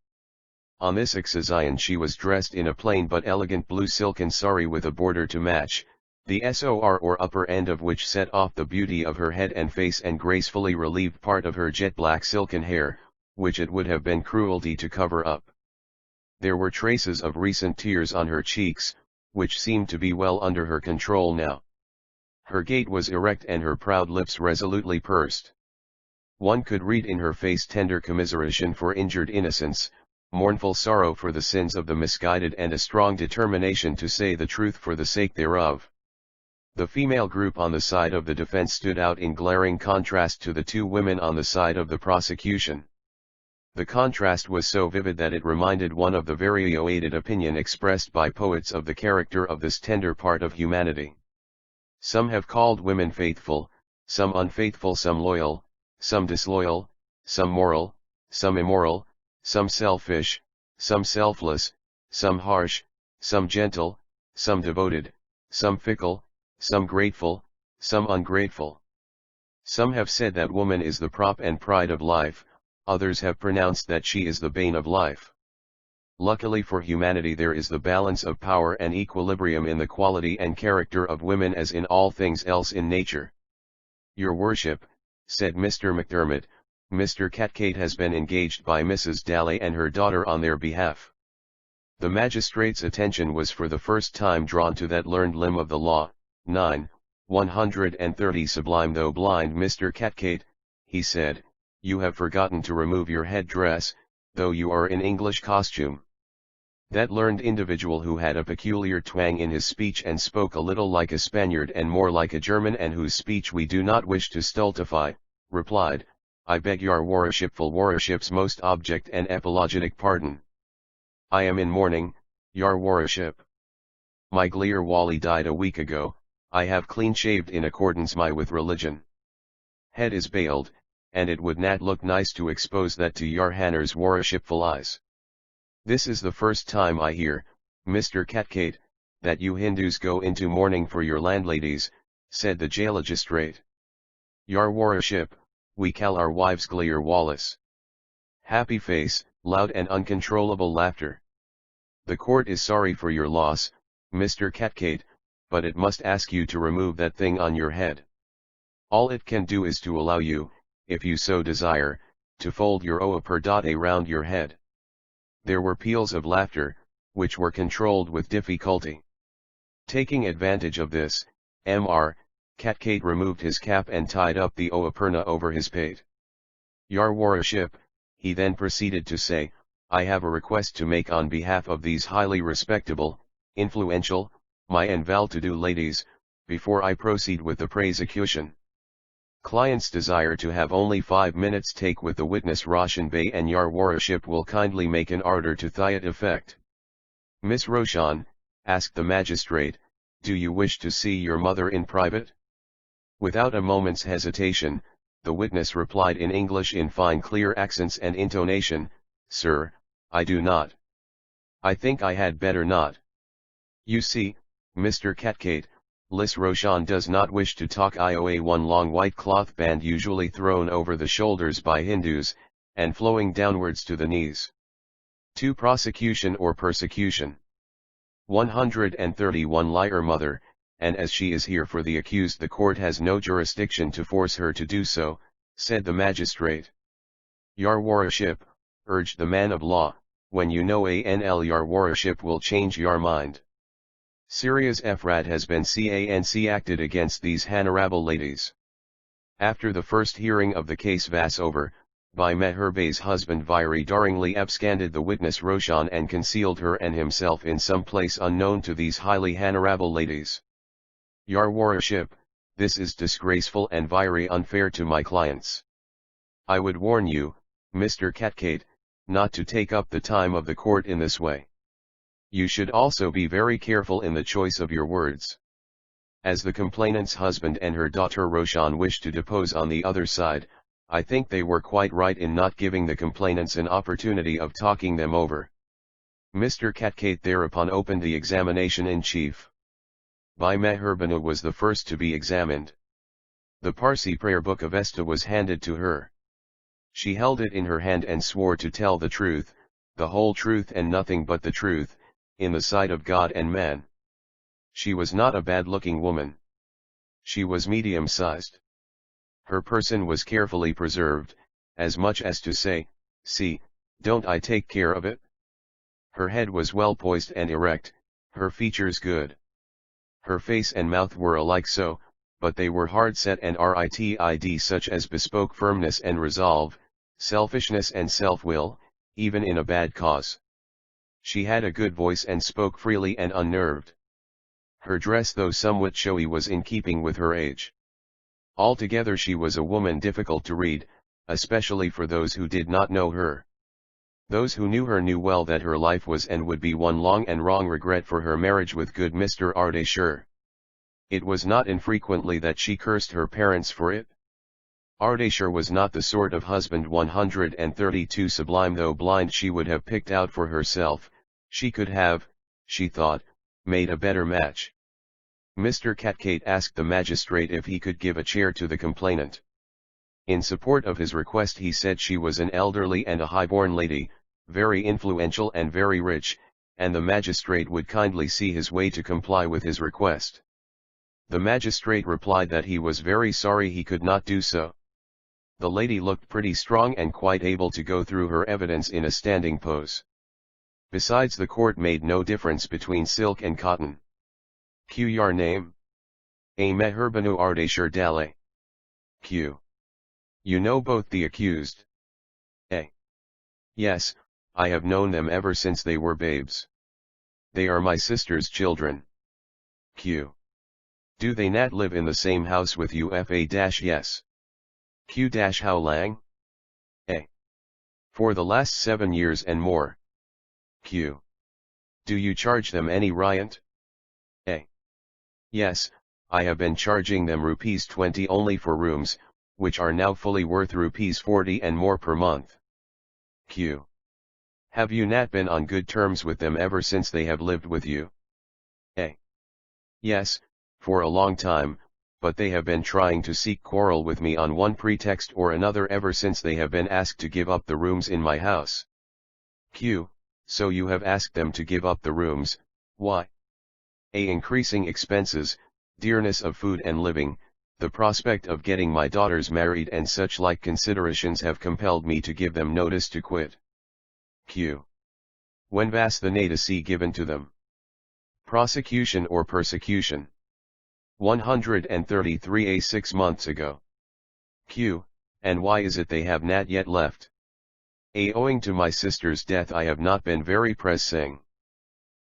On this occasion she was dressed in a plain but elegant blue silken sari with a border to match, the sor or upper end of which set off the beauty of her head and face and gracefully relieved part of her jet black silken hair, which it would have been cruelty to cover up. There were traces of recent tears on her cheeks, which seemed to be well under her control now. Her gait was erect and her proud lips resolutely pursed. One could read in her face tender commiseration for injured innocence, mournful sorrow for the sins of the misguided and a strong determination to say the truth for the sake thereof. The female group on the side of the defense stood out in glaring contrast to the two women on the side of the prosecution. The contrast was so vivid that it reminded one of the variegated opinion expressed by poets of the character of this tender part of humanity. Some have called women faithful, some unfaithful, some loyal, some disloyal, some moral, some immoral, some selfish, some selfless, some harsh, some gentle, some devoted, some fickle, some grateful, some ungrateful. Some have said that woman is the prop and pride of life, others have pronounced that she is the bane of life. Luckily for humanity, there is the balance of power and equilibrium in the quality and character of women as in all things else in nature. Your worship, said Mr. McDermott, Mr. Catgate has been engaged by Mrs. Daly and her daughter on their behalf. The magistrate's attention was for the first time drawn to that learned limb of the law. 130 Sublime. Though blind, Mr. Catgate, he said, you have forgotten to remove your head-dress, though you are in English costume. That learned individual, who had a peculiar twang in his speech and spoke a little like a Spaniard and more like a German, and whose speech we do not wish to stultify, replied, I beg your worship's most object and apologetic pardon. I am in mourning, your worship. My Gleer Wally died a week ago. I have clean shaved in accordance with religion. Head is bailed, and it would not look nice to expose that to your Hanner's worshipful eyes. This is the first time I hear, Mr. Catgate, that you Hindus go into mourning for your landladies, said the jail-magistrate. Your worship, we call our wives Gleer Wallace. Happy face, loud and uncontrollable laughter. The court is sorry for your loss, Mr. Catgate, but it must ask you to remove that thing on your head. All it can do is to allow you, if you so desire, to fold your oa round your head. There were peals of laughter, which were controlled with difficulty. Taking advantage of this, Mr. Catgate removed his cap and tied up the oaperna over his pate. Your worship, he then proceeded to say, I have a request to make on behalf of these highly respectable, influential, and well-to-do ladies, before I proceed with the prosecution. Clients desire to have only 5 minutes take with the witness Roshan Bey, and your worship will kindly make an order to that effect. Miss Roshan, asked the magistrate, do you wish to see your mother in private? Without a moment's hesitation, the witness replied in English in fine clear accents and intonation, Sir, I do not. I think I had better not. You see, Mr. Catgate, Miss Roshan does not wish to talk. Ioa one long white cloth band usually thrown over the shoulders by Hindus, and flowing downwards to the knees. 2. Prosecution or persecution. 131 Liar mother, and as she is here for the accused, the court has no jurisdiction to force her to do so, said the magistrate. Your worship, urged the man of law, when you know your worship will change your mind. Serious effort has been acted against these honorable ladies. After the first hearing of the case was over, by Meher Bey's husband very daringly absconded the witness Roshan and concealed her and himself in some place unknown to these highly honorable ladies. Your worship, this is disgraceful and very unfair to my clients. I would warn you, Mr. Catgate, not to take up the time of the court in this way. You should also be very careful in the choice of your words. As the complainant's husband and her daughter Roshan wished to depose on the other side, I think they were quite right in not giving the complainants an opportunity of talking them over. Mr. Catgate thereupon opened the examination in chief. Bhai Meher Banu was the first to be examined. The Parsi prayer book of Osta was handed to her. She held it in her hand and swore to tell the truth, the whole truth and nothing but the truth, in the sight of God and man. She was not a bad-looking woman. She was medium-sized. Her person was carefully preserved, as much as to say, see, don't I take care of it? Her head was well poised and erect, her features good. Her face and mouth were alike so, but they were hard-set and ritid such as bespoke firmness and resolve, selfishness and self-will, even in a bad cause. She had a good voice and spoke freely and unnerved. Her dress though somewhat showy was in keeping with her age. Altogether she was a woman difficult to read, especially for those who did not know her. Those who knew her knew well that her life was and would be one long and wrong regret for her marriage with good Mr. Ardeshir. It was not infrequently that she cursed her parents for it. Ardeshir was not the sort of husband 132 Sublime though blind she would have picked out for herself. She could have, she thought, made a better match. Mr. Catgate asked the magistrate if he could give a chair to the complainant. In support of his request he said she was an elderly and a high-born lady, very influential and very rich, and the magistrate would kindly see his way to comply with his request. The magistrate replied that he was very sorry he could not do so. The lady looked pretty strong and quite able to go through her evidence in a standing pose. Besides, the court made no difference between silk and cotton. Q. Your name? A. Meherbanu Ardeshir Dale. Q. You know both the accused? A. Yes, I have known them ever since they were babes. They are my sister's children. Q. Do they not live in the same house with you? Yes. Q. How long? A. For the last 7 years and more. Q. Do you charge them any rent? A. Yes, I have been charging them rupees 20 only for rooms, which are now fully worth rupees 40 and more per month. Q. Have you not been on good terms with them ever since they have lived with you? A. Yes, for a long time, but they have been trying to seek quarrel with me on one pretext or another ever since they have been asked to give up the rooms in my house. Q. So you have asked them to give up the rooms, why? A. Increasing expenses, dearness of food and living, the prospect of getting my daughters married and such like considerations have compelled me to give them notice to quit. Q. When was the notice given to them? Prosecution or persecution? 133 A. 6 months ago. Q. And why is it they have not yet left? A. Owing to my sister's death I have not been very pressing.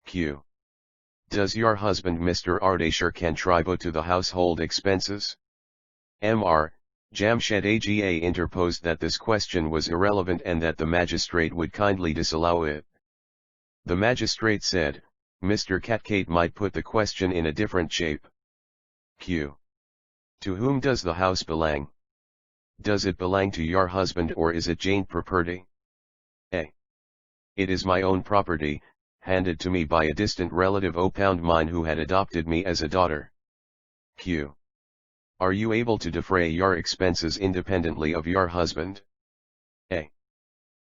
Q. Does your husband Mr. Ardeshir contribute to the household expenses? Mr. Jamshed Aga interposed that this question was irrelevant and that the magistrate would kindly disallow it. The magistrate said, Mr. Catgate might put the question in a different shape. Q. To whom does the house belong? Does it belong to your husband or is it joint property? A. It is my own property, handed to me by a distant relative of mine who had adopted me as a daughter. Q. Are you able to defray your expenses independently of your husband? A.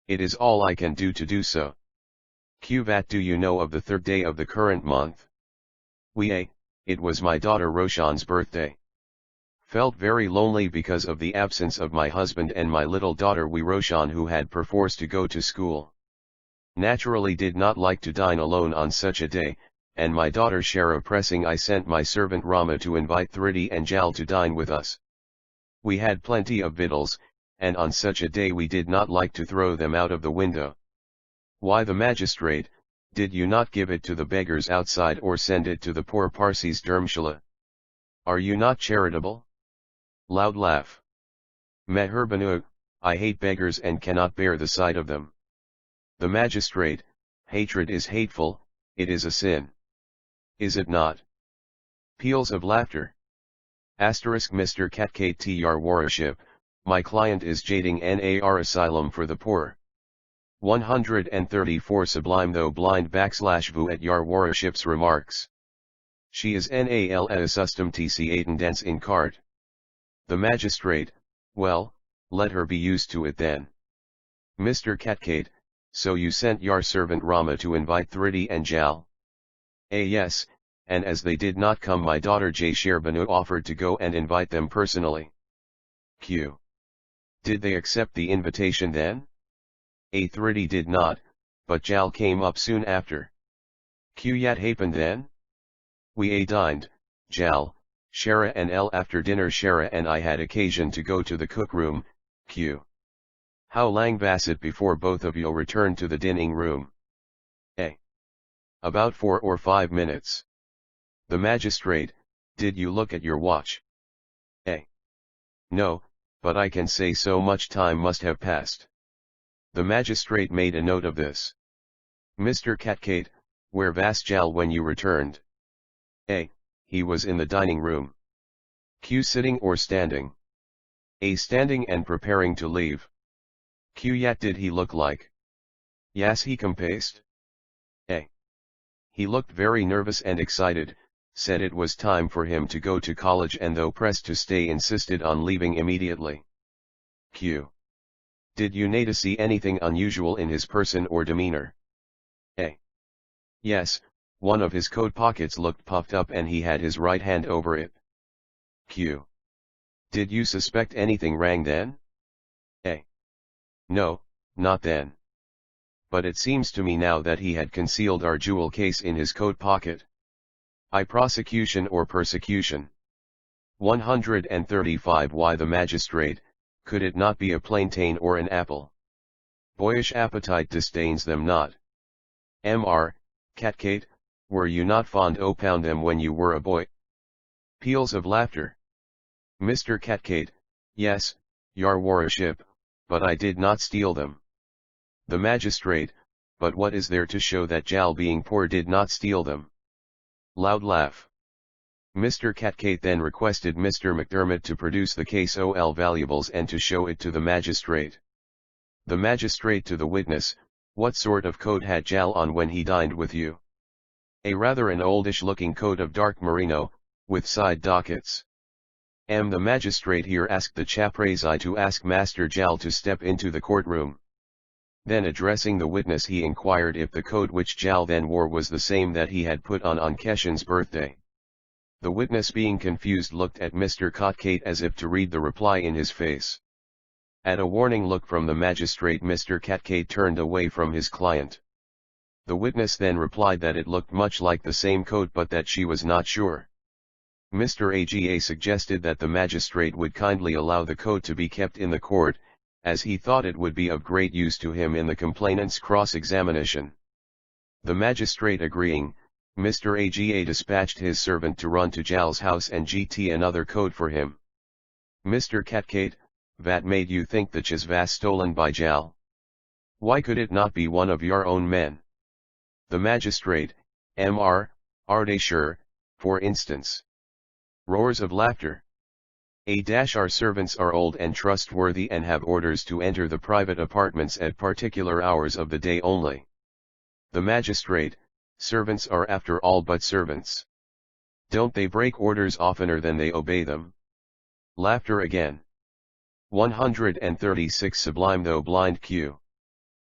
It is all I can do to do so. Q. What do you know of the 3rd day of the current month? A. It was my daughter Roshan's birthday. Felt very lonely because of the absence of my husband and my little daughter Roshan who had perforce to go to school. Naturally did not like to dine alone on such a day, and my daughter Shara pressing I sent my servant Rama to invite Thridi and Jal to dine with us. We had plenty of victuals, and on such a day we did not like to throw them out of the window. Why the magistrate, did you not give it to the beggars outside or send it to the poor Parsis Dharmshala? Are you not charitable? Loud laugh. Meherbanu, I hate beggars and cannot bear the sight of them. The magistrate, hatred is hateful, it is a sin. Is it not? Peals of laughter. Asterisk Mr. Catgate to your worship, my client is jading NAR asylum for the poor. 134 Sublime though blind /vu at your worship's remarks. She is NAL assistum TC attendance in cart. The magistrate, well, let her be used to it then. Mr. Catgate, so you sent your servant Rama to invite Thridi and Jal? A. Yes, and as they did not come my daughter Shehrbanu offered to go and invite them personally. Q. Did they accept the invitation then? A. Thridi did not, but Jal came up soon after. Q. Yet happened then? We dined, Jal, Shara and L after dinner Shara and I had occasion to go to the cook room. Q. How lang was it before both of you returned to the dining room? A. About 4 or 5 minutes. The magistrate, did you look at your watch? A. No, but I can say so much time must have passed. The magistrate made a note of this. Mr. Catcade, where was Jal when you returned? A. He was in the dining room. Q. Sitting or standing? A. Standing and preparing to leave. Q. Yet did he look like? Yes, he compaced. A. He looked very nervous and excited, said it was time for him to go to college and though pressed to stay insisted on leaving immediately. Q. Did you notice anything unusual in his person or demeanor? A. Yes, one of his coat pockets looked puffed up and he had his right hand over it. Q. Did you suspect anything wrong then? A. No, not then. But it seems to me now that he had concealed our jewel case in his coat pocket. I. Prosecution or persecution. 135. Why the magistrate, could it not be a plantain or an apple? Boyish appetite disdains them not. Mr. Catcade, were you not fond o' pound them when you were a boy? Peals of laughter. Mr. Catcade, yes, your worship, but I did not steal them. The magistrate, but what is there to show that Jal being poor did not steal them? Loud laugh. Mr. Catcade then requested Mr. McDermott to produce the case OL valuables and to show it to the magistrate. The magistrate to the witness, what sort of coat had Jal on when he dined with you? A. Rather an oldish looking coat of dark merino, with side dockets. M. The magistrate here asked the chaprasi to ask Master Jal to step into the courtroom. Then addressing the witness he inquired if the coat which Jal then wore was the same that he had put on Keshan's birthday. The witness being confused looked at Mr. Catcade as if to read the reply in his face. At a warning look from the magistrate Mr. Catcade turned away from his client. The witness then replied that it looked much like the same coat but that she was not sure. Mr. Aga suggested that the magistrate would kindly allow the coat to be kept in the court, as he thought it would be of great use to him in the complainant's cross-examination. The magistrate agreeing, Mr. Aga dispatched his servant to run to Jal's house and get another coat for him. Mr. Catcade, what made you think the chis was stolen by Jal? Why could it not be one of your own men? The magistrate, Mr. Are they sure, for instance? Roars of laughter. Our servants are old and trustworthy and have orders to enter the private apartments at particular hours of the day only. The magistrate, servants are after all but servants. Don't they break orders oftener than they obey them? Laughter again. 136. Sublime though blind Q.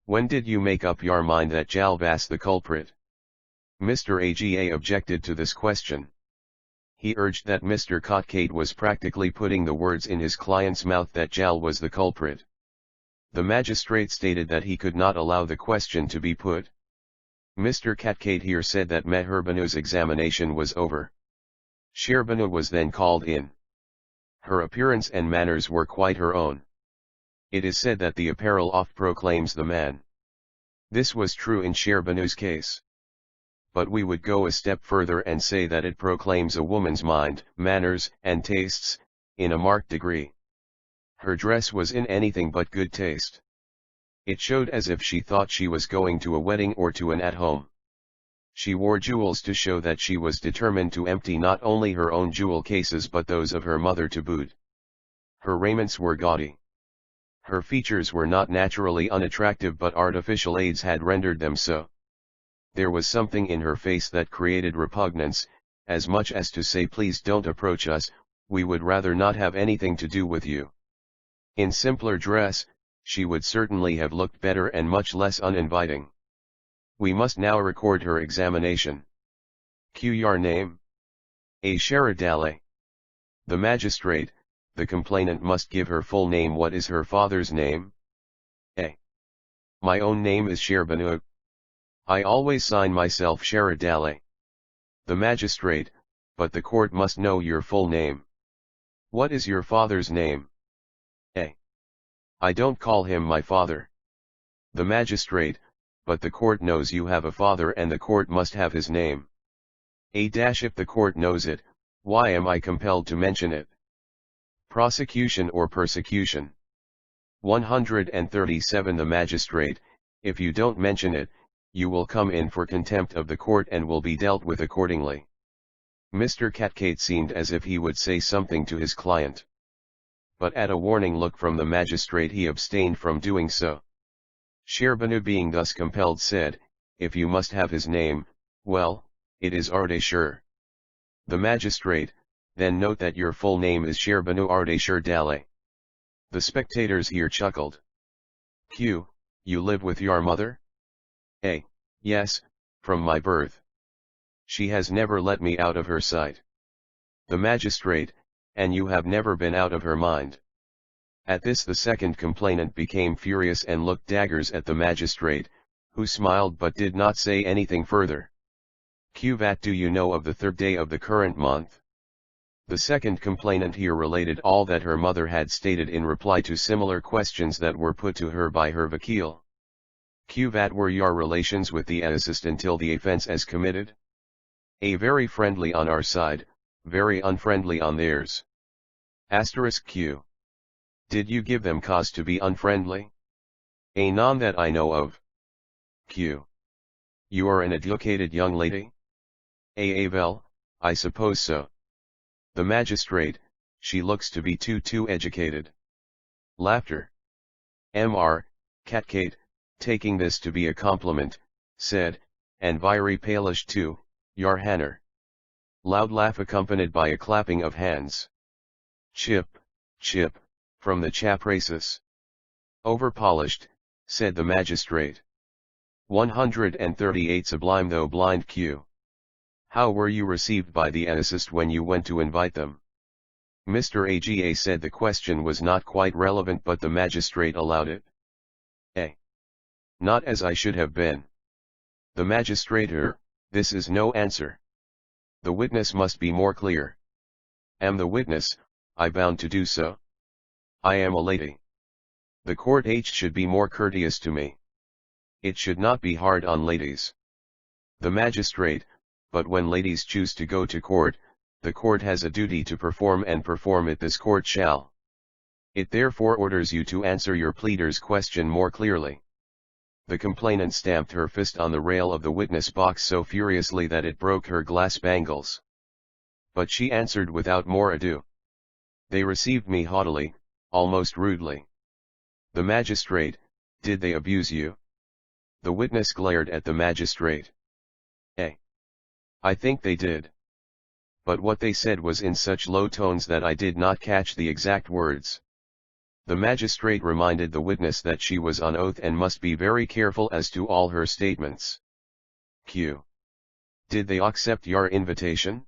When did you make up your mind that Jal was the culprit? Mr. Aga objected to this question. He urged that Mr. Catcade was practically putting the words in his client's mouth that Jal was the culprit. The magistrate stated that he could not allow the question to be put. Mr. Catcade here said that Meherbanu's examination was over. Shehrbanu was then called in. Her appearance and manners were quite her own. It is said that the apparel oft proclaims the man. This was true in Shehrbanu case. But we would go a step further and say that it proclaims a woman's mind, manners, and tastes, in a marked degree. Her dress was in anything but good taste. It showed as if she thought she was going to a wedding or to an at-home. She wore jewels to show that she was determined to empty not only her own jewel cases but those of her mother to boot. Her raiments were gaudy. Her features were not naturally unattractive but artificial aids had rendered them so. There was something in her face that created repugnance, as much as to say please don't approach us, we would rather not have anything to do with you. In simpler dress, she would certainly have looked better and much less uninviting. We must now record her examination. Q. Your name? A. Sharadale. The magistrate, the complainant must give her full name. What is her father's name? A. My own name is Shehrbanu. I always sign myself Sharadale. The magistrate, but the court must know your full name. What is your father's name? A. I don't call him my father. The magistrate, but the court knows you have a father and the court must have his name. If the court knows it, why am I compelled to mention it? Prosecution or persecution. 137 The magistrate, if you don't mention it, you will come in for contempt of the court and will be dealt with accordingly. Mr. Catcade seemed as if he would say something to his client. But at a warning look from the magistrate he abstained from doing so. Shehrbanu being thus compelled said, if you must have his name, well, it is Ardeshir. The magistrate, then note that your full name is Shehrbanu Ardeshir Dale. The spectators here chuckled. Q. You live with your mother? A. Yes, from my birth. She has never let me out of her sight. The magistrate, and you have never been out of her mind. At this the second complainant became furious and looked daggers at the magistrate, who smiled but did not say anything further. Q. What do you know of the third day of the current month? The second complainant here related all that her mother had stated in reply to similar questions that were put to her by her vakil. Q. What were your relations with the assist until the offense as committed? A. Very friendly on our side, very unfriendly on theirs. Q. Did you give them cause to be unfriendly? A. None that I know of. Q. You are an educated young lady? A. Well, I suppose so. The magistrate, she looks to be too educated. Laughter. Mr. Catcade, taking this to be a compliment, said, and very palish too, your hanner. Loud laugh accompanied by a clapping of hands. Chip, chip, from the chaprasis. Overpolished, said the magistrate. 138 Sublime though blind Q. How were you received by the assist when you went to invite them? Mr. Aga said the question was not quite relevant but the magistrate allowed it. A. Not as I should have been. The magistrator, this is no answer. The witness must be more clear. Am the witness, I bound to do so? I am a lady. The court should be more courteous to me. It should not be hard on ladies. The magistrate, but when ladies choose to go to court, the court has a duty to perform and perform it this court shall. It therefore orders you to answer your pleader's question more clearly. The complainant stamped her fist on the rail of the witness box so furiously that it broke her glass bangles. But she answered without more ado. They received me haughtily, almost rudely. The magistrate, did they abuse you? The witness glared at the magistrate. A. I think they did. But what they said was in such low tones that I did not catch the exact words. The magistrate reminded the witness that she was on oath and must be very careful as to all her statements. Q. Did they accept your invitation?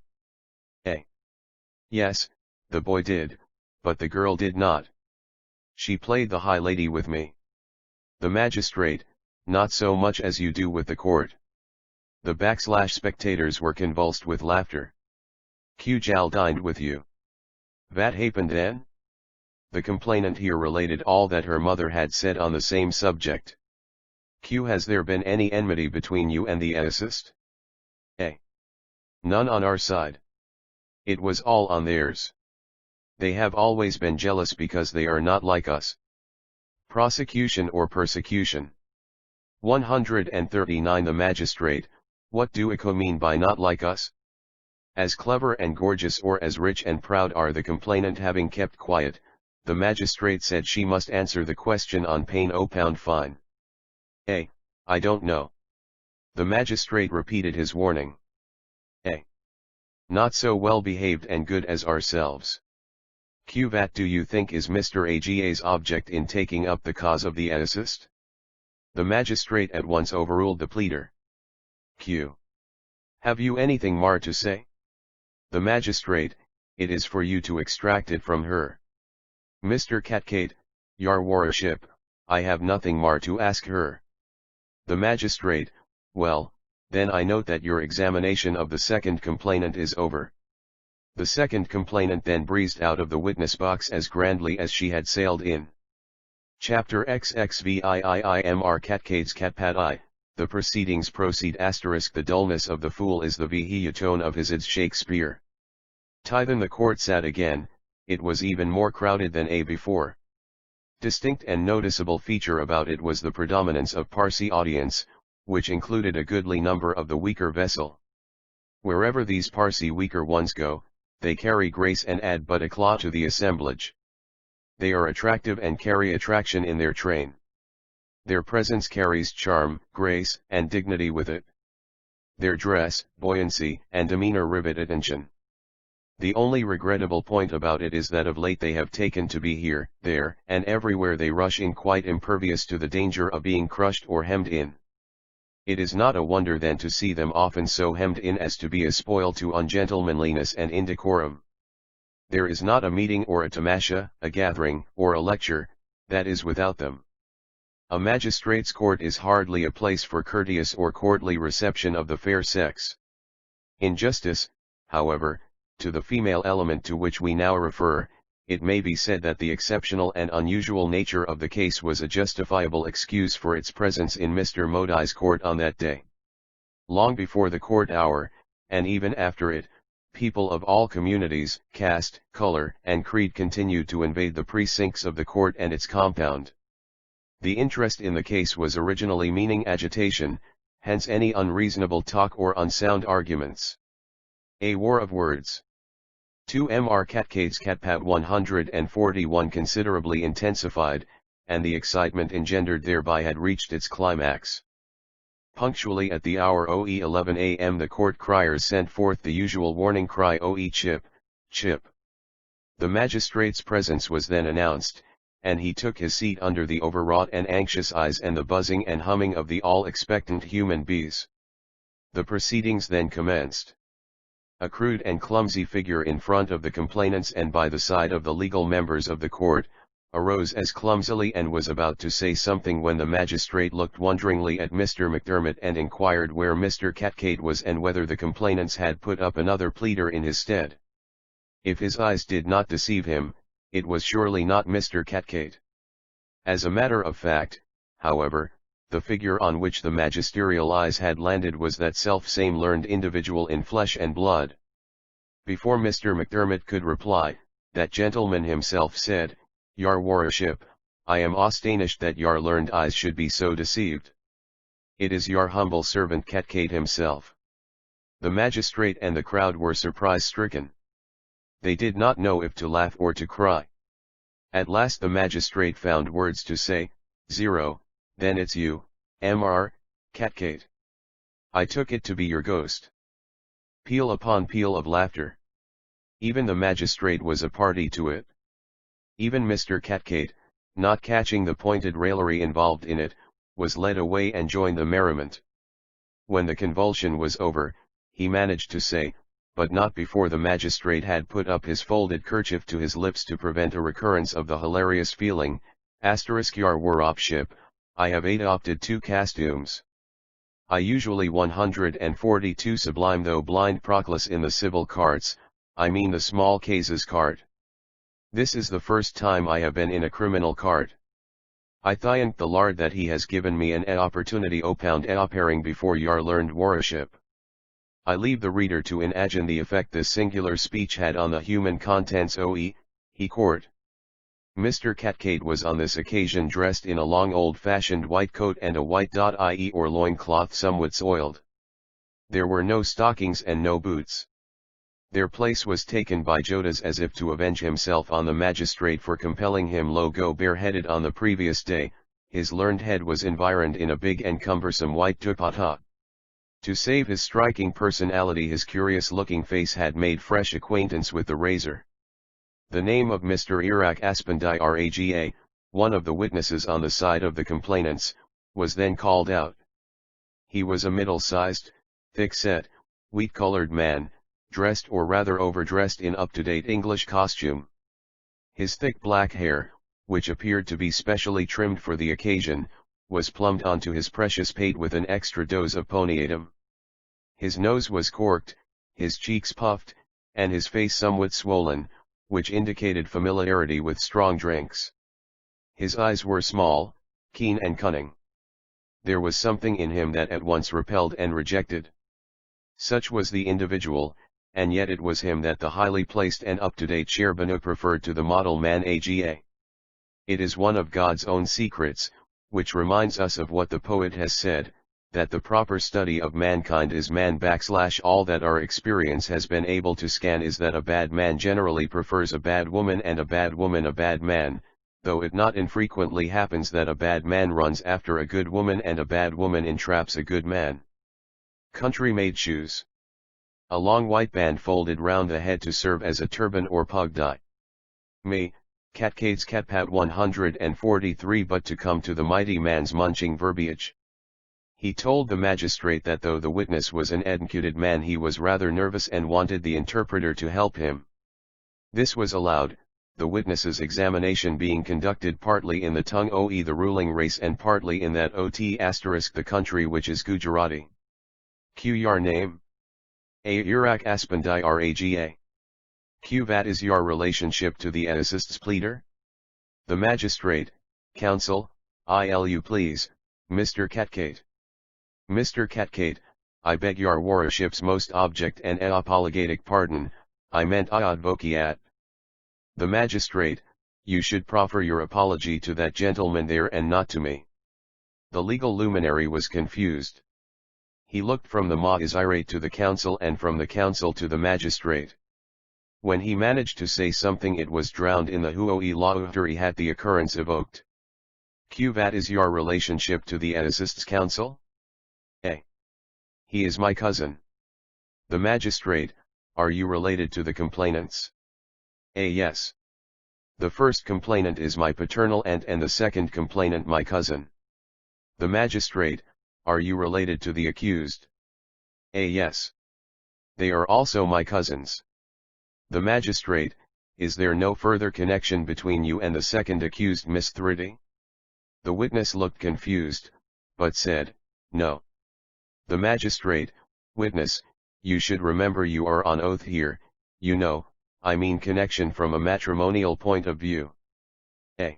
A. Yes, the boy did, but the girl did not. She played the high lady with me. The magistrate, not so much as you do with the court. The spectators were convulsed with laughter. Q. Jal dined with you. What happened then? The complainant here related all that her mother had said on the same subject. Q. Has there been any enmity between you and the assist? A. None on our side. It was all on theirs. They have always been jealous because they are not like us. Prosecution or persecution. 139 The magistrate, what do Iko mean by not like us? As clever and gorgeous or as rich and proud are the complainant having kept quiet, the magistrate said she must answer the question on pain of £1 fine. A. I don't know. The magistrate repeated his warning. A. Not so well behaved and good as ourselves. Q. What do you think is Mr. Aga's object in taking up the cause of the assist? The magistrate at once overruled the pleader. Q. Have you anything more to say? The magistrate, it is for you to extract it from her. Mr. Catcade, your worship, I have nothing more to ask her. The magistrate, well, then I note that your examination of the second complainant is over. The second complainant then breezed out of the witness box as grandly as she had sailed in. Chapter XXVIIIMR Catcade's Catpad I, The proceedings proceed *. The dullness of the fool is the tone of his Shakespeare. Then the court sat again. It was even more crowded than before. Distinct and noticeable feature about it was the predominance of Parsi audience, which included a goodly number of the weaker vessel. Wherever these Parsi weaker ones go, they carry grace and add but eclat to the assemblage. They are attractive and carry attraction in their train. Their presence carries charm, grace, and dignity with it. Their dress, buoyancy, and demeanor rivet attention. The only regrettable point about it is that of late they have taken to be here, there, and everywhere they rush in quite impervious to the danger of being crushed or hemmed in. It is not a wonder then to see them often so hemmed in as to be a spoil to ungentlemanliness and indecorum. There is not a meeting or a tamasha, a gathering, or a lecture, that is without them. A magistrate's court is hardly a place for courteous or courtly reception of the fair sex. In justice, however, to the female element to which we now refer, it may be said that the exceptional and unusual nature of the case was a justifiable excuse for its presence in Mr. Modi's court on that day. Long before the court hour, and even after it, people of all communities, caste, color, and creed continued to invade the precincts of the court and its compound. The interest in the case was originally meaning agitation, hence any unreasonable talk or unsound arguments. A war of words. 2 Mr. Catcade's Catpat 141 considerably intensified, and the excitement engendered thereby had reached its climax. Punctually at the hour 11 a.m. the court criers sent forth the usual warning cry chip, chip. The magistrate's presence was then announced, and he took his seat under the overwrought and anxious eyes and the buzzing and humming of the all-expectant human bees. The proceedings then commenced. A crude and clumsy figure in front of the complainants and by the side of the legal members of the court, arose as clumsily and was about to say something when the magistrate looked wonderingly at Mr. McDermott and inquired where Mr. Catcade was and whether the complainants had put up another pleader in his stead. If his eyes did not deceive him, it was surely not Mr. Catcade. As a matter of fact, however, the figure on which the magisterial eyes had landed was that self-same learned individual in flesh and blood. Before Mr. McDermott could reply, that gentleman himself said, "Your worship, I am astonished that your learned eyes should be so deceived. It is your humble servant Catcade himself." The magistrate and the crowd were surprise-stricken. They did not know if to laugh or to cry. At last the magistrate found words to say, "Zero, then it's you, Mr. Catcade. I took it to be your ghost." Peal upon peal of laughter. Even the magistrate was a party to it. Even Mr. Catcade, not catching the pointed raillery involved in it, was led away and joined the merriment. When the convulsion was over, he managed to say, but not before the magistrate had put up his folded kerchief to his lips to prevent a recurrence of the hilarious feeling, "Your worship, I have adopted 2 costumes. I usually 142 Sublime though blind proclus in the civil carts, I mean the small cases cart. This is the first time I have been in a criminal cart. I thank the Lord that he has given me an opportunity opound appearing before your learned worship." I leave the reader to imagine the effect this singular speech had on the human contents he court. Mr. Catcade was on this occasion dressed in a long old-fashioned white coat and a white or loincloth somewhat soiled. There were no stockings and no boots. Their place was taken by Jodas as if to avenge himself on the magistrate for compelling him go bareheaded on the previous day. His learned head was environed in a big and cumbersome white dupatta. To save his striking personality, his curious-looking face had made fresh acquaintance with the razor. The name of Mr. Iraq Aspandi Raga, one of the witnesses on the side of the complainants, was then called out. He was a middle-sized, thick-set, wheat-colored man, dressed or rather overdressed in up-to-date English costume. His thick black hair, which appeared to be specially trimmed for the occasion, was plumbed onto his precious pate with an extra dose of poniatum. His nose was corked, his cheeks puffed, and his face somewhat swollen, which indicated familiarity with strong drinks. His eyes were small, keen and cunning. there was something in him that at once repelled and rejected. Such was the individual, and yet it was him that the highly placed and up-to-date Shehrbanu preferred to the model man Aga. It is one of God's own secrets, which reminds us of what the poet has said, that the proper study of mankind is man/all that our experience has been able to scan is that a bad man generally prefers a bad woman and a bad woman a bad man, though it not infrequently happens that a bad man runs after a good woman and a bad woman entraps a good man. Country-made shoes. A long white band folded round the head to serve as a turban or pugdai. Me, Catcades Catpat 143. But to come to the mighty man's munching verbiage. He told the magistrate that though the witness was an educated man he was rather nervous and wanted the interpreter to help him. This was allowed, the witness's examination being conducted partly in the tongue oe the ruling race and partly in that ot * the country which is Gujarati. Q your name? A Irak Aspandai Raga. Q what is your relationship to the assist's pleader? The magistrate, counsel, ilu please, Mr. Catcade. Mr. Catcade, I beg your worship's most object and apologetic pardon, I meant I advocate. The magistrate, you should proffer your apology to that gentleman there and not to me. The legal luminary was confused. He looked from the magistrate to the counsel and from the counsel to the magistrate. When he managed to say something it was drowned in the huoi law after he had the occurrence evoked. Q what is your relationship to the assist's counsel? A. He is my cousin. The magistrate, are you related to the complainants? A. Yes. The first complainant is my paternal aunt and the second complainant my cousin. The magistrate, are you related to the accused? A. Yes. They are also my cousins. The magistrate, is there no further connection between you and the second accused Miss Thriddy? The witness looked confused, but said, no. The magistrate, witness, you should remember you are on oath here, you know, I mean connection from a matrimonial point of view. A.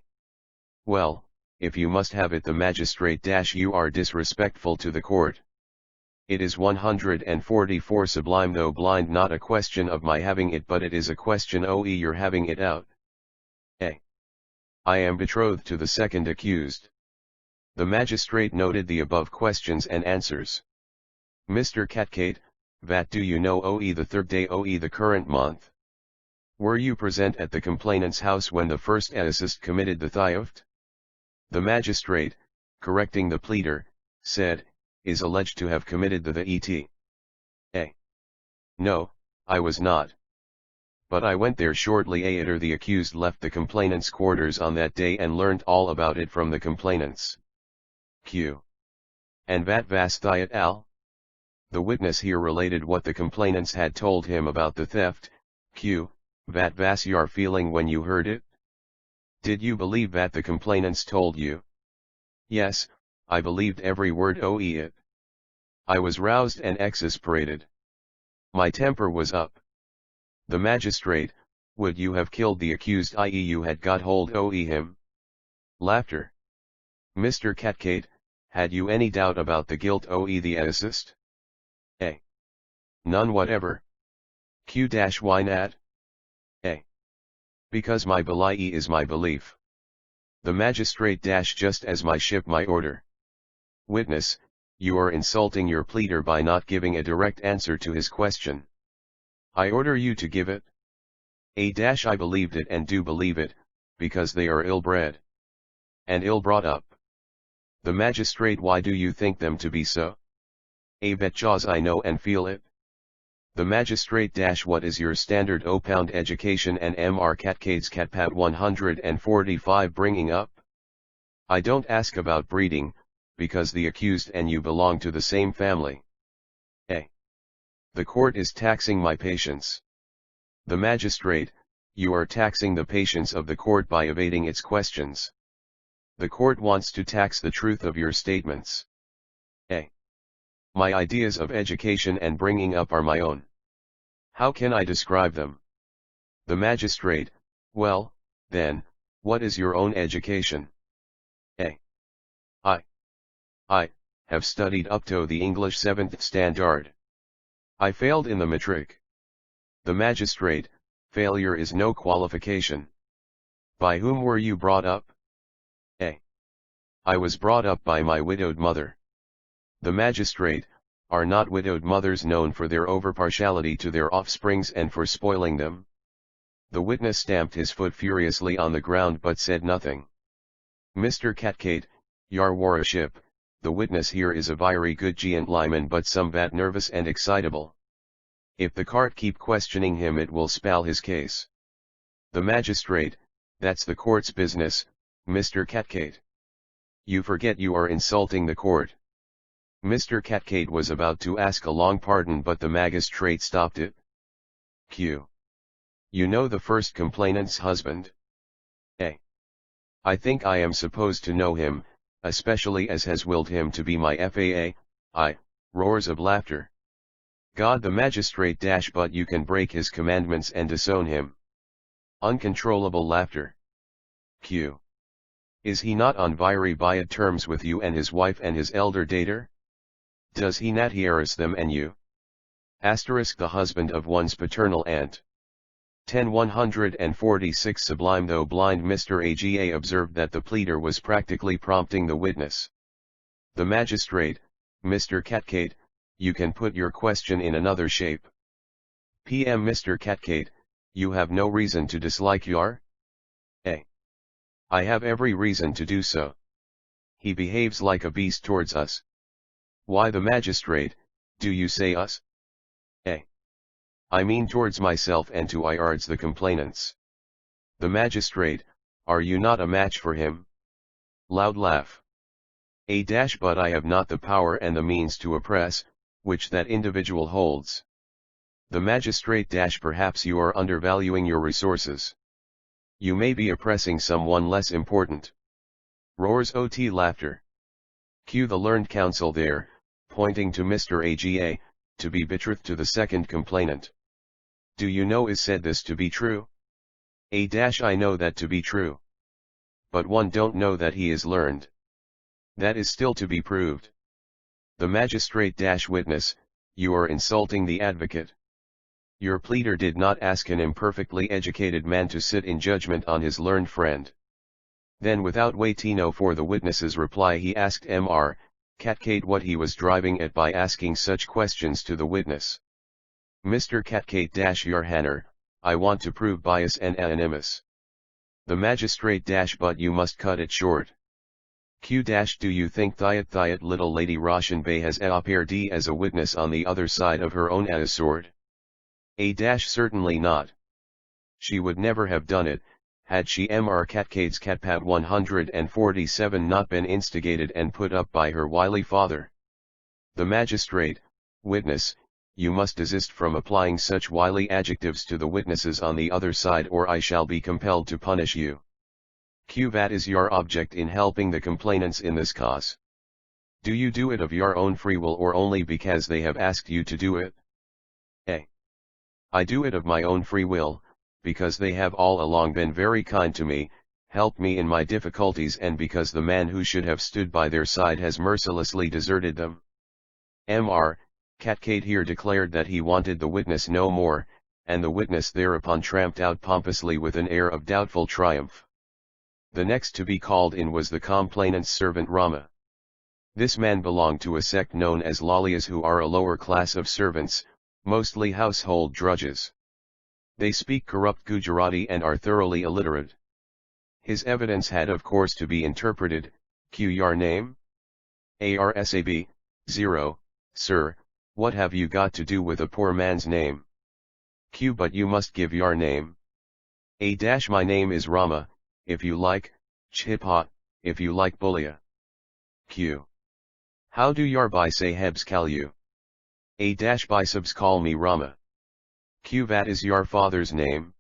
Well, if you must have it the magistrate you are disrespectful to the court. It is 144 Sublime though blind not a question of my having it but it is a question you're having it out. A. I am betrothed to the second accused. The magistrate noted the above questions and answers. Mr. Catcade, what do you know the third day the current month? Were you present at the complainant's house when the first assist committed the theft? The magistrate, correcting the pleader, said, is alleged to have committed the et. A. No, I was not. But I went there shortly after the accused left the complainant's quarters on that day and learnt all about it from the complainants. Q. And what vas thiet al? The witness here related what the complainants had told him about the theft. Q. What vas your feeling when you heard it? Did you believe that the complainants told you? Yes, I believed every word it. I was roused and exasperated. My temper was up. The magistrate, would you have killed the accused i.e. you had got hold him? Laughter. Mr. Catcade, had you any doubt about the guilt the assist? A. None whatever. Q. Why not? A. Because my belief is my belief. The magistrate just as my ship my order. Witness, you are insulting your pleader by not giving a direct answer to his question. I order you to give it. A. I believed it and do believe it, because they are ill-bred. And ill-brought up. The magistrate, why do you think them to be so? A. Because I know and feel it. The magistrate what is your standard pound education and Mr. Catcade's Catpat 145 bringing up? I don't ask about breeding, because the accused and you belong to the same family. A. The court is taxing my patience. The magistrate, you are taxing the patience of the court by evading its questions. The court wants to tax the truth of your statements. A. My ideas of education and bringing up are my own. How can I describe them? The magistrate, well, then, what is your own education? A. I have studied up to the English 7th standard. I failed in the matric. The magistrate, failure is no qualification. By whom were you brought up? A. I was brought up by my widowed mother. The magistrate, are not widowed mothers known for their over-partiality to their offsprings and for spoiling them? The witness stamped his foot furiously on the ground but said nothing. Mr. Catcade, your worship, the witness here is a very good gentleman but somewhat nervous and excitable. If the court keep questioning him it will spoil his case. The magistrate, that's the court's business, Mr. Catcade. You forget you are insulting the court. Mr. Catcade was about to ask a long pardon but the magistrate stopped it. Q. You know the first complainant's husband? A. I think I am supposed to know him, especially as has willed him to be my FAA. I. Roars of laughter. God the magistrate dash but you can break his commandments and disown him. Uncontrollable laughter. Q. Is he not on very bad terms with you and his wife and his elder daughter? Does he not harass them and you? Asterisk the husband of one's paternal aunt. 10-146 Sublime. Though blind, Mr. Aga observed that the pleader was practically prompting the witness. The magistrate, Mr. Catcade, you can put your question in another shape. PM Mr. Catcade, you have no reason to dislike your? A. I have every reason to do so. He behaves like a beast towards us. Why the magistrate, do you say us? A. I mean towards myself and to IRDs the complainants. The magistrate, are you not a match for him? Loud laugh. A dash but I have not the power and the means to oppress, which that individual holds. The magistrate dash perhaps you are undervaluing your resources. You may be oppressing someone less important. Roars OT laughter. Q. The learned counsel there, pointing to Mr. Aga, to be betrothed to the second complainant. Do you know is said this to be true? A dash I know that to be true. But one don't know that he is learned. That is still to be proved. The magistrate dash witness, you are insulting the advocate. Your pleader did not ask an imperfectly educated man to sit in judgment on his learned friend. Then without waiting for the witness's reply he asked Mr. Catcade what he was driving at by asking such questions to the witness. Mr. Catcade dash your Hanner, I want to prove bias and animus. The magistrate dash but you must cut it short. Q dash do you think Thiat little lady Roshan Bey has appeared as a witness on the other side of her own sword? A dash certainly not. She would never have done it, had she Mr. Catcade's Catpat 147 not been instigated and put up by her wily father. The magistrate, witness, you must desist from applying such wily adjectives to the witnesses on the other side or I shall be compelled to punish you. Q. That is your object in helping the complainants in this cause. Do you do it of your own free will or only because they have asked you to do it? A. I do it of my own free will, because they have all along been very kind to me, helped me in my difficulties and because the man who should have stood by their side has mercilessly deserted them. Mr. Catcade here declared that he wanted the witness no more, and the witness thereupon tramped out pompously with an air of doubtful triumph. The next to be called in was the complainant's servant Rama. This man belonged to a sect known as Lalias, who are a lower class of servants, mostly household drudges. They speak corrupt Gujarati and are thoroughly illiterate. His evidence had of course to be interpreted. Q. Your name? Arsab, 0, sir, what have you got to do with a poor man's name? Q. But you must give your name. A. My name is Rama, if you like, Chipha, if you like Bulia. Q. How do your Sahebs call you? A. Bisabs call me Rama. Q. That is your father's name?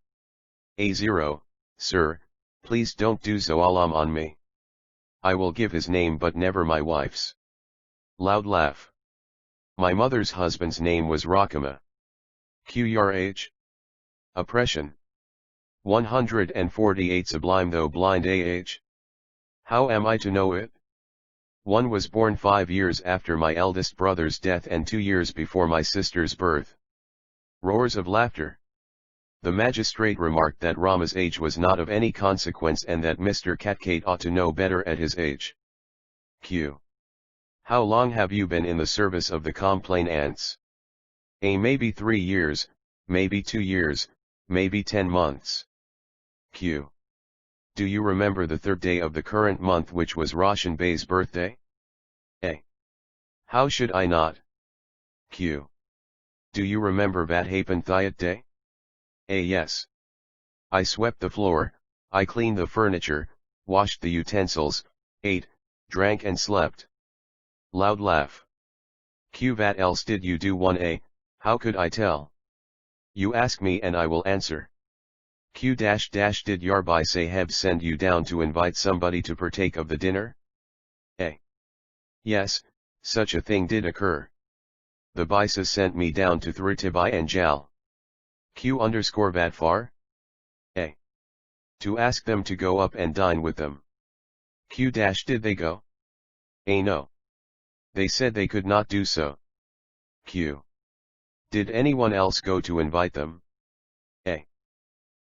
A. 0, sir, please don't do Zoalam on me. I will give his name but never my wife's. Loud laugh. My mother's husband's name was Rakama. Q. Your age? Oppression. 148 Sublime. Though blind age? How am I to know it? One was born 5 years after my eldest brother's death and 2 years before my sister's birth. Roars of laughter. The magistrate remarked that Rama's age was not of any consequence and that Mr. Catcade ought to know better at his age. Q. How long have you been in the service of the complainants? A. Maybe 3 years, maybe 2 years, maybe 10 months. Q. Do you remember the 3rd day of the current month, which was Roshan Bey's birthday? A. How should I not? Q. Do you remember what happened that day? A. Yes. I swept the floor, I cleaned the furniture, washed the utensils, ate, drank and slept. Loud laugh. Q. What else did you do? 1a. How could I tell? You ask me and I will answer. Q. Did your Bhai Saheb send you down to invite somebody to partake of the dinner? A. Yes, such a thing did occur. The Baisa sent me down to Thrutibai and Jal. Q. What far? A. To ask them to go up and dine with them. Q. Did they go? A. No. They said they could not do so. Q. Did anyone else go to invite them? A.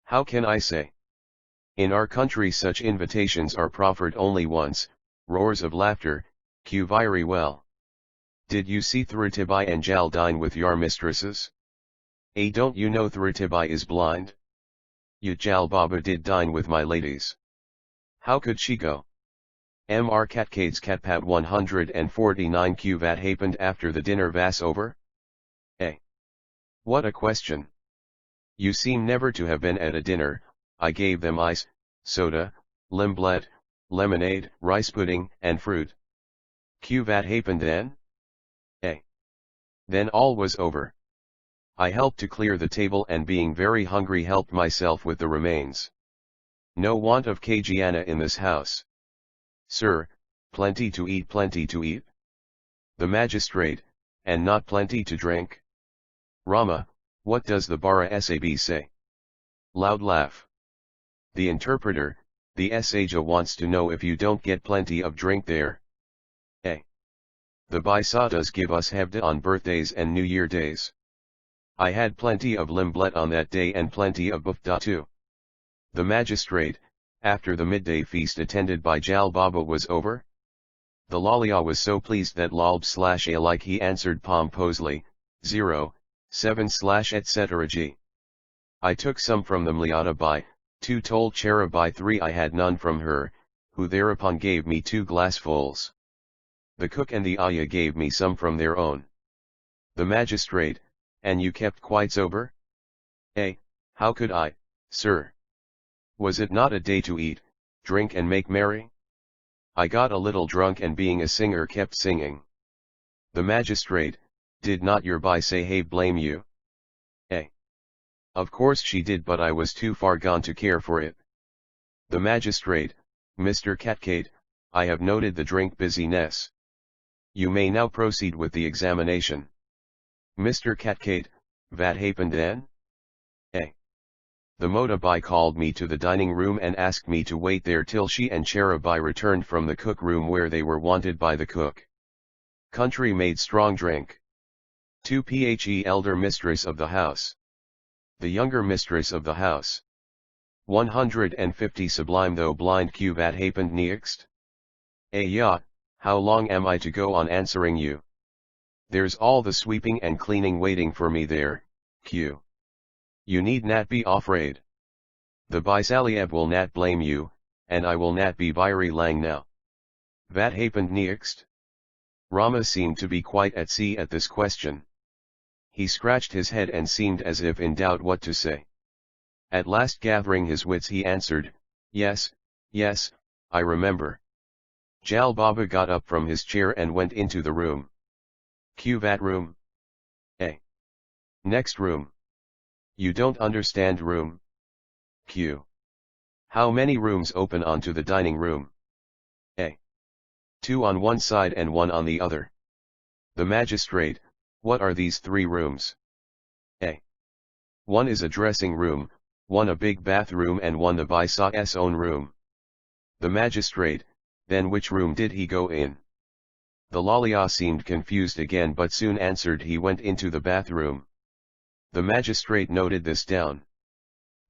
How can I say? In our country such invitations are proffered only once. Roars of laughter. Q. Very well. Did you see Thrutibai and Jal dine with your mistresses? A. Don't you know Thrutibai is blind? Yet Jal Baba did dine with my ladies. How could she go? Mr. Catcade's Catpat 149. Q. What happened after the dinner was over? A. What a question. You seem never to have been at a dinner. I gave them ice, soda, limblet, lemonade, rice pudding, and fruit. Q. What happened then? A. Then all was over. I helped to clear the table and being very hungry helped myself with the remains. No want of Kajiana in this house. Sir, plenty to eat, plenty to eat? The magistrate, and not plenty to drink? Rama, what does the Bara Sab say? Loud laugh. The interpreter, the Saja wants to know if you don't get plenty of drink there. A. The Baisatas give us Hebda on birthdays and New Year days. I had plenty of limblet on that day and plenty of bufda too. The magistrate, after the midday feast attended by Jal Baba was over? The Lalia was so pleased that Lalb/A like he answered pomposely, 0, 7/ etc. G. I took some from the Mliata Bai, 2 told Chera Bai 3 I had none from her, who thereupon gave me 2 glassfuls. The cook and the Aya gave me some from their own. The magistrate, and you kept quite sober? A. How could I, sir? Was it not a day to eat, drink and make merry? I got a little drunk and being a singer kept singing. The magistrate, did not your Bhai Saheb blame you? A. Of course she did, but I was too far gone to care for it. The magistrate, Mr. Catcade, I have noted the drink busyness. You may now proceed with the examination. Mr. Catcade, what happened then? A. The Mota Bai called me to the dining room and asked me to wait there till she and Chera Bai returned from the cook room where they were wanted by the cook. Country made strong drink. 2 Phe elder mistress of the house. The younger mistress of the house. 150 Sublime though blind. Q. What happened next? A. Ya, how long am I to go on answering you? There's all the sweeping and cleaning waiting for me there. Q. You need not be afraid. The Baisaliab will not blame you, and I will not be very lang now. What happened next? Rama seemed to be quite at sea at this question. He scratched his head and seemed as if in doubt what to say. At last gathering his wits he answered, yes, yes, I remember. Jal Baba got up from his chair and went into the room. Q. What room? A. Next room. You don't understand room? Q. How many rooms open onto the dining room? A. 2 on one side and 1 on the other. The magistrate, what are these 3 rooms? A. 1 is a dressing room, 1 a big bathroom and 1 the Baisa's own room. The magistrate, then which room did he go in? The Lalia seemed confused again but soon answered he went into the bathroom. The magistrate noted this down.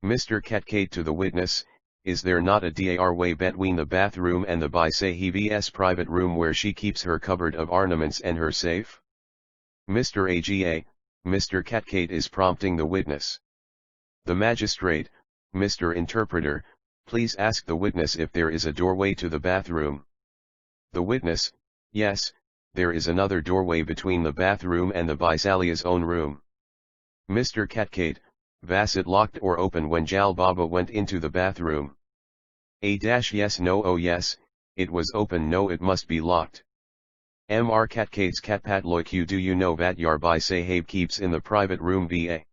Mr. Catcade to the witness, is there not a dar way between the bathroom and the Bisahev's private room where she keeps her cupboard of ornaments and her safe? Mr. Aga, Mr. Catcade is prompting the witness. The magistrate, Mr. Interpreter, please ask the witness if there is a doorway to the bathroom. The witness, yes, there is another doorway between the bathroom and the Bisalia's own room. Mr. Catcade, was it locked or open when Jal Baba went into the bathroom? Yes no oh yes, it was open no it must be locked. Mr. Catcade's Catpatloiq do you know that your Bisaheb keeps in the private room va?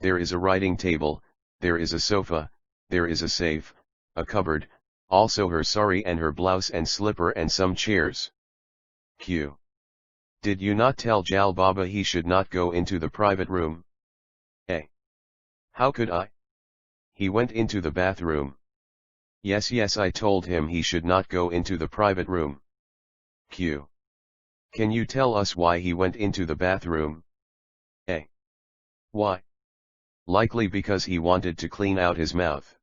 There is a writing table, there is a sofa, there is a safe, a cupboard, also her sari and her blouse and slipper and some chairs. Q. Did you not tell Jal Baba he should not go into the private room? A. How could I? He went into the bathroom. Yes I told him he should not go into the private room. Q. Can you tell us why he went into the bathroom? A. Why? Likely because he wanted to clean out his mouth.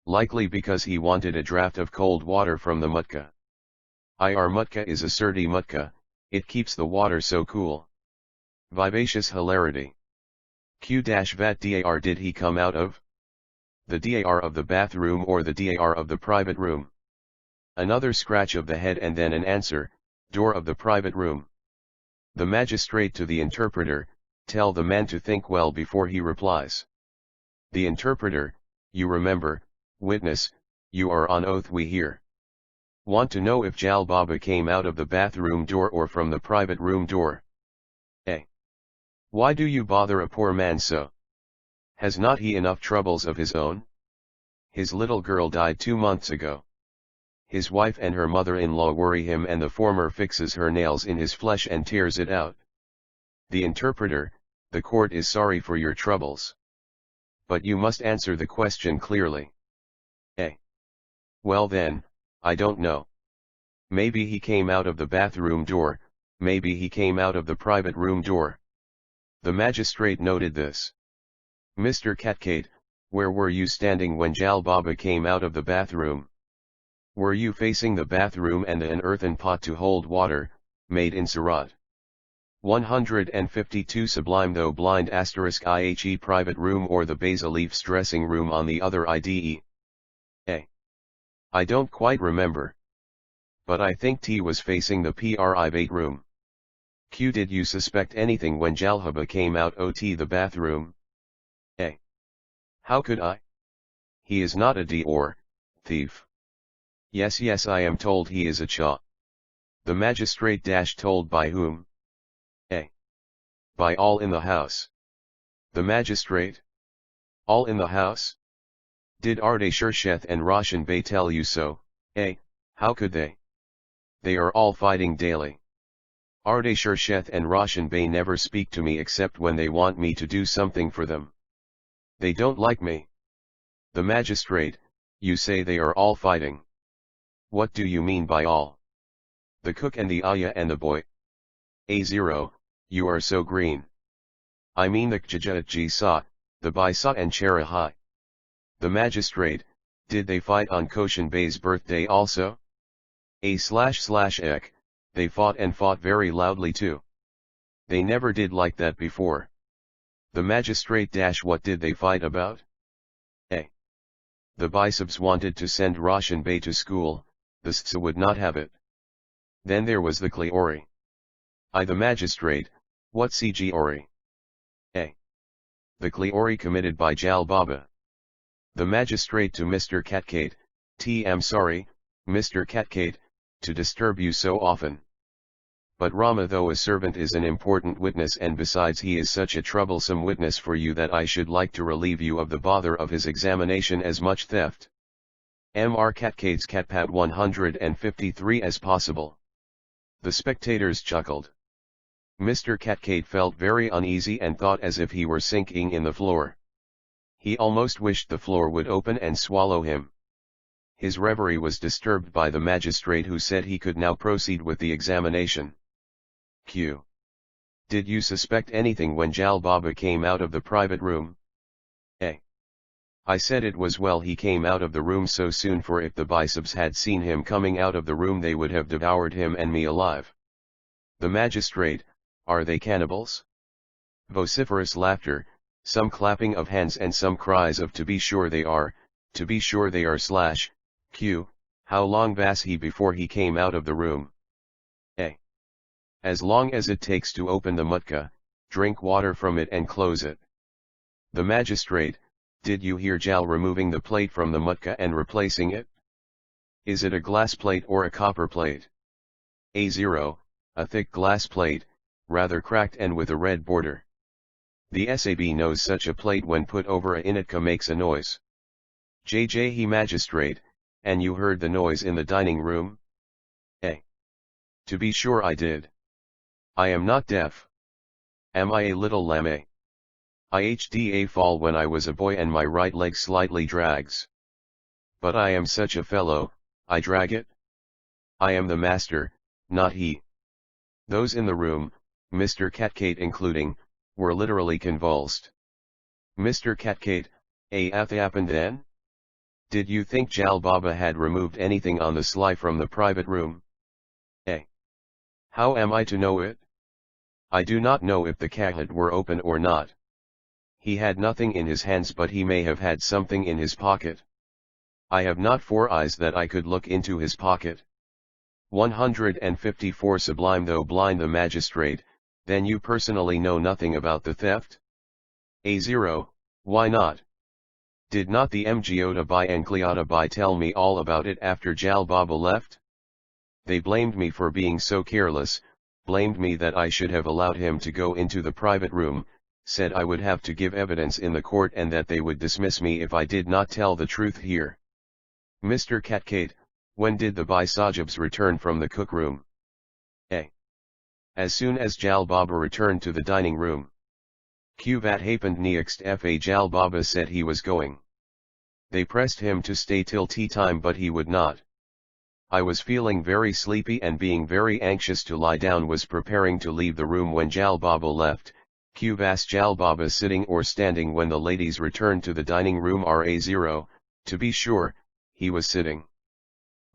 Likely because he wanted a draught of cold water from the mutka. Ir mutka is a surdi mutka, it keeps the water so cool. Vivacious hilarity. Q-vat dar did he come out of? The dar of the bathroom or the dar of the private room? Another scratch of the head and then an answer, door of the private room. The magistrate to the interpreter, tell the man to think well before he replies. The interpreter, you remember, witness, you are on oath we hear. Want to know if Jal Baba came out of the bathroom door or from the private room door? A. Why do you bother a poor man so? Has not he enough troubles of his own? His little girl died 2 months ago. His wife and her mother-in-law worry him and the former fixes her nails in his flesh and tears it out. The interpreter, the court is sorry for your troubles. But you must answer the question clearly. A. Well then, I don't know. Maybe he came out of the bathroom door, maybe he came out of the private room door. The magistrate noted this. Mr. Catcade, where were you standing when Jal Baba came out of the bathroom? Were you facing the bathroom and an earthen pot to hold water, made in Surat? 152 Sublime though blind *IHE private room or the Basil-Leaf's dressing room on the other IDE? A. I don't quite remember. But I think T was facing the Private room. Q. Did you suspect anything when Jalhaba came out ot the bathroom? A. How could I? He is not a D or thief. Yes I am told he is a cha. The magistrate told by whom? A. By all in the house. The magistrate? All in the house? Did Arde Shursheth and Roshan Bey tell you so? A. How could they? They are all fighting daily. Arde Shursheth and Roshan Bey never speak to me except when they want me to do something for them. They don't like me. The magistrate, you say they are all fighting. What do you mean by all? The cook and the ayah and the boy. A0, you are so green. I mean the Kjajat Sa, the Bisa and Cherahai. The magistrate, did they fight on Koshan Bey's birthday also? A/ek, they fought and fought very loudly too. They never did like that before. The magistrate what did they fight about? A. The Bisabs wanted to send Roshan Bey to school, the Ssa would not have it. Then there was the Kleori. I the magistrate, what Cgori? A. The Kleori committed by Jal Baba. The magistrate to Mr. Catcade, I'm sorry, Mr. Catcade, to disturb you so often. But Rama though a servant is an important witness and besides he is such a troublesome witness for you that I should like to relieve you of the bother of his examination as much theft. Mr. Catcade's Catpat 153 as possible. The spectators chuckled. Mr. Catcade felt very uneasy and thought as if he were sinking in the floor. He almost wished the floor would open and swallow him. his reverie was disturbed by the magistrate, who said he could now proceed with the examination. Q. Did you suspect anything when Jal Baba came out of the private room? A. I said it was well he came out of the room so soon, for if the bishops had seen him coming out of the room they would have devoured him and me alive. The magistrate. Are they cannibals? Vociferous laughter, some clapping of hands and some cries of to be sure they are, to be sure they are. Q. How long was he before he came out of the room? A. As long as it takes to open the mutka, drink water from it and close it. The magistrate. Did you hear Jal removing the plate from the mutka and replacing it? Is it a glass plate or a copper plate? A0, a thick glass plate, rather cracked and with a red border. The SAB knows such a plate when put over a initka makes a noise. JJ he magistrate, and you heard the noise in the dining room? A. To be sure I did. I am not deaf. Am I a little lame? I had a fall when I was a boy and my right leg slightly drags. But I am such a fellow, I drag it? I am the master, not he. Those in the room, Mr. Catcate including, were literally convulsed. Mr. Catcate, what happened then? Did you think Jal Baba had removed anything on the sly from the private room? A. How am I to know it? I do not know if the cabinet were open or not. He had nothing in his hands, but he may have had something in his pocket. I have not 4 eyes that I could look into his pocket. 154 Sublime. Though blind the magistrate, then you personally know nothing about the theft? A0, why not? Did not the Mgota Bai and Cleota Bai tell me all about it after Jal Baba left? They blamed me for being so careless, blamed me that I should have allowed him to go into the private room, said I would have to give evidence in the court and that they would dismiss me if I did not tell the truth here. Mr. Catcate, when did the Bisajabs return from the cook room? A. As soon as Jal Baba returned to the dining room. Q. That happened next fa Jal Baba said he was going. They pressed him to stay till tea time, but he would not. I was feeling very sleepy and being very anxious to lie down, was preparing to leave the room when Jal Baba left. Q. Vas Jal Baba sitting or standing when the ladies returned to the dining room? RA0, to be sure, he was sitting.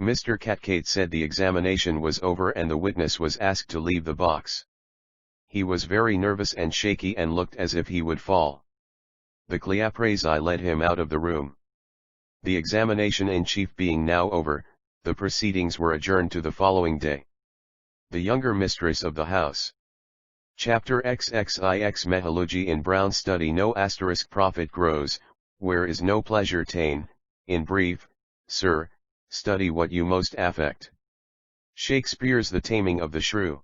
Mr. Catcate said the examination was over and the witness was asked to leave the box. He was very nervous and shaky and looked as if he would fall. The Cleoprasi led him out of the room. The examination in chief being now over, the proceedings were adjourned to the following day. The younger mistress of the house. Chapter XXIX Metallurgy in Brown study no asterisk profit grows, where is no pleasure ta'en, in brief, sir, study what you most affect. Shakespeare's The Taming of the Shrew.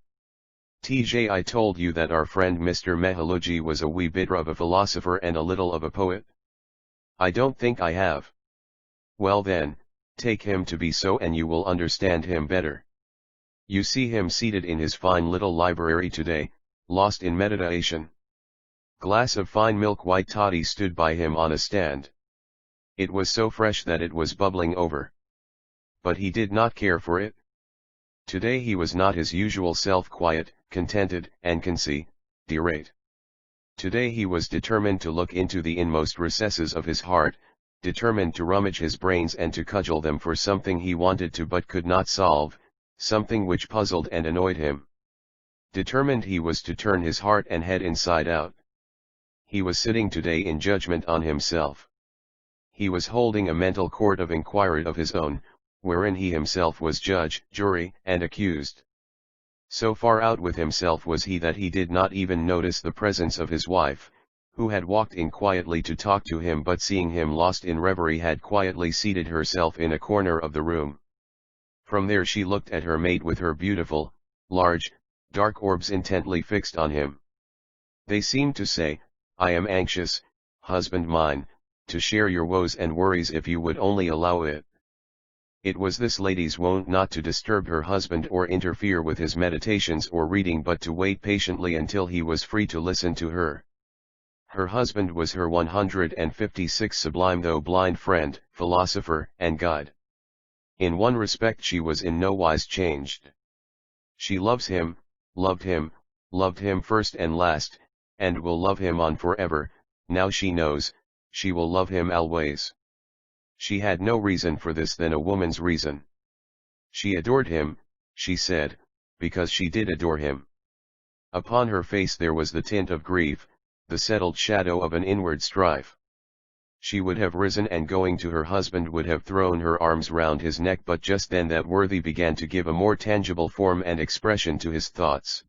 TJ, I told you that our friend Mr. Metallurgy was a wee bit of a philosopher and a little of a poet? I don't think I have. Well then, take him to be so and you will understand him better. You see him seated in his fine little library today, lost in meditation. Glass of fine milk white toddy stood by him on a stand. It was so fresh that it was bubbling over. But he did not care for it. Today he was not his usual self, quiet, contented, and considerate. Today he was determined to look into the inmost recesses of his heart, determined to rummage his brains and to cudgel them for something he wanted to but could not solve, something which puzzled and annoyed him. Determined he was to turn his heart and head inside out. He was sitting today in judgment on himself. He was holding a mental court of inquiry of his own, wherein he himself was judge, jury, and accused. So far out with himself was he that he did not even notice the presence of his wife, who had walked in quietly to talk to him, but seeing him lost in reverie had quietly seated herself in a corner of the room. From there she looked at her maid with her beautiful, large, dark orbs intently fixed on him. They seemed to say, I am anxious, husband mine, to share your woes and worries if you would only allow it. It was this lady's wont not to disturb her husband or interfere with his meditations or reading, but to wait patiently until he was free to listen to her. Her husband was her 156 sublime though blind friend, philosopher, and guide. In one respect she was in no wise changed. She loves him, loved him first and last, and will love him on forever. Now she knows, she will love him always. She had no reason for this than a woman's reason. She adored him, she said, because she did adore him. Upon her face there was the tint of grief, the settled shadow of an inward strife. She would have risen and going to her husband would have thrown her arms round his neck, but just then that worthy began to give a more tangible form and expression to his thoughts.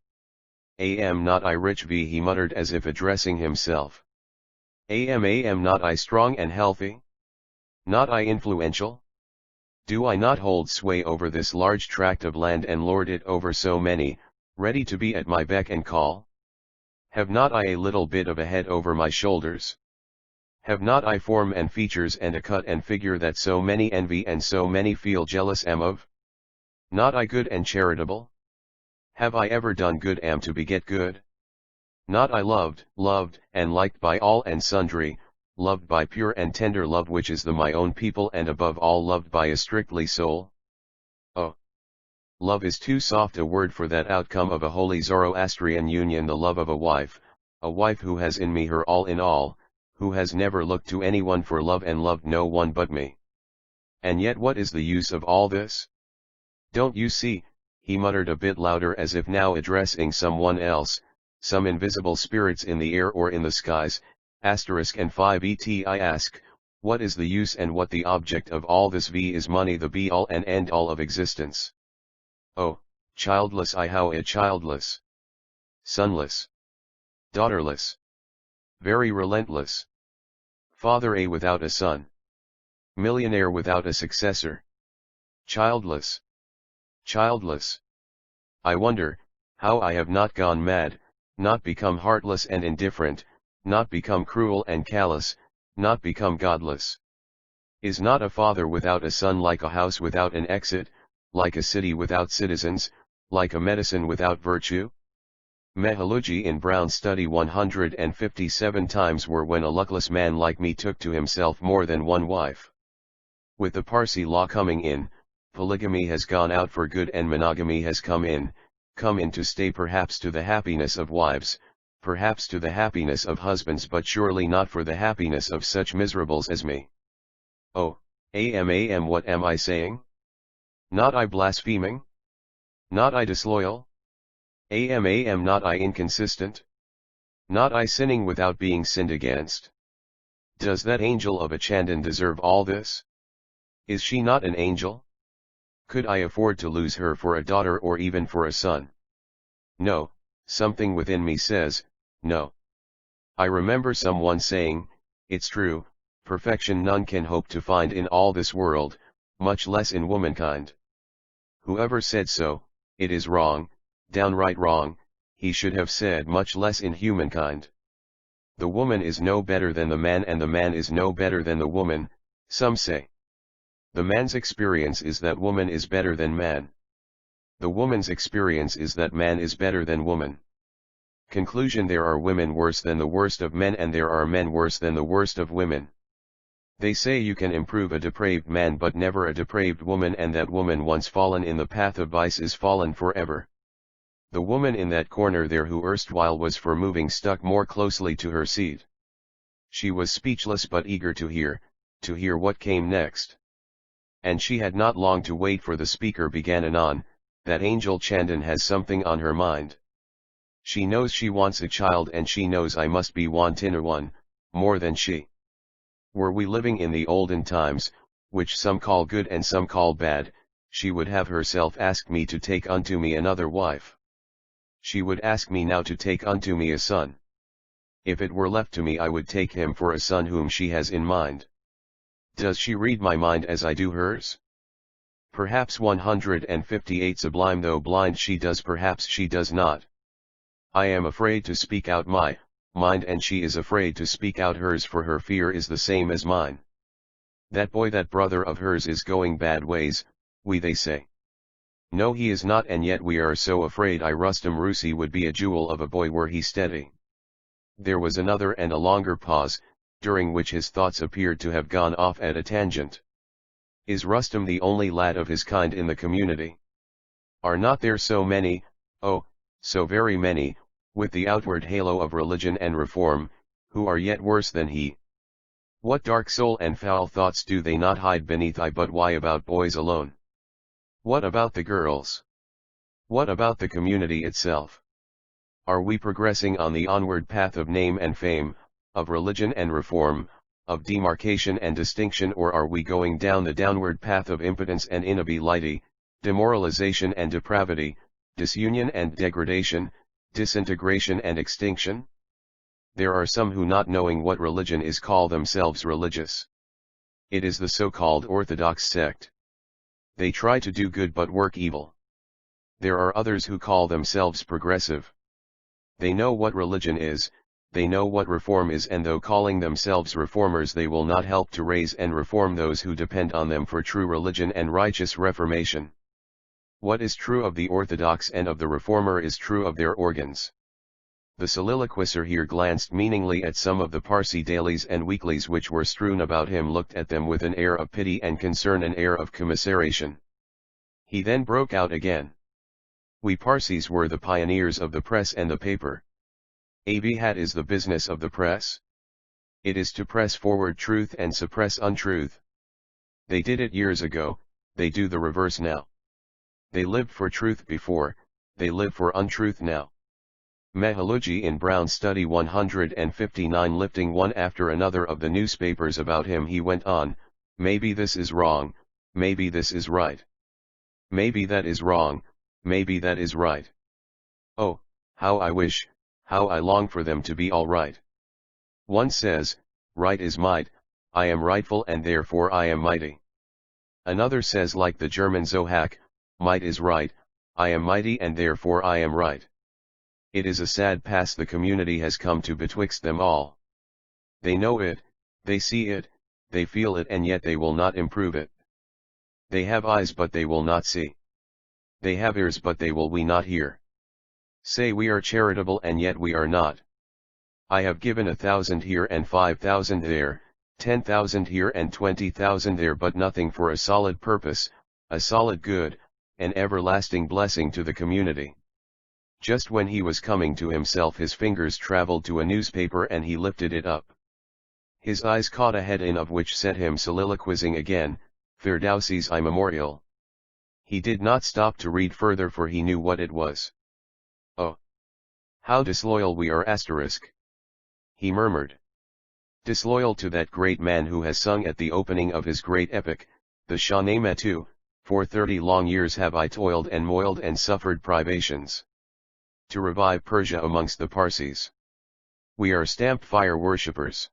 Am not I rich v, he muttered as if addressing himself. Am not I strong and healthy? Not I influential? Do I not hold sway over this large tract of land and lord it over so many, ready to be at my beck and call? Have not I a little bit of a head over my shoulders? Have not I form and features and a cut and figure that so many envy and so many feel jealous am of? Not I good and charitable? Have I ever done good am to beget good? Not I loved, and liked by all and sundry, loved by pure and tender love which is the my own people and above all loved by a strictly soul? Oh! Love is too soft a word for that outcome of a holy Zoroastrian union, the love of a wife who has in me her all in all, who has never looked to anyone for love and loved no one but me. And yet what is the use of all this? Don't you see, he muttered a bit louder as if now addressing someone else, some invisible spirits in the air or in the skies, and 5 et I ask, what is the use and what the object of all this v is money the be all and end all of existence? Oh, childless I how a childless, sonless, daughterless, very relentless, father a without a son, millionaire without a successor, childless, I wonder, how I have not gone mad, not become heartless and indifferent, not become cruel and callous, not become godless. Is not a father without a son like a house without an exit, like a city without citizens, like a medicine without virtue? Mehaluji in Brown study 157 times were when a luckless man like me took to himself more than one wife. With the Parsi law coming in, polygamy has gone out for good and monogamy has come in to stay, perhaps to the happiness of wives, perhaps to the happiness of husbands, but surely not for the happiness of such miserables as me. Oh, am what am I saying? Not I blaspheming? Not I disloyal? Am not I inconsistent? Not I sinning without being sinned against? Does that angel of a Chandan deserve all this? Is she not an angel? Could I afford to lose her for a daughter or even for a son? No, something within me says, no. I remember someone saying, it's true, perfection none can hope to find in all this world, much less in womankind. Whoever said so, it is wrong, downright wrong, he should have said much less in humankind. The woman is no better than the man and the man is no better than the woman, some say. The man's experience is that woman is better than man. The woman's experience is that man is better than woman. Conclusion: there are women worse than the worst of men and there are men worse than the worst of women. They say you can improve a depraved man but never a depraved woman, and that woman once fallen in the path of vice is fallen forever. The woman in that corner there who erstwhile was for moving stuck more closely to her seat. She was speechless but eager to hear what came next. And she had not long to wait, for the speaker began anon, that angel Chandan has something on her mind. She knows she wants a child, and she knows I must be wanting one, more than she. Were we living in the olden times, which some call good and some call bad, she would have herself asked me to take unto me another wife. She would ask me now to take unto me a son. If it were left to me I would take him for a son whom she has in mind. Does she read my mind as I do hers? Perhaps 158 Sublime. Though blind she does, perhaps she does not. I am afraid to speak out my mind, and she is afraid to speak out hers, for her fear is the same as mine. That boy, that brother of hers, is going bad ways, they say. No, he is not, and yet we are so afraid. Rustam Rusi would be a jewel of a boy were he steady. There was another and a longer pause, during which his thoughts appeared to have gone off at a tangent. Is Rustam the only lad of his kind in the community? Are not there so many, oh, so very many, with the outward halo of religion and reform, who are yet worse than he? What dark soul and foul thoughts do they not hide beneath? But why about boys alone? What about the girls? What about the community itself? Are we progressing on the onward path of name and fame, of religion and reform, of demarcation and distinction, or are we going down the downward path of impotence and inability, demoralization and depravity, disunion and degradation, disintegration and extinction? There are some who, not knowing what religion is, call themselves religious. It is the so-called Orthodox sect. They try to do good but work evil. There are others who call themselves progressive. They know what religion is, they know what reform is, and though calling themselves reformers, they will not help to raise and reform those who depend on them for true religion and righteous reformation. What is true of the Orthodox and of the reformer is true of their organs. The soliloquizer here glanced meaningly at some of the Parsi dailies and weeklies which were strewn about him, looked at them with an air of pity and concern, an air of commiseration. He then broke out again. We Parsis were the pioneers of the press and the paper. What is the business of the press? It is to press forward truth and suppress untruth. They did it years ago, they do the reverse now. They lived for truth before, they live for untruth now. Mehaluji in Brown Study 159, lifting one after another of the newspapers about him, he went on, maybe this is wrong, maybe this is right. Maybe that is wrong, maybe that is right. Oh, how I wish, how I long for them to be all right. One says, right is might, I am rightful and therefore I am mighty. Another says, like the German Zohak, might is right, I am mighty and therefore I am right. It is a sad pass the community has come to betwixt them all. They know it, they see it, they feel it, and yet they will not improve it. They have eyes but they will not see. They have ears but they will we not hear. Say we are charitable and yet we are not. I have given 1,000 here and 5,000 there, 10,000 here and 20,000 there, but nothing for a solid purpose, a solid good, an everlasting blessing to the community. Just when he was coming to himself, his fingers traveled to a newspaper and he lifted it up. His eyes caught a heading of which set him soliloquizing again, Firdausi's I Memorial. He did not stop to read further, for he knew what it was. Oh! How disloyal we are ! He murmured. Disloyal to that great man who has sung at the opening of his great epic, the Shahnametu, for 30 long years have I toiled and moiled and suffered privations. To revive Persia amongst the Parsis. We are stamped fire worshippers.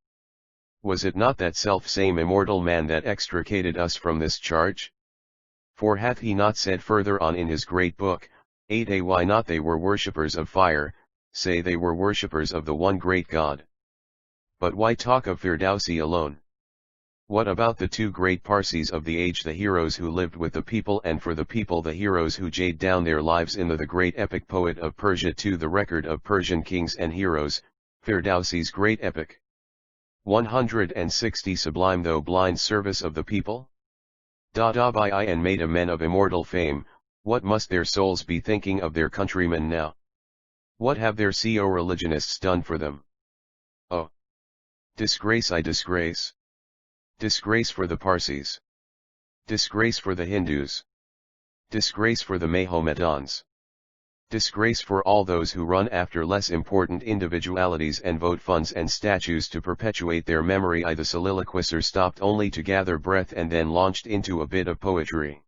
Was it not that self-same immortal man that extricated us from this charge? For hath he not said further on in his great book, 8a, why not they were worshippers of fire, say they were worshippers of the one great God. But why talk of Firdausi alone? What about the two great Parsis of the age, the heroes who lived with the people and for the people, the heroes who laid down their lives in the great epic poet of Persia, to the record of Persian kings and heroes, Firdausi's great epic? 160 Sublime though blind service of the people? By and made a men of immortal fame, what must their souls be thinking of their countrymen now? What have their co-religionists done for them? Oh! Disgrace, disgrace! Disgrace for the Parsis. Disgrace for the Hindus. Disgrace for the Mahomedans. Disgrace for all those who run after less important individualities and vote funds and statues to perpetuate their memory. The soliloquizer stopped only to gather breath and then launched into a bit of poetry.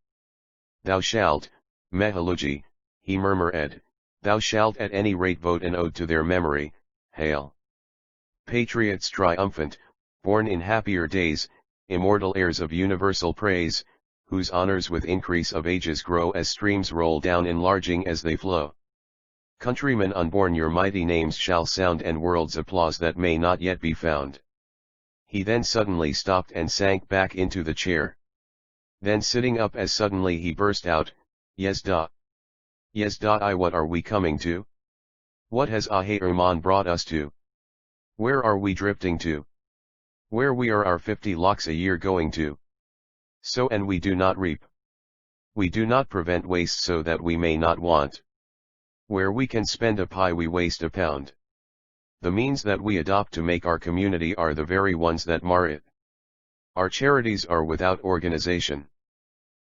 Thou shalt, Mehaluji, he murmured, thou shalt at any rate vote an ode to their memory. Hail! Patriots triumphant, born in happier days, immortal heirs of universal praise, whose honors with increase of ages grow as streams roll down, enlarging as they flow. Countrymen unborn, your mighty names shall sound, and world's applause that may not yet be found. He then suddenly stopped and sank back into the chair. Then sitting up as suddenly he burst out, Yes da. Yes da, what are we coming to? What has Ahayurman brought us to? Where are we drifting to? Where we are our 50 lakhs a year going to? Sow and we do not reap. We do not prevent waste so that we may not want. Where we can spend a pie we waste a pound. The means that we adopt to make our community are the very ones that mar it. Our charities are without organization.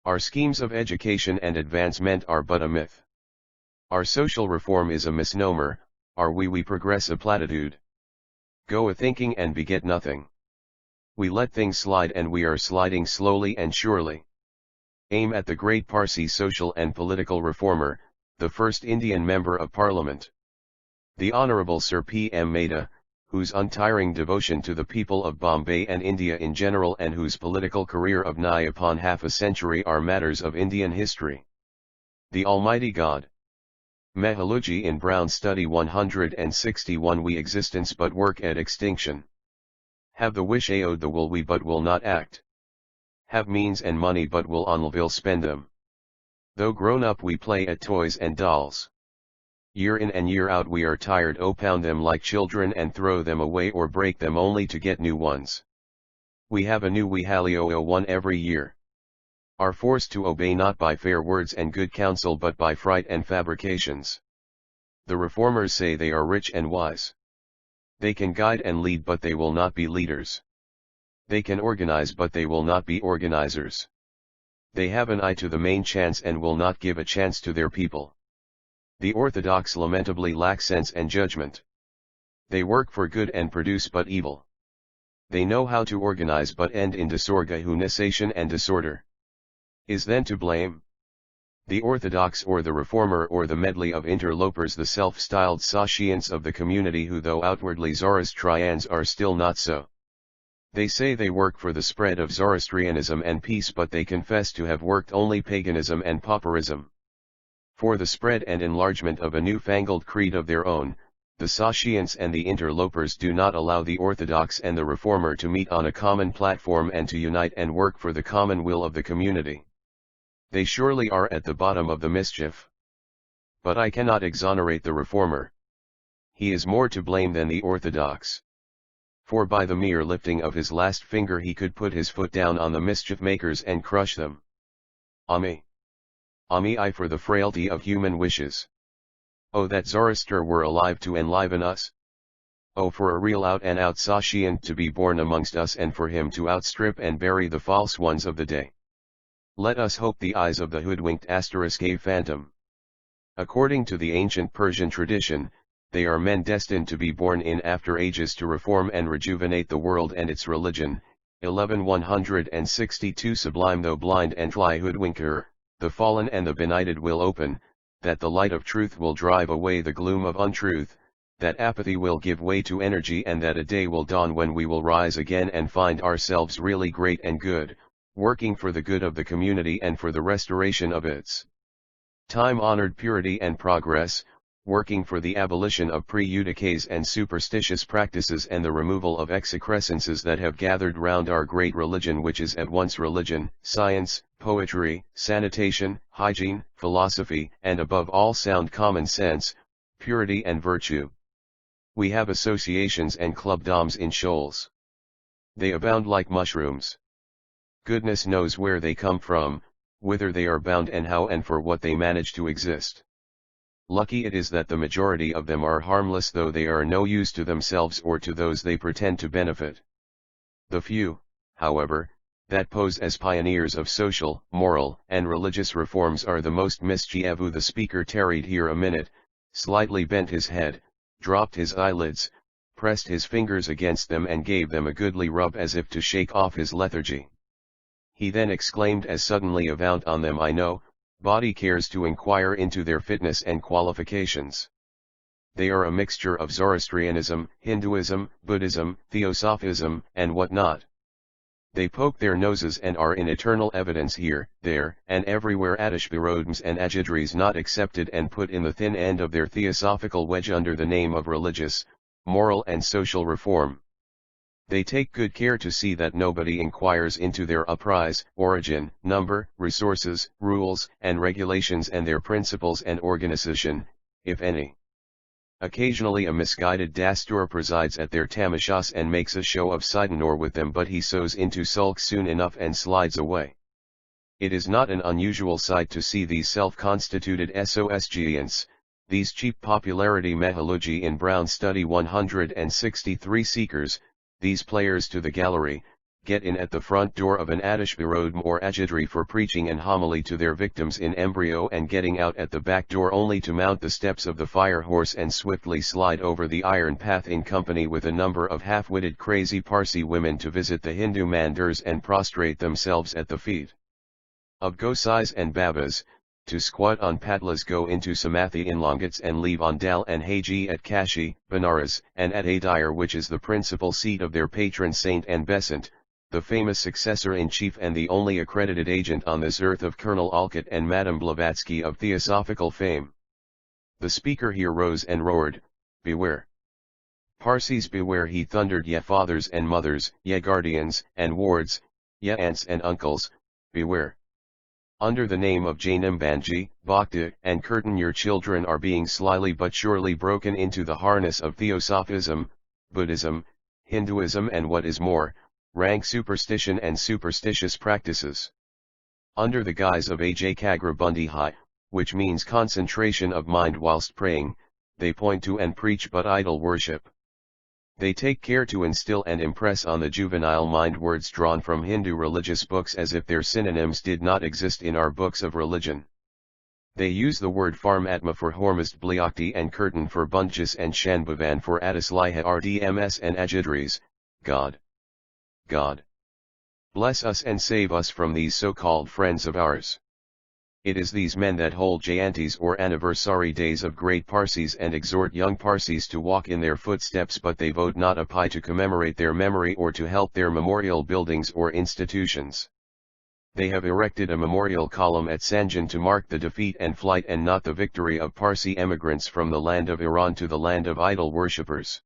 Our schemes of education and advancement are but a myth. Our social reform is a misnomer, our we progress a platitude. Go a-thinking and beget nothing. We let things slide and we are sliding slowly and surely. Aim at the great Parsi social and political reformer, the first Indian Member of Parliament. The Honourable Sir P. M. Mehta, whose untiring devotion to the people of Bombay and India in general and whose political career of nigh upon half a century are matters of Indian history. The Almighty God. Mehaluji in Brown Study 161 We existence but work at extinction. Have the wish aod the will we but will not act. Have means and money but will will spend them. Though grown up we play at toys and dolls. Year in and year out we are tired pound them like children and throw them away or break them only to get new ones. We have a new we halio one every year. Are forced to obey not by fair words and good counsel but by fright and fabrications. The reformers say they are rich and wise. They can guide and lead but they will not be leaders. They can organize but they will not be organizers. They have an eye to the main chance and will not give a chance to their people. The orthodox lamentably lack sense and judgment. They work for good and produce but evil. They know how to organize but end in disorganization and disorder. Is then to blame the orthodox or the reformer or the medley of interlopers, the self-styled Sachians of the community who though outwardly Zoroastrians are still not so? They say they work for the spread of Zoroastrianism and peace but they confess to have worked only paganism and pauperism. For the spread and enlargement of a newfangled creed of their own, the Sachians and the interlopers do not allow the orthodox and the reformer to meet on a common platform and to unite and work for the common will of the community. They surely are at the bottom of the mischief. But I cannot exonerate the reformer. He is more to blame than the orthodox. For by the mere lifting of his last finger he could put his foot down on the mischief makers and crush them. Ami. Ami I for the frailty of human wishes. Oh that Zoroaster were alive to enliven us. Oh for a real out and out Sachian to be born amongst us and for him to outstrip and bury the false ones of the day. Let us hope the eyes of the hoodwinked *a phantom. According to the ancient Persian tradition, they are men destined to be born in after ages to reform and rejuvenate the world and its religion. 1162 Sublime though blind and fly hoodwinker, the fallen and the benighted will open, that the light of truth will drive away the gloom of untruth, that apathy will give way to energy and that a day will dawn when we will rise again and find ourselves really great and good, working for the good of the community and for the restoration of its time-honored purity and progress, working for the abolition of prejudices and superstitious practices and the removal of excrescences that have gathered round our great religion, which is at once religion, science, poetry, sanitation, hygiene, philosophy, and above all sound common sense, purity and virtue. We have associations and clubdoms in shoals. They abound like mushrooms. Goodness knows where they come from, whither they are bound and how and for what they manage to exist. Lucky it is that the majority of them are harmless, though they are no use to themselves or to those they pretend to benefit. The few, however, that pose as pioneers of social, moral, and religious reforms are the most mischievous. The speaker tarried here a minute, slightly bent his head, dropped his eyelids, pressed his fingers against them and gave them a goodly rub as if to shake off his lethargy. He then exclaimed as suddenly, "Avaunt on them, I know, body cares to inquire into their fitness and qualifications. They are a mixture of Zoroastrianism, Hinduism, Buddhism, Theosophism, and what not. They poke their noses and are in eternal evidence here, there, and everywhere, Atishbirodms and Ajidris not accepted, and put in the thin end of their theosophical wedge under the name of religious, moral and social reform. They take good care to see that nobody inquires into their uprise, origin, number, resources, rules, and regulations and their principles and organization, if any. Occasionally a misguided dastur presides at their tamashas and makes a show of Sidenor with them, but he sows into sulk soon enough and slides away. It is not an unusual sight to see these self-constituted SOS giants, these cheap popularity mehaluji in brown study 163 seekers, these players to the gallery, get in at the front door of an Adishbirod more agidry for preaching and homily to their victims in embryo and getting out at the back door only to mount the steps of the fire horse and swiftly slide over the iron path in company with a number of half-witted crazy Parsi women to visit the Hindu mandirs and prostrate themselves at the feet of Gosais and Babas, to squat on patlas, go into Samathi in Longits and leave on Dal and Haji at Kashi, Banaras, and at Adyar, which is the principal seat of their patron saint and Besant, the famous successor-in-chief and the only accredited agent on this earth of Colonel Olcott and Madame Blavatsky of theosophical fame. The speaker here rose and roared, "Beware! Parsis beware!" He thundered, "Ye fathers and mothers, ye guardians and wards, ye aunts and uncles, beware! Under the name of Jainam Banaji, Bhakti, and Kirtan your children are being slyly but surely broken into the harness of Theosophism, Buddhism, Hinduism and what is more, rank superstition and superstitious practices. Under the guise of Ajakagra Bundihai, which means concentration of mind whilst praying, they point to and preach but idol worship. They take care to instill and impress on the juvenile mind words drawn from Hindu religious books as if their synonyms did not exist in our books of religion. They use the word Farmatma for Hormuzd Bliakti and Kirtan for Bunjas and Shanbhavan for Adisliha RDMS and Ajidris, God. God. Bless us and save us from these so-called friends of ours. It is these men that hold Jayantis or anniversary days of great Parsis and exhort young Parsis to walk in their footsteps, but they vote not a pi to commemorate their memory or to help their memorial buildings or institutions. They have erected a memorial column at Sanjan to mark the defeat and flight and not the victory of Parsi emigrants from the land of Iran to the land of idol worshippers.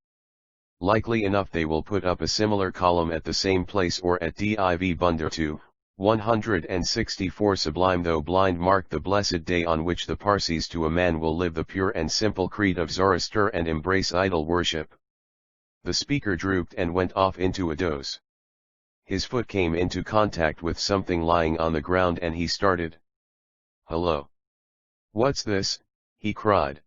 Likely enough they will put up a similar column at the same place or at Div Bundar 2, 164 Sublime though blind mark the blessed day on which the Parsis to a man will live the pure and simple creed of Zoroaster and embrace idol worship. The speaker drooped and went off into a doze. His foot came into contact with something lying on the ground and he started. "Hello. What's this?" he cried.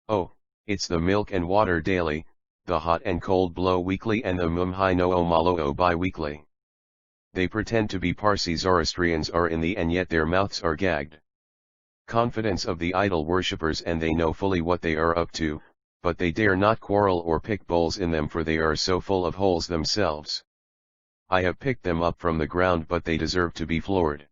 "Oh, it's the Milk and Water Daily, the Hot and Cold Blow Weekly and the Mumhai Noo Malo Bi-Weekly. They pretend to be Parsi Zoroastrians are in the and yet their mouths are gagged. Confidence of the idol worshippers, and they know fully what they are up to, but they dare not quarrel or pick bowls in them, for they are so full of holes themselves. I have picked them up from the ground, but they deserve to be floored.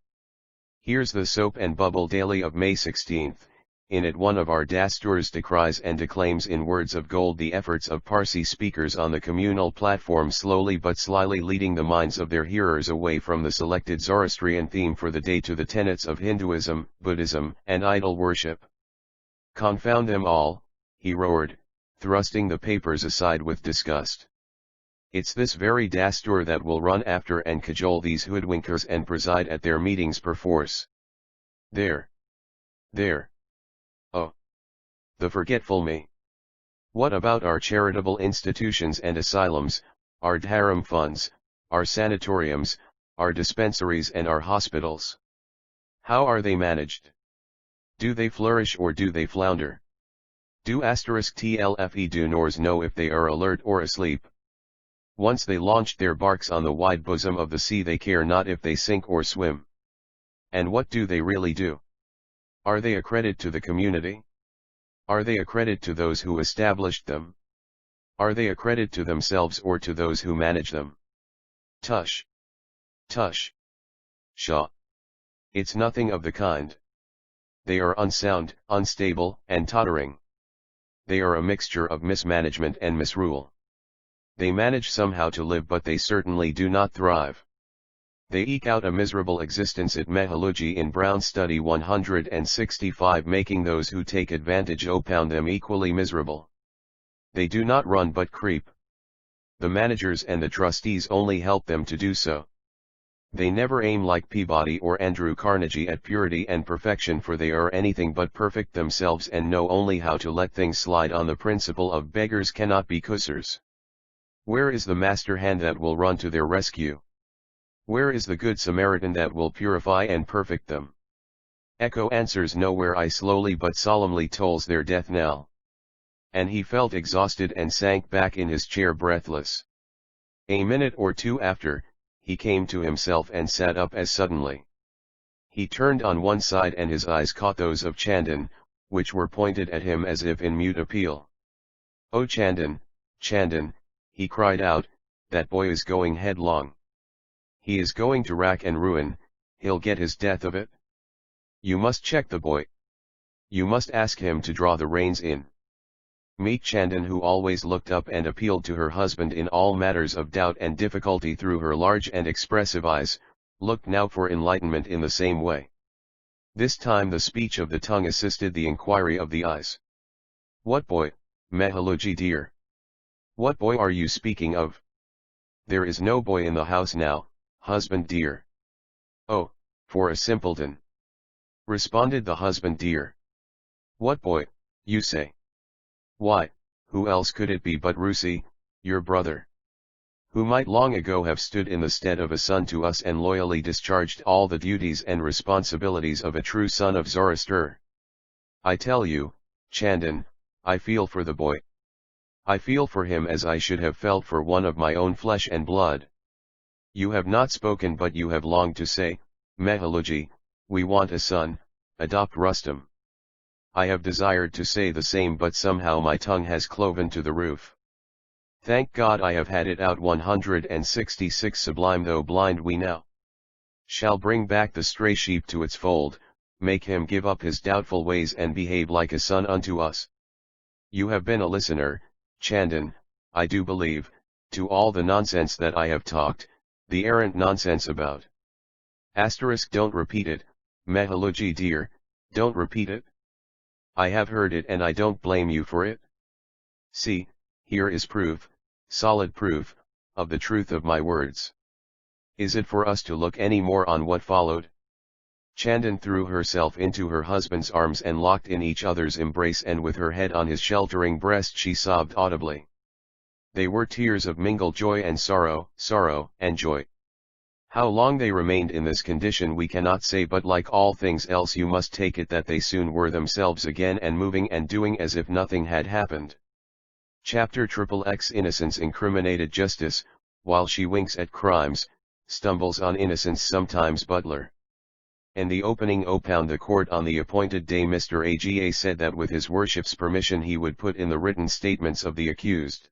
Here's the Soap and Bubble Daily of May 16th. In it one of our Dasturs decries and declaims in words of gold the efforts of Parsi speakers on the communal platform, slowly but slyly leading the minds of their hearers away from the selected Zoroastrian theme for the day to the tenets of Hinduism, Buddhism, and idol worship. Confound them all," he roared, thrusting the papers aside with disgust. "It's this very Dastur that will run after and cajole these hoodwinkers and preside at their meetings perforce. There. Oh. The forgetful me. What about our charitable institutions and asylums, our dharam funds, our sanatoriums, our dispensaries and our hospitals? How are they managed? Do they flourish or do they flounder? Do *TLFE do nors know if they are alert or asleep? Once they launched their barks on the wide bosom of the sea, they care not if they sink or swim. And what do they really do? Are they a credit to the community? Are they a credit to those who established them? Are they a credit to themselves or to those who manage them? Tush! Tush! Pshaw! It's nothing of the kind. They are unsound, unstable, and tottering. They are a mixture of mismanagement and misrule. They manage somehow to live, but they certainly do not thrive. They eke out a miserable existence at Mehaluji in Brown Study 165, making those who take advantage opound them equally miserable. They do not run but creep. The managers and the trustees only help them to do so. They never aim like Peabody or Andrew Carnegie at purity and perfection, for they are anything but perfect themselves and know only how to let things slide on the principle of beggars cannot be cussers. Where is the master hand that will run to their rescue? Where is the good Samaritan that will purify and perfect them? Echo answers nowhere. I slowly but solemnly tolls their death knell. And he felt exhausted and sank back in his chair breathless. A minute or two after, he came to himself and sat up as suddenly. He turned on one side and his eyes caught those of Chandan, which were pointed at him as if in mute appeal. "Oh Chandan, Chandan," he cried out, "that boy is going headlong. He is going to rack and ruin, he'll get his death of it. You must check the boy. You must ask him to draw the reins in." Meek Chandan, who always looked up and appealed to her husband in all matters of doubt and difficulty through her large and expressive eyes, looked now for enlightenment in the same way. This time the speech of the tongue assisted the inquiry of the eyes. "What boy, Mahaloji dear? What boy are you speaking of? There is no boy in the house now, husband dear." "Oh, for a simpleton," responded the husband dear. "What boy, you say? Why, who else could it be but Rusi, your brother? Who might long ago have stood in the stead of a son to us and loyally discharged all the duties and responsibilities of a true son of Zoroaster. I tell you, Chandan, I feel for the boy. I feel for him as I should have felt for one of my own flesh and blood. You have not spoken but you have longed to say, Mahaloji, we want a son, adopt Rustam. I have desired to say the same but somehow my tongue has cloven to the roof. Thank God I have had it out. 166 Sublime. Though blind we now shall bring back the stray sheep to its fold, make him give up his doubtful ways and behave like a son unto us. You have been a listener, Chandan, I do believe, to all the nonsense that I have talked, the errant nonsense about. Don't repeat it, Mahaloji dear, don't repeat it. I have heard it and I don't blame you for it. See, here is proof, solid proof, of the truth of my words. Is it for us to look any more on what followed? Chandan threw herself into her husband's arms and locked in each other's embrace, and with her head on his sheltering breast she sobbed audibly. They were tears of mingled joy and sorrow, sorrow and joy. How long they remained in this condition we cannot say, but like all things else you must take it that they soon were themselves again and moving and doing as if nothing had happened. Chapter XXX. Innocence incriminated justice, while she winks at crimes, stumbles on innocence sometimes. Butler. In the opening opound the court on the appointed day, Mr. Aga said that with his worship's permission he would put in the written statements of the accused.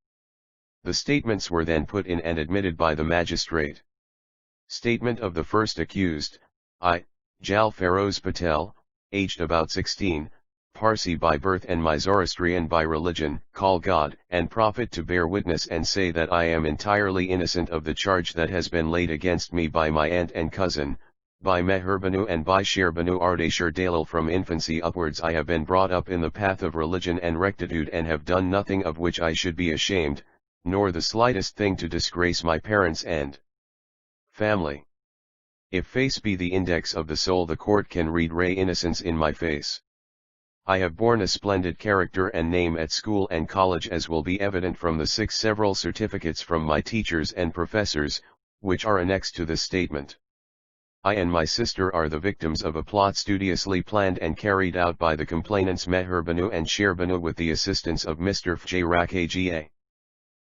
The statements were then put in and admitted by the magistrate. Statement of the first accused: I, Jal Feroz Patel, aged about 16, Parsi by birth and Zoroastrian by religion, call God and Prophet to bear witness and say that I am entirely innocent of the charge that has been laid against me by my aunt and cousin, by Meherbanu and by Sherbanu Ardashir Dalil. From infancy upwards I have been brought up in the path of religion and rectitude and have done nothing of which I should be ashamed, nor the slightest thing to disgrace my parents and family. If face be the index of the soul, the court can read ray innocence in my face. I have borne a splendid character and name at school and college, as will be evident from the 6 several certificates from my teachers and professors, which are annexed to this statement. I and my sister are the victims of a plot studiously planned and carried out by the complainants Meherbanu and Sherbanu with the assistance of Mr. Fjay Rakagha.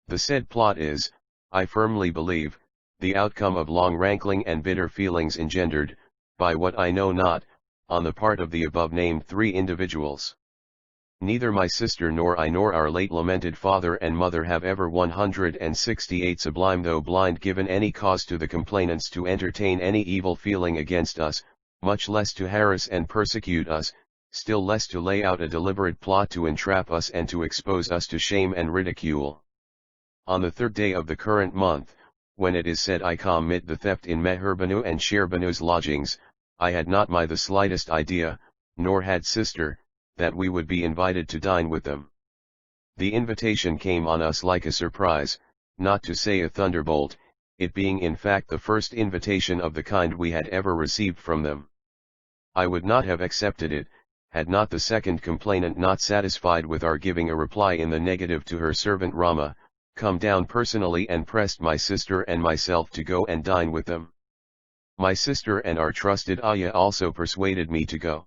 The said plot is, I firmly believe, the outcome of long rankling and bitter feelings engendered, by what I know not, on the part of the above-named 3 individuals. Neither my sister nor I nor our late lamented father and mother have ever 168 Sublime though blind given any cause to the complainants to entertain any evil feeling against us, much less to harass and persecute us, still less to lay out a deliberate plot to entrap us and to expose us to shame and ridicule. On the 3rd day of the current month, when it is said I commit the theft in Meherbanu and Sherbanu's lodgings, I had not the slightest idea, nor had sister, that we would be invited to dine with them. The invitation came on us like a surprise, not to say a thunderbolt, it being in fact the first invitation of the kind we had ever received from them. I would not have accepted it, had not the second complainant, not satisfied with our giving a reply in the negative to her servant Rama, come down personally and pressed my sister and myself to go and dine with them. My sister and our trusted Aya also persuaded me to go.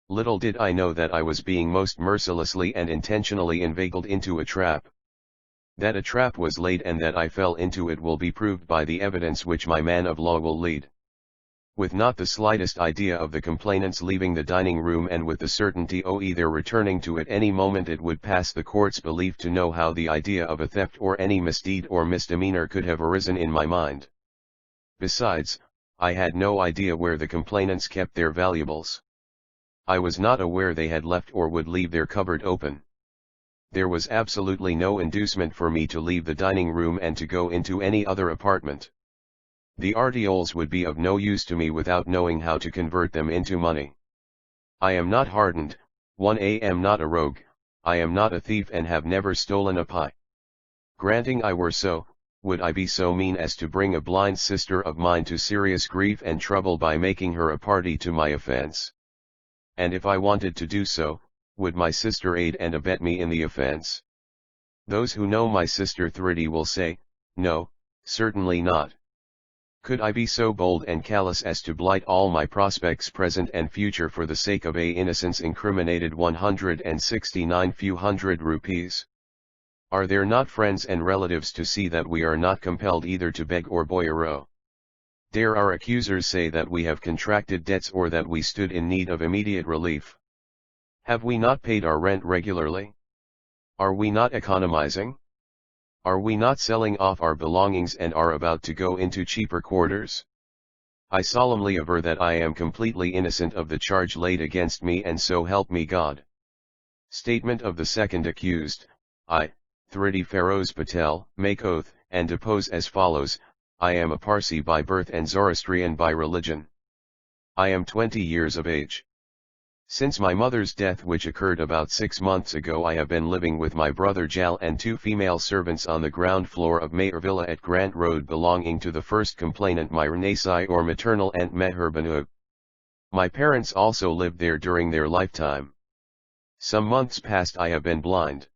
Little did I know that I was being most mercilessly and intentionally inveigled into a trap. That a trap was laid and that I fell into it will be proved by the evidence which my man of law will lead. With not the slightest idea of the complainants leaving the dining room and with the certainty of either returning to it any moment, it would pass the court's belief to know how the idea of a theft or any misdeed or misdemeanor could have arisen in my mind. Besides, I had no idea where the complainants kept their valuables. I was not aware they had left or would leave their cupboard open. There was absolutely no inducement for me to leave the dining room and to go into any other apartment. The articles would be of no use to me without knowing how to convert them into money. I am not hardened, I am not a rogue, I am not a thief and have never stolen a pie. Granting I were so, would I be so mean as to bring a blind sister of mine to serious grief and trouble by making her a party to my offense? And if I wanted to do so, would my sister aid and abet me in the offense? Those who know my sister thoroughly will say, no, certainly not. Could I be so bold and callous as to blight all my prospects present and future for the sake of a innocence incriminated 169 few hundred rupees? Are there not friends and relatives to see that we are not compelled either to beg or borrow? Dare our accusers say that we have contracted debts or that we stood in need of immediate relief? Have we not paid our rent regularly? Are we not economizing? Are we not selling off our belongings and are about to go into cheaper quarters? I solemnly aver that I am completely innocent of the charge laid against me, and so help me God. Statement of the second accused. I, Thridi Feroz Patel, make oath, and depose as follows. I am a Parsi by birth and Zoroastrian by religion. I am 20 years of age. Since my mother's death, which occurred about 6 months ago, I have been living with my brother Jal and 2 female servants on the ground floor of Mayor Villa at Grant Road, belonging to the first complainant, my Renasai or maternal aunt Meher Banu. My parents also lived there during their lifetime. Some months past I have been blind.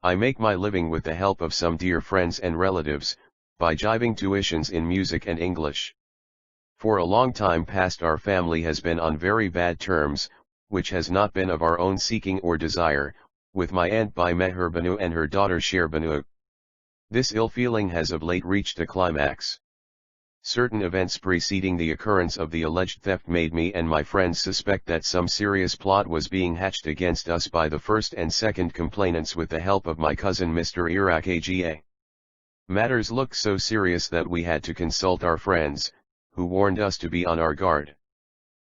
I make my living with the help of some dear friends and relatives, by jiving tuitions in music and English. For a long time past our family has been on very bad terms, which has not been of our own seeking or desire, with my aunt Bai Meher Banu and her daughter Sher Banu. This ill feeling has of late reached a climax. Certain events preceding the occurrence of the alleged theft made me and my friends suspect that some serious plot was being hatched against us by the first and second complainants with the help of my cousin Mr. Iraq Aga. Matters looked so serious that we had to consult our friends, who warned us to be on our guard.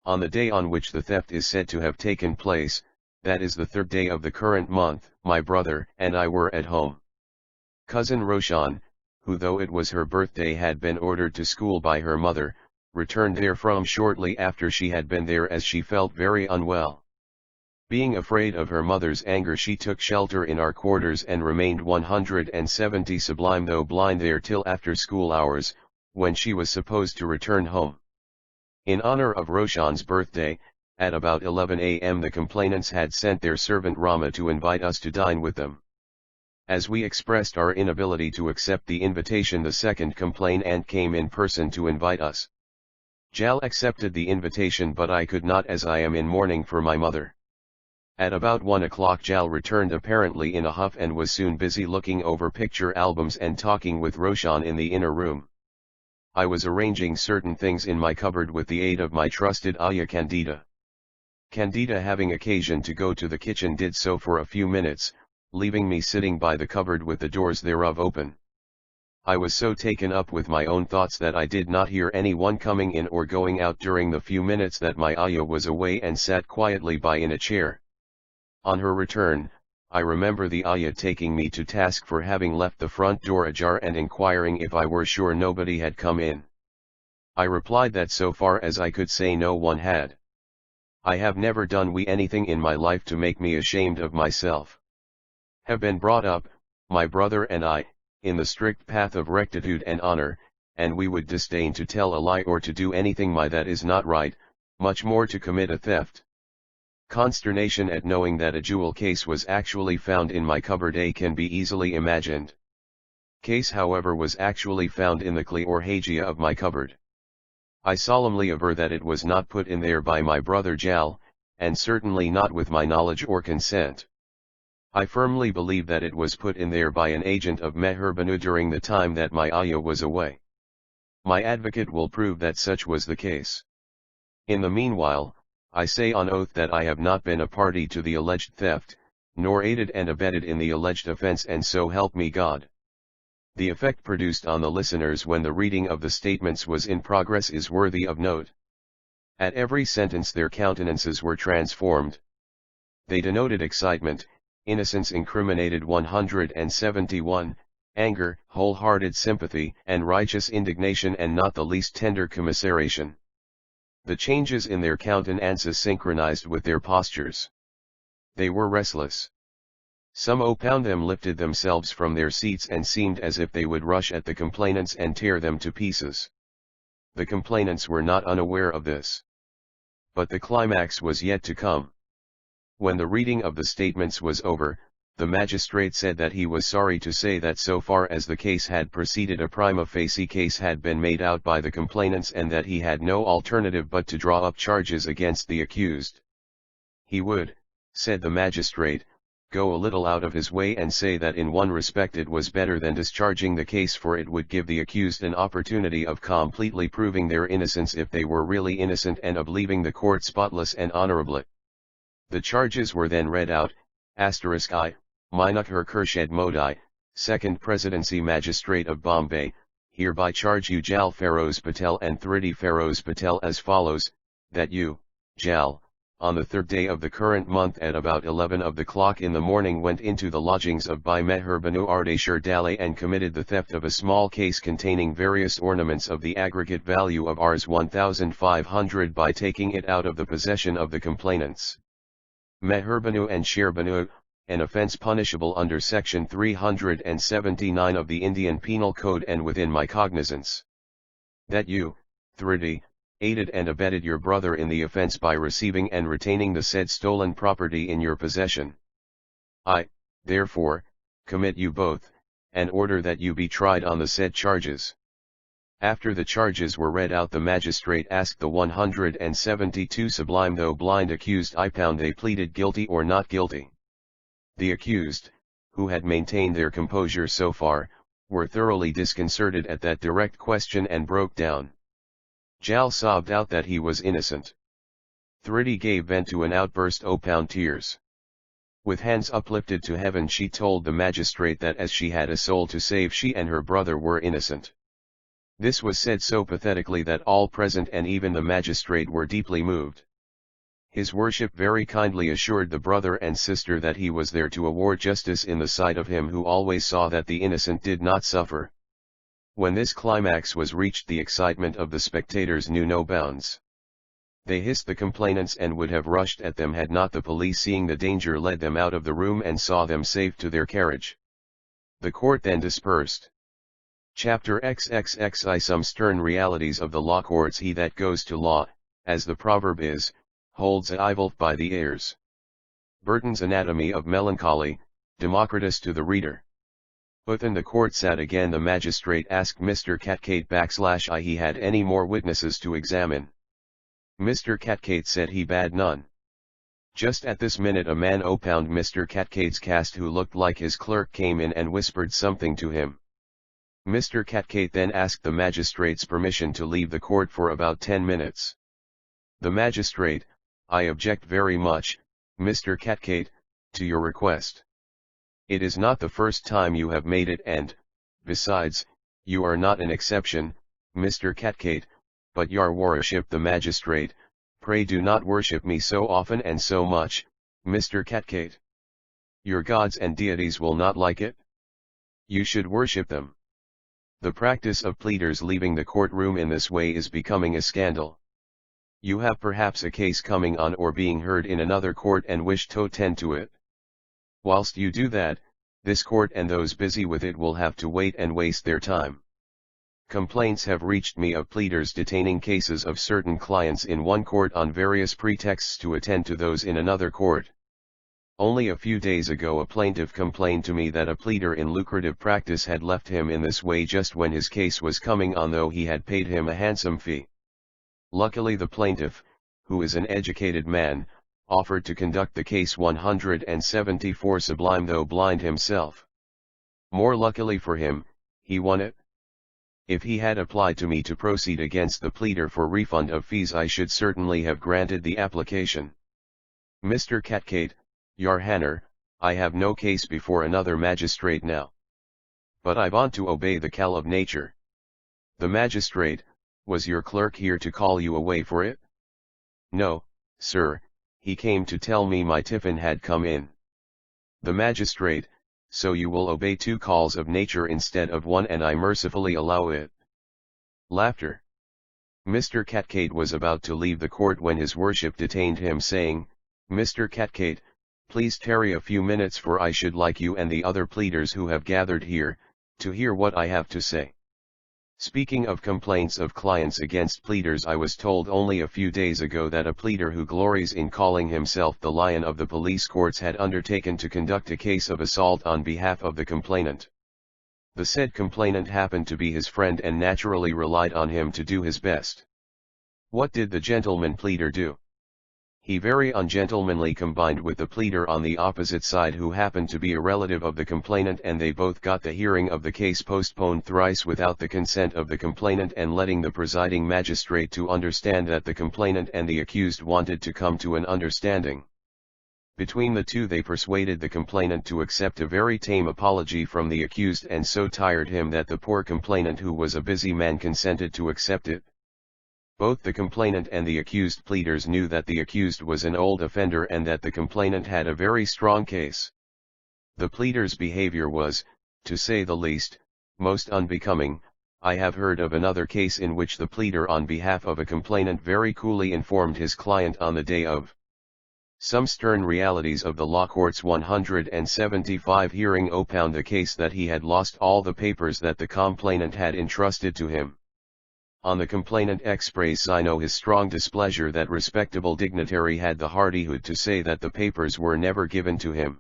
On the day on which the theft is said to have taken place, that is the 3rd day of the current month, my brother and I were at home. Cousin Roshan, who though it was her birthday had been ordered to school by her mother, returned therefrom shortly after she had been there, as she felt very unwell. Being afraid of her mother's anger, she took shelter in our quarters and remained 170 Sublime though blind there till after school hours, when she was supposed to return home. In honor of Roshan's birthday, at about 11 a.m. the complainants had sent their servant Rama to invite us to dine with them. As we expressed our inability to accept the invitation, the second complainant came in person to invite us. Jal accepted the invitation, but I could not, as I am in mourning for my mother. At about 1 o'clock Jal returned apparently in a huff and was soon busy looking over picture albums and talking with Roshan in the inner room. I was arranging certain things in my cupboard with the aid of my trusted Aya Candida. Candida, having occasion to go to the kitchen, did so for a few minutes, leaving me sitting by the cupboard with the doors thereof open. I was so taken up with my own thoughts that I did not hear anyone coming in or going out during the few minutes that my Aya was away, and sat quietly by in a chair. On her return, I remember the Aya taking me to task for having left the front door ajar and inquiring if I were sure nobody had come in. I replied that so far as I could say no one had. I have never done anything in my life to make me ashamed of myself. Have been brought up, my brother and I, in the strict path of rectitude and honor, and we would disdain to tell a lie or to do anything that is not right, much more to commit a theft. Consternation at knowing that a jewel case was actually found in my cupboard can be easily imagined. Case, however, was actually found in the cli or hajia of my cupboard. I solemnly aver that it was not put in there by my brother Jal, and certainly not with my knowledge or consent. I firmly believe that it was put in there by an agent of Meher Banu during the time that my ayah was away. My advocate will prove that such was the case. In the meanwhile, I say on oath that I have not been a party to the alleged theft, nor aided and abetted in the alleged offense, and so help me God. The effect produced on the listeners when the reading of the statements was in progress is worthy of note. At every sentence their countenances were transformed. They denoted excitement, innocence incriminated 171, anger, wholehearted sympathy, and righteous indignation, and not the least tender commiseration. The changes in their countenances synchronized with their postures. They were restless. Some upon them lifted themselves from their seats and seemed as if they would rush at the complainants and tear them to pieces. The complainants were not unaware of this. But the climax was yet to come. When the reading of the statements was over, the magistrate said that he was sorry to say that so far as the case had proceeded, a prima facie case had been made out by the complainants, and that he had no alternative but to draw up charges against the accused. He would, said the magistrate, go a little out of his way and say that in one respect it was better than discharging the case, for it would give the accused an opportunity of completely proving their innocence if they were really innocent, and of leaving the court spotless and honorably. The charges were then read out. I, Minukher Khurshid Modi, Second Presidency Magistrate of Bombay, hereby charge you Jal Feroz Patel and Thridi Feroz Patel as follows, that you, Jal, on the third day of the current month at about 11 of the clock in the morning went into the lodgings of Bhai Meher Banu Ardeshir Dale and committed the theft of a small case containing various ornaments of the aggregate value of Rs 1,500 by taking it out of the possession of the complainants. Meher Banu and Sher Banu, an offence punishable under section 379 of the Indian Penal Code and within my cognizance. That you, Thridi, aided and abetted your brother in the offence by receiving and retaining the said stolen property in your possession. I, therefore, commit you both, and order that you be tried on the said charges. After the charges were read out, the magistrate asked the 172 Sublime though blind accused if they pleaded guilty or not guilty. The accused, who had maintained their composure so far, were thoroughly disconcerted at that direct question and broke down. Jal sobbed out that he was innocent. Thridi gave vent to an outburst upon tears. With hands uplifted to heaven she told the magistrate that as she had a soul to save, she and her brother were innocent. This was said so pathetically that all present and even the magistrate were deeply moved. His worship very kindly assured the brother and sister that he was there to award justice in the sight of him who always saw that the innocent did not suffer. When this climax was reached, the excitement of the spectators knew no bounds. They hissed the complainants and would have rushed at them had not the police, seeing the danger, led them out of the room and saw them safe to their carriage. The court then dispersed. Chapter XXXI Some stern realities of the law courts. He that goes to law, as the proverb is, holds a Ivolf by the ears. Burton's Anatomy of Melancholy, Democritus to the reader. Within the court sat again the magistrate asked Mr. Catcate I he had any more witnesses to examine. Mr. Catcate said he bad none. Just at this minute a man opound Mr. Catcate's cast who looked like his clerk came in and whispered something to him. Mr. Catcate then asked the magistrate's permission to leave the court for about 10 minutes. The magistrate, I object very much, Mr. Catcate, to your request. It is not the first time you have made it, and, besides, you are not an exception, Mr. Catcate, but your worship the magistrate, pray do not worship me so often and so much, Mr. Catcate. Your gods and deities will not like it. You should worship them. The practice of pleaders leaving the courtroom in this way is becoming a scandal. You have perhaps a case coming on or being heard in another court and wish to tend to it. Whilst you do that, this court and those busy with it will have to wait and waste their time. Complaints have reached me of pleaders detaining cases of certain clients in one court on various pretexts to attend to those in another court. Only a few days ago a plaintiff complained to me that a pleader in lucrative practice had left him in this way just when his case was coming on, though he had paid him a handsome fee. Luckily the plaintiff, who is an educated man, offered to conduct the case 174 Sublime though blind himself. More luckily for him, he won it. If he had applied to me to proceed against the pleader for refund of fees, I should certainly have granted the application. Mr. Catcate, Your Honor, I have no case before another magistrate now. But I want to obey the call of nature. The magistrate, was your clerk here to call you away for it? No, sir, he came to tell me my tiffin had come in. The magistrate, so you will obey two calls of nature instead of one, and I mercifully allow it. Laughter. Mr. Catcate was about to leave the court when his worship detained him, saying, Mr. Catcate, please tarry a few minutes, for I should like you and the other pleaders who have gathered here, to hear what I have to say. Speaking of complaints of clients against pleaders, I was told only a few days ago that a pleader who glories in calling himself the lion of the police courts had undertaken to conduct a case of assault on behalf of the complainant. The said complainant happened to be his friend and naturally relied on him to do his best. What did the gentleman pleader do? He very ungentlemanly combined with the pleader on the opposite side, who happened to be a relative of the complainant, and they both got the hearing of the case postponed thrice without the consent of the complainant, and letting the presiding magistrate to understand that the complainant and the accused wanted to come to an understanding. Between the two they persuaded the complainant to accept a very tame apology from the accused, and so tired him that the poor complainant, who was a busy man, consented to accept it. Both the complainant and the accused pleaders knew that the accused was an old offender and that the complainant had a very strong case. The pleader's behavior was, to say the least, most unbecoming. I have heard of another case in which the pleader on behalf of a complainant very coolly informed his client on the day of some stern realities of the law court's 175 hearing opound the case that he had lost all the papers that the complainant had entrusted to him. On the complainant express signo his strong displeasure, that respectable dignitary had the hardihood to say that the papers were never given to him.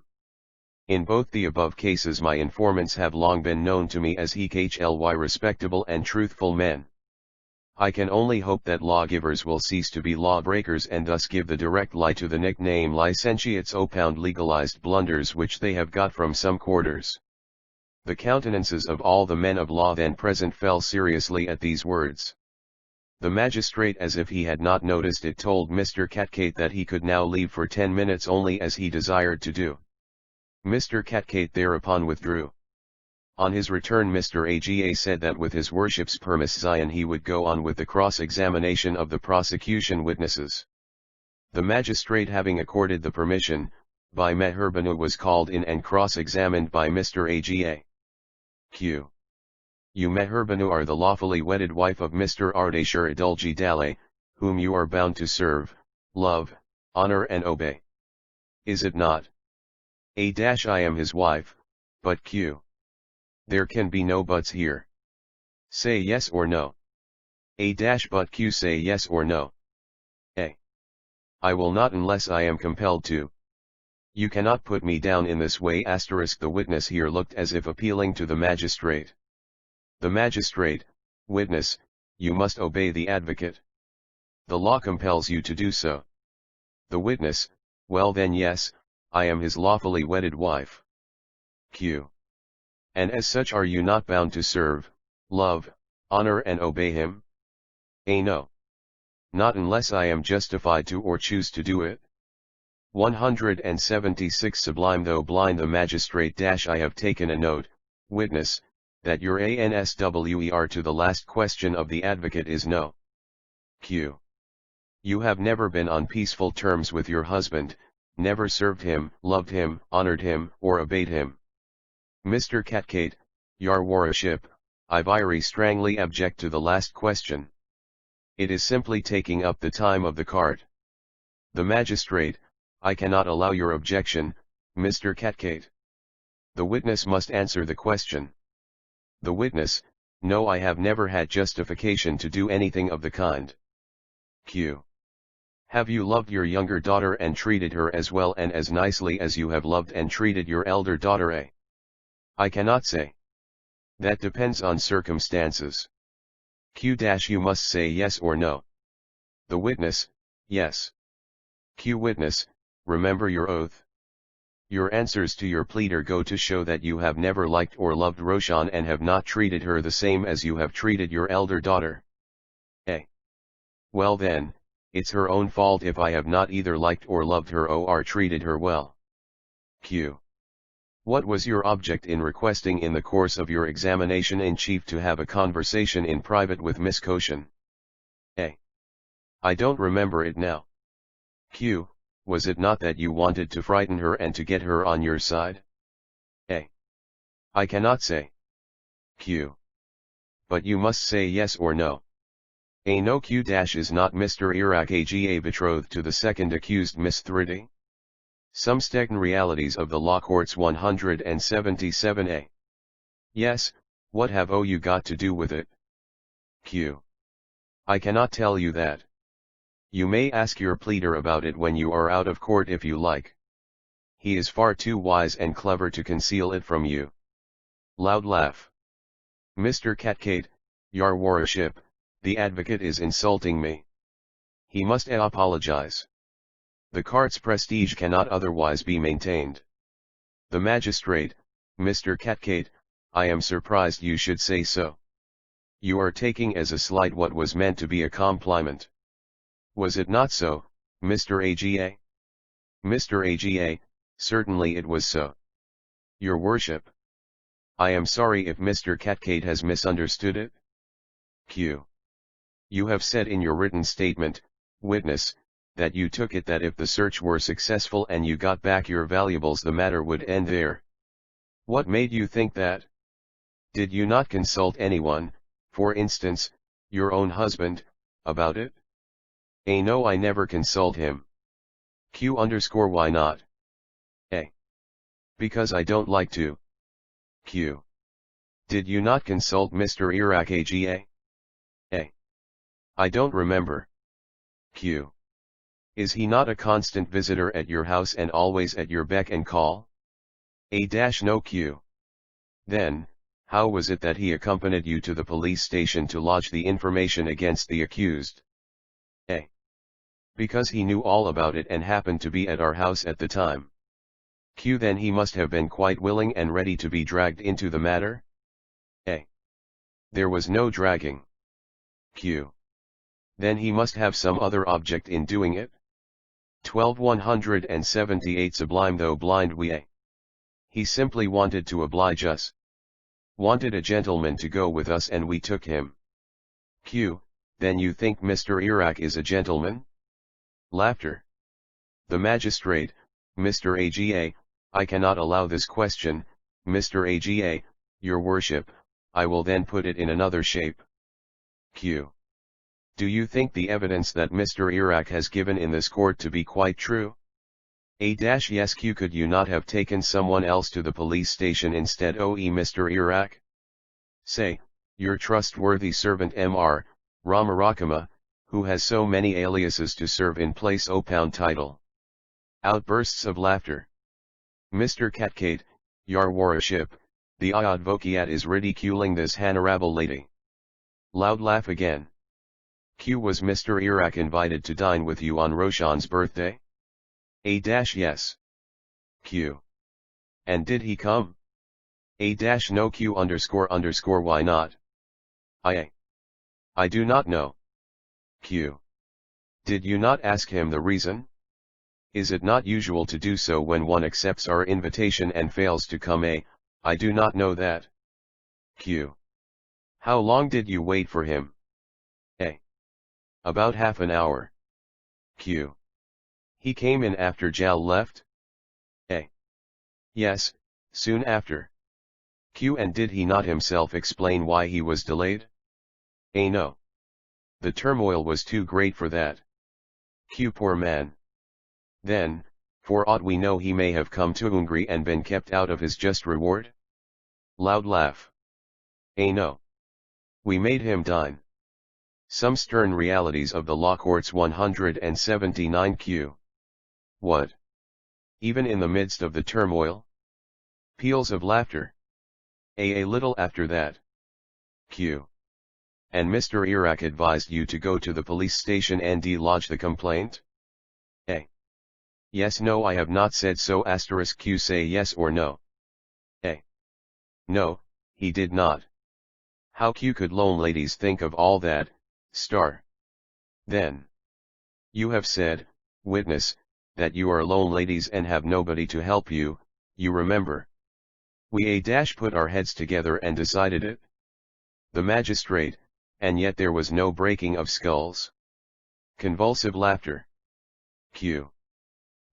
In both the above cases my informants have long been known to me as HLY respectable and truthful men. I can only hope that lawgivers will cease to be lawbreakers and thus give the direct lie to the nickname licentiates opound legalized blunders which they have got from some quarters. The countenances of all the men of law then present fell seriously at these words. The magistrate, as if he had not noticed it, told Mr. Catcate that he could now leave for 10 minutes only, as he desired to do. Mr. Catcate thereupon withdrew. On his return Mr. Aga said that with his worship's permission he would go on with the cross-examination of the prosecution witnesses. The magistrate having accorded the permission, Bhai Meherbanu was called in and cross-examined by Mr. Aga. Q. You Meherbanu are the lawfully wedded wife of Mr. Ardeshir Adulji Dale, whom you are bound to serve, love, honor and obey. Is it not? I am his wife, but Q. There can be no buts here. Say yes or no. But Q, say yes or no. A. I will not unless I am compelled to. You cannot put me down in this way. The witness here looked as if appealing to the magistrate. The magistrate, witness, you must obey the advocate. The law compels you to do so. The witness, well then yes, I am his lawfully wedded wife. Q. And as such are you not bound to serve, love, honor and obey him? A. No. Not unless I am justified to or choose to do it. 176 Sublime though blind the magistrate I have taken a note, witness, that your answer to the last question of the advocate is no. Q. You have never been on peaceful terms with your husband, never served him, loved him, honored him, or obeyed him. Mr. Catcate, your worship, I very strongly object to the last question. It is simply taking up the time of the court. The magistrate, I cannot allow your objection, Mr. Catcate. The witness must answer the question. The witness, no, I have never had justification to do anything of the kind. Q. Have you loved your younger daughter and treated her as well and as nicely as you have loved and treated your elder daughter? A. I cannot say. That depends on circumstances. Q. You must say yes or no. The witness, yes. Q. Witness, remember your oath. Your answers to your pleader go to show that you have never liked or loved Roshan and have not treated her the same as you have treated your elder daughter. A. Well then, it's her own fault if I have not either liked or loved her or treated her well. Q. What was your object in requesting in the course of your examination in chief to have a conversation in private with Miss Koshin? A. I don't remember it now. Q. Was it not that you wanted to frighten her and to get her on your side? A. I cannot say. Q. But you must say yes or no. A. No. Q. Is not Mr. Iraq Aga betrothed to the second accused Miss Thridi? Some Stegn Realities of the Law Courts 177a. Yes, what have you got to do with it? Q. I cannot tell you that. You may ask your pleader about it when you are out of court if you like. He is far too wise and clever to conceal it from you. Loud laugh. Mr. Catcade, your worship, the advocate is insulting me. He must apologize. The court's prestige cannot otherwise be maintained. The magistrate, Mr. Catcade, I am surprised you should say so. You are taking as a slight what was meant to be a compliment. Was it not so, Mr. Aga? Mr. Aga, certainly it was so. Your worship. I am sorry if Mr. Catcade has misunderstood it. Q. You have said in your written statement, witness, that you took it that if the search were successful and you got back your valuables the matter would end there. What made you think that? Did you not consult anyone, for instance, your own husband, about it? A. No, I never consult him. Q. Why not? A. Because I don't like to. Q. Did you not consult Mr. Iraq Aga? A. I don't remember. Q. Is he not a constant visitor at your house and always at your beck and call? A. No. Q. Then, how was it that he accompanied you to the police station to lodge the information against the accused? A. Because he knew all about it and happened to be at our house at the time. Q. Then he must have been quite willing and ready to be dragged into the matter? A. There was no dragging. Q. Then he must have some other object in doing it? 12178 Sublime though blind we A. He simply wanted to oblige us. Wanted a gentleman to go with us and we took him. Q. Then you think Mr. Iraq is a gentleman? Laughter. The magistrate, Mr. Aga, I cannot allow this question, Mr. Aga, your worship, I will then put it in another shape. Q. Do you think the evidence that Mr. Iraq has given in this court to be quite true? A. Yes. Q. Could you not have taken someone else to the police station instead Mr. Iraq? Say, your trustworthy servant Mr. Ramarakama, who has so many aliases to serve in place title. Outbursts of laughter. Mr. Catcade, your worship, the advocate is ridiculing this honorable lady. Loud laugh again. Q. Was Mr. Iraq invited to dine with you on Roshan's birthday? A. Yes. Q. And did he come? A. No. Q. Why not? I do not know. Q. Did you not ask him the reason? Is it not usual to do so when one accepts our invitation and fails to come? A. I do not know that. Q. How long did you wait for him? A. About half an hour. Q. He came in after Jal left? A. Yes, soon after. Q. And did he not himself explain why he was delayed? A. No. The turmoil was too great for that. Q. Poor man. Then, for aught we know he may have come to Ungary and been kept out of his just reward? Loud laugh. A. No. We made him dine. Some stern realities of the law courts 179 Q. What? Even in the midst of the turmoil? Peals of laughter. A little after that. Q. and Mr. Iraq advised you to go to the police station and lodge the complaint? A. Yes, no, I have not said so. Q say yes or no. A. No, he did not. How Q could lone ladies think of all that, star? Then. You have said, witness, that you are lone ladies and have nobody to help you, you remember. We put our heads together and decided it. The magistrate, and yet there was no breaking of skulls. Convulsive laughter. Q.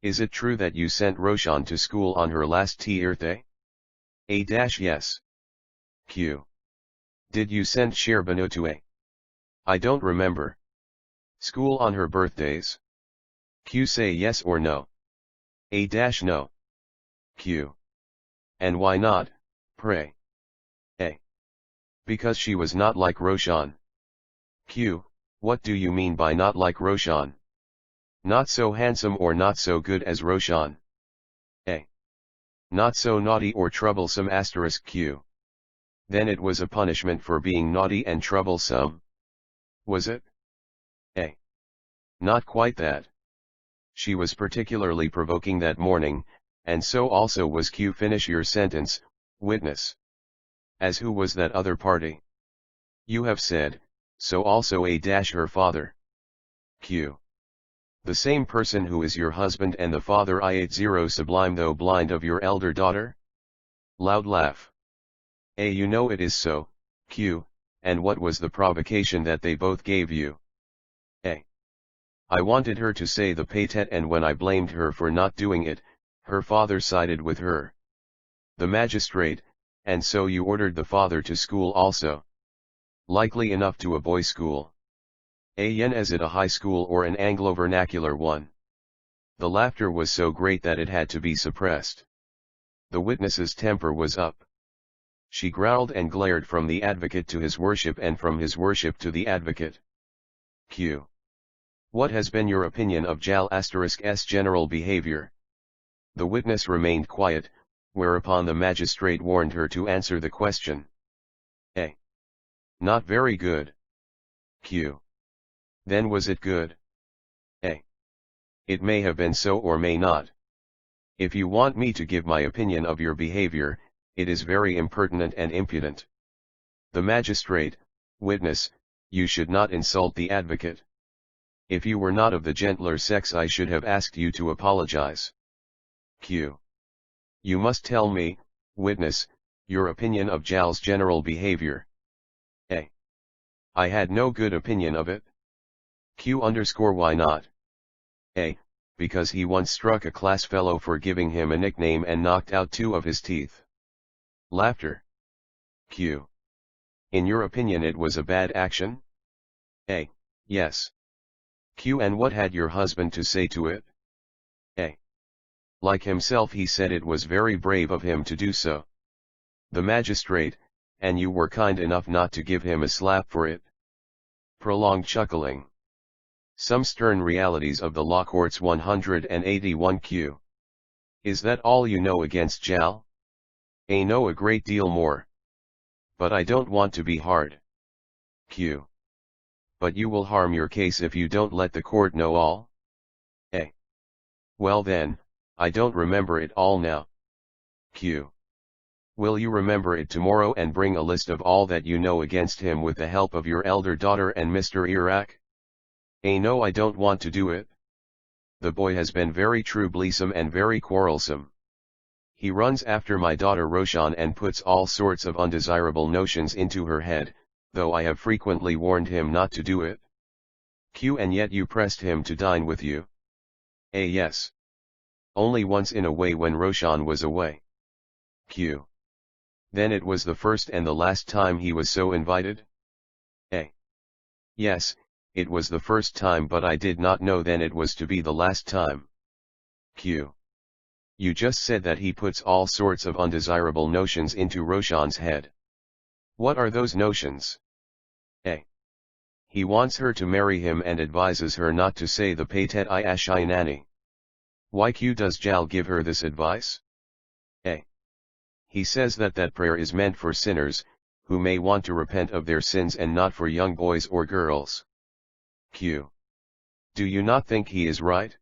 Is it true that you sent Roshan to school on her last birthday? A. Yes. Q. Did you send Shehrbanu to A? I don't remember. School on her birthdays? Q. Say yes or no. A. No. Q. And why not, pray? A. Because she was not like Roshan. Q. What do you mean by not like Roshan? Not so handsome or not so good as Roshan? A. Not so naughty or troublesome. Q. Then it was a punishment for being naughty and troublesome? Was it? A. Not quite that. She was particularly provoking that morning, and so also was Q. Finish your sentence, witness. As who was that other party? You have said, so also A. Her father. Q. The same person who is your husband and the father. I-80 Sublime though blind of your elder daughter? Loud laugh. A. You know it is so, Q, and what was the provocation that they both gave you? A. I wanted her to say the paytet, and when I blamed her for not doing it, her father sided with her. The magistrate, and so you ordered the father to school also. Likely enough to a boys' school. Is it a high school or an Anglo-vernacular one? The laughter was so great that it had to be suppressed. The witness's temper was up. She growled and glared from the advocate to his worship and from his worship to the advocate. Q. What has been your opinion of Jal's general behavior? The witness remained quiet, whereupon the magistrate warned her to answer the question. A. Not very good. Q. Then was it good? A. It may have been so or may not. If you want me to give my opinion of your behavior, it is very impertinent and impudent. The magistrate, witness, you should not insult the advocate. If you were not of the gentler sex I should have asked you to apologize. Q. You must tell me, witness, your opinion of Jal's general behavior. A. I had no good opinion of it. Q. Why not? A. Because he once struck a class fellow for giving him a nickname and knocked out 2 of his teeth. Laughter. Q. In your opinion it was a bad action? A. Yes. Q. And what had your husband to say to it? A. Like himself he said it was very brave of him to do so. The magistrate, and you were kind enough not to give him a slap for it. Prolonged chuckling. Some stern realities of the law courts. 181 Q. Is that all you know against Jal? A. Know a great deal more. But I don't want to be hard. Q. But you will harm your case if you don't let the court know all? A. Well then, I don't remember it all now. Q. Will you remember it tomorrow and bring a list of all that you know against him with the help of your elder daughter and Mr. Iraq? A. No, I don't want to do it. The boy has been very troublesome and very quarrelsome. He runs after my daughter Roshan and puts all sorts of undesirable notions into her head, though I have frequently warned him not to do it. Q. And yet you pressed him to dine with you? A. Yes. Only once in a way when Roshan was away. Q. Then it was the first and the last time he was so invited? A. Yes, it was the first time, but I did not know then it was to be the last time. Q. You just said that he puts all sorts of undesirable notions into Roshan's head. What are those notions? A. He wants her to marry him and advises her not to say the paytet I ashainani. Why Q does Jal give her this advice? A. He says that prayer is meant for sinners, who may want to repent of their sins and not for young boys or girls. Q. Do you not think he is right?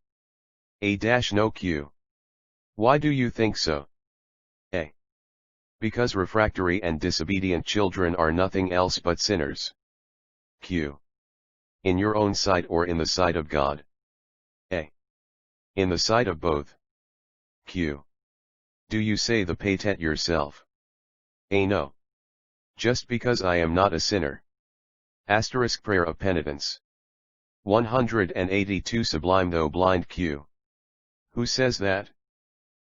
No Q. Why do you think so? A. Because refractory and disobedient children are nothing else but sinners. Q. In your own sight or in the sight of God? A. In the sight of both. Q. Do you say the paytet yourself? A. No. Just because I am not a sinner. Asterisk prayer of penitence. 182 Sublime though blind Q. Who says that?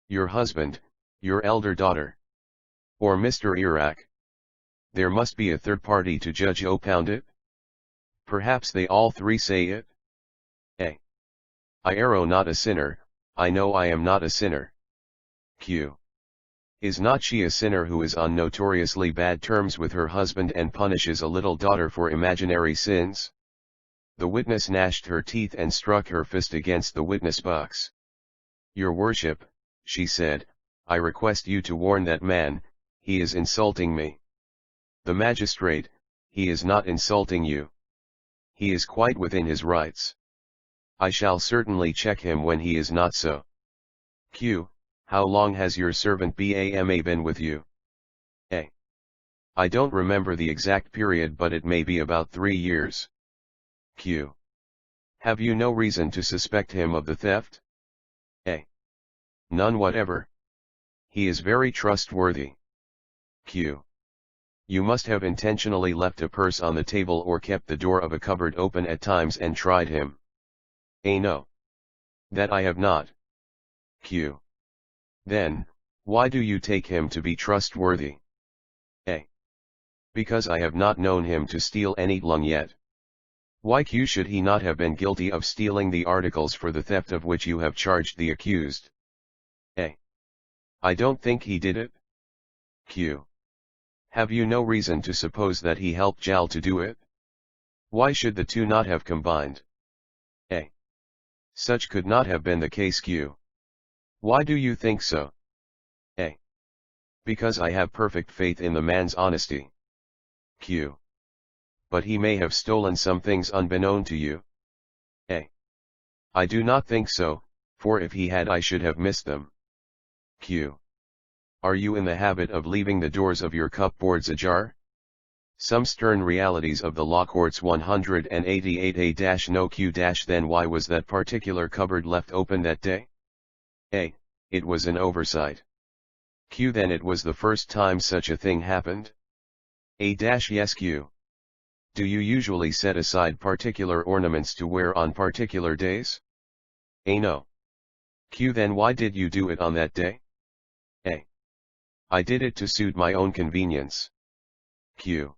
Your husband, your elder daughter. Or Mr. Iraq? There must be a third party to judge it? Perhaps they all three say it? A. I arrow not a sinner, I know I am not a sinner. Q. Is not she a sinner who is on notoriously bad terms with her husband and punishes a little daughter for imaginary sins? The witness gnashed her teeth and struck her fist against the witness box. Your worship, she said, I request you to warn that man, he is insulting me. The magistrate, he is not insulting you. He is quite within his rights. I shall certainly check him when he is not so. Q. How long has your servant Bama been with you? A. I don't remember the exact period but it may be about 3 years. Q. Have you no reason to suspect him of the theft? A. None whatever. He is very trustworthy. Q. You must have intentionally left a purse on the table or kept the door of a cupboard open at times and tried him. A. No. That I have not. Q. Then, why do you take him to be trustworthy? A. Because I have not known him to steal any long yet. Why Q should he not have been guilty of stealing the articles for the theft of which you have charged the accused? A. I don't think he did it. Q. Have you no reason to suppose that he helped Jal to do it? Why should the two not have combined? A. Such could not have been the case Q. Why do you think so? A. Because I have perfect faith in the man's honesty. Q. But he may have stolen some things unbeknown to you. A. I do not think so, for if he had I should have missed them. Q. Are you in the habit of leaving the doors of your cupboards ajar? Some stern realities of the law courts 188A- no Q- then why was that particular cupboard left open that day? A. It was an oversight. Q. Then it was the first time such a thing happened? A. Yes Q. Do you usually set aside particular ornaments to wear on particular days? A. No. Q. Then why did you do it on that day? A. I did it to suit my own convenience. Q.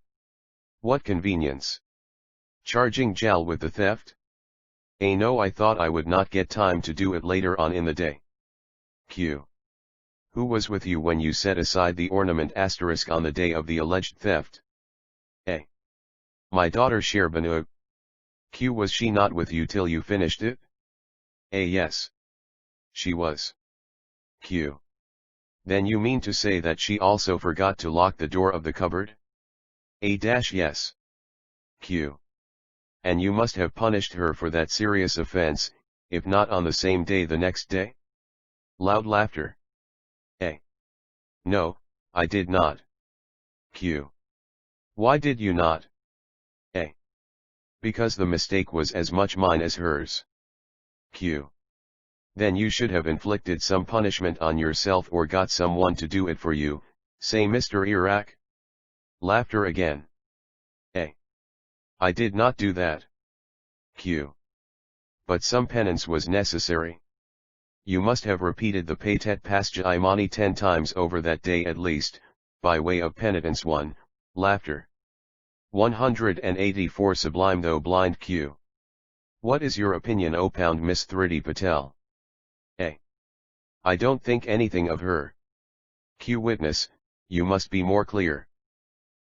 What convenience? Charging Jal with the theft? A. No, I thought I would not get time to do it later on in the day. Q. Who was with you when you set aside the ornament asterisk on the day of the alleged theft? A. My daughter Shehrbanu. Q. Was she not with you till you finished it? A. Yes. She was. Q. Then you mean to say that she also forgot to lock the door of the cupboard? A. Yes. Q. And you must have punished her for that serious offense, if not on the same day the next day? Loud laughter. A. No, I did not. Q. Why did you not? A. Because the mistake was as much mine as hers. Q. Then you should have inflicted some punishment on yourself or got someone to do it for you, say Mr. Iraq. Laughter again. A. I did not do that. Q. But some penance was necessary. You must have repeated the Paytet Pasjaimani 10 times over that day at least, by way of penitence. 1. Laughter. 184 Sublime though blind Q. What is your opinion O pound Miss Thridi Patel? A. I don't think anything of her. Q. Witness, you must be more clear.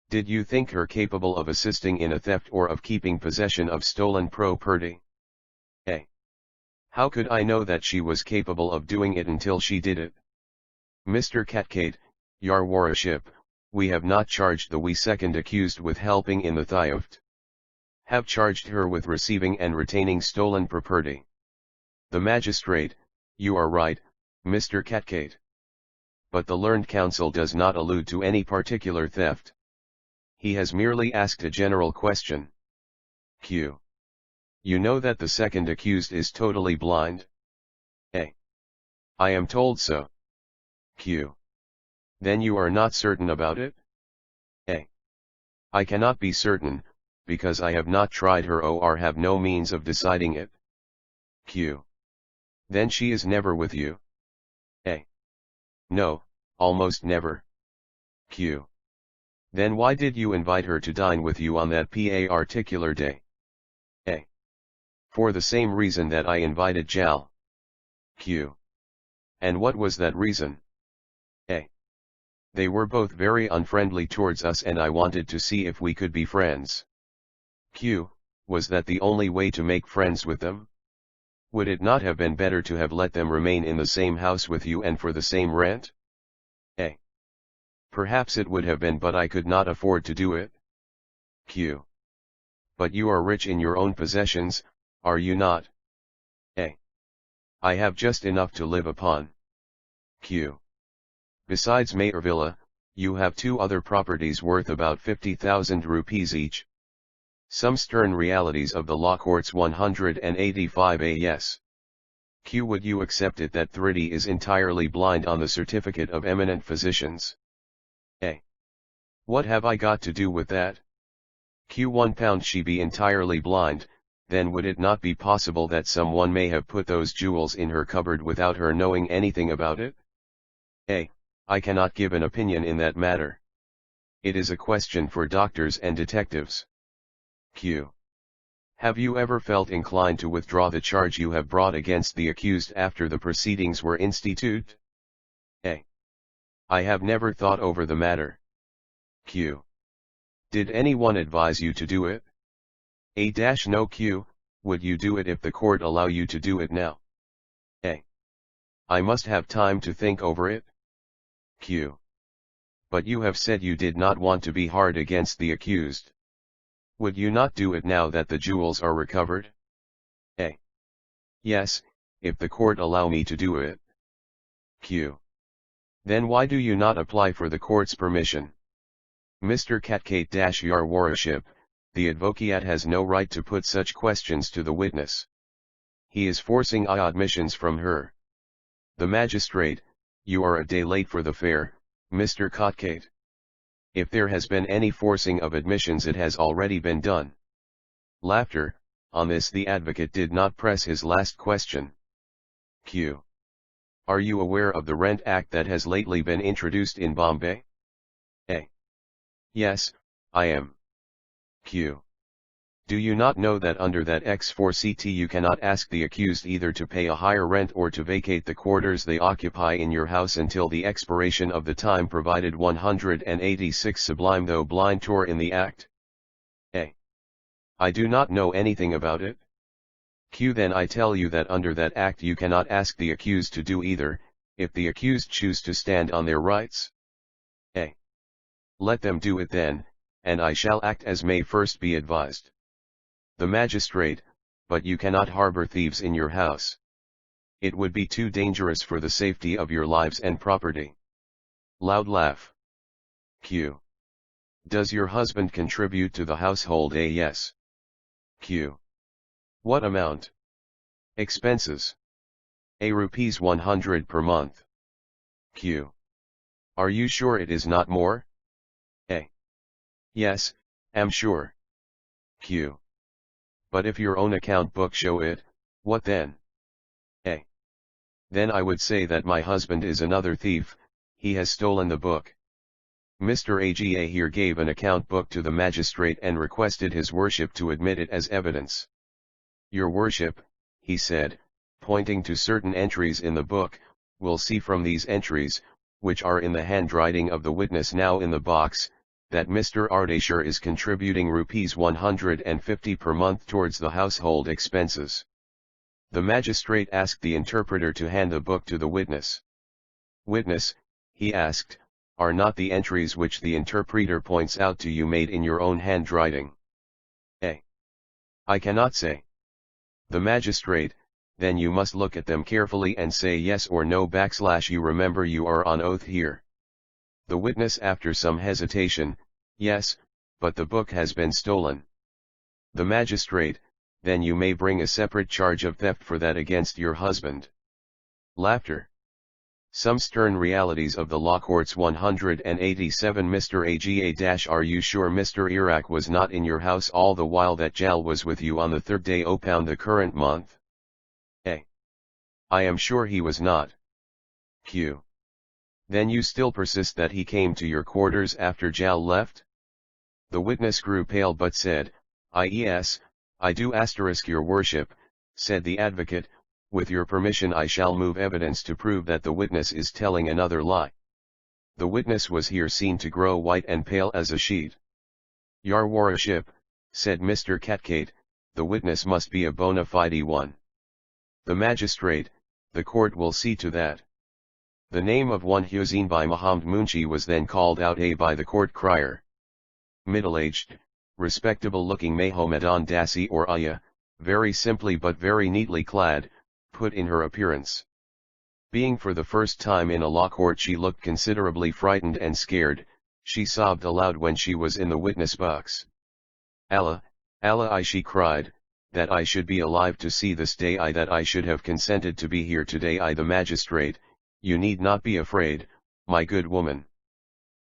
Did you think her capable of assisting in a theft or of keeping possession of stolen property? A. How could I know that she was capable of doing it until she did it? Mr. Catkate, Your Worship, We have not charged the second accused with helping in the theft. Have charged her with receiving and retaining stolen property. The magistrate, you are right, Mr. Catgate. But the learned counsel does not allude to any particular theft. He has merely asked a general question. Q. You know that the second accused is totally blind? A. I am told so. Q. Then you are not certain about it? A. I cannot be certain, because I have not tried her or have no means of deciding it. Q. Then she is never with you? A. No, almost never. Q. Then why did you invite her to dine with you on that particular day? A. For the same reason that I invited Jal. Q. And what was that reason? A. They were both very unfriendly towards us and I wanted to see if we could be friends. Q. Was that the only way to make friends with them? Would it not have been better to have let them remain in the same house with you and for the same rent? A. Perhaps it would have been, but I could not afford to do it. Q. But you are rich in your own possessions, are you not? A. I have just enough to live upon. Q. Besides Mayervilla, you have two other properties worth about 50,000 rupees each. Some stern realities of the law courts 185 AS. Q. Would you accept it that Thridi is entirely blind on the certificate of eminent physicians? A. What have I got to do with that? Q. £1 she be entirely blind, then would it not be possible that someone may have put those jewels in her cupboard without her knowing anything about it? A. I cannot give an opinion in that matter. It is a question for doctors and detectives. Q. Have you ever felt inclined to withdraw the charge you have brought against the accused after the proceedings were instituted? A. I have never thought over the matter. Q. Did anyone advise you to do it? A. No. Q. Would you do it if the court allow you to do it now? A. I must have time to think over it. Q. But you have said you did not want to be hard against the accused. Would you not do it now that the jewels are recovered? A. Yes, if the court allow me to do it. Q. Then why do you not apply for the court's permission? Mr. Catgate Your Worship, the advocate has no right to put such questions to the witness. He is forcing admissions from her. The magistrate, you are a day late for the fair, Mr. Catgate. If there has been any forcing of admissions it has already been done. Laughter. On this the advocate did not press his last question. Q. Are you aware of the Rent Act that has lately been introduced in Bombay? A. Yes, I am. Q. Do you not know that under that X4CT you cannot ask the accused either to pay a higher rent or to vacate the quarters they occupy in your house until the expiration of the time provided 186 Sublime though blind tore in the Act? A. I do not know anything about it. Q. Then I tell you that under that Act you cannot ask the accused to do either, if the accused choose to stand on their rights. A. Let them do it then, and I shall act as may first be advised. The magistrate, but you cannot harbor thieves in your house. It would be too dangerous for the safety of your lives and property. Loud laugh. Q. Does your husband contribute to the household? A. Yes. Q. What amount? Expenses. A. Rupees 100 per month. Q. Are you sure it is not more? A. Yes, am sure. Q. But if your own account book show it, what then? A. Then I would say that my husband is another thief, he has stolen the book. Mr. Aga here gave an account book to the magistrate and requested his worship to admit it as evidence. Your worship, he said, pointing to certain entries in the book, will see from these entries, which are in the handwriting of the witness now in the box, that Mr. Ardeshir is contributing rupees 150 per month towards the household expenses. The magistrate asked the interpreter to hand the book to the witness. Witness, he asked, are not the entries which the interpreter points out to you made in your own handwriting? A. I cannot say. The magistrate, then you must look at them carefully and say yes or no / you remember you are on oath here. The witness after some hesitation, yes, but the book has been stolen. The magistrate, then you may bring a separate charge of theft for that against your husband. Laughter. Some stern realities of the law courts. 187 Mr. Aga- Are you sure Mr. Iraq was not in your house all the while that Jal was with you on the third day upon the current month? A. I am sure he was not. Q. Then you still persist that he came to your quarters after Jal left? The witness grew pale but said, yes, I do. Your worship, said the advocate, with your permission I shall move evidence to prove that the witness is telling another lie. The witness was here seen to grow white and pale as a sheet. Your worship, said Mr. Catgate, the witness must be a bona fide one. The magistrate, the court will see to that. The name of one Hussein by Muhammad Munshi was then called out by the court crier. Middle-aged, respectable-looking Mahomedan Dasi or Aya, very simply but very neatly clad, put in her appearance. Being for the first time in a law court, she looked considerably frightened and scared. She sobbed aloud when she was in the witness box. Allah, Allah, she cried, that I should be alive to see this day, that I should have consented to be here today. The magistrate, you need not be afraid, my good woman.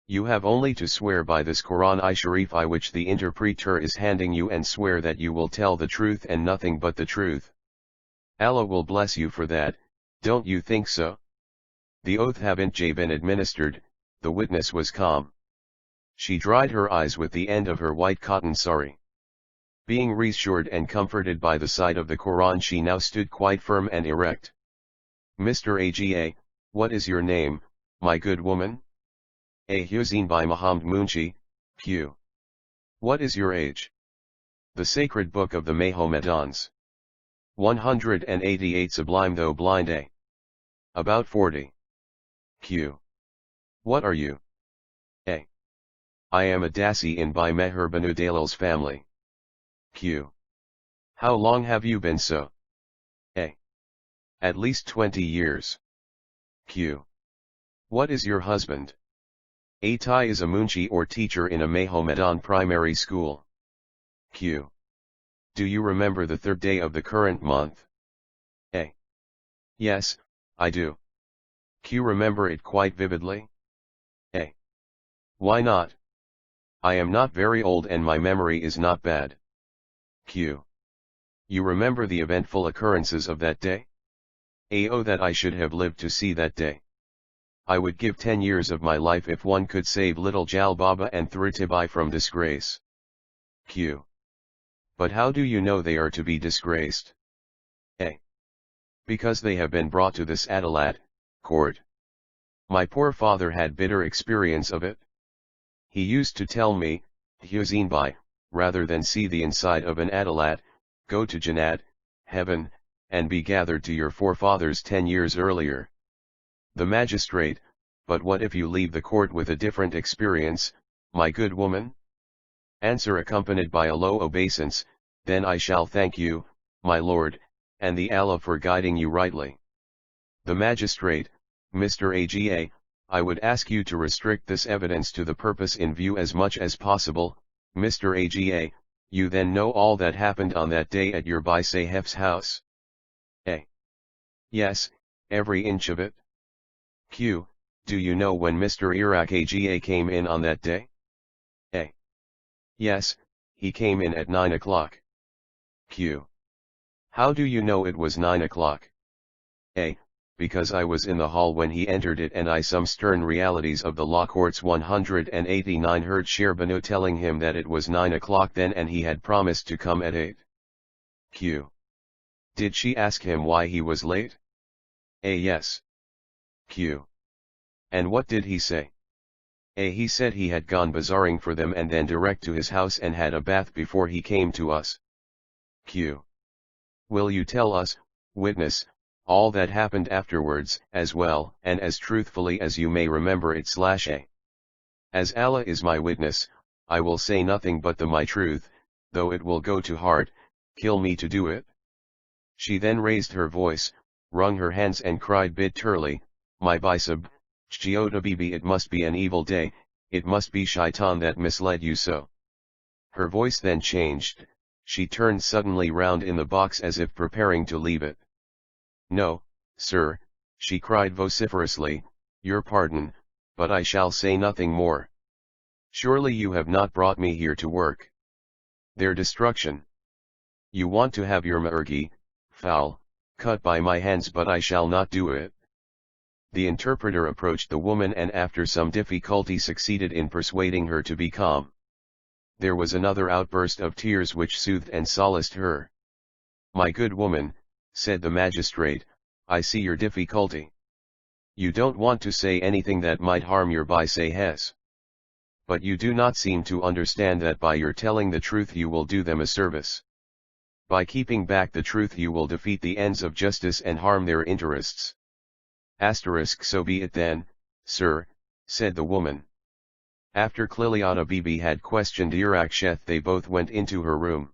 You have only to swear by this Quran Sharif which the interpreter is handing you, and swear that you will tell the truth and nothing but the truth. Allah will bless you for that, don't you think so? The oath having been administered, the witness was calm. She dried her eyes with the end of her white cotton sari. Being reassured and comforted by the sight of the Quran, she now stood quite firm and erect. Mr. Aga, what is your name, my good woman? A. Hussein by Muhammad Munshi, Q. What is your age? The sacred book of the Mahomedans. 188 Sublime though blind. A. About 40. Q. What are you? A. I am a Dasi in by Meher Banu Dalal's family. Q. How long have you been so? A. At least 20 years. Q. What is your husband? A. Tai is a Munshi or teacher in a Mahomedan primary school. Q. Do you remember the third day of the current month? A. Yes, I do. Q. Remember it quite vividly? A. Why not? I am not very old and my memory is not bad. Q. You remember the eventful occurrences of that day? A. Oh, that I should have lived to see that day. I would give 10 years of my life if one could save little Jal Baba and Thrutibai from disgrace. Q. But how do you know they are to be disgraced? A. Because they have been brought to this Adalat, court. My poor father had bitter experience of it. He used to tell me, Hussein Bai, rather than see the inside of an Adalat, go to Jannat, heaven, and be gathered to your forefathers 10 years earlier. The magistrate, but what if you leave the court with a different experience, my good woman? Answer accompanied by a low obeisance, then I shall thank you, my lord, and the Allah for guiding you rightly. The magistrate, Mr. Aga, I would ask you to restrict this evidence to the purpose in view as much as possible. Mr. Aga, you then know all that happened on that day at your Bisayef's house? A. Yes, every inch of it. Q. Do you know when Mr. Iraq Aga came in on that day? A. Yes, he came in at 9 o'clock. Q. How do you know it was 9 o'clock? A. Because I was in the hall when he entered it, and I some stern realities of the law courts 189 heard Shehrbanu telling him that it was 9 o'clock then and he had promised to come at 8. Q. Did she ask him why he was late? A. Yes. Q. And what did he say? A. He said he had gone bazaaring for them and then direct to his house and had a bath before he came to us. Q. Will you tell us, witness, all that happened afterwards, as well and as truthfully as you may remember it? A. As Allah is my witness, I will say nothing but my truth, though it will go to heart, kill me to do it. She then raised her voice, wrung her hands and cried bitterly, my Bisab, Chiota Bibi, it must be an evil day, it must be Shaitan that misled you so. Her voice then changed, she turned suddenly round in the box as if preparing to leave it. No, sir, she cried vociferously, your pardon, but I shall say nothing more. Surely you have not brought me here to work their destruction. You want to have your maurgi, foul, cut by my hands, but I shall not do it. The interpreter approached the woman and after some difficulty succeeded in persuading her to be calm. There was another outburst of tears which soothed and solaced her. My good woman, said the magistrate, I see your difficulty. You don't want to say anything that might harm your bisahes. But you do not seem to understand that by your telling the truth you will do them a service. By keeping back the truth you will defeat the ends of justice and harm their interests. So be it then, sir, said the woman. After Cliliana Bibi had questioned Iraksheth, they both went into her room.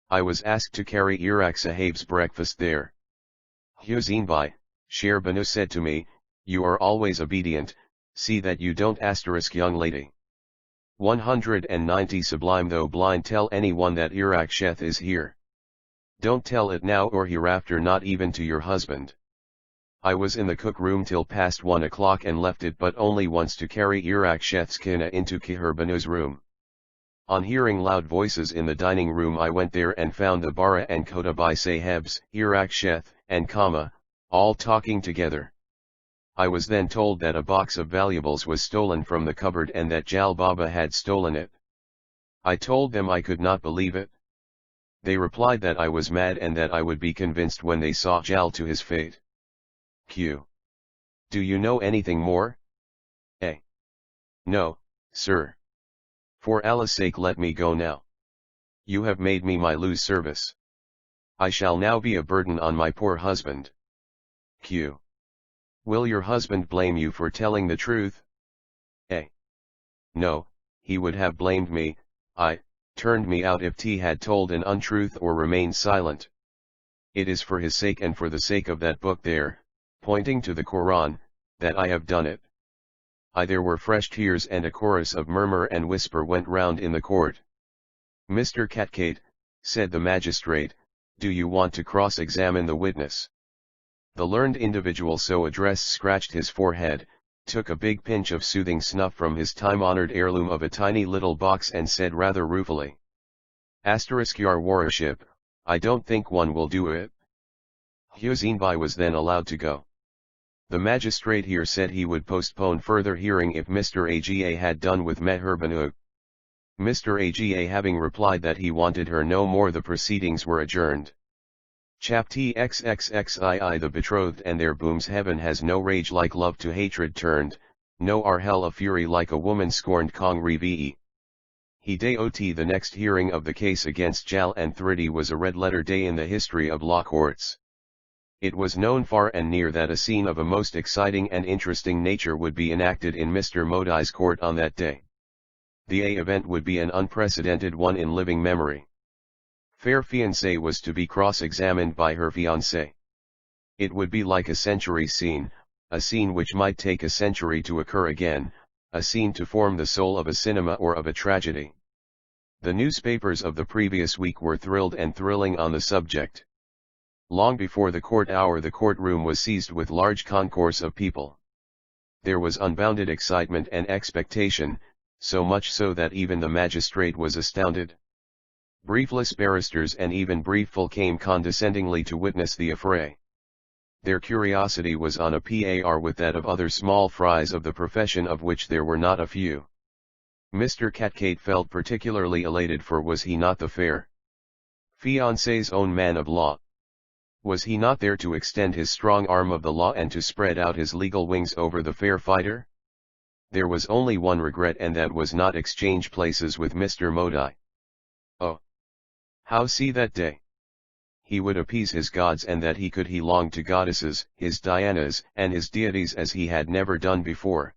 I was asked to carry Irak Sahib's breakfast there. Husainbai, Sher Banu said to me, you are always obedient, see that you don't young lady. 190 Sublime, though blind, tell anyone that Iraksheth is here. Don't tell it now or hereafter, not even to your husband. I was in the cook room till past 1 o'clock and left it but only once to carry Iraksheth's kina into Kihar Banu's room. On hearing loud voices in the dining room I went there and found the Bara and Kota Bai Sahebs, Iraksheth, and Kama, all talking together. I was then told that a box of valuables was stolen from the cupboard and that Jal Baba had stolen it. I told them I could not believe it. They replied that I was mad and that I would be convinced when they saw Jal to his fate. Q. Do you know anything more? A. No, sir. For Allah's sake let me go now. You have made me my lose service. I shall now be a burden on my poor husband. Q. Will your husband blame you for telling the truth? A. No, he would have blamed me, turned me out if he had told an untruth or remained silent. It is for his sake and for the sake of that book there, pointing to the Quran, that I have done it. There were fresh tears and a chorus of murmur and whisper went round in the court. Mr. Catkate, said the magistrate, do you want to cross-examine the witness? The learned individual so addressed scratched his forehead, took a big pinch of soothing snuff from his time-honored heirloom of a tiny little box and said rather ruefully. Your worship, I don't think one will do it. Husainbai was then allowed to go. The magistrate here said he would postpone further hearing if Mr. Aga had done with Meher Banu. Mr. Aga having replied that he wanted her no more, the proceedings were adjourned. Chapter XXXII. The betrothed and their booms. Heaven has no rage like love to hatred turned, no are hell of fury like a woman scorned. Kong Revi. He day ot. The next hearing of the case against Jal and Thridi was a red-letter day in the history of law courts. It was known far and near that a scene of a most exciting and interesting nature would be enacted in Mr. Modi's court on that day. The event would be an unprecedented one in living memory. Fair fiancée was to be cross-examined by her fiancé. It would be like a century scene, a scene which might take a century to occur again, a scene to form the soul of a cinema or of a tragedy. The newspapers of the previous week were thrilled and thrilling on the subject. Long before the court hour the courtroom was seized with large concourse of people. There was unbounded excitement and expectation, so much so that even the magistrate was astounded. Briefless barristers and even briefful came condescendingly to witness the affray. Their curiosity was on a par with that of other small fries of the profession, of which there were not a few. Mr. Catkate felt particularly elated, for was he not the fair fiancé's own man of law? Was he not there to extend his strong arm of the law and to spread out his legal wings over the fair fighter? There was only one regret, and that was not exchange places with Mr. Modi. Oh! How see that day? He would appease his gods, and that he longed to goddesses, his Dianas, and his deities as he had never done before.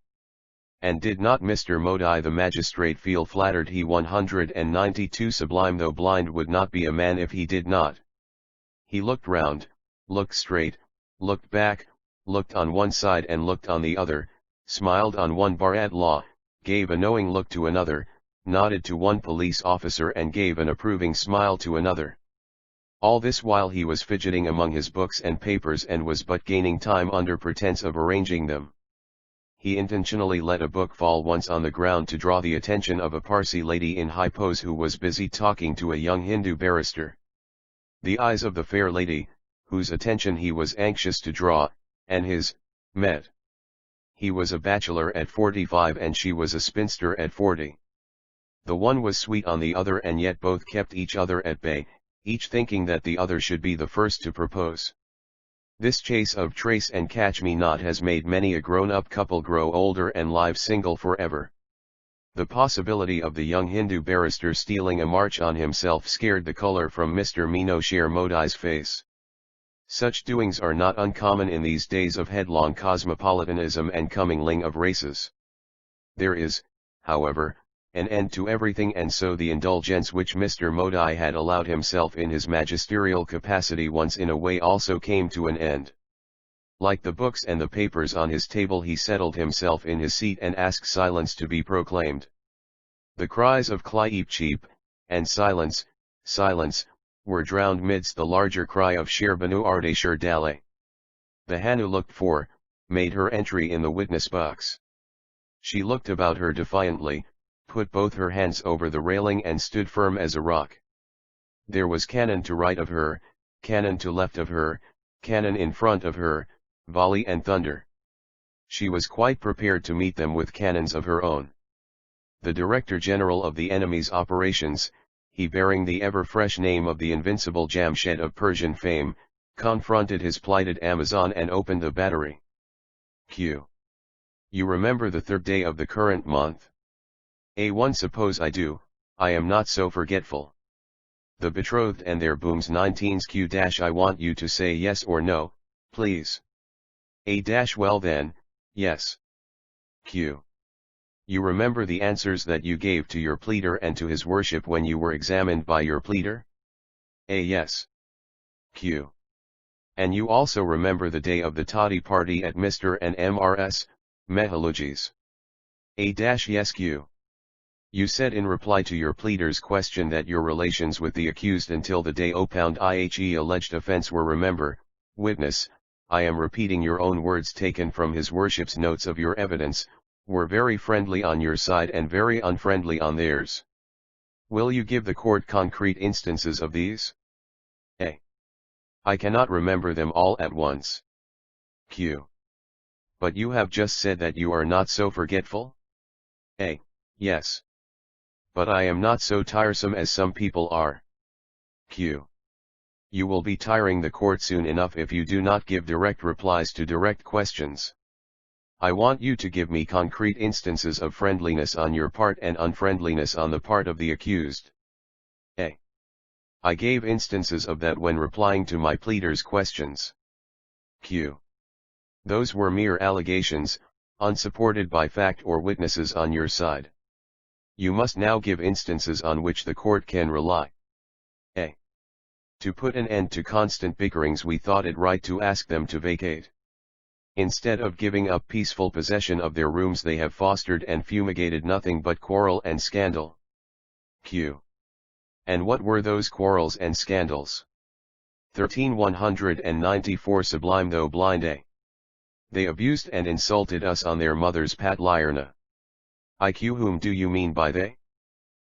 And did not Mr. Modi the magistrate feel flattered? He 192 Sublime though blind would not be a man if he did not. He looked round, looked straight, looked back, looked on one side and looked on the other, smiled on one bar at law, gave a knowing look to another, nodded to one police officer and gave an approving smile to another. All this while he was fidgeting among his books and papers and was but gaining time under pretense of arranging them. He intentionally let a book fall once on the ground to draw the attention of a Parsi lady in high pose who was busy talking to a young Hindu barrister. The eyes of the fair lady, whose attention he was anxious to draw, and his, met. He was a bachelor at 45 and she was a spinster at 40. The one was sweet on the other and yet both kept each other at bay, each thinking that the other should be the first to propose. This chase of trace and catch me not has made many a grown-up couple grow older and live single forever. The possibility of the young Hindu barrister stealing a march on himself scared the color from Mr. Meenosher Modi's face. Such doings are not uncommon in these days of headlong cosmopolitanism and commingling of races. There is, however, an end to everything, and so the indulgence which Mr. Modi had allowed himself in his magisterial capacity once in a way also came to an end. Like the books and the papers on his table, he settled himself in his seat and asked silence to be proclaimed. The cries of "Kleep cheap," and "Silence, silence," were drowned midst the larger cry of "Sherbanu Ardeshur Dale." The Hanu looked for, made her entry in the witness box. She looked about her defiantly, put both her hands over the railing and stood firm as a rock. There was cannon to right of her, cannon to left of her, cannon in front of her, volley and thunder. She was quite prepared to meet them with cannons of her own. The Director General of the enemy's operations, he bearing the ever-fresh name of the invincible Jamshed of Persian fame, confronted his plighted Amazon and opened the battery. Q. You remember the third day of the current month? A1 Suppose I do, I am not so forgetful. The betrothed and their booms 19s Q- I want you to say yes or no, please. Well then, yes. Q. You remember the answers that you gave to your pleader and to his worship when you were examined by your pleader? Yes. Q. And you also remember the day of the toddy party at Mr. and Mrs. Mehaluji's? Yes. Q. You said in reply to your pleader's question that your relations with the accused until the day opound ihe alleged offense were remember, witness, I am repeating your own words taken from his worship's notes of your evidence, were very friendly on your side and very unfriendly on theirs. Will you give the court concrete instances of these? A. I cannot remember them all at once. Q. But you have just said that you are not so forgetful? A. Yes. But I am not so tiresome as some people are. Q. You will be tiring the court soon enough if you do not give direct replies to direct questions. I want you to give me concrete instances of friendliness on your part and unfriendliness on the part of the accused. A. I gave instances of that when replying to my pleader's questions. Q. Those were mere allegations, unsupported by fact or witnesses on your side. You must now give instances on which the court can rely. A. To put an end to constant bickerings, we thought it right to ask them to vacate. Instead of giving up peaceful possession of their rooms, they have fostered and fumigated nothing but quarrel and scandal. Q. And what were those quarrels and scandals? 13194 Sublime though blind. A. They abused and insulted us on their mother's patlyarna. IQ. Whom do you mean by they?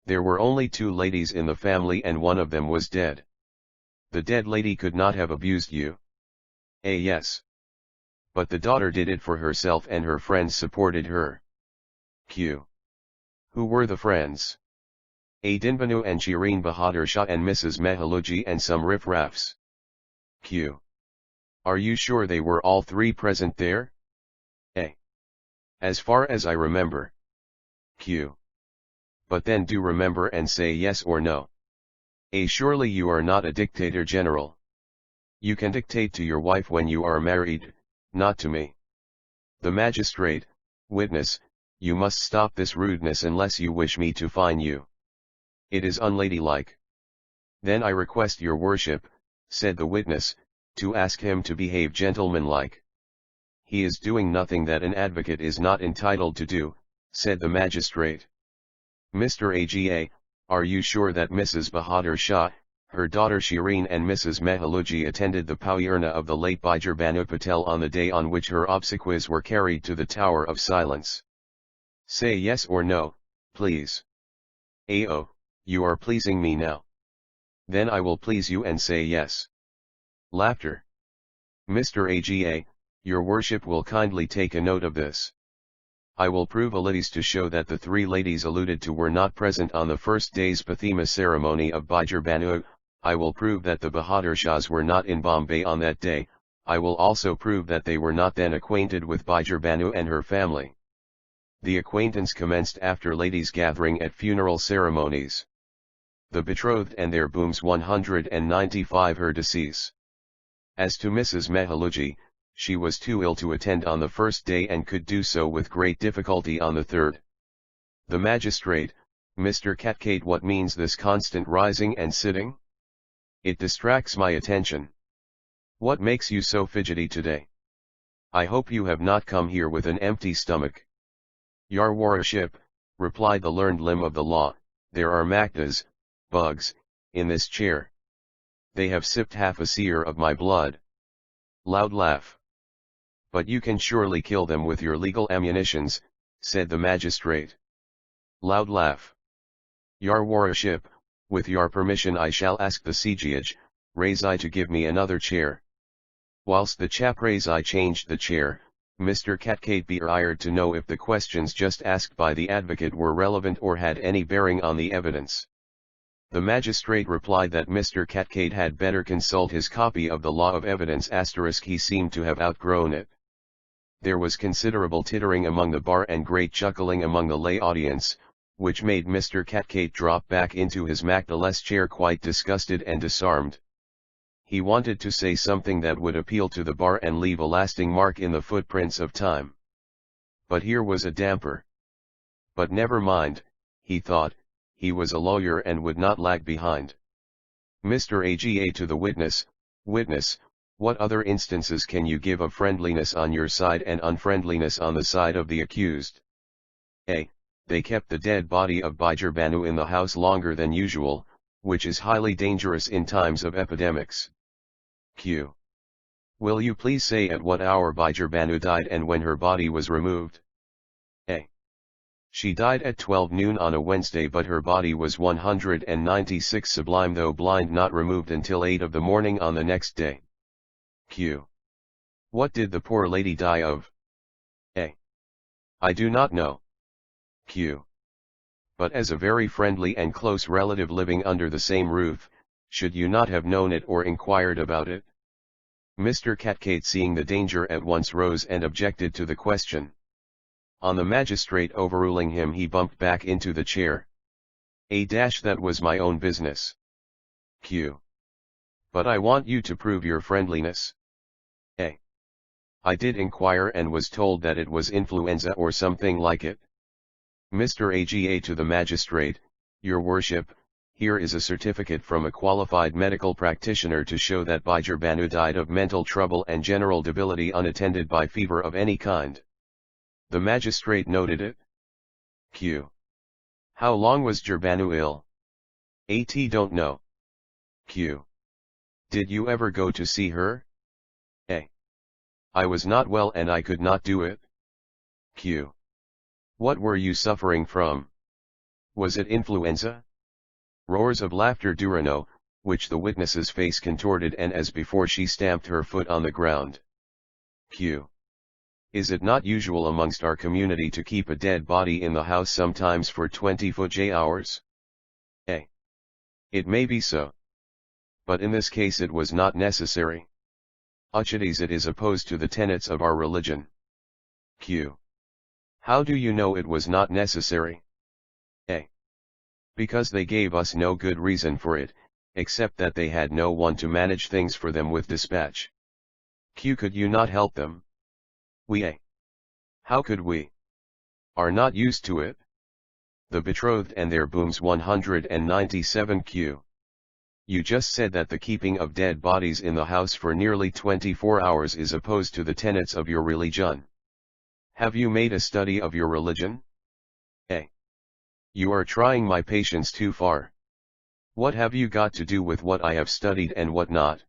There were only two ladies in the family and one of them was dead. The dead lady could not have abused you. A. Yes. But the daughter did it for herself and her friends supported her. Q. Who were the friends? A. Dinbanu and Shireen Bahadur Shah and Mrs. Mehaluji and some riff-raffs. Q. Are you sure they were all three present there? A. As far as I remember. Q. But then do remember and say yes or no. A. Surely you are not a dictator general. You can dictate to your wife when you are married, not to me. The magistrate, witness, You must stop this rudeness unless you wish me to fine you. It is unladylike. Then I request your worship, said the witness, to ask him to behave gentlemanlike. He is doing nothing that an advocate is not entitled to do, said the magistrate. Mr. Aga, are you sure that Mrs. Bahadur Shah, her daughter Shireen and Mrs. Mehaluji attended the Pauyurna of the late Bijur Banu Patel on the day on which her obsequies were carried to the Tower of Silence? Say yes or no, please. Oh, you are pleasing me now. Then I will please you and say yes. Laughter. Mr. Aga, your worship will kindly take a note of this. I will prove Alides to show that the three ladies alluded to were not present on the first day's Pathima ceremony of Bijur Banu. I will prove that the Bahadur Shahs were not in Bombay on that day. I will also prove that they were not then acquainted with Bijur Banu and her family. The acquaintance commenced after ladies gathering at funeral ceremonies. The betrothed and their booms 195 her decease. As to Mrs. Mehaluji, she was too ill to attend on the first day and could do so with great difficulty on the third. The magistrate, Mr. Katkate, what means this constant rising and sitting? It distracts my attention. What makes you so fidgety today? I hope you have not come here with an empty stomach. Your worship, replied the learned limb of the law, there are macdas, bugs, in this chair. They have sipped half a seer of my blood. Loud laugh. But you can surely kill them with your legal ammunitions, said the magistrate. Loud laugh. Your worship, with your permission I shall ask the Sijiaj, Razai to give me another chair. Whilst the chap Razai changed the chair, Mr. Katkate desired to know if the questions just asked by the advocate were relevant or had any bearing on the evidence. The magistrate replied that Mr. Katkate had better consult his copy of the Law of Evidence *, he seemed to have outgrown it. There was considerable tittering among the bar and great chuckling among the lay audience, which made Mr. Katkate drop back into his Magdalene chair quite disgusted and disarmed. He wanted to say something that would appeal to the bar and leave a lasting mark in the footprints of time. But here was a damper. But never mind, he thought, he was a lawyer and would not lag behind. Mr. Aga to the witness, Witness, what other instances can you give of friendliness on your side and unfriendliness on the side of the accused? A. They kept the dead body of Bijur Banu in the house longer than usual, which is highly dangerous in times of epidemics. Q. Will you please say at what hour Bijur Banu died and when her body was removed? A. She died at 12 noon on a Wednesday, but her body was 196 Sublime though blind, not removed until 8 of the morning on the next day. Q. What did the poor lady die of? A. I do not know. Q. But as a very friendly and close relative living under the same roof, should you not have known it or inquired about it? Mr. Katkate, seeing the danger, at once rose and objected to the question. On the magistrate overruling him, he bumped back into the chair. That was my own business. Q. But I want you to prove your friendliness. A. I did inquire and was told that it was influenza or something like it. Mr. Aga to the magistrate, Your worship, here is a certificate from a qualified medical practitioner to show that Bijur Banu died of mental trouble and general debility unattended by fever of any kind. The magistrate noted it. Q. How long was Banu ill? At don't know. Q. Did you ever go to see her? A. I was not well and I could not do it. Q. What were you suffering from? Was it influenza? Roars of laughter Durano, which the witness's face contorted, and as before she stamped her foot on the ground. Q. Is it not usual amongst our community to keep a dead body in the house sometimes for 24 hours? A. It may be so. But in this case it was not necessary. Uchides, it is opposed to the tenets of our religion. Q. How do you know it was not necessary? A. Because they gave us no good reason for it, except that they had no one to manage things for them with dispatch. Q. Could you not help them? We. A. How could we? Are not used to it. The betrothed and their booms 197 Q. You just said that the keeping of dead bodies in the house for nearly 24 hours is opposed to the tenets of your religion. Have you made a study of your religion? A. You are trying my patience too far. What have you got to do with what I have studied and what not?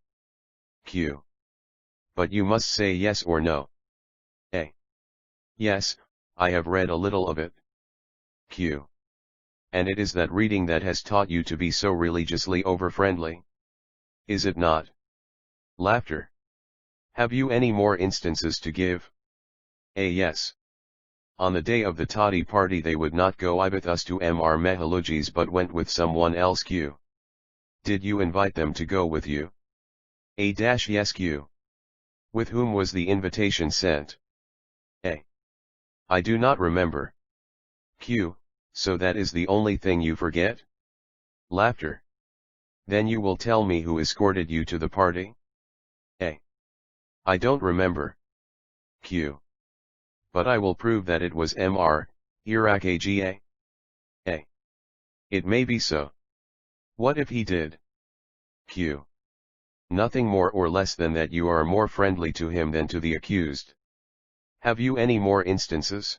Q. But you must say yes or no. A. Yes, I have read a little of it. Q. And it is that reading that has taught you to be so religiously over-friendly. Is it not? Laughter. Have you any more instances to give? A. Yes. On the day of the toddy party they would not go with us to M R Mehalujis but went with someone else. Q. Did you invite them to go with you? A. Yes. Q. With whom was the invitation sent? A. I do not remember. Q. So that is the only thing you forget? Laughter. Then you will tell me who escorted you to the party? A. I don't remember. Q. But I will prove that it was Mr. Iraq Aga. A. It may be so. What if he did? Q. Nothing more or less than that you are more friendly to him than to the accused. Have you any more instances?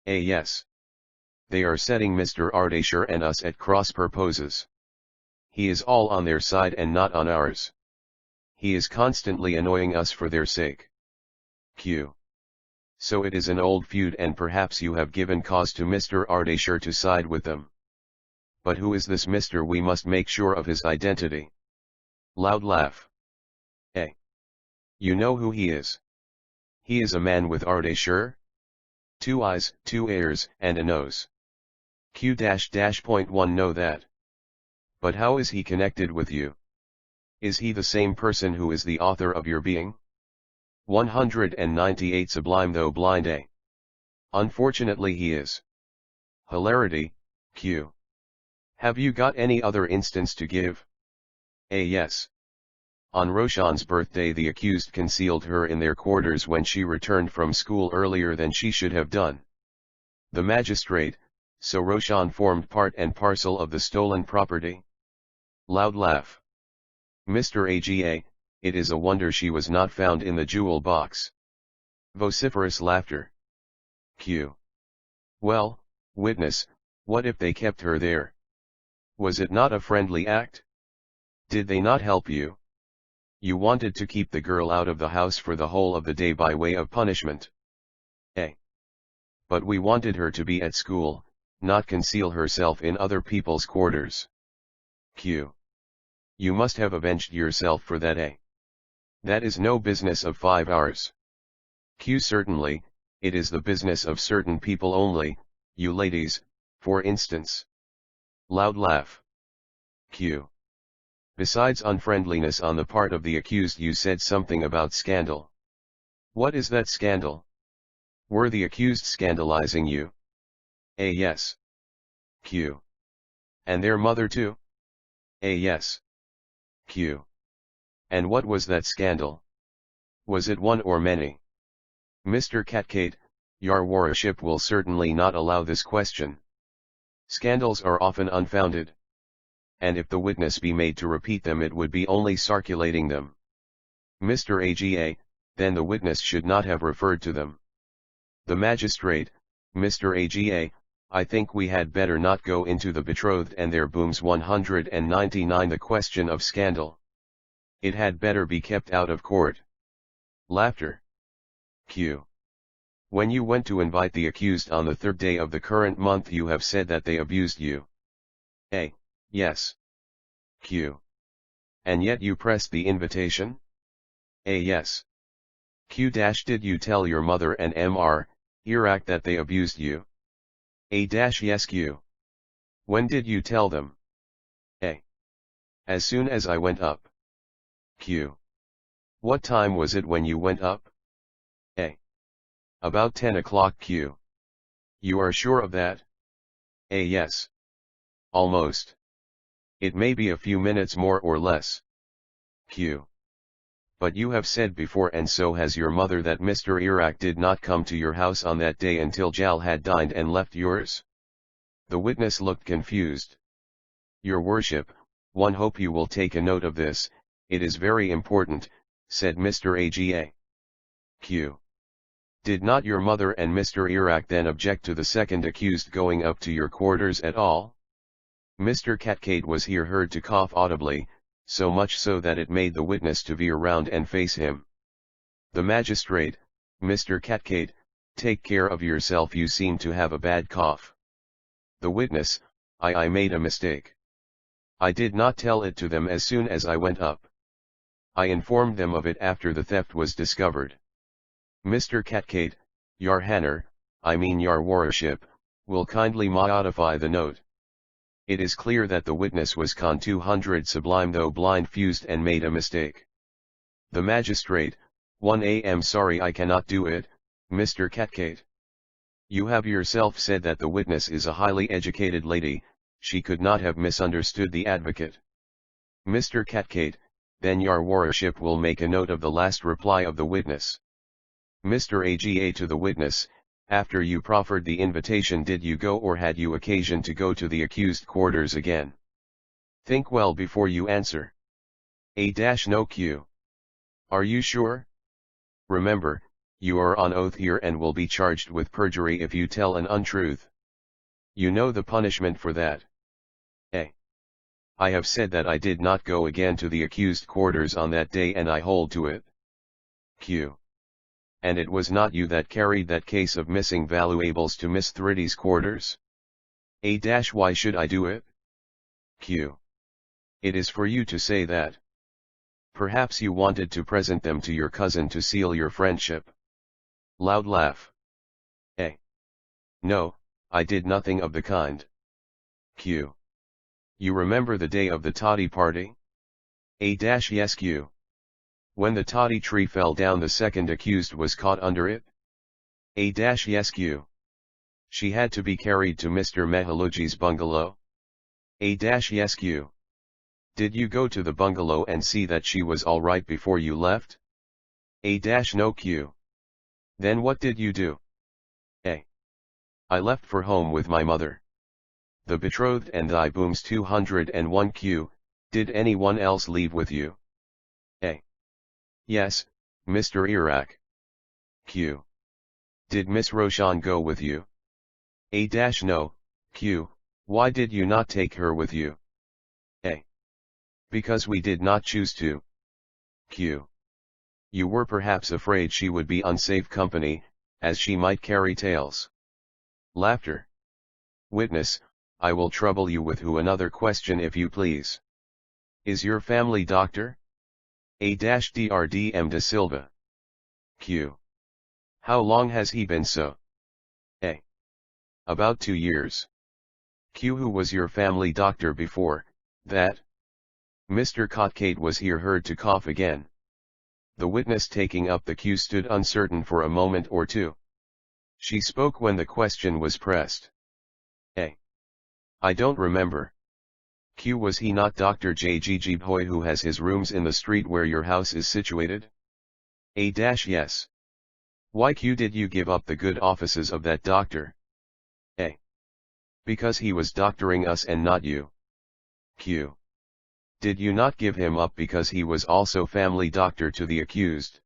A. Yes. They are setting Mr. Ardashir and us at cross purposes. He is all on their side and not on ours. He is constantly annoying us for their sake. Q. So it is an old feud and perhaps you have given cause to Mr. Ardashir to side with them. But who is this Mr.? We must make sure of his identity. Loud laugh. A. You know who he is. He is a man with Ardashir. 2 eyes, 2 ears, and a nose. Q-1 know that. But how is he connected with you? Is he the same person who is the author of your being? 198 Sublime though blind. A. Unfortunately he is. Hilarity. Q. Have you got any other instance to give? A. Yes. On Roshan's birthday the accused concealed her in their quarters when she returned from school earlier than she should have done. The magistrate, so Roshan formed part and parcel of the stolen property? Loud laugh. Mr. Aga, it is a wonder she was not found in the jewel box. Vociferous laughter. Q. Well, witness, what if they kept her there? Was it not a friendly act? Did they not help you? You wanted to keep the girl out of the house for the whole of the day by way of punishment. A. But we wanted her to be at school, not conceal herself in other people's quarters. Q. You must have avenged yourself for that. A. That is no business of 5 hours. Q. Certainly, it is the business of certain people only, you ladies, for instance. Loud laugh. Q. Besides unfriendliness on the part of the accused, you said something about scandal. What is that scandal? Were the accused scandalizing you? A. Yes. Q. And their mother too? A. Yes. Q. And what was that scandal? Was it one or many? Mr. Katkate, your worship will certainly not allow this question. Scandals are often unfounded. And if the witness be made to repeat them it would be only circulating them. Mr. Aga, then the witness should not have referred to them. The magistrate, Mr. Aga, I think we had better not go into the betrothed and their booms 199 the question of scandal. It had better be kept out of court. Laughter. Q. When you went to invite the accused on the 3rd day of the current month you have said that they abused you. A. Yes. Q. And yet you pressed the invitation? A. Yes. Q. Did you tell your mother and Mr. Iraq that they abused you? A. Yes. Q. When did you tell them? A. As soon as I went up. Q. What time was it when you went up? A. About 10 o'clock. Q. You are sure of that? A. Yes. Almost. It may be a few minutes more or less. Q. But you have said before, and so has your mother, that Mr. Iraq did not come to your house on that day until Jal had dined and left yours? The witness looked confused. Your worship, one hope you will take a note of this, it is very important, said Mr. Aga. Q. Did not your mother and Mr. Iraq then object to the second accused going up to your quarters at all? Mr. Catcade was here heard to cough audibly, so much so that it made the witness to veer round and face him. The magistrate, Mr. Catcade, take care of yourself, you seem to have a bad cough. The witness, I made a mistake. I did not tell it to them as soon as I went up. I informed them of it after the theft was discovered. Mr. Catcade, Yar Hanner, I mean your worship, will kindly modify the note. It is clear that the witness was con 200 Sublime though blind fused and made a mistake. The magistrate, 1 am sorry I cannot do it, Mr. Catcade. You have yourself said that the witness is a highly educated lady, she could not have misunderstood the advocate. Mr. Catcade, then your worship will make a note of the last reply of the witness. Mr. Aga to the witness, after you proffered the invitation, did you go or had you occasion to go to the accused quarters again? Think well before you answer. No Q. Are you sure? Remember, you are on oath here and will be charged with perjury if you tell an untruth. You know the punishment for that. A. I have said that I did not go again to the accused quarters on that day and I hold to it. Q. And it was not you that carried that case of missing valuables to Miss Thritty's quarters? A. Why should I do it? Q. It is for you to say that. Perhaps you wanted to present them to your cousin to seal your friendship. Loud laugh. A. No, I did nothing of the kind. Q. You remember the day of the toddy party? A. Yes Q. When the toddy tree fell down, the second accused was caught under it? A. Yes Q. She had to be carried to Mr. Mehaluji's bungalow? A. Yes Q. Did you go to the bungalow and see that she was all right before you left? A. No Q. Then what did you do? A. I left for home with my mother. The betrothed and I booms 201 Q. Did anyone else leave with you? A. Yes, Mr. Iraq. Q. Did Miss Roshan go with you? A. No, Q. Why did you not take her with you? A. Because we did not choose to. Q. You were perhaps afraid she would be unsafe company, as she might carry tales. Laughter. Witness, I will trouble you with another question if you please. Is your family doctor? A. Drdm de Silva. Q. How long has he been so? A. About 2 years. Q. Who was your family doctor before that? Mr. Catcade was here heard to cough again. The witness taking up the cue stood uncertain for a moment or two. She spoke when the question was pressed. A. I don't remember. Q. Was he not Dr. J. Boy who has his rooms in the street where your house is situated? A. Yes. Why Q. did you give up the good offices of that doctor? A. Because he was doctoring us and not you. Q. Did you not give him up because he was also family doctor to the accused?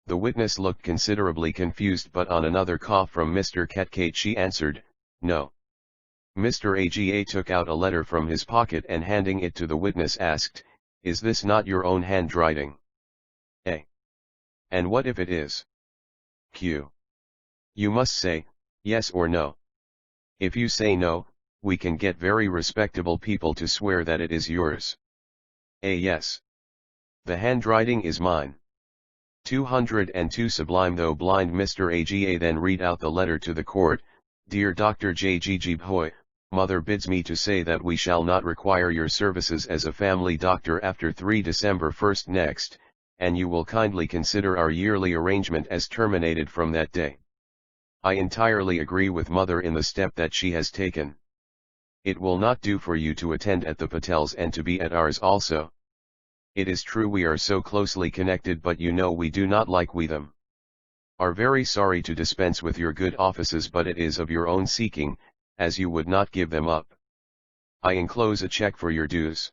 The witness looked considerably confused, but on another cough from Mr. Catcade she answered, no. Mr. Aga took out a letter from his pocket and handing it to the witness asked, is this not your own handwriting? A. And what if it is? Q. You must say, yes or no. If you say no, we can get very respectable people to swear that it is yours. A. Yes. The handwriting is mine. 202 Sublime though blind Mr. Aga then read out the letter to the court. Dear Dr. J. Boy, Mother bids me to say that we shall not require your services as a family doctor after 3 December 1st next, and you will kindly consider our yearly arrangement as terminated from that day. I entirely agree with Mother in the step that she has taken. It will not do for you to attend at the Patels and to be at ours also. It is true we are so closely connected, but you know we do not like we them. Are very sorry to dispense with your good offices, but it is of your own seeking, as you would not give them up. I enclose a check for your dues.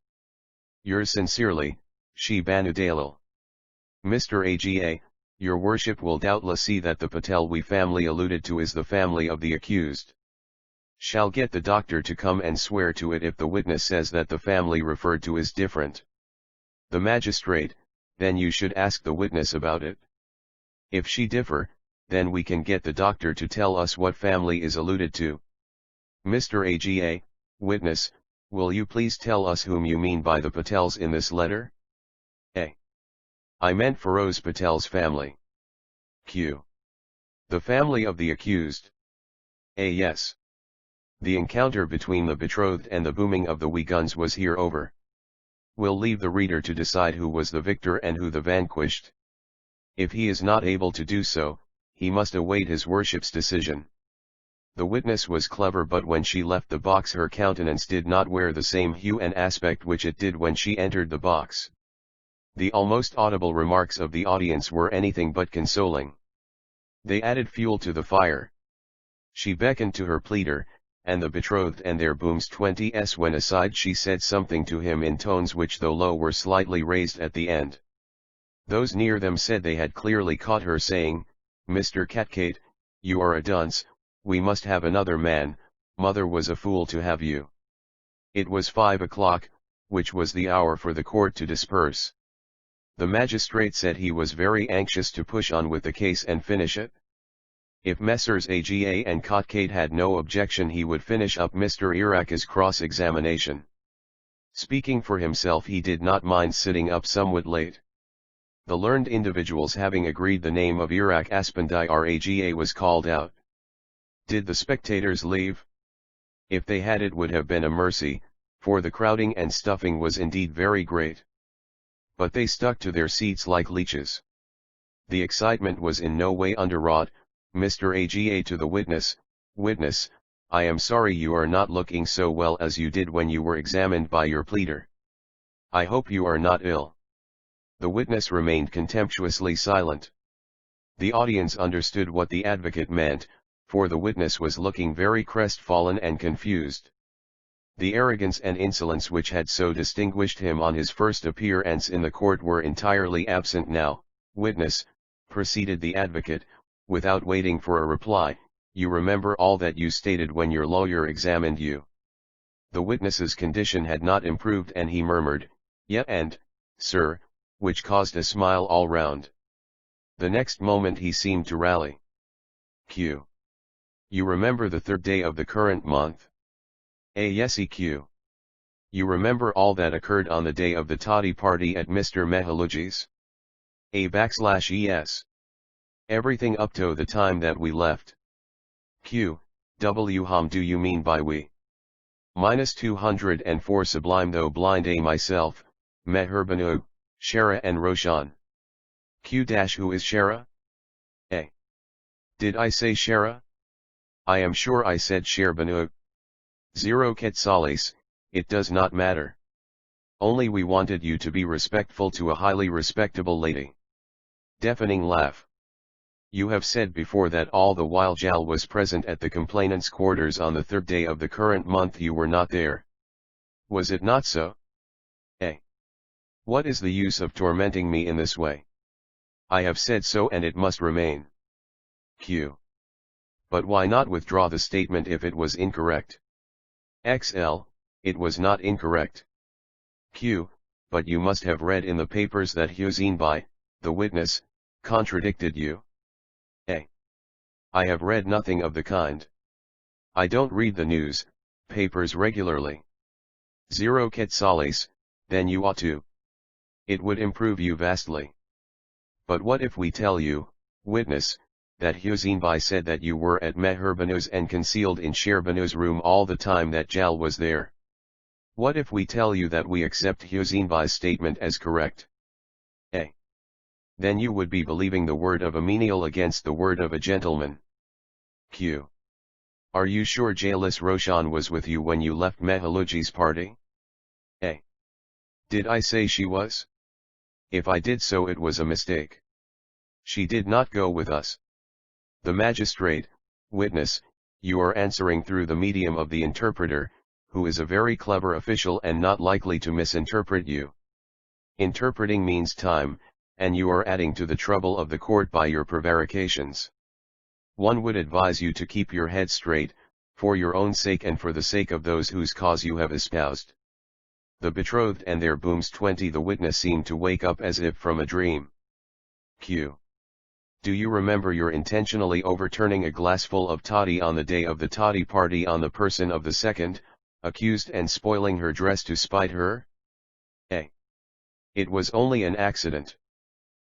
Yours sincerely, Shi Banu Dalal. Mr. Aga, your worship will doubtless see that the Patelwi family alluded to is the family of the accused. Shall get the doctor to come and swear to it if the witness says that the family referred to is different. The magistrate, then you should ask the witness about it. If she differ, then we can get the doctor to tell us what family is alluded to. Mr. Aga, witness, will you please tell us whom you mean by the Patels in this letter? A. I meant Feroz Patel's family. Q. The family of the accused. A. Yes. The encounter between the betrothed and the booming of the wee guns was here over. We'll leave the reader to decide who was the victor and who the vanquished. If he is not able to do so, he must await his worship's decision. The witness was clever, but when she left the box her countenance did not wear the same hue and aspect which it did when she entered the box. The almost audible remarks of the audience were anything but consoling. They added fuel to the fire. She beckoned to her pleader, and the betrothed and their booms 20s went aside. She said something to him in tones which, though low, were slightly raised at the end. Those near them said they had clearly caught her saying, "Mr. Catgate, you are a dunce, we must have another man, mother was a fool to have you." It was 5 o'clock, which was the hour for the court to disperse. The magistrate said he was very anxious to push on with the case and finish it. If Messrs. Aga and Catgate had no objection, he would finish up Mr. Iraq's cross-examination. Speaking for himself, he did not mind sitting up somewhat late. The learned individuals having agreed, the name of Iraq Aspandiyar Aga was called out. Did the spectators leave? If they had, it would have been a mercy, for the crowding and stuffing was indeed very great. But they stuck to their seats like leeches. The excitement was in no way underwrought. Mr. Aga to the witness, "Witness, I am sorry you are not looking so well as you did when you were examined by your pleader. I hope you are not ill." The witness remained contemptuously silent. The audience understood what the advocate meant, for the witness was looking very crestfallen and confused. The arrogance and insolence which had so distinguished him on his first appearance in the court were entirely absent now. "Witness," proceeded the advocate, without waiting for a reply, "you remember all that you stated when your lawyer examined you." The witness's condition had not improved, and he murmured, "Yeah, and, sir," which caused a smile all round. The next moment he seemed to rally. Q. You remember the 3rd day of the current month? A. Yes, EQ. You remember all that occurred on the day of the toddy party at Mr. Mehaluji's? A/ES. Everything up to the time that we left. Q. W. Whom do you mean by we? -204 Sublime. Though blind A myself, Meherbanu, Shara and Roshan. Q. Who is Shara? A. Did I say Shara? I am sure I said Sherbanu. 0 Quetzales, it does not matter. Only we wanted you to be respectful to a highly respectable lady. Deafening laugh. You have said before that all the while Jal was present at the complainant's quarters on the 3rd day of the current month. You were not there. Was it not so? A. What is the use of tormenting me in this way? I have said so, and it must remain. Q. But why not withdraw the statement if it was incorrect? XL, it was not incorrect. Q. But you must have read in the papers that Huzinbai, the witness, contradicted you. A. I have read nothing of the kind. I don't read the news papers regularly. 0 Quetzales, then you ought to. It would improve you vastly. But what if we tell you, witness, that Huzinbai said that you were at Meherbanu's and concealed in Sherbanu's room all the time that Jal was there? What if we tell you that we accept Huzinbai's statement as correct? A. Then you would be believing the word of a menial against the word of a gentleman. Q. Are you sure Jalis Roshan was with you when you left Mehaluji's party? A. Did I say she was? If I did so it was a mistake. She did not go with us. The magistrate, witness, you are answering through the medium of the interpreter, who is a very clever official and not likely to misinterpret you. Interpreting means time, and you are adding to the trouble of the court by your prevarications. One would advise you to keep your head straight, for your own sake and for the sake of those whose cause you have espoused. The betrothed and their booms 20. The witness seemed to wake up as if from a dream. Q. Do you remember your intentionally overturning a glassful of toddy on the day of the toddy party on the person of the second, accused and spoiling her dress to spite her? A. It was only an accident.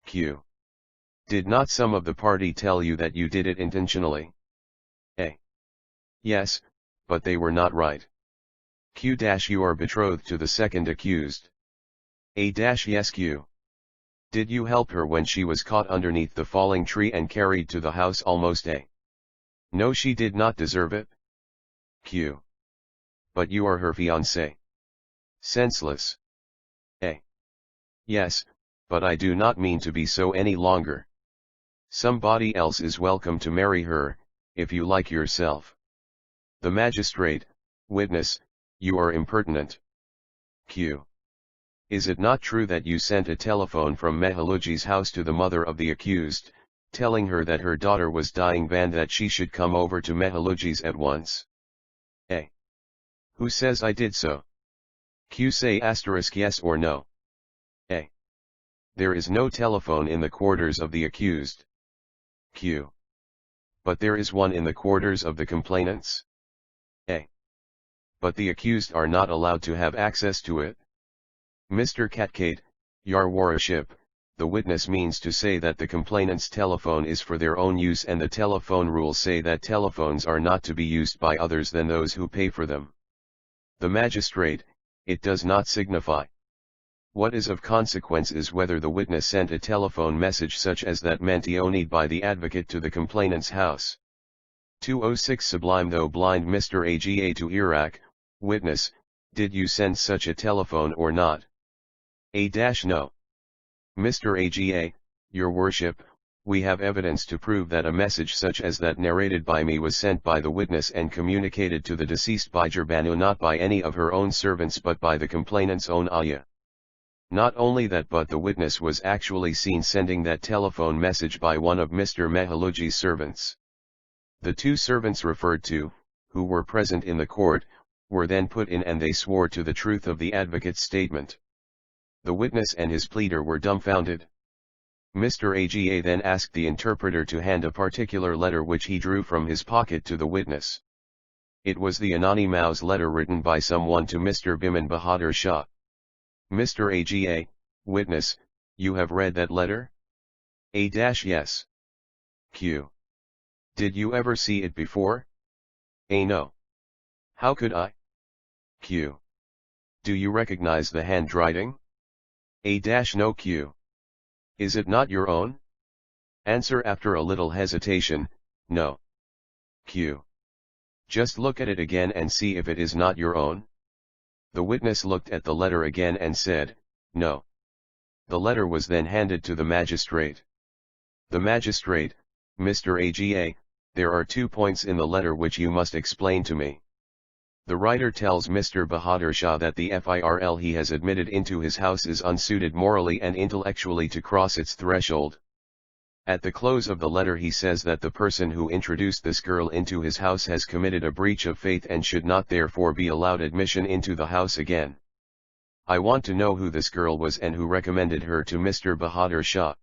Q. Did not some of the party tell you that you did it intentionally? A. Yes, but they were not right. Q. You are betrothed to the second accused. A. Yes. Q. Did you help her when she was caught underneath the falling tree and carried to the house almost? A. No, she did not deserve it. Q. But you are her fiancé. Senseless. A. Yes, but I do not mean to be so any longer. Somebody else is welcome to marry her, if you like yourself. The magistrate, witness, you are impertinent. Q. Is it not true that you sent a telephone from Mehaluji's house to the mother of the accused, telling her that her daughter was dying and that she should come over to Mehaluji's at once? A. Who says I did so? Q. Say asterisk yes or no. A. There is no telephone in the quarters of the accused. Q. But there is one in the quarters of the complainants? A. But the accused are not allowed to have access to it. Mr. Catkate, your worship, the witness means to say that the complainant's telephone is for their own use and the telephone rules say that telephones are not to be used by others than those who pay for them. The magistrate, it does not signify. What is of consequence is whether the witness sent a telephone message such as that mentioned by the advocate to the complainant's house. 206 Sublime. Though blind Mr. Aga to Iraq, witness, did you send such a telephone or not? No. Mr. Aga, your worship, we have evidence to prove that a message such as that narrated by me was sent by the witness and communicated to the deceased by Gerbanu not by any of her own servants but by the complainant's own ayah. Not only that, but the witness was actually seen sending that telephone message by one of Mr. Mehaluji's servants. The two servants referred to, who were present in the court, were then put in and they swore to the truth of the advocate's statement. The witness and his pleader were dumbfounded. Mr. Aga then asked the interpreter to hand a particular letter which he drew from his pocket to the witness. It was the anonymous letter written by someone to Mr. Biman Bahadur Shah. Mr. Aga, witness, you have read that letter? A. Yes. Q. Did you ever see it before? A. No. How could I? Q. Do you recognize the handwriting? A. No. Q. Is it not your own? Answer after a little hesitation, no. Q. Just look at it again and see if it is not your own. The witness looked at the letter again and said, no. The letter was then handed to the magistrate. The magistrate, Mr. Aga, there are 2 points in the letter which you must explain to me. The writer tells Mr. Bahadur Shah that the FIRL he has admitted into his house is unsuited morally and intellectually to cross its threshold. At the close of the letter he says that the person who introduced this girl into his house has committed a breach of faith and should not therefore be allowed admission into the house again. I want to know who this girl was and who recommended her to Mr. Bahadur Shah.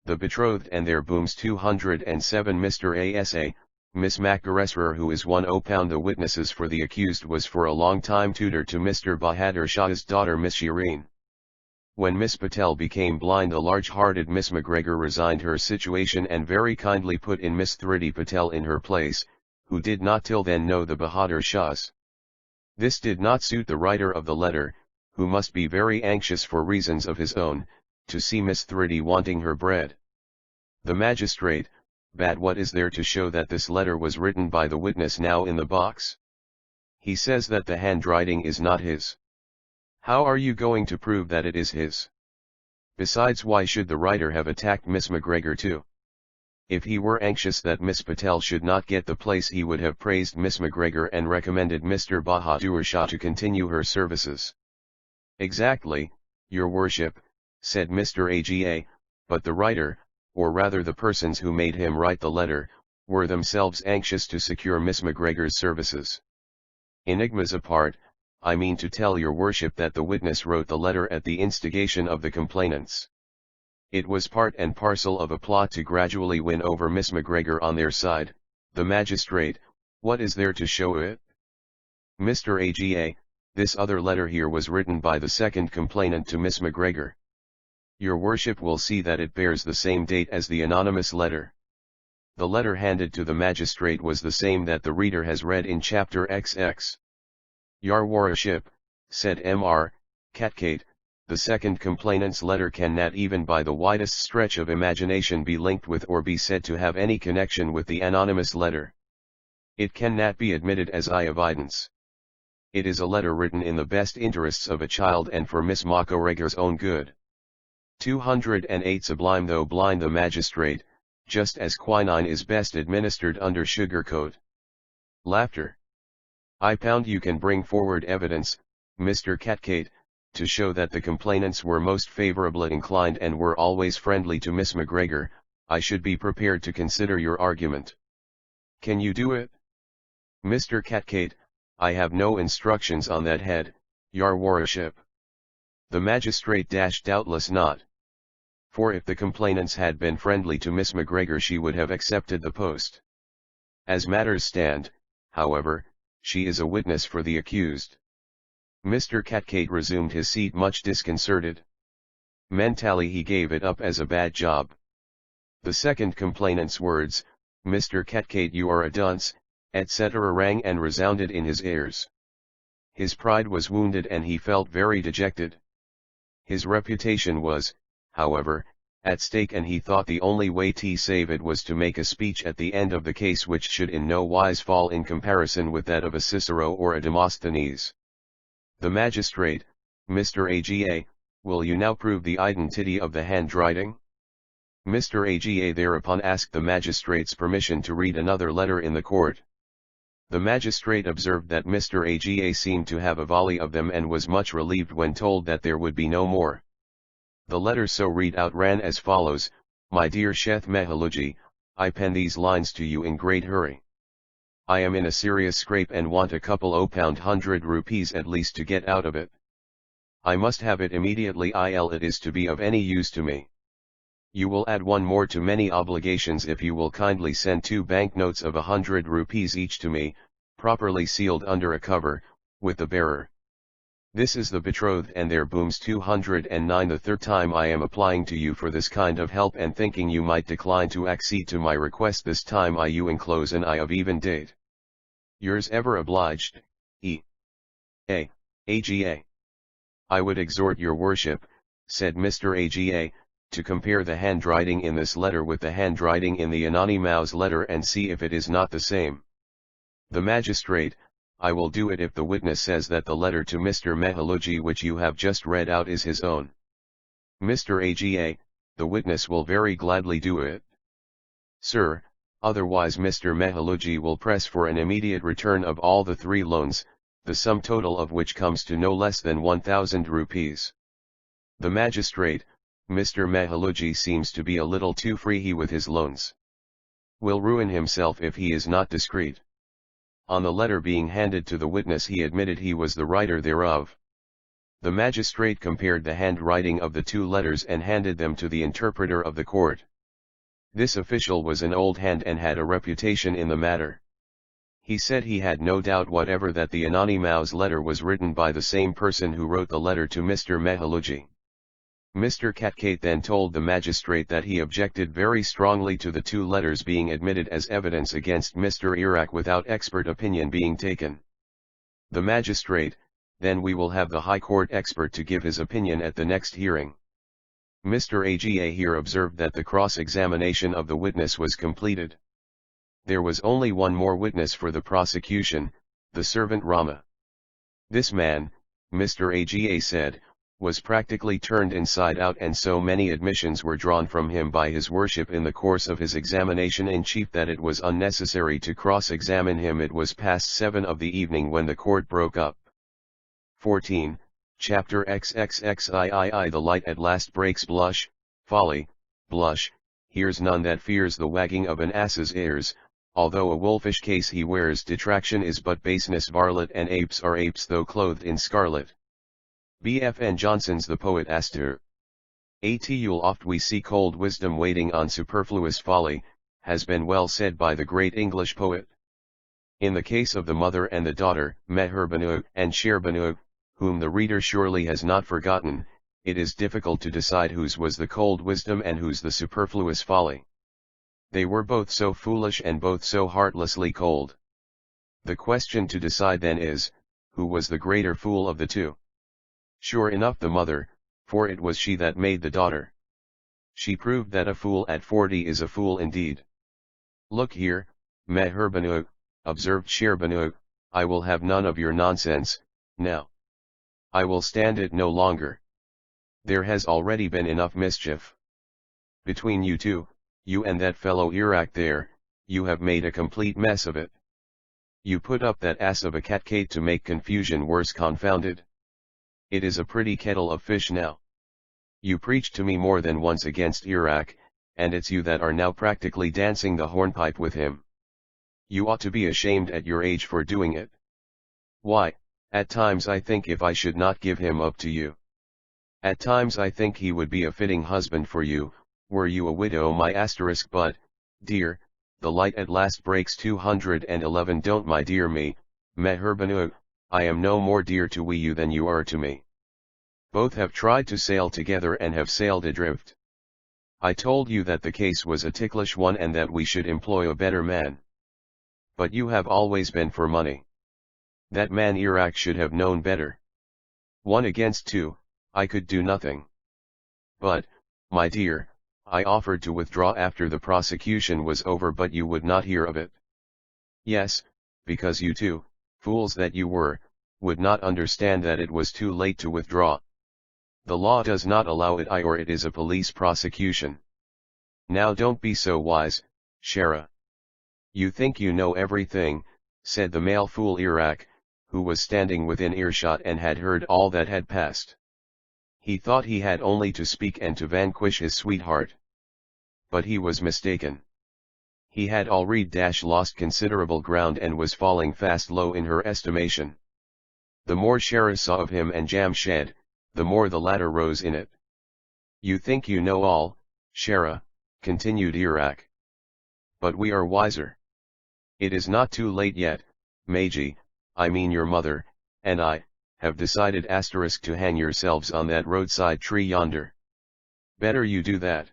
The betrothed and their booms 207 Mr. Asa, Miss Makaresrar who is 10 pound. The witnesses for the accused was for a long time tutor to Mr. Bahadur Shah's daughter Miss Shireen. When Miss Patel became blind the large-hearted Miss McGregor resigned her situation and very kindly put in Miss Thridi Patel in her place, who did not till then know the Bahadur Shahs. This did not suit the writer of the letter, who must be very anxious for reasons of his own, to see Miss Thridi wanting her bread. The magistrate, but what is there to show that this letter was written by the witness now in the box? He says that the handwriting is not his. How are you going to prove that it is his? Besides, why should the writer have attacked Miss McGregor too? If he were anxious that Miss Patel should not get the place, he would have praised Miss McGregor and recommended Mr. Bahadur Shah to continue her services. Exactly, your worship, said Mr. Aga, but the writer, or rather the persons who made him write the letter, were themselves anxious to secure Miss McGregor's services. Enigmas apart, I mean to tell your worship that the witness wrote the letter at the instigation of the complainants. It was part and parcel of a plot to gradually win over Miss McGregor on their side. The magistrate, what is there to show it? Mr. Aga, this other letter here was written by the second complainant to Miss McGregor. Your worship will see that it bears the same date as the anonymous letter. The letter handed to the magistrate was the same that the reader has read in chapter XX. Your worship, said Mr. Catgate, the second complainant's letter cannot even by the widest stretch of imagination be linked with or be said to have any connection with the anonymous letter. It cannot be admitted as evidence. It is a letter written in the best interests of a child and for Miss McGregor's own good. 208 Sublime. Though blind the magistrate, just as quinine is best administered under sugarcoat. Laughter. I pound you can bring forward evidence, Mr. Catgate, to show that the complainants were most favorably inclined and were always friendly to Miss McGregor. I should be prepared to consider your argument. Can you do it? Mr. Catgate, I have no instructions on that head, your worship. The magistrate doubtless not. For if the complainants had been friendly to Miss McGregor she would have accepted the post. As matters stand, however, she is a witness for the accused. Mr. Catgate resumed his seat much disconcerted. Mentally he gave it up as a bad job. The second complainant's words, Mr. Catgate you are a dunce, etc. rang and resounded in his ears. His pride was wounded and he felt very dejected. His reputation was, however, at stake and he thought the only way to save it was to make a speech at the end of the case which should in no wise fall in comparison with that of a Cicero or a Demosthenes. The magistrate, Mr. Aga, will you now prove the identity of the handwriting? Mr. Aga thereupon asked the magistrate's permission to read another letter in the court. The magistrate observed that Mr. Aga seemed to have a volley of them and was much relieved when told that there would be no more. The letter so read out ran as follows: My dear Sheth Mehaluji, I pen these lines to you in great hurry. I am in a serious scrape and want a couple £100 rupees at least to get out of it. I must have it immediately it is to be of any use to me. You will add one more to many obligations if you will kindly send 2 banknotes of 100 rupees each to me, properly sealed under a cover, with the bearer. This is the betrothed and their booms 209. The third time I am applying to you for this kind of help and thinking you might decline to accede to my request. This time you enclose an I of even date. Yours ever obliged, E.A. Aga. I would exhort your worship, said Mr. Aga, to compare the handwriting in this letter with the handwriting in the anonymous letter and see if it is not the same. The magistrate, I will do it if the witness says that the letter to Mr. Mehaluji which you have just read out is his own. Mr. Aga, the witness will very gladly do it. Sir, otherwise Mr. Mehaluji will press for an immediate return of all the 3 loans, the sum total of which comes to no less than 1,000 rupees. The magistrate, Mr. Mehaluji seems to be a little too free with his loans. Will ruin himself if he is not discreet. On the letter being handed to the witness he admitted he was the writer thereof. The magistrate compared the handwriting of the 2 letters and handed them to the interpreter of the court. This official was an old hand and had a reputation in the matter. He said he had no doubt whatever that the anonymous letter was written by the same person who wrote the letter to Mr. Mehaluji. Mr. Catgate then told the magistrate that he objected very strongly to the 2 letters being admitted as evidence against Mr. Iraq without expert opinion being taken. The magistrate, then we will have the High Court expert to give his opinion at the next hearing. Mr. Aga here observed that the cross-examination of the witness was completed. There was only one more witness for the prosecution, the servant Rama. This man, Mr. Aga said, was practically turned inside out, and so many admissions were drawn from him by his worship in the course of his examination in chief that it was unnecessary to cross-examine him. It was past 7 of the evening when the court broke up. 14. Chapter XXXIII. The light at last breaks. Blush, folly, blush, here's none that fears the wagging of an ass's ears, although a wolfish case he wears. Detraction is but baseness. Varlet and apes are apes though clothed in scarlet. B.F.N. Johnson's The Poet Astor. You'll oft we see cold wisdom waiting on superfluous folly, has been well said by the great English poet. In the case of the mother and the daughter, Meherbanu and Sherbanu, whom the reader surely has not forgotten, it is difficult to decide whose was the cold wisdom and whose the superfluous folly. They were both so foolish and both so heartlessly cold. The question to decide then is, who was the greater fool of the two? Sure enough the mother, for it was she that made the daughter. She proved that a fool at 40 is a fool indeed. Look here, Meherbanu, observed Sherbanu, I will have none of your nonsense, now. I will stand it no longer. There has already been enough mischief. Between you two, you and that fellow Iraq there, you have made a complete mess of it. You put up that ass of a catcate to make confusion worse confounded. It is a pretty kettle of fish now. You preached to me more than once against Iraq, and it's you that are now practically dancing the hornpipe with him. You ought to be ashamed at your age for doing it. Why, at times I think if I should not give him up to you. At times I think he would be a fitting husband for you, were you a widow. But, dear, the light at last breaks. 211. Don't my dear me, Meherbanu, I am no more dear to you than you are to me. Both have tried to sail together and have sailed adrift. I told you that the case was a ticklish one and that we should employ a better man. But you have always been for money. That man Iraq should have known better. 1 against 2, I could do nothing. But, my dear, I offered to withdraw after the prosecution was over, but you would not hear of it. Yes, because you two, fools that you were, would not understand that it was too late to withdraw. The law does not allow it, or it is a police prosecution. Now don't be so wise, Shara. You think you know everything, said the male fool Iraq, who was standing within earshot and had heard all that had passed. He thought he had only to speak and to vanquish his sweetheart. But he was mistaken. He had already lost considerable ground and was falling fast low in her estimation. The more Shara saw of him and Jamshed, the more the latter rose in it. You think you know all, Shara, continued Iraq. But we are wiser. It is not too late yet, Maji, I mean your mother, and I, have decided to hang yourselves on that roadside tree yonder. Better you do that.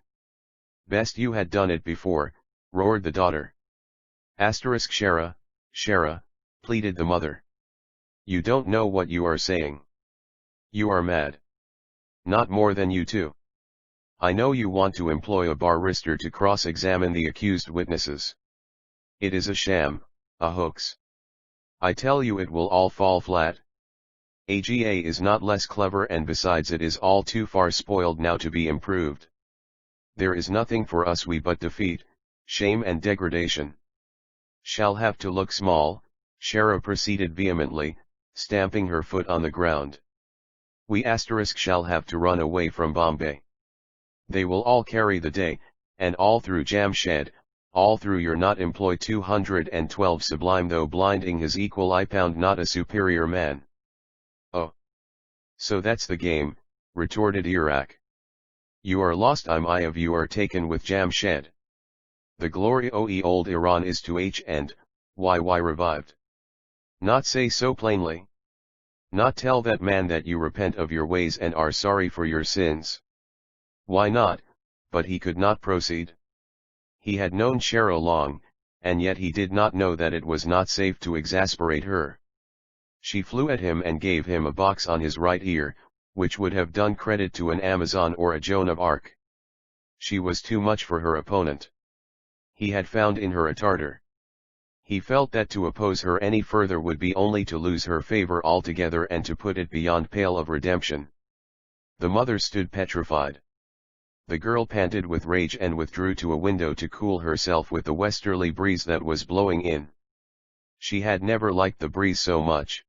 Best you had done it before, roared the daughter. Shara, Shara, pleaded the mother. You don't know what you are saying. You are mad. Not more than you two. I know you want to employ a barrister to cross-examine the accused witnesses. It is a sham, a hoax. I tell you it will all fall flat. AGA is not less clever, and besides it is all too far spoiled now to be improved. There is nothing for us but defeat, shame and degradation. Shall have to look small, Shara proceeded vehemently, stamping her foot on the ground. We shall have to run away from Bombay. They will all carry the day, and all through Jamshed, all through your not employ 212 Sublime though blinding his equal I pound not a superior man. Oh. So that's the game, retorted Iraq. You are lost, I of you are taken with Jamshed. The glory old Iran is to H and Y revived. Not say so plainly. Not tell that man that you repent of your ways and are sorry for your sins. Why not? But he could not proceed. He had known Shara long, and yet he did not know that it was not safe to exasperate her. She flew at him and gave him a box on his right ear, which would have done credit to an Amazon or a Joan of Arc. She was too much for her opponent. He had found in her a Tartar. He felt that to oppose her any further would be only to lose her favor altogether and to put it beyond pale of redemption. The mother stood petrified. The girl panted with rage and withdrew to a window to cool herself with the westerly breeze that was blowing in. She had never liked the breeze so much.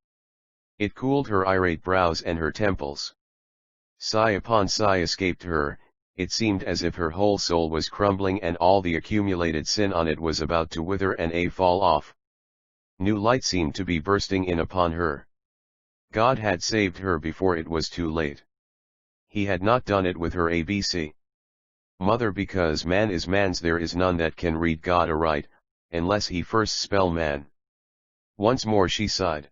It cooled her irate brows and her temples. Sigh upon sigh escaped her. It seemed as if her whole soul was crumbling and all the accumulated sin on it was about to wither and fall off. New light seemed to be bursting in upon her. God had saved her before it was too late. He had not done it with her ABC. Mother, because man is man's, there is none that can read God aright, unless he first spell man. Once more she sighed.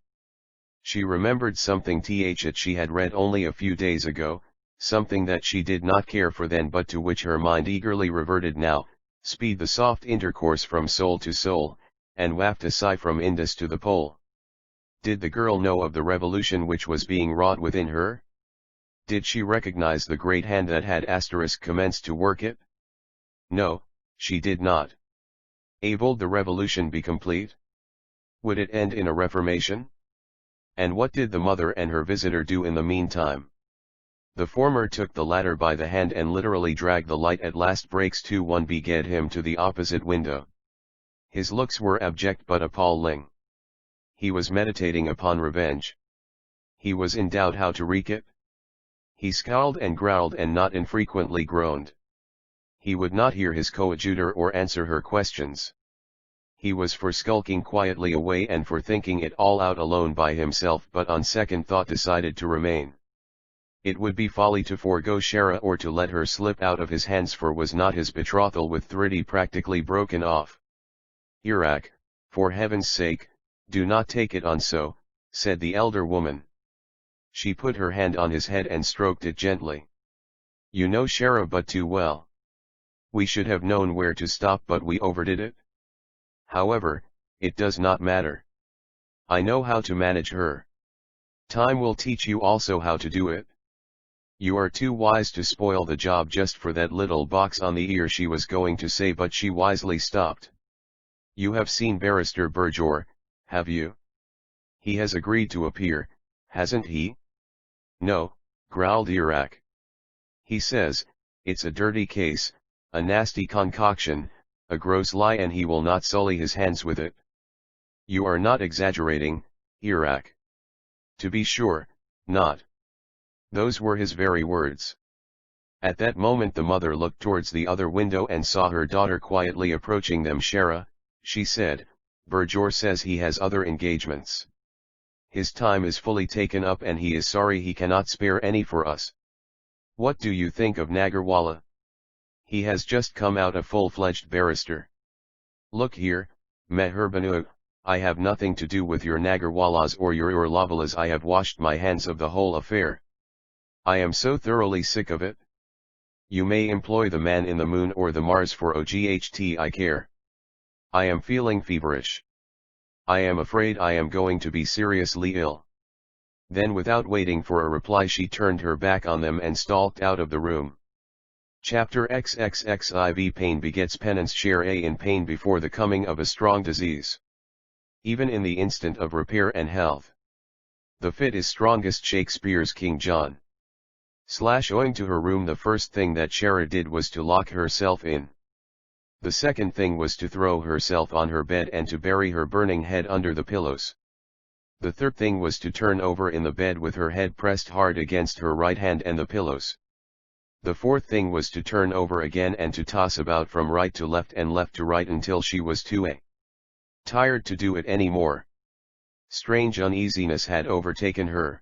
She remembered something that she had read only a few days ago, something that she did not care for then but to which her mind eagerly reverted now, speed the soft intercourse from soul to soul, and waft a sigh from Indus to the pole. Did the girl know of the revolution which was being wrought within her? Did she recognize the great hand that had commenced to work it? No, she did not. Would the revolution be complete? Would it end in a reformation? And what did the mother and her visitor do in the meantime? The former took the latter by the hand and literally dragged the light at last breaks to one beget him to the opposite window. His looks were abject but appalling. He was meditating upon revenge. He was in doubt how to wreak it. He scowled and growled and not infrequently groaned. He would not hear his coadjutor or answer her questions. He was for skulking quietly away and for thinking it all out alone by himself, but on second thought decided to remain. It would be folly to forego Shara or to let her slip out of his hands, for was not his betrothal with Thridi practically broken off? Iraq, for heaven's sake, do not take it on so, said the elder woman. She put her hand on his head and stroked it gently. You know Shara but too well. We should have known where to stop, but we overdid it. However, it does not matter. I know how to manage her. Time will teach you also how to do it. You are too wise to spoil the job just for that little box on the ear, she was going to say, but she wisely stopped. You have seen Barrister Bergor, have you? He has agreed to appear, hasn't he? No, growled Iraq. He says, it's a dirty case, a nasty concoction, a gross lie, and he will not sully his hands with it. You are not exaggerating, Iraq. To be sure, not. Those were his very words. At that moment the mother looked towards the other window and saw her daughter quietly approaching them. Shara, she said, Bergor says he has other engagements. His time is fully taken up and he is sorry he cannot spare any for us. What do you think of Nagarwala? He has just come out a full-fledged barrister. Look here, Meherbanu, I have nothing to do with your Nagarwalas or your Urlavalas. I have washed my hands of the whole affair. I am so thoroughly sick of it. You may employ the man in the moon or the Mars for OGHT, I care. I am feeling feverish. I am afraid I am going to be seriously ill. Then without waiting for a reply she turned her back on them and stalked out of the room. Chapter XXXIV Pain begets penance. Share A in pain before the coming of a strong disease. Even in the instant of repair and health. The fit is strongest. Shakespeare's King John. Owing to her room, the first thing that Shara did was to lock herself in. The second thing was to throw herself on her bed and to bury her burning head under the pillows. The third thing was to turn over in the bed with her head pressed hard against her right hand and the pillows. The fourth thing was to turn over again and to toss about from right to left and left to right until she was too tired to do it any more. Strange uneasiness had overtaken her.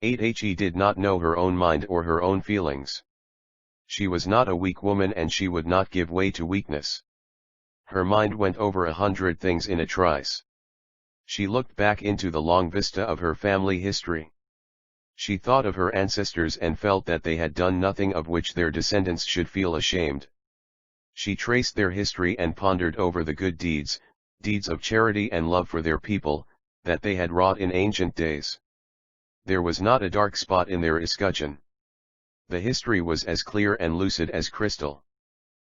He did not know her own mind or her own feelings. She was not a weak woman and she would not give way to weakness. Her mind went over 100 things in a trice. She looked back into the long vista of her family history. She thought of her ancestors and felt that they had done nothing of which their descendants should feel ashamed. She traced their history and pondered over the good deeds of charity and love for their people, that they had wrought in ancient days. There was not a dark spot in their escutcheon. The history was as clear and lucid as crystal.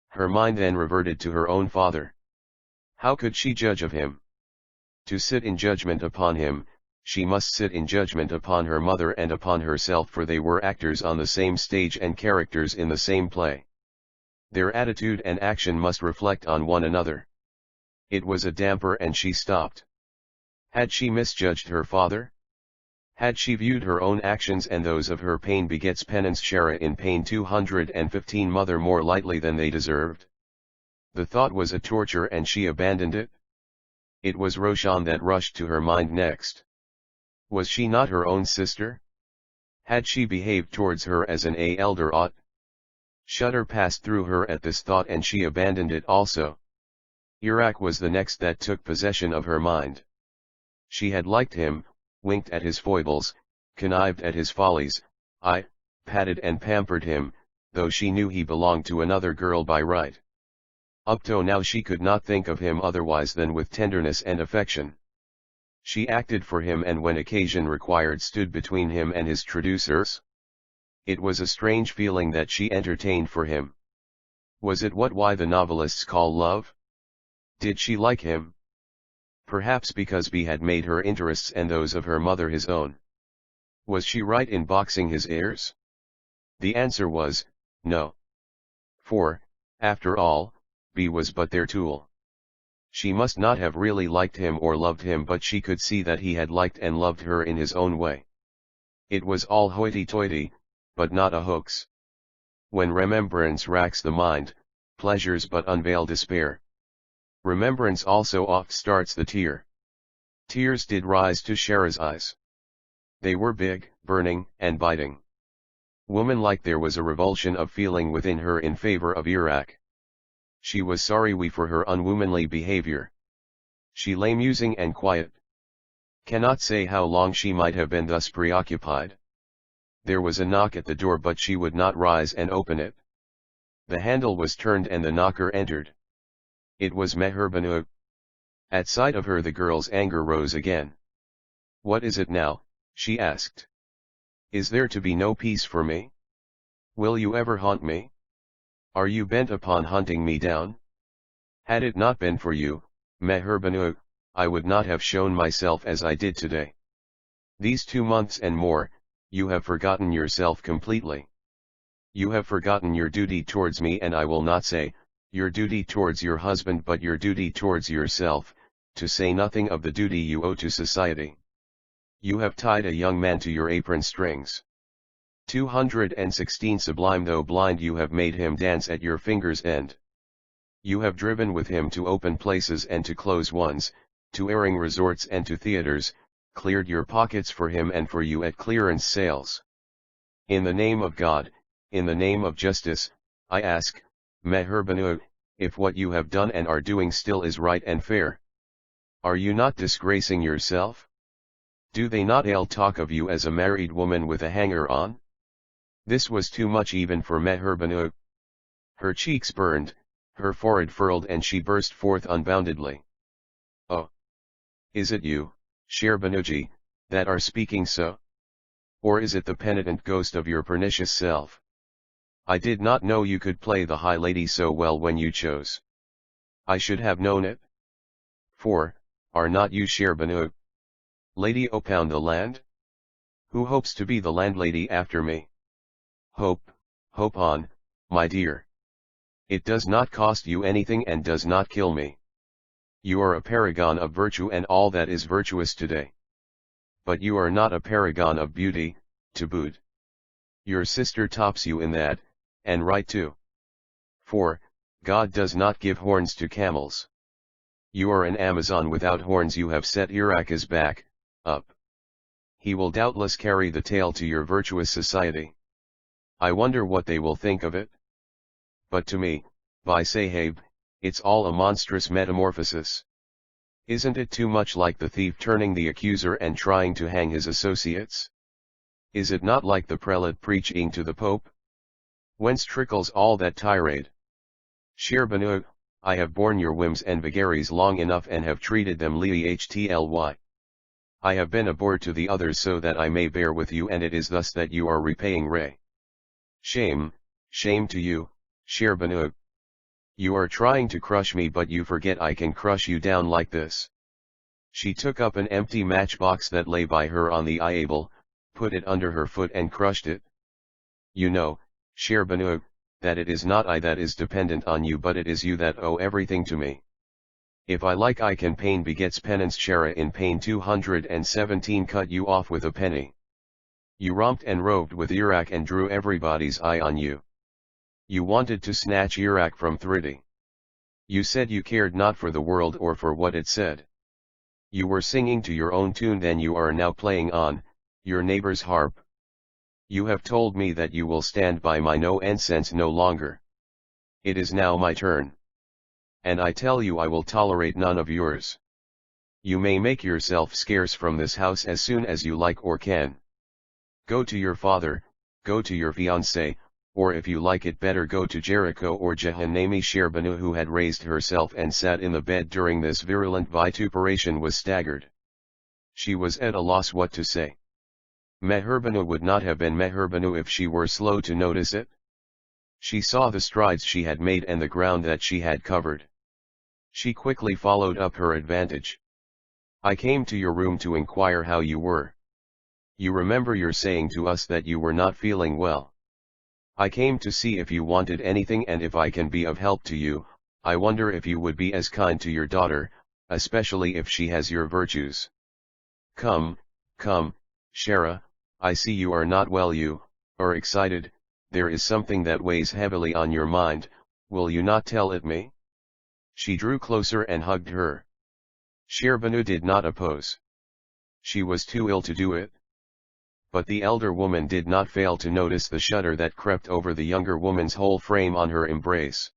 Her mind then reverted to her own father. How could she judge of him? To sit in judgment upon him, she must sit in judgment upon her mother and upon herself, for they were actors on the same stage and characters in the same play. Their attitude and action must reflect on one another. It was a damper and she stopped. Had she misjudged her father? Had she viewed her own actions and those of her pain begets penance shara in pain 215 mother more lightly than they deserved? The thought was a torture and she abandoned it. It was Roshan that rushed to her mind next. Was she not her own sister? Had she behaved towards her as an elder ought? Shudder passed through her at this thought and she abandoned it also. Iraq was the next that took possession of her mind. She had liked him, winked at his foibles, connived at his follies, patted and pampered him, though she knew he belonged to another girl by right. Up to now she could not think of him otherwise than with tenderness and affection. She acted for him and when occasion required stood between him and his traducers. It was a strange feeling that she entertained for him. Was it why the novelists call love? Did she like him? Perhaps because B had made her interests and those of her mother his own. Was she right in boxing his ears? The answer was, no. For, after all, B was but their tool. She must not have really liked him or loved him, but she could see that he had liked and loved her in his own way. It was all hoity-toity, but not a hoax. When remembrance racks the mind, pleasures but unveil despair. Remembrance also oft starts the tear. Tears did rise to Shara's eyes. They were big, burning, and biting. Woman-like there was a revulsion of feeling within her in favor of Iraq. She was sorry for her unwomanly behavior. She lay musing and quiet. Cannot say how long she might have been thus preoccupied. There was a knock at the door but she would not rise and open it. The handle was turned and the knocker entered. It was Meher Banu. At sight of her the girl's anger rose again. What is it now? She asked. Is there to be no peace for me? Will you ever haunt me? Are you bent upon hunting me down? Had it not been for you, Meher Banu, I would not have shown myself as I did today. These 2 months and more, you have forgotten yourself completely. You have forgotten your duty towards me, and I will not say, your duty towards your husband, but your duty towards yourself, to say nothing of the duty you owe to society. You have tied a young man to your apron strings. 216 Sublime, though blind you have made him dance at your finger's end. You have driven with him to open places and to close ones, to airing resorts and to theaters, cleared your pockets for him and for you at clearance sales. In the name of God, in the name of justice, I ask, Meher Banu, if what you have done and are doing still is right and fair. Are you not disgracing yourself? Do they not talk of you as a married woman with a hanger-on? This was too much even for Meher Banu. Her cheeks burned, her forehead furrowed, and she burst forth unboundedly. Oh! Is it you, Sher Banuji, that are speaking so? Or is it the penitent ghost of your pernicious self? I did not know you could play the high lady so well when you chose. I should have known it. For, are not you Sher Banu? Lady Opound the land? Who hopes to be the landlady after me? Hope on, my dear. It does not cost you anything and does not kill me. You are a paragon of virtue and all that is virtuous today. But you are not a paragon of beauty, to boot. Your sister tops you in that, and right too. For, God does not give horns to camels. You are an Amazon without horns. You have set Iraq's back up. He will doubtless carry the tale to your virtuous society. I wonder what they will think of it. But to me, by Sahib, it's all a monstrous metamorphosis. Isn't it too much like the thief turning the accuser and trying to hang his associates? Is it not like the prelate preaching to the Pope? Whence trickles all that tirade? Sher Banu, I have borne your whims and vagaries long enough and have treated them lehtly. I have been a bore to the others so that I may bear with you, and it is thus that you are repaying Ray. Shame, shame to you, Sher Banu. You are trying to crush me, but you forget I can crush you down like this. She took up an empty matchbox that lay by her on the table, put it under her foot and crushed it. You know, Shehrbanu, that it is not I that is dependent on you but it is you that owe everything to me. If I like I can pain begets penance Shera in pain 217 cut you off with a penny. You romped and roved with Iraq and drew everybody's eye on you. You wanted to snatch Iraq from Thridi. You said you cared not for the world or for what it said. You were singing to your own tune then you are now playing on, your neighbor's harp. You have told me that you will stand by my no nonsense no longer. It is now my turn. And I tell you I will tolerate none of yours. You may make yourself scarce from this house as soon as you like or can. Go to your father, go to your fiancé, or if you like it better go to Jericho or Jehannami. Shehrbanu, who had raised herself and sat in the bed during this virulent vituperation, was staggered. She was at a loss what to say. Mehrbanu would not have been Mehrbanu if she were slow to notice it. She saw the strides she had made and the ground that she had covered. She quickly followed up her advantage. I came to your room to inquire how you were. You remember your saying to us that you were not feeling well. I came to see if you wanted anything and if I can be of help to you. I wonder if you would be as kind to your daughter, especially if she has your virtues. Come, come, Shera, I see you are not well, you are excited, there is something that weighs heavily on your mind, will you not tell it me? She drew closer and hugged her. Shehrbanu did not oppose. She was too ill to do it. But the elder woman did not fail to notice the shudder that crept over the younger woman's whole frame on her embrace.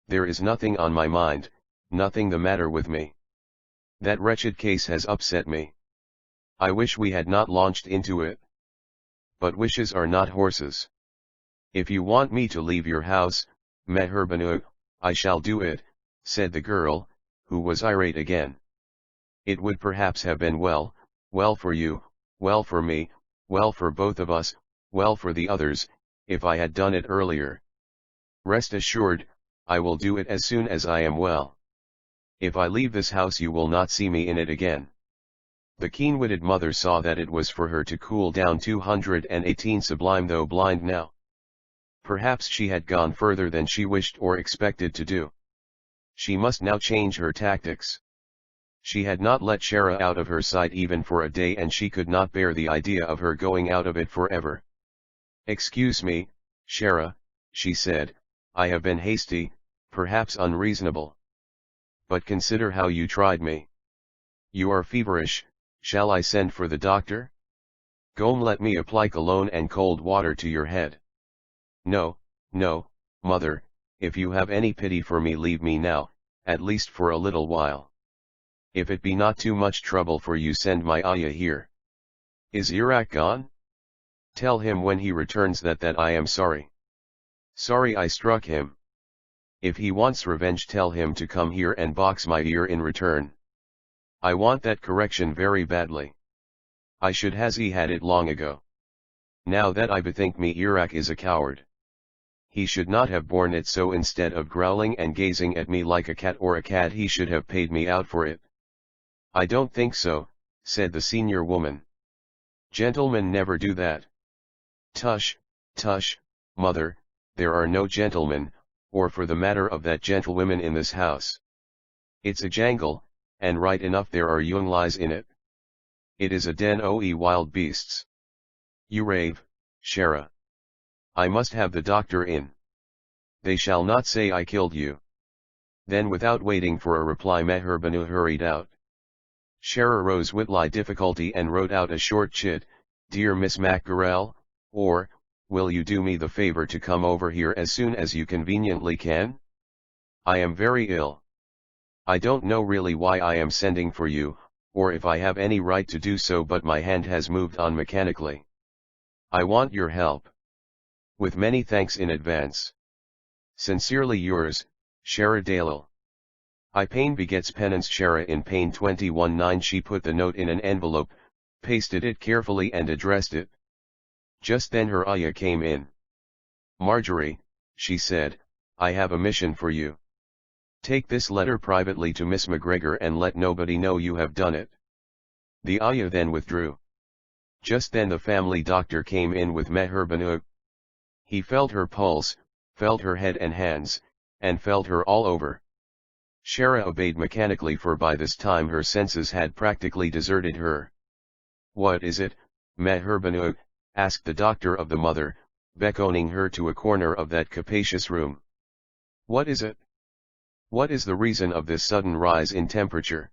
There is nothing on my mind, nothing the matter with me. That wretched case has upset me. I wish we had not launched into it. But wishes are not horses. If you want me to leave your house, Mehrbanu, I shall do it, said the girl, who was irate again. It would perhaps have been well for you, well for me, well for both of us, well for the others, if I had done it earlier. Rest assured, I will do it as soon as I am well. If I leave this house you will not see me in it again. The keen-witted mother saw that it was for her to cool down. 218 Sublime, though blind now. Perhaps she had gone further than she wished or expected to do. She must now change her tactics. She had not let Shera out of her sight even for a day, and she could not bear the idea of her going out of it forever. Excuse me, Shera, she said, I have been hasty, perhaps unreasonable. But consider how you tried me. You are feverish, shall I send for the doctor? Go, let me apply cologne and cold water to your head. No, no, mother, if you have any pity for me leave me now, at least for a little while. If it be not too much trouble for you send my ayah here. Is Iraq gone? Tell him when he returns that I am sorry. Sorry I struck him. If he wants revenge tell him to come here and box my ear in return. I want that correction very badly. I should has he had it long ago. Now that I bethink me Iraq is a coward. He should not have borne it, so instead of growling and gazing at me like a cat or a cat he should have paid me out for it. I don't think so, said the senior woman. Gentlemen never do that. Tush, tush, mother, there are no gentlemen, or for the matter of that gentlewomen in this house. It's a jangle, and right enough there are young lies in it. It is a den o' wild beasts. You rave, Shera. I must have the doctor in. They shall not say I killed you. Then without waiting for a reply Mehrbanu hurried out. Shera rose with difficulty and wrote out a short chit, Dear Miss Mackerel, or, will you do me the favor to come over here as soon as you conveniently can? I am very ill. I don't know really why I am sending for you, or if I have any right to do so, but my hand has moved on mechanically. I want your help. With many thanks in advance. Sincerely yours, Shera Dalil. I pain begets penance Shera in pain 21-9. She put the note in an envelope, pasted it carefully and addressed it. Just then her ayah came in. Marjorie, she said, I have a mission for you. Take this letter privately to Miss McGregor and let nobody know you have done it. The ayah then withdrew. Just then the family doctor came in with Meher Banu. He felt her pulse, felt her head and hands, and felt her all over. Shara obeyed mechanically, for by this time her senses had practically deserted her. "What is it, Meher Banu?" asked the doctor of the mother, beckoning her to a corner of that capacious room. "What is it? What is the reason of this sudden rise in temperature?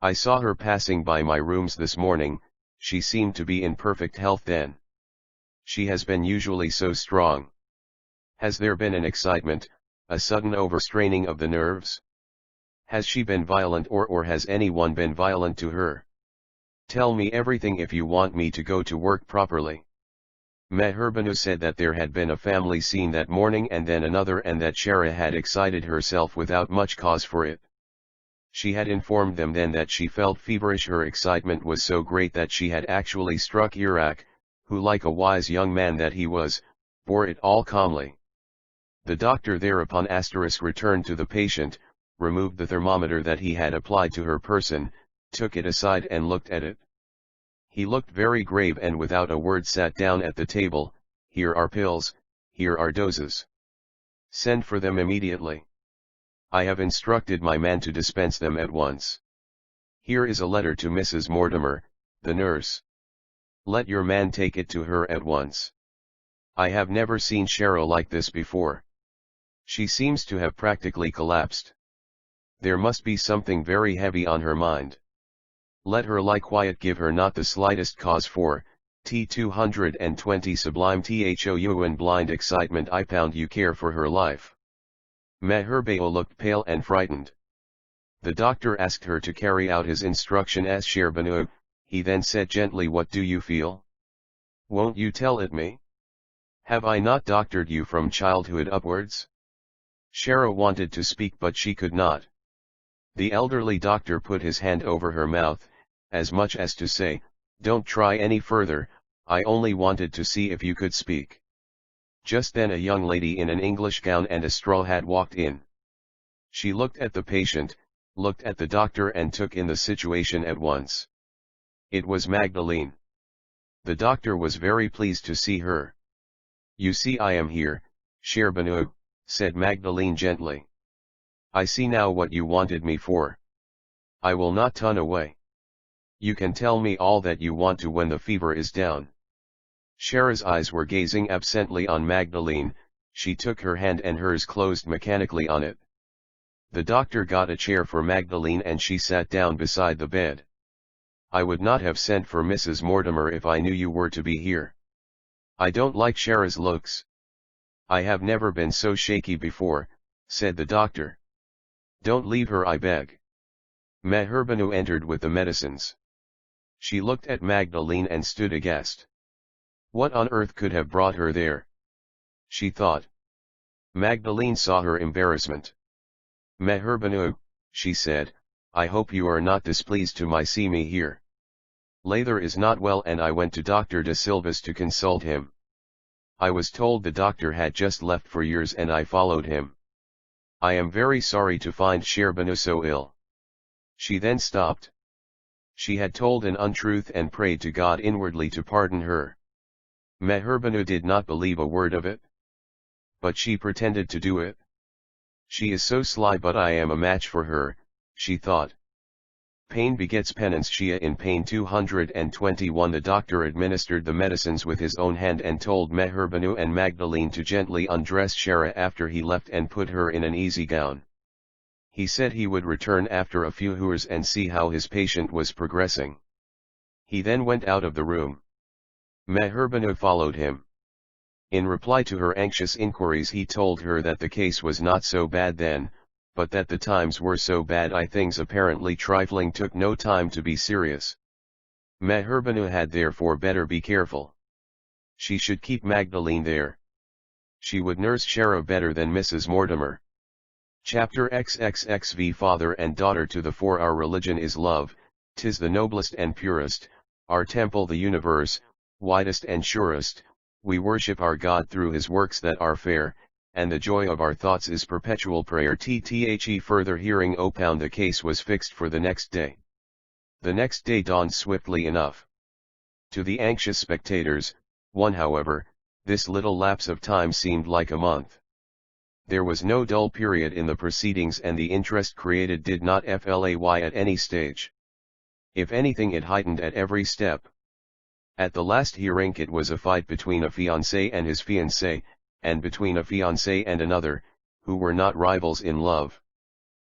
I saw her passing by my rooms this morning. She seemed to be in perfect health then. She has been usually so strong. Has there been an excitement, a sudden overstraining of the nerves? Has she been violent, or has anyone been violent to her? Tell me everything if you want me to go to work properly." Meher Banu said that there had been a family scene that morning and then another, and that Shara had excited herself without much cause for it. She had informed them then that she felt feverish. Her excitement was so great that she had actually struck Iraq, who, like a wise young man that he was, bore it all calmly. The doctor thereupon returned to the patient, removed the thermometer that he had applied to her person, took it aside and looked at it. He looked very grave and without a word sat down at the table. "Here are pills, here are doses. Send for them immediately. I have instructed my man to dispense them at once. Here is a letter to Mrs. Mortimer, the nurse. Let your man take it to her at once. I have never seen Cheryl like this before. She seems to have practically collapsed. There must be something very heavy on her mind. Let her lie quiet, give her not the slightest cause for T220 Sublime thou in blind excitement. I pound you care for her life." Meher Banu looked pale and frightened. The doctor asked her to carry out his instruction as Sherbanu. He then said gently, "What do you feel? Won't you tell it me? Have I not doctored you from childhood upwards?" Shara wanted to speak but she could not. The elderly doctor put his hand over her mouth, as much as to say, "Don't try any further, I only wanted to see if you could speak." Just then a young lady in an English gown and a straw hat walked in. She looked at the patient, looked at the doctor and took in the situation at once. It was Magdalene. The doctor was very pleased to see her. "You see I am here, Sherbanu," said Magdalene gently. "I see now what you wanted me for. I will not turn away. You can tell me all that you want to when the fever is down." Shara's eyes were gazing absently on Magdalene. She took her hand and hers closed mechanically on it. The doctor got a chair for Magdalene and she sat down beside the bed. "I would not have sent for Mrs. Mortimer if I knew you were to be here. I don't like Shara's looks. I have never been so shaky before," said the doctor. "Don't leave her, I beg." Meher Banu entered with the medicines. She looked at Magdalene and stood aghast. What on earth could have brought her there? She thought. Magdalene saw her embarrassment. "Meher Banu," she said, "I hope you are not displeased to see me here. Lather is not well and I went to Dr. De Silvas to consult him. I was told the doctor had just left for years and I followed him. I am very sorry to find Sherbanu so ill." She then stopped. She had told an untruth and prayed to God inwardly to pardon her. Meher Banu did not believe a word of it. But she pretended to do it. She is so sly, but I am a match for her, she thought. Pain begets penance. Shia in pain 221. The doctor administered the medicines with his own hand and told Meher Banu and Magdalene to gently undress Shara after he left and put her in an easy gown. He said he would return after a few hours and see how his patient was progressing. He then went out of the room. Meher Banu followed him. In reply to her anxious inquiries he told her that the case was not so bad then, but that the times were so bad things apparently trifling took no time to be serious. Meher Banu had therefore better be careful. She should keep Magdalene there. She would nurse Shara better than Mrs. Mortimer. Chapter XXXV. Father and daughter to the fore. Our religion is love, 'tis the noblest and purest, our temple the universe, widest and surest, we worship our God through his works that are fair, and the joy of our thoughts is perpetual prayer. Tthe further hearing opound the case was fixed for the next day. The next day dawned swiftly enough. To the anxious spectators, however, this little lapse of time seemed like a month. There was no dull period in the proceedings, and the interest created did not flay at any stage. If anything, it heightened at every step. At the last hearing it was a fight between a fiancé and his fiancée, and between a fiancé and another, who were not rivals in love.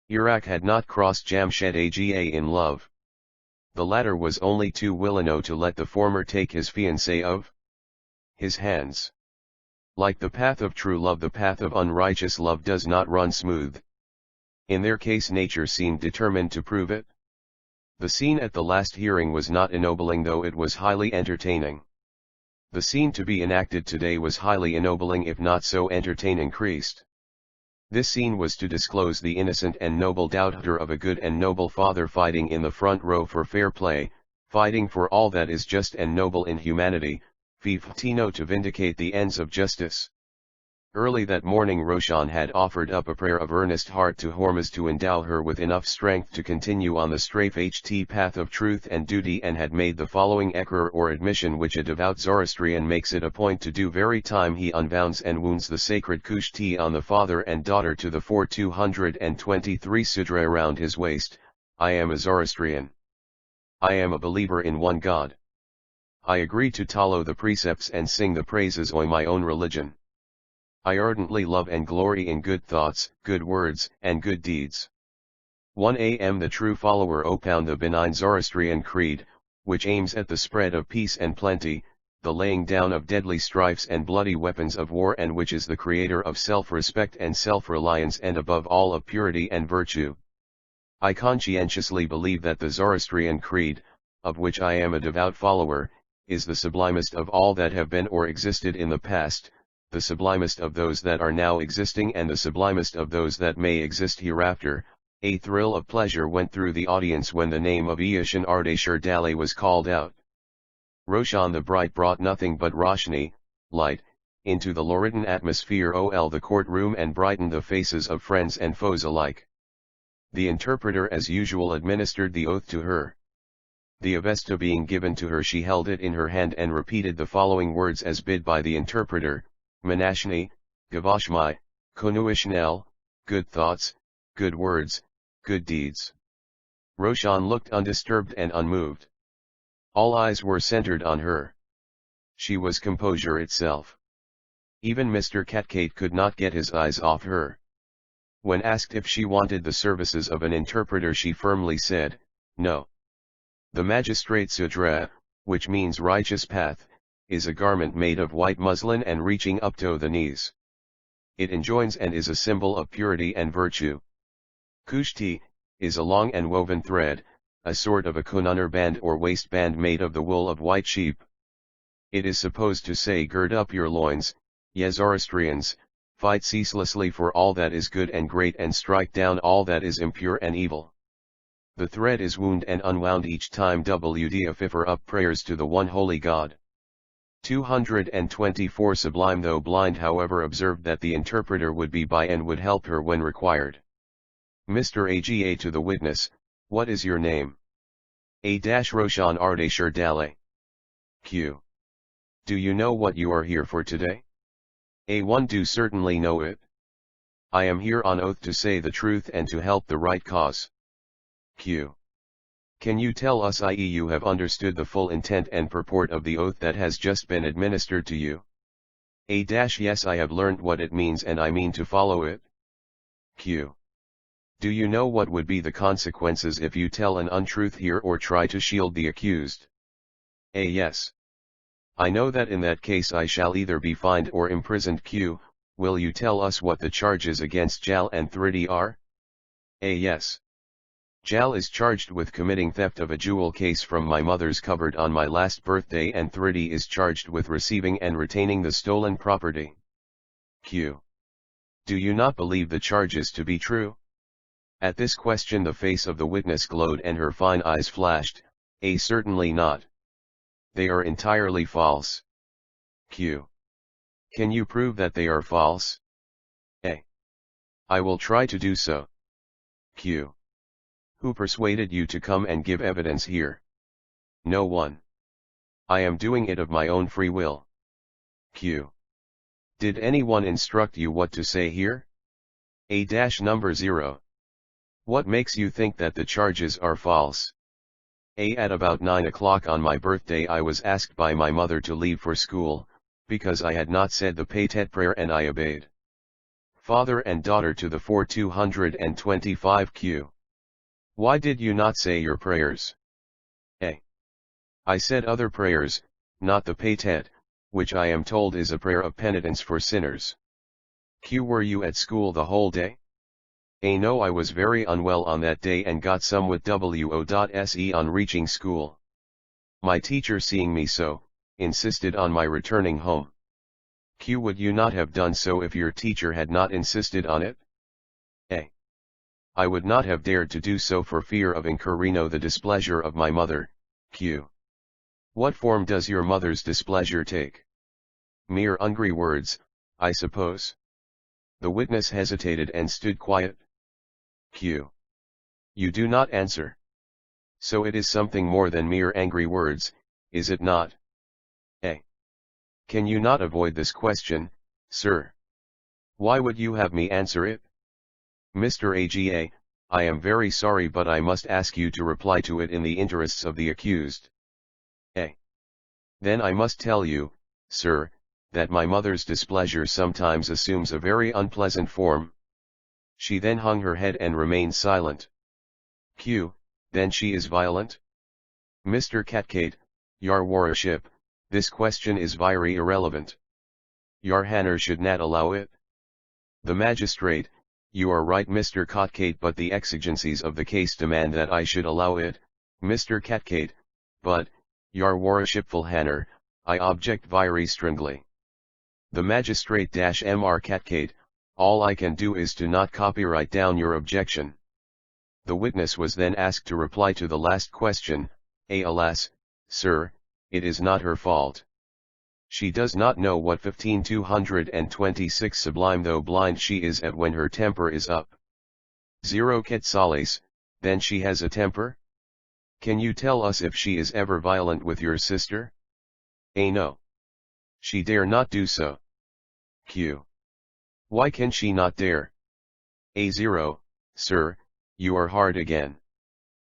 Iraq had not crossed Jamshed Aga in love. The latter was only too willing to let the former take his fiancée of his hands. Like the path of true love, the path of unrighteous love does not run smooth. In their case nature seemed determined to prove it. The scene at the last hearing was not ennobling, though it was highly entertaining. The scene to be enacted today was highly ennobling, if not so entertaining. This scene was to disclose the innocent and noble doubter of a good and noble father fighting in the front row for fair play, fighting for all that is just and noble in humanity, to vindicate the ends of justice. Early that morning Roshan had offered up a prayer of earnest heart to Hormuz to endow her with enough strength to continue on the straight path of truth and duty, and had made the following ekrar or admission, which a devout Zoroastrian makes it a point to do very time he unbounds and wounds the sacred kushti on the father and daughter to the 4223 sudra around his waist. I am a Zoroastrian. I am a believer in one God. I agree to follow the precepts and sing the praises of my own religion. I ardently love and glory in good thoughts, good words, and good deeds. 1 am the true follower opound the benign Zoroastrian creed, which aims at the spread of peace and plenty, the laying down of deadly strifes and bloody weapons of war, and which is the creator of self-respect and self-reliance, and above all of purity and virtue. I conscientiously believe that the Zoroastrian creed, of which I am a devout follower, is the sublimest of all that have been or existed in the past, the sublimest of those that are now existing, and the sublimest of those that may exist hereafter. A thrill of pleasure went through the audience when the name of Ishan Ardeshir Dale was called out. Roshan the Bright brought nothing but Roshni, light, into the Loridan atmosphere of the courtroom, and brightened the faces of friends and foes alike. The interpreter as usual administered the oath to her. The avesta being given to her, she held it in her hand and repeated the following words as bid by the interpreter: Manashni, Gavashmai, Konuishnel, good thoughts, good words, good deeds. Roshan looked undisturbed and unmoved. All eyes were centered on her. She was composure itself. Even Mr. Catkate could not get his eyes off her. When asked if she wanted the services of an interpreter, she firmly said, no. The magistrate sudra, which means righteous path, is a garment made of white muslin and reaching up to the knees. It enjoins and is a symbol of purity and virtue. Kushti is a long and woven thread, a sort of a kununner band or waistband made of the wool of white sheep. It is supposed to say, gird up your loins, ye Zoroastrians, fight ceaselessly for all that is good and great, and strike down all that is impure and evil. The thread is wound and unwound each time WD offer up prayers to the one holy God. 224 Sublime, though blind however, observed that the interpreter would be by and would help her when required. Mr. Aga to the witness, what is your name? A-Roshan Ardeshir Dale. Q. Do you know what you are here for today? A1 Do certainly know it. I am here on oath to say the truth and to help the right cause. Q. Can you tell us, i.e. you have understood the full intent and purport of the oath that has just been administered to you? A-Yes, I have learned what it means and I mean to follow it. Q. Do you know what would be the consequences if you tell an untruth here or try to shield the accused? A. Yes. I know that in that case I shall either be fined or imprisoned. Q. Will you tell us what the charges against Jal and Thridi are? A. Yes. Jal is charged with committing theft of a jewel case from my mother's cupboard on my last birthday, and Thridi is charged with receiving and retaining the stolen property. Q. Do you not believe the charges to be true? At this question the face of the witness glowed and her fine eyes flashed. A. Certainly not. They are entirely false. Q. Can you prove that they are false? I will try to do so. Q. Who persuaded you to come and give evidence here? No one. I am doing it of my own free will. Q. Did anyone instruct you what to say here? Number 0. What makes you think that the charges are false? At about 9 o'clock on my birthday I was asked by my mother to leave for school, because I had not said the Paytet prayer and I obeyed. Father and daughter to the 4225 Q. Why did you not say your prayers? A. I said other prayers, not the Paytet, which I am told is a prayer of penitence for sinners. Q. Were you at school the whole day? A. No, I was very unwell on that day and got somewhat WO.se on reaching school. My teacher, seeing me so, insisted on my returning home. Q. Would you not have done so if your teacher had not insisted on it? A. I would not have dared to do so for fear of incurring the displeasure of my mother. Q. What form does your mother's displeasure take? Mere angry words, I suppose. The witness hesitated and stood quiet. Q. You do not answer. So it is something more than mere angry words, is it not? A. Can you not avoid this question, sir? Why would you have me answer it? Mr. AGA, I am very sorry, but I must ask you to reply to it in the interests of the accused. A. Then I must tell you, sir, that my mother's displeasure sometimes assumes a very unpleasant form. She then hung her head and remained silent. Q. Then she is violent? Mr. Catcade, your worship, this question is very irrelevant. Your Honor should not allow it. The magistrate, you are right, Mr. Catcade, but the exigencies of the case demand that I should allow it, Mr. Catcade, but, your worshipful Honor, I object very strongly. The magistrate Mr. Catcade, all I can do is to not copyright down your objection. The witness was then asked to reply to the last question. Alas, sir, it is not her fault. She does not know what 15226 Sublime, though blind she is at when her temper is up. 0 Quetzales, then she has a temper? Can you tell us if she is ever violent with your sister? A. No. She dare not do so. Q. Why can she not dare? A. 0, sir, you are hard again.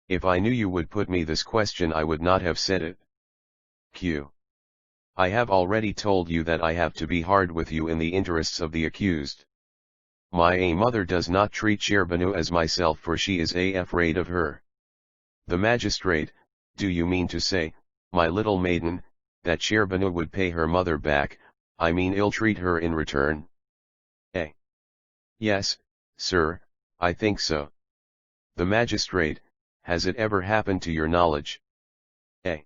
If I knew you would put me this question I would not have said it. Q. I have already told you that I have to be hard with you in the interests of the accused. My mother does not treat Shehrbanu as myself, for she is afraid of her. The magistrate, do you mean to say, my little maiden, that Shehrbanu would pay her mother back, I mean ill-treat her in return? A. Yes, sir, I think so. The magistrate, has it ever happened to your knowledge? A.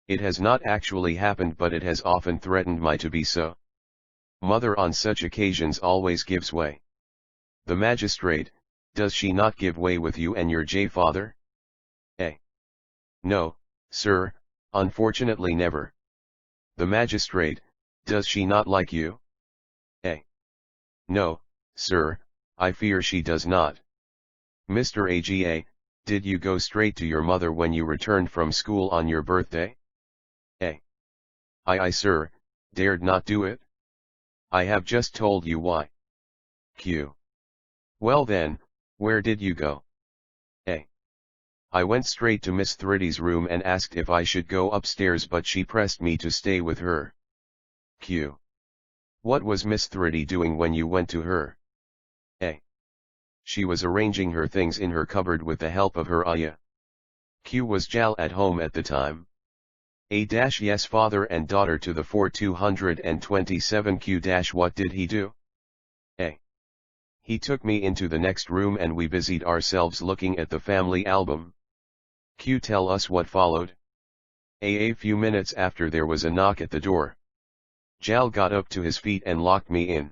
It has not actually happened, but it has often threatened my to be so. Mother on such occasions always gives way. The magistrate, does she not give way with you and your father? A. No, sir, unfortunately never. The magistrate, does she not like you? A. No, sir, I fear she does not. Mr. AGA, did you go straight to your mother when you returned from school on your birthday? A. I, sir, dared not do it. I have just told you why. Q. Well then, where did you go? A. I went straight to Miss Thriddy's room and asked if I should go upstairs, but she pressed me to stay with her. Q. What was Miss Thriddy doing when you went to her? A. She was arranging her things in her cupboard with the help of her ayah. Q. Was Jal at home at the time? A. Yes, father and daughter to the 4227 Q. What did he do? A. He took me into the next room and we busied ourselves looking at the family album. Q. Tell us what followed. A few minutes after there was a knock at the door. Jal got up to his feet and locked me in.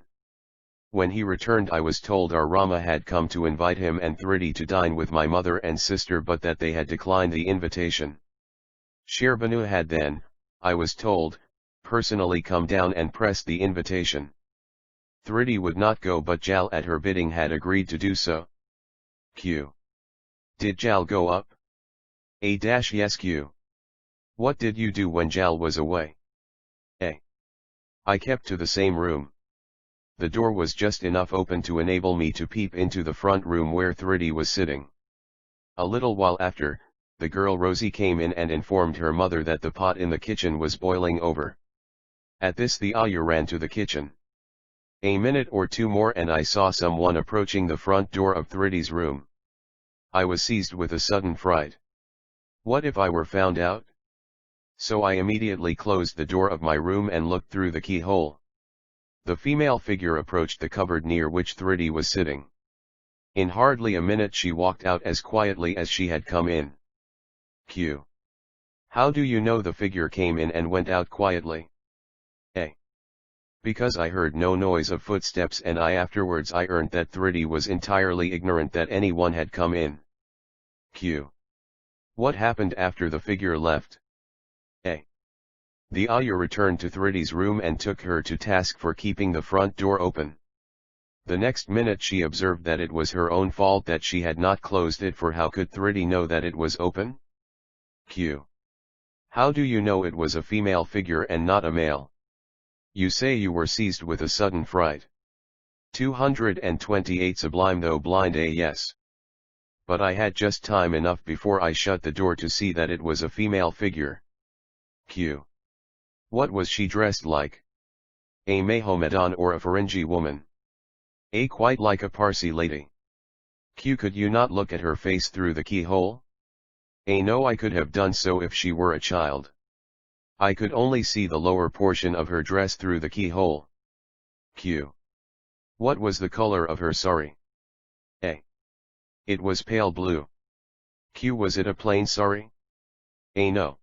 When he returned I was told our Rama had come to invite him and Thriddy to dine with my mother and sister, but that they had declined the invitation. Shehrbanu had then, I was told, personally come down and pressed the invitation. 3D would not go, but Jal at her bidding had agreed to do so. Q. Did Jal go up? Yes Q. What did you do when Jal was away? A. I kept to the same room. The door was just enough open to enable me to peep into the front room where 3D was sitting. A little while after, the girl Rosie came in and informed her mother that the pot in the kitchen was boiling over. At this the ayah ran to the kitchen. A minute or two more and I saw someone approaching the front door of 3D's room. I was seized with a sudden fright. What if I were found out? So I immediately closed the door of my room and looked through the keyhole. The female figure approached the cupboard near which 3D was sitting. In hardly a minute she walked out as quietly as she had come in. Q. How do you know the figure came in and went out quietly? A. Because I heard no noise of footsteps and afterwards I learned that 3D was entirely ignorant that anyone had come in. Q. What happened after the figure left? A. The ayah returned to 3D's room and took her to task for keeping the front door open. The next minute she observed that it was her own fault that she had not closed it, for how could 3D know that it was open? Q. How do you know it was a female figure and not a male? You say you were seized with a sudden fright. 228 Sublime though blind. Yes. But I had just time enough before I shut the door to see that it was a female figure. Q. What was she dressed like? A Mohammedan or a Ferengi woman? A. Quite like a Parsi lady. Q. Could you not look at her face through the keyhole? A. No, I could have done so if she were a child. I could only see the lower portion of her dress through the keyhole. Q. What was the color of her sari? A. It was pale blue. Q. Was it a plain sari? A. No.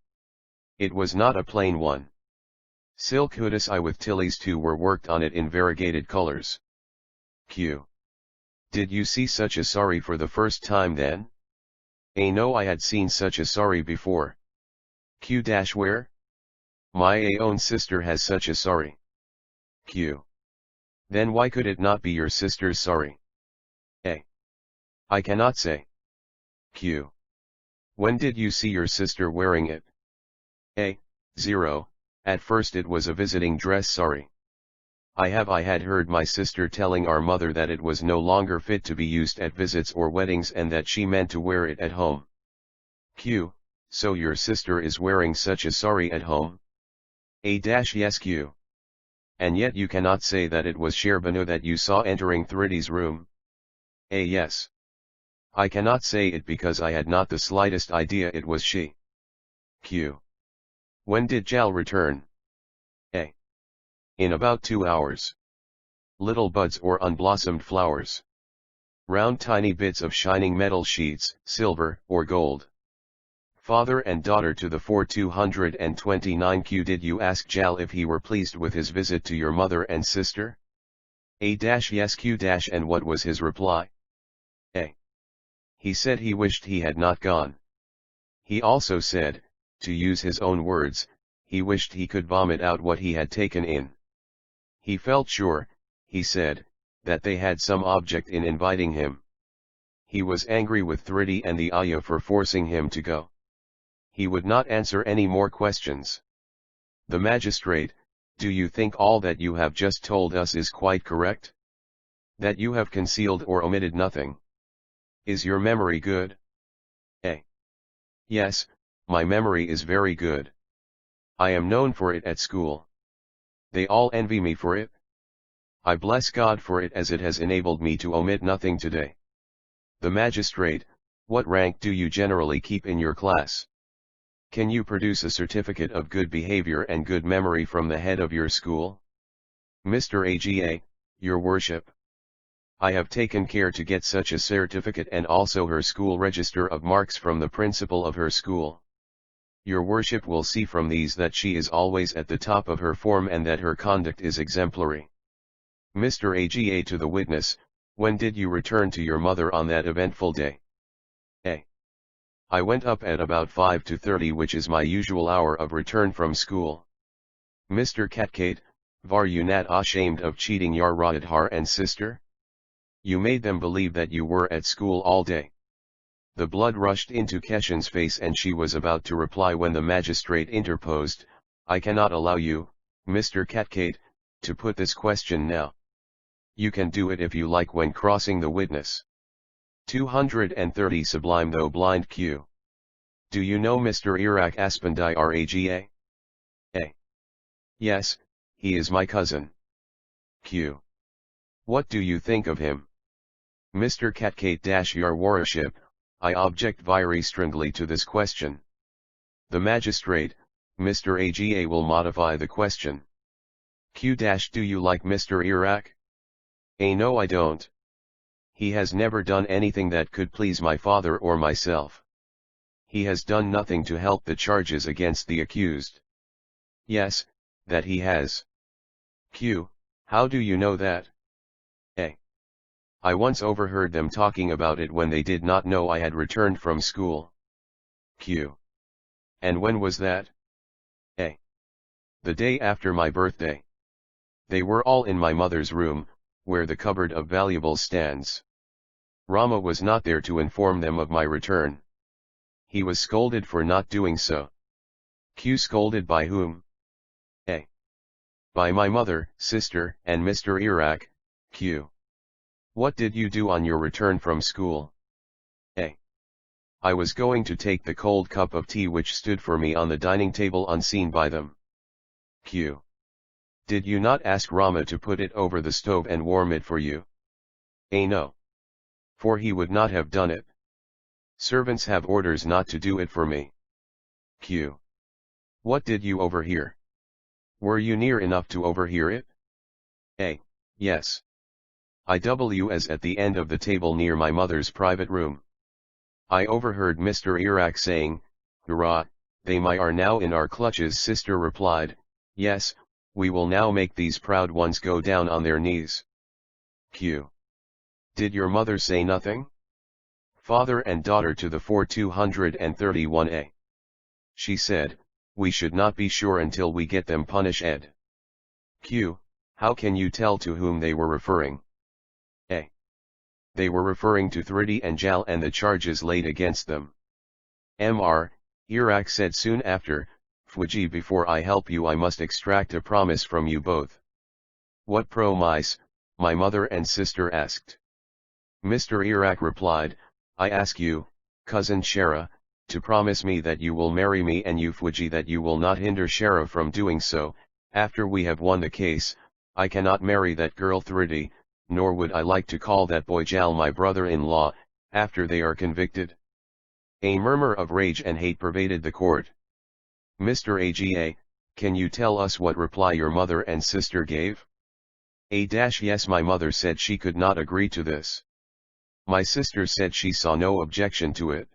It was not a plain one. Silk hoodis with tillies too were worked on it in variegated colors. Q. Did you see such a sari for the first time then? A. No, I had seen such a sari before. Q. Where? My own sister has such a sari. Q. Then why could it not be your sister's sari? A. I cannot say. Q. When did you see your sister wearing it? A. 0. At first it was a visiting dress sari. I had heard my sister telling our mother that it was no longer fit to be used at visits or weddings and that she meant to wear it at home. Q. So your sister is wearing such a sari at home? A. Yes Q. And yet you cannot say that it was Shehrbanu that you saw entering 3D's room? A. Yes. I cannot say it because I had not the slightest idea it was she. Q. When did Jal return? A. In about 2 hours. Little buds or unblossomed flowers. Round tiny bits of shining metal sheets, silver or gold. Father and daughter to the 4229. Q. Did you ask Jal if he were pleased with his visit to your mother and sister? A. Yes Q. And what was his reply? A. He said he wished he had not gone. He also said, to use his own words, he wished he could vomit out what he had taken in. He felt sure, he said, that they had some object in inviting him. He was angry with 3D and the ayah for forcing him to go. He would not answer any more questions. The magistrate, do you think all that you have just told us is quite correct? That you have concealed or omitted nothing? Is your memory good? A. Yes, my memory is very good. I am known for it at school. They all envy me for it. I bless God for it as it has enabled me to omit nothing today. The magistrate, what rank do you generally keep in your class? Can you produce a certificate of good behavior and good memory from the head of your school? Mr. AGA, your worship. I have taken care to get such a certificate and also her school register of marks from the principal of her school. Your worship will see from these that she is always at the top of her form and that her conduct is exemplary. Mr. AGA to the witness, when did you return to your mother on that eventful day? A. I went up at about 5:30, which is my usual hour of return from school. Mr. Catcade, Var you not ashamed of cheating your Radhar and sister? You made them believe that you were at school all day. The blood rushed into Keshan's face and she was about to reply when the magistrate interposed, I cannot allow you, Mr. Katkate, to put this question now. You can do it if you like when crossing the witness. 230 Sublime though blind Q. Do you know Mr. Iraq Aspandi Raga? A. Yes, he is my cousin. Q. What do you think of him? Mr. Katkate Your Worship, I object very strongly to this question. The magistrate, Mr. Aga will modify the question. Q. Do you like Mr. Iraq? A. No I don't. He has never done anything that could please my father or myself. He has done nothing to help the charges against the accused. Yes, that he has. Q. How do you know that? A. I once overheard them talking about it when they did not know I had returned from school. Q. And when was that? A. The day after my birthday. They were all in my mother's room, where the cupboard of valuables stands. Rama was not there to inform them of my return. He was scolded for not doing so. Q. Scolded by whom? A. By my mother, sister, and Mr. Iraq. Q. What did you do on your return from school? A. I was going to take the cold cup of tea which stood for me on the dining table unseen by them. Q. Did you not ask Rama to put it over the stove and warm it for you? A. No. For he would not have done it. Servants have orders not to do it for me. Q. What did you overhear? Were you near enough to overhear it? A. Yes. I was at the end of the table near my mother's private room. I overheard Mr. Iraq saying, Hurrah, they are now in our clutches. Sister replied, Yes, we will now make these proud ones go down on their knees. Q. Did your mother say nothing? Father and daughter to the 4231A. She said, we should not be sure until we get them punished. Q. How can you tell to whom they were referring? A. They were referring to Thridi and Jal and the charges laid against them. Mr. Iraq said soon after, Fuji, before I help you I must extract a promise from you both. What promise? My mother and sister asked. Mr. Iraq replied, I ask you, cousin Shara, to promise me that you will marry me and you Fuji that you will not hinder Shara from doing so. After we have won the case, I cannot marry that girl Thridi, nor would I like to call that boy Jal my brother-in-law, after they are convicted. A murmur of rage and hate pervaded the court. Mr. Aga, can you tell us what reply your mother and sister gave? Yes, my mother said she could not agree to this. My sister said she saw no objection to it.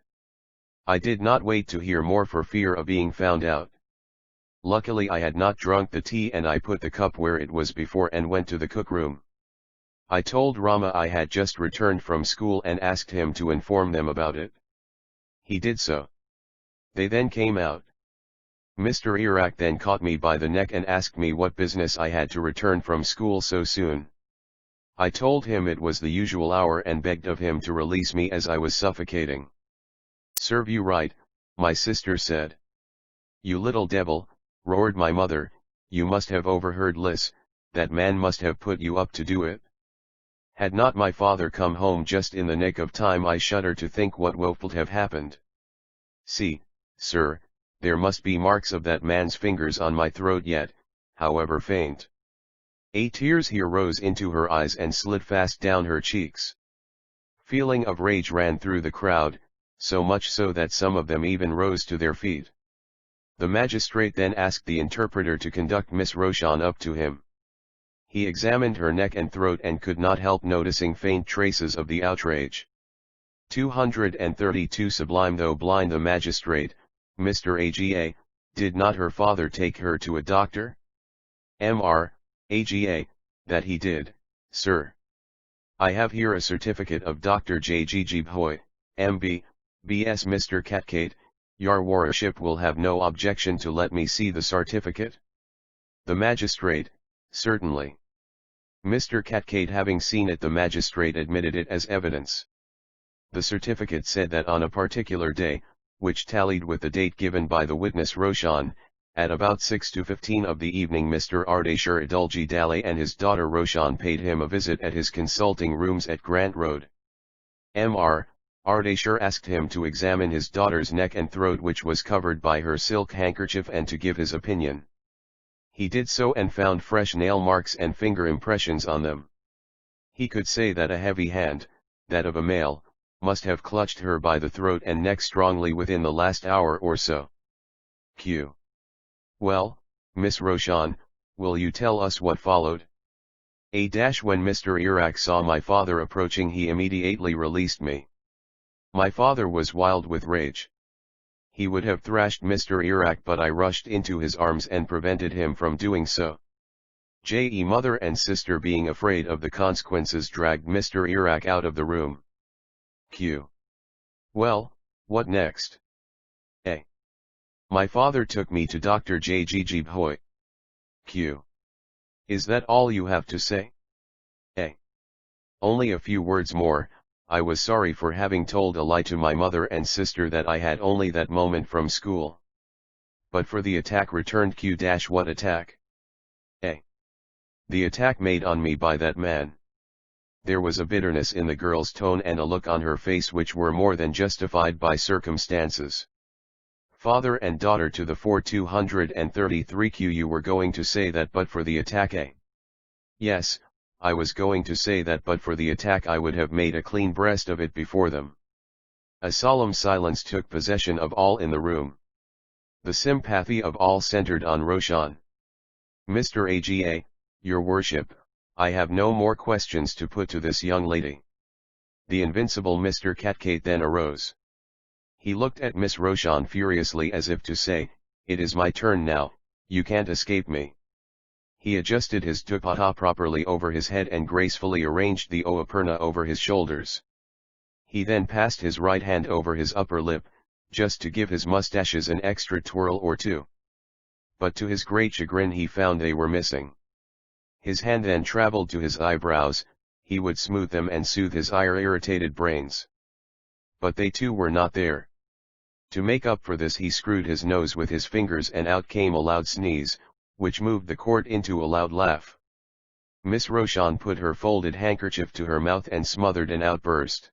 I did not wait to hear more for fear of being found out. Luckily I had not drunk the tea and I put the cup where it was before and went to the cookroom. I told Rama I had just returned from school and asked him to inform them about it. He did so. They then came out. Mr. Iraq then caught me by the neck and asked me what business I had to return from school so soon. I told him it was the usual hour and begged of him to release me as I was suffocating. Serve you right, my sister said. You little devil, roared my mother, you must have overheard Liss, that man must have put you up to do it. Had not my father come home just in the nick of time I shudder to think what would have happened. See, sir, there must be marks of that man's fingers on my throat yet, however faint. Tears here rose into her eyes and slid fast down her cheeks. Feeling of rage ran through the crowd, so much so that some of them even rose to their feet. The magistrate then asked the interpreter to conduct Miss Roshan up to him. He examined her neck and throat and could not help noticing faint traces of the outrage. 232 Sublime though blind the magistrate, Mr. Aga, did not her father take her to a doctor? Mr. Aga, that he did, sir. I have here a certificate of Dr. J. G. G. Bhoy, M.B., B.S. Mr. Katkate, your worship will have no objection to let me see the certificate? The magistrate, Certainly. Mr. Catcade, having seen it, the magistrate admitted it as evidence. The certificate said that on a particular day, which tallied with the date given by the witness Roshan, at about 6:15 of the evening, Mr. Ardeshir Adulji Dale and his daughter Roshan paid him a visit at his consulting rooms at Grant Road. Mr. Ardeshir asked him to examine his daughter's neck and throat, which was covered by her silk handkerchief, and to give his opinion. He did so and found fresh nail marks and finger impressions on them. He could say that a heavy hand, that of a male, must have clutched her by the throat and neck strongly within the last hour or so. Q. Well, Miss Roshan, will you tell us what followed? When Mr. Iraq saw my father approaching, he immediately released me. My father was wild with rage. He would have thrashed Mr. Iraq, but I rushed into his arms and prevented him from doing so. Mother and sister, being afraid of the consequences, dragged Mr. Iraq out of the room. Q. Well, what next? A. My father took me to Dr. Jijib Hoy. Q. Is that all you have to say? A. Only a few words more. I was sorry for having told a lie to my mother and sister that I had only that moment from school. But for the attack, returned Q. What attack? A. The attack made on me by that man. There was a bitterness in the girl's tone and a look on her face which were more than justified by circumstances. Father and daughter to the 4233 Q. You were going to say that but for the attack, A. Yes, I was going to say that but for the attack I would have made a clean breast of it before them. A solemn silence took possession of all in the room. The sympathy of all centered on Roshan. Mr. Aga, your worship, I have no more questions to put to this young lady. The invincible Mr. Catcade then arose. He looked at Miss Roshan furiously as if to say, it is my turn now, you can't escape me. He adjusted his dupatta properly over his head and gracefully arranged the oaperna over his shoulders. He then passed his right hand over his upper lip, just to give his mustaches an extra twirl or two. But to his great chagrin he found they were missing. His hand then traveled to his eyebrows, he would smooth them and soothe his ire-irritated brains. But they too were not there. To make up for this he screwed his nose with his fingers and out came a loud sneeze, which moved the court into a loud laugh. Miss Roshan put her folded handkerchief to her mouth and smothered an outburst.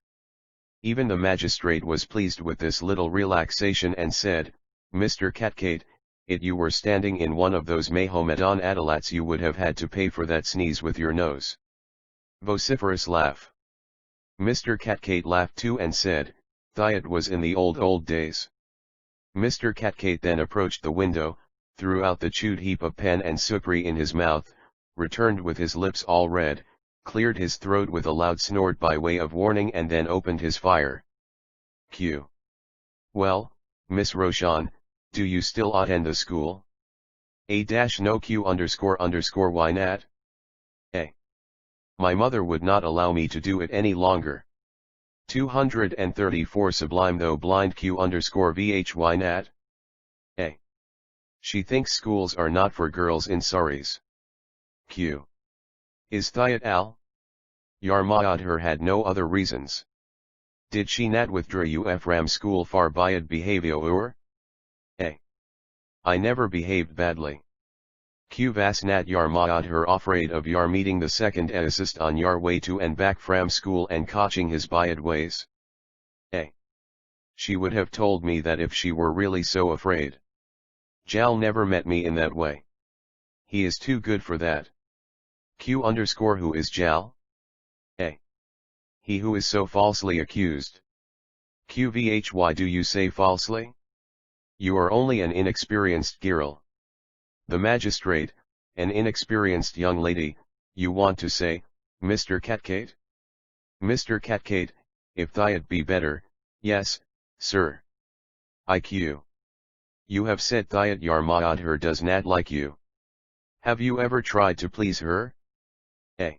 Even the magistrate was pleased with this little relaxation and said, Mr. Catcade, if you were standing in one of those Mahomedan adalats you would have had to pay for that sneeze with your nose. Vociferous laugh. Mr. Catcade laughed too and said, it was in the old days. Mr. Catcade then approached the window, threw out the chewed heap of pen and supri in his mouth, returned with his lips all red, cleared his throat with a loud snort by way of warning and then opened his fire. Q. Well, Miss Roshan, do you still attend the school? No Q __why not? A. My mother would not allow me to do it any longer. 234 Sublime though blind Q _vh why not? A. She thinks schools are not for girls in saris. Q. Is Thiat al? Yarmaad her had no other reasons. Did she not withdraw you from school for bad behavior? A. I never behaved badly. Q. Vas nat Yarmaad her afraid of Yar meeting the second assist on Yar way to and back from school and catching his bad ways? A. She would have told me that if she were really so afraid. Jal never met me in that way. He is too good for that. Q who is Jal? A. He who is so falsely accused. QVH why do you say falsely? You are only an inexperienced girl. The magistrate, an inexperienced young lady, you want to say, Mr. Catcade? Mr. Catcade, if Thiat be better, yes, sir. IQ. You have said Thiat Yarmaad her does not like you. Have you ever tried to please her? A.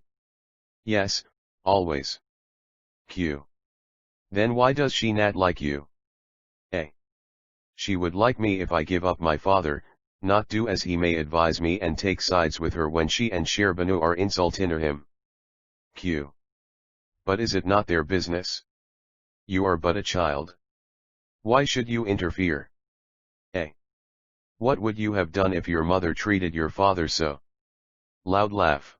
Yes, always. Q. Then why does she not like you? A. She would like me if I give up my father, not do as he may advise me and take sides with her when she and Shehrbanu are insulting him. Q. But is it not their business? You are but a child. Why should you interfere? A. What would you have done if your mother treated your father so? Loud laugh.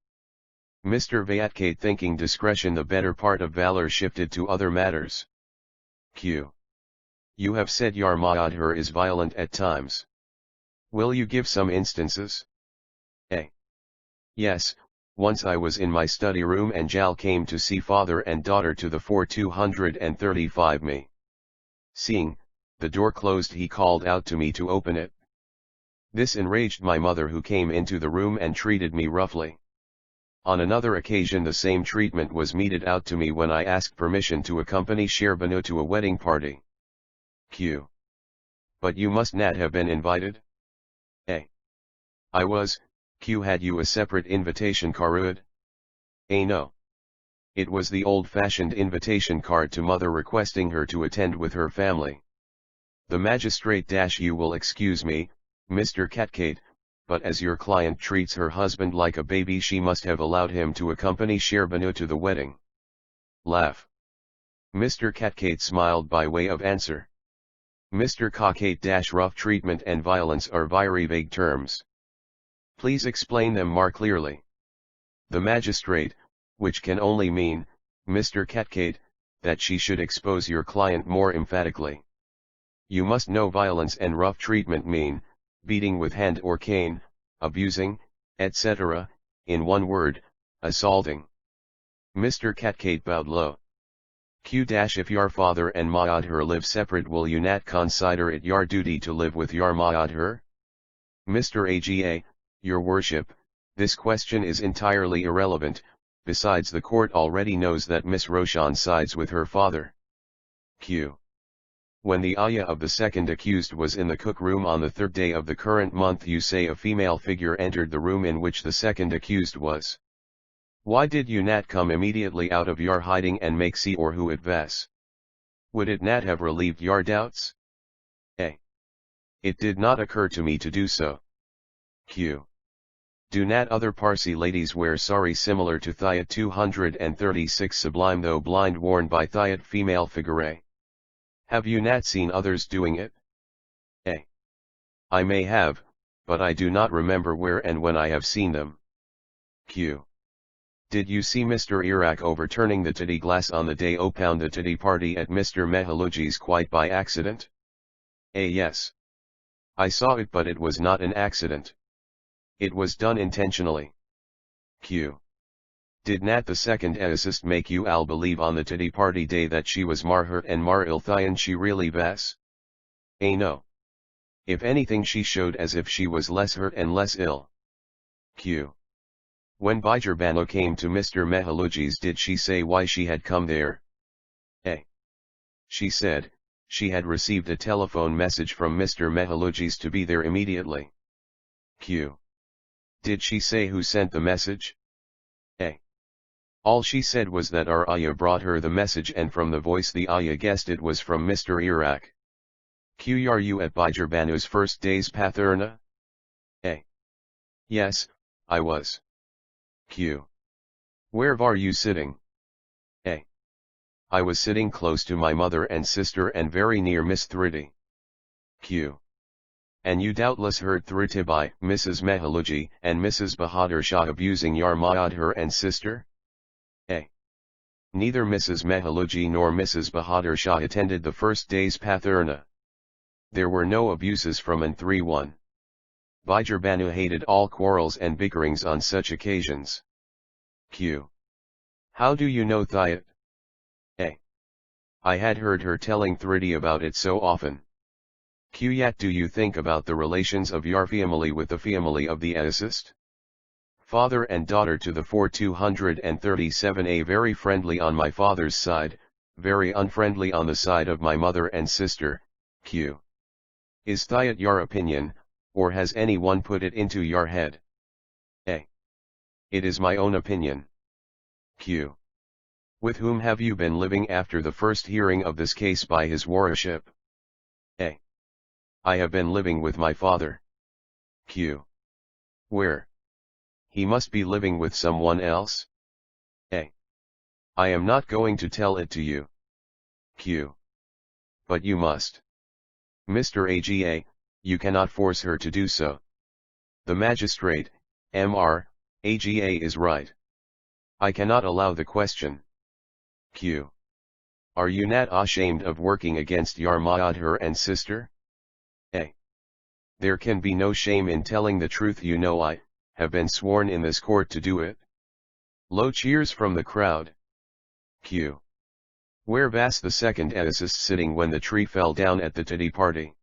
Mr. Vayatkate, thinking discretion the better part of valor, shifted to other matters. Q. You have said Yar Mayadhar is violent at times. Will you give some instances? A. Yes, once I was in my study room and Jal came to see father and daughter to the 4235 me. Seeing the door closed, he called out to me to open it. This enraged my mother, who came into the room and treated me roughly. On another occasion the same treatment was meted out to me when I asked permission to accompany Shehrbanu to a wedding party. Q. But you must not have been invited? A. I was. Q. Had you a separate invitation card? A. No. It was the old-fashioned invitation card to mother requesting her to attend with her family. The magistrate. You will excuse me, Mr. Katkate, but as your client treats her husband like a baby, she must have allowed him to accompany Shehrbanu to the wedding. Laugh. Mr. Katkate smiled by way of answer. Mr. Katkate. Rough treatment and violence are very vague terms. Please explain them more clearly. The magistrate, which can only mean, Mr. Katkate, that she should expose your client more emphatically. You must know violence and rough treatment mean, beating with hand or cane, abusing, etc., in one word, assaulting. Mr. Katkate bowed low. Q. If your father and Mayadhar live separate, will you not consider it your duty to live with your Mayadhar? Mr. Aga, your worship, this question is entirely irrelevant, besides the court already knows that Miss Roshan sides with her father. Q. When the ayah of the second accused was in the cook room on the third day of the current month, you say a female figure entered the room in which the second accused was. Why did you not come immediately out of your hiding and make see or who it was? Would it not have relieved your doubts? A. It did not occur to me to do so. Q. Do not other Parsi ladies wear sari similar to Thayat 236 Sublime though blind, worn by Thayat female figure? Have you not seen others doing it? A. I may have, but I do not remember where and when I have seen them. Q. Did you see Mr. Iraq overturning the titty glass on the day upon the titty party at Mr. Mehaluji's quite by accident? A. Yes. I saw it, but it was not an accident. It was done intentionally. Q. Did not the second assist make you all believe on the titty party day that she was mar hurt and mar ill than she really was? A. No. If anything, she showed as if she was less hurt and less ill. Q. When Bijarbanu came to Mr. Mehaluji's, did she say why she had come there? A. She said, she had received a telephone message from Mr. Mehaluji's to be there immediately. Q. Did she say who sent the message? A. All she said was that our ayah brought her the message, and from the voice the ayah guessed it was from Mr. Iraq. Q. Are you at Bijarbanu's first day's patherna? A. Yes, I was. Q. Where var you sitting? A. I was sitting close to my mother and sister and very near Miss Thrity. Q. And you doubtless heard Thritibai, Mrs. Mehaluji, and Mrs. Bahadur Shah abusing Yar Mayadhar and sister? A. Neither Mrs. Mehaluji nor Mrs. Bahadur Shah attended the first day's patherna. There were no abuses from an 3-1. Bijarbanu hated all quarrels and bickerings on such occasions. Q. How do you know Thayat? A. I had heard her telling Thrity about it so often. Q. Yet do you think about the relations of your family with the family of the assist? Father and daughter to the 4237, A. Very friendly on my father's side, very unfriendly on the side of my mother and sister. Q. Is Thayat your opinion, or has anyone put it into your head? A. It is my own opinion. Q. With whom have you been living after the first hearing of this case by his worship? A. I have been living with my father. Q. Where? He must be living with someone else? A. I am not going to tell it to you. Q. But you must. Mr. AGA, you cannot force her to do so. The magistrate, Mr. AGA is right. I cannot allow the question. Q. Are you not ashamed of working against your mother and sister? A. There can be no shame in telling the truth. You know I have been sworn in this court to do it. Low cheers from the crowd. Q. Where was the second assist sitting when the tree fell down at the tea party?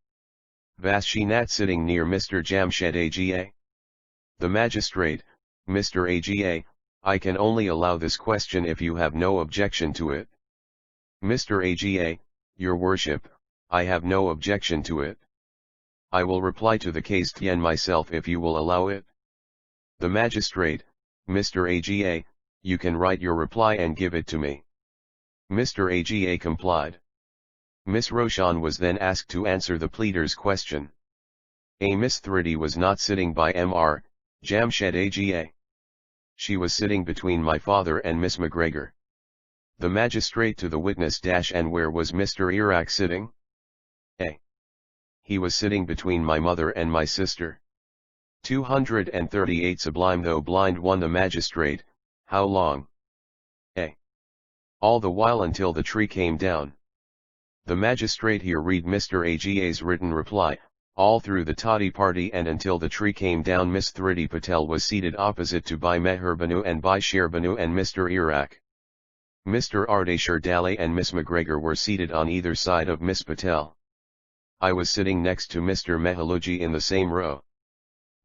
Was she not sitting near Mr. Jamshed AGA? The magistrate, Mr. AGA, I can only allow this question if you have no objection to it. Mr. AGA, your worship, I have no objection to it. I will reply to the case myself if you will allow it. The magistrate, Mr. AGA, you can write your reply and give it to me. Mr. AGA complied. Miss Roshan was then asked to answer the pleader's question. A. Miss Thridi was not sitting by Mr. Jamshed AGA. She was sitting between my father and Miss McGregor. The magistrate to the witness and where was Mr. Iraq sitting? A. He was sitting between my mother and my sister. 238 Sublime though blind 1 The magistrate, how long? A. All the while until the tree came down. The magistrate here read Mr. AGA's written reply, all through the toddy party and until the tree came down. Miss Thridi Patel was seated opposite to Bhai Meherbanu and Bhai Sherbanu and Mr. Iraq. Mr. Ardeshir Dale and Miss McGregor were seated on either side of Miss Patel. I was sitting next to Mr. Mehaloji in the same row.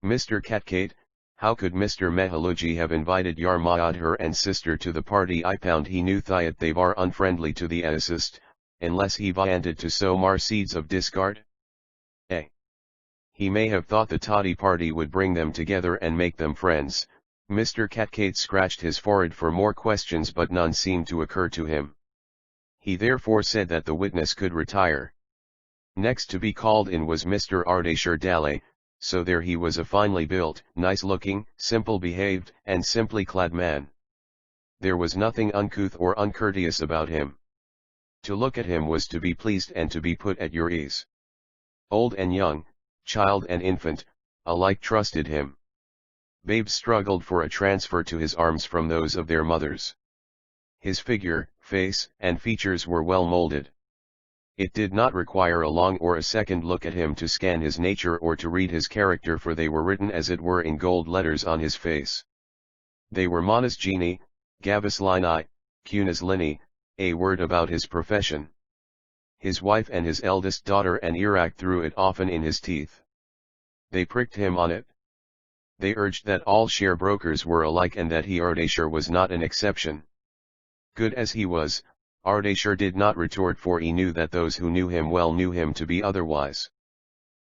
Mr. Katkate, how could Mr. Mehaloji have invited your Madhur and sister to the party? I found he knew that they were unfriendly to the assist, unless he wanted to sow more seeds of discord. A. He may have thought the toddy party would bring them together and make them friends. Mr. Katkate scratched his forehead for more questions but none seemed to occur to him. He therefore said that the witness could retire. Next to be called in was Mr. Ardeshir Dale, so there he was, a finely built, nice-looking, simple-behaved, and simply clad man. There was nothing uncouth or uncourteous about him. To look at him was to be pleased and to be put at your ease. Old and young, child and infant, alike trusted him. Babes struggled for a transfer to his arms from those of their mothers. His figure, face, and features were well molded. It did not require a long or a second look at him to scan his nature or to read his character, for they were written as it were in gold letters on his face. They were Manas Genie, Gavis Lini, Kunas Lini, a word about his profession. His wife and his eldest daughter and Iraq threw it often in his teeth. They pricked him on it. They urged that all share brokers were alike and that he Ardeshir was not an exception. Good as he was, Ardeshir did not retort, for he knew that those who knew him well knew him to be otherwise.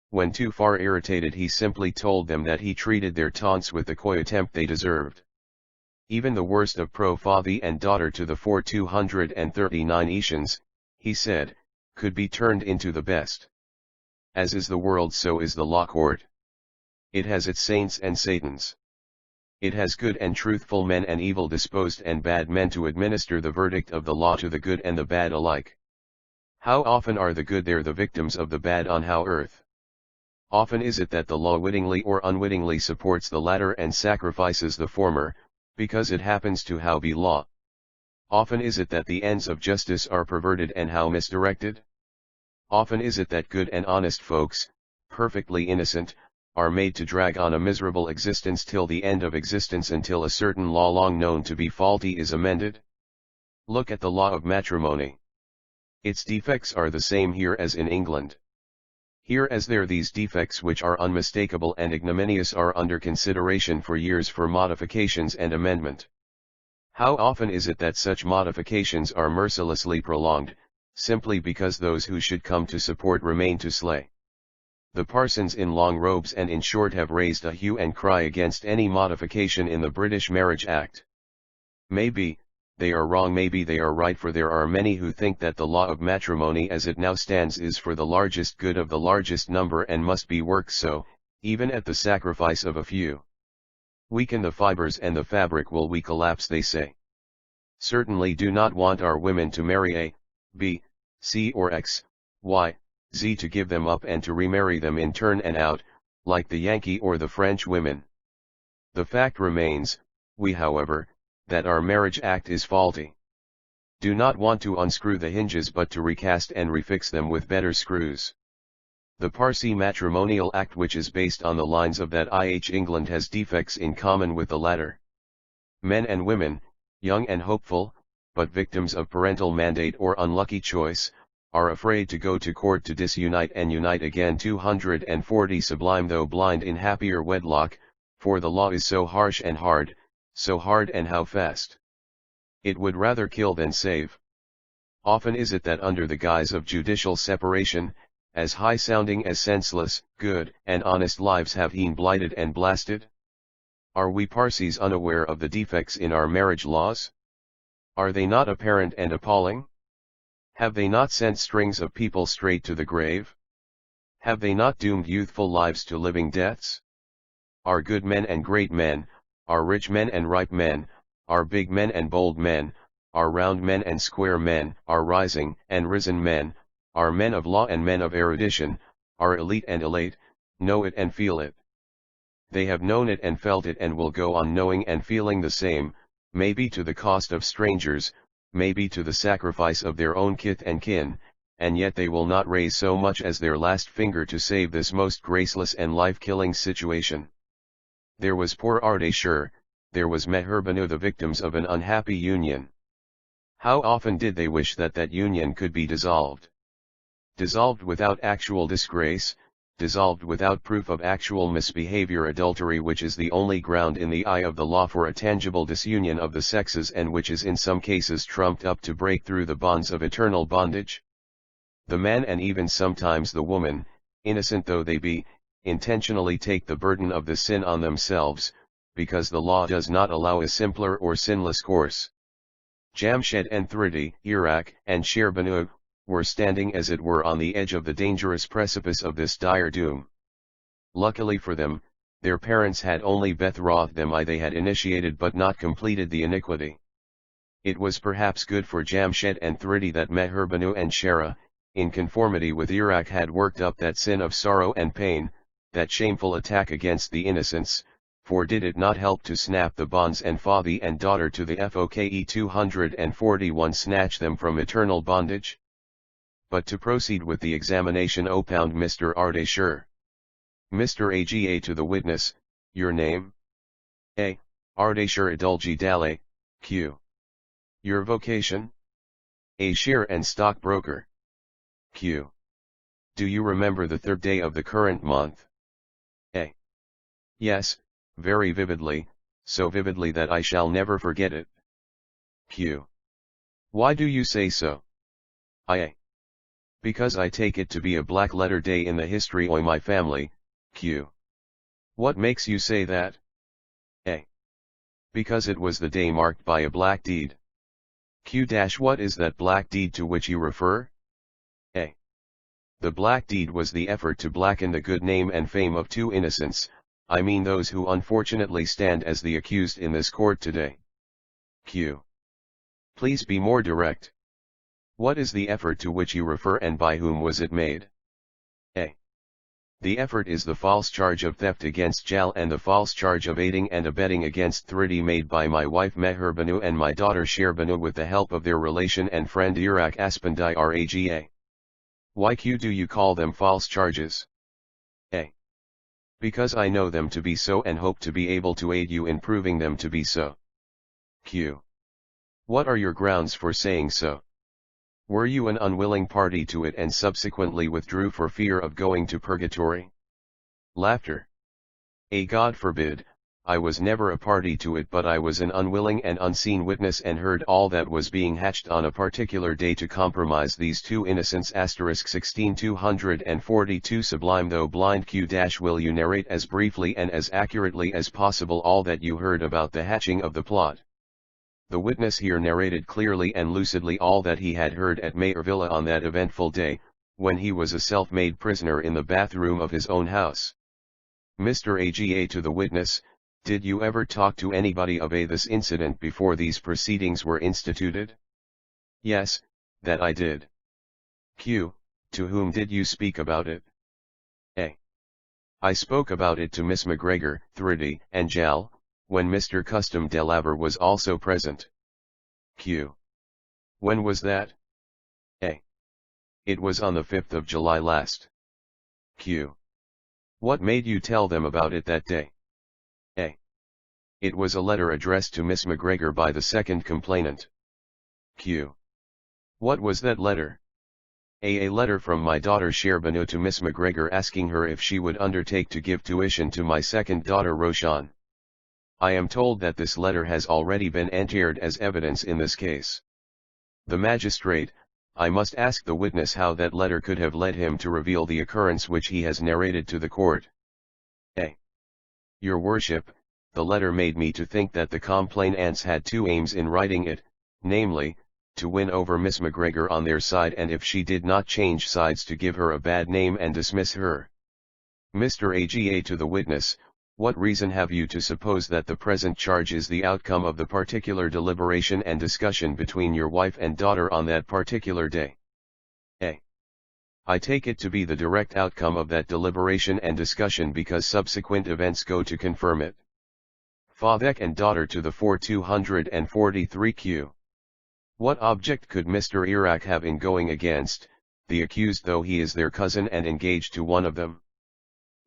When too far irritated, he simply told them that he treated their taunts with the coy attempt they deserved. Even the worst of father and daughter to the 239 Ishans, he said, could be turned into the best. As is the world, so is the law court. It has its saints and satans. It has good and truthful men and evil disposed and bad men to administer the verdict of the law to the good and the bad alike. How often are the good there the victims of the bad on how earth? Often is it that the law wittingly or unwittingly supports the latter and sacrifices the former, because it happens to how be law. Often is it that the ends of justice are perverted and how misdirected. Often is it that good and honest folks, perfectly innocent, are made to drag on a miserable existence till the end of existence, until a certain law long known to be faulty is amended. Look at the law of matrimony. Its defects are the same here as in England. Here as there, these defects which are unmistakable and ignominious are under consideration for years for modifications and amendment. How often is it that such modifications are mercilessly prolonged, simply because those who should come to support remain to slay. The parsons in long robes and in short have raised a hue and cry against any modification in the British Marriage Act. Maybe they are wrong, maybe they are right, for there are many who think that the law of matrimony as it now stands is for the largest good of the largest number and must be worked so, even at the sacrifice of a few. Weaken the fibers and the fabric will we collapse, they say. Certainly do not want our women to marry A, B, C or X, Y, Z to give them up and to remarry them in turn and out, like the Yankee or the French women. The fact remains, we however, that our marriage act is faulty. Do not want to unscrew the hinges but to recast and refix them with better screws. The Parsi matrimonial act, which is based on the lines of that England, has defects in common with the latter. Men and women, young and hopeful, but victims of parental mandate or unlucky choice, are afraid to go to court to disunite and unite again. 240 Sublime, though blind in happier wedlock, for the law is so harsh and hard, so hard and how fast. It would rather kill than save. Often is it that under the guise of judicial separation, as high-sounding as senseless, good, and honest lives have been blighted and blasted? Are we Parsis unaware of the defects in our marriage laws? Are they not apparent and appalling? Have they not sent strings of people straight to the grave? Have they not doomed youthful lives to living deaths? Our good men and great men, our rich men and ripe men, our big men and bold men, our round men and square men, our rising and risen men, our men of law and men of erudition, our elite and elate, know it and feel it. They have known it and felt it and will go on knowing and feeling the same, maybe to the cost of strangers, maybe to the sacrifice of their own kith and kin, and yet they will not raise so much as their last finger to save this most graceless and life-killing situation. There was poor Ardeshir, there was Meher Banu, the victims of an unhappy union. How often did they wish that that union could be dissolved? Dissolved without actual disgrace, dissolved without proof of actual misbehavior, adultery, which is the only ground in the eye of the law for a tangible disunion of the sexes, and which is in some cases trumped up to break through the bonds of eternal bondage. The man, and even sometimes the woman, innocent though they be, intentionally take the burden of the sin on themselves, because the law does not allow a simpler or sinless course. Jamshed and Thridi, Iraq, and Sherbanu, were standing as it were on the edge of the dangerous precipice of this dire doom. Luckily for them, their parents had only bethrothed them, they had initiated but not completed the iniquity. It was perhaps good for Jamshed and Thridi that Meher Banu and Shera, in conformity with Iraq, had worked up that sin of sorrow and pain, that shameful attack against the innocents, for did it not help to snap the bonds and father and daughter to the Foke 241, snatch them from eternal bondage? But to proceed with the examination, opound Mr. Ardeshir. Mr. Aga, to the witness, your name? A. Ardeshir Adulji Dale, Q. Your vocation? A. Share and stockbroker. Q. Do you remember the third day of the current month? A. Yes, very vividly, so vividly that I shall never forget it. Q. Why do you say so? A. Because I take it to be a black letter day in the history of my family. Q. What makes you say that? A. Because it was the day marked by a black deed. Q. What is that black deed to which you refer? A. The black deed was the effort to blacken the good name and fame of two innocents, I mean those who unfortunately stand as the accused in this court today. Q. Please be more direct. What is the effort to which you refer, and by whom was it made? A. The effort is the false charge of theft against Jal and the false charge of aiding and abetting against Thridi, made by my wife Meher Banu and my daughter Sherbanu with the help of their relation and friend Iraq Aspandi Raga. Why Q do you call them false charges? A. Because I know them to be so and hope to be able to aid you in proving them to be so. Q. What are your grounds for saying so? Were you an unwilling party to it and subsequently withdrew for fear of going to purgatory? Laughter. A. God forbid, I was never a party to it, but I was an unwilling and unseen witness and heard all that was being hatched on a particular day to compromise these two innocents. 16242 Sublime, though blind. Q. Will you narrate as briefly and as accurately as possible all that you heard about the hatching of the plot? The witness here narrated clearly and lucidly all that he had heard at Mayor Villa on that eventful day, when he was a self-made prisoner in the bathroom of his own house. Mr. AGA to the witness, did you ever talk to anybody of this incident before these proceedings were instituted? Yes, that I did. Q. To whom did you speak about it? A. I spoke about it to Miss McGregor, Thridi, and Jal, when Mr. Custom Delaver was also present. Q. When was that? A. It was on the 5th of July last. Q. What made you tell them about it that day? A. It was a letter addressed to Miss McGregor by the second complainant. Q. What was that letter? A letter from my daughter Shehrbanu to Miss McGregor asking her if she would undertake to give tuition to my second daughter Roshan. I am told that this letter has already been entered as evidence in this case. The magistrate, I must ask the witness how that letter could have led him to reveal the occurrence which he has narrated to the court. A. Your worship, the letter made me to think that the complainants had two aims in writing it, namely, to win over Miss McGregor on their side and if she did not change sides to give her a bad name and dismiss her. Mr. AGA to the witness, what reason have you to suppose that the present charge is the outcome of the particular deliberation and discussion between your wife and daughter on that particular day? A. I take it to be the direct outcome of that deliberation and discussion because subsequent events go to confirm it. Father and daughter to the 4243 Q. What object could Mr. Iraq have in going against, the accused though he is their cousin and engaged to one of them?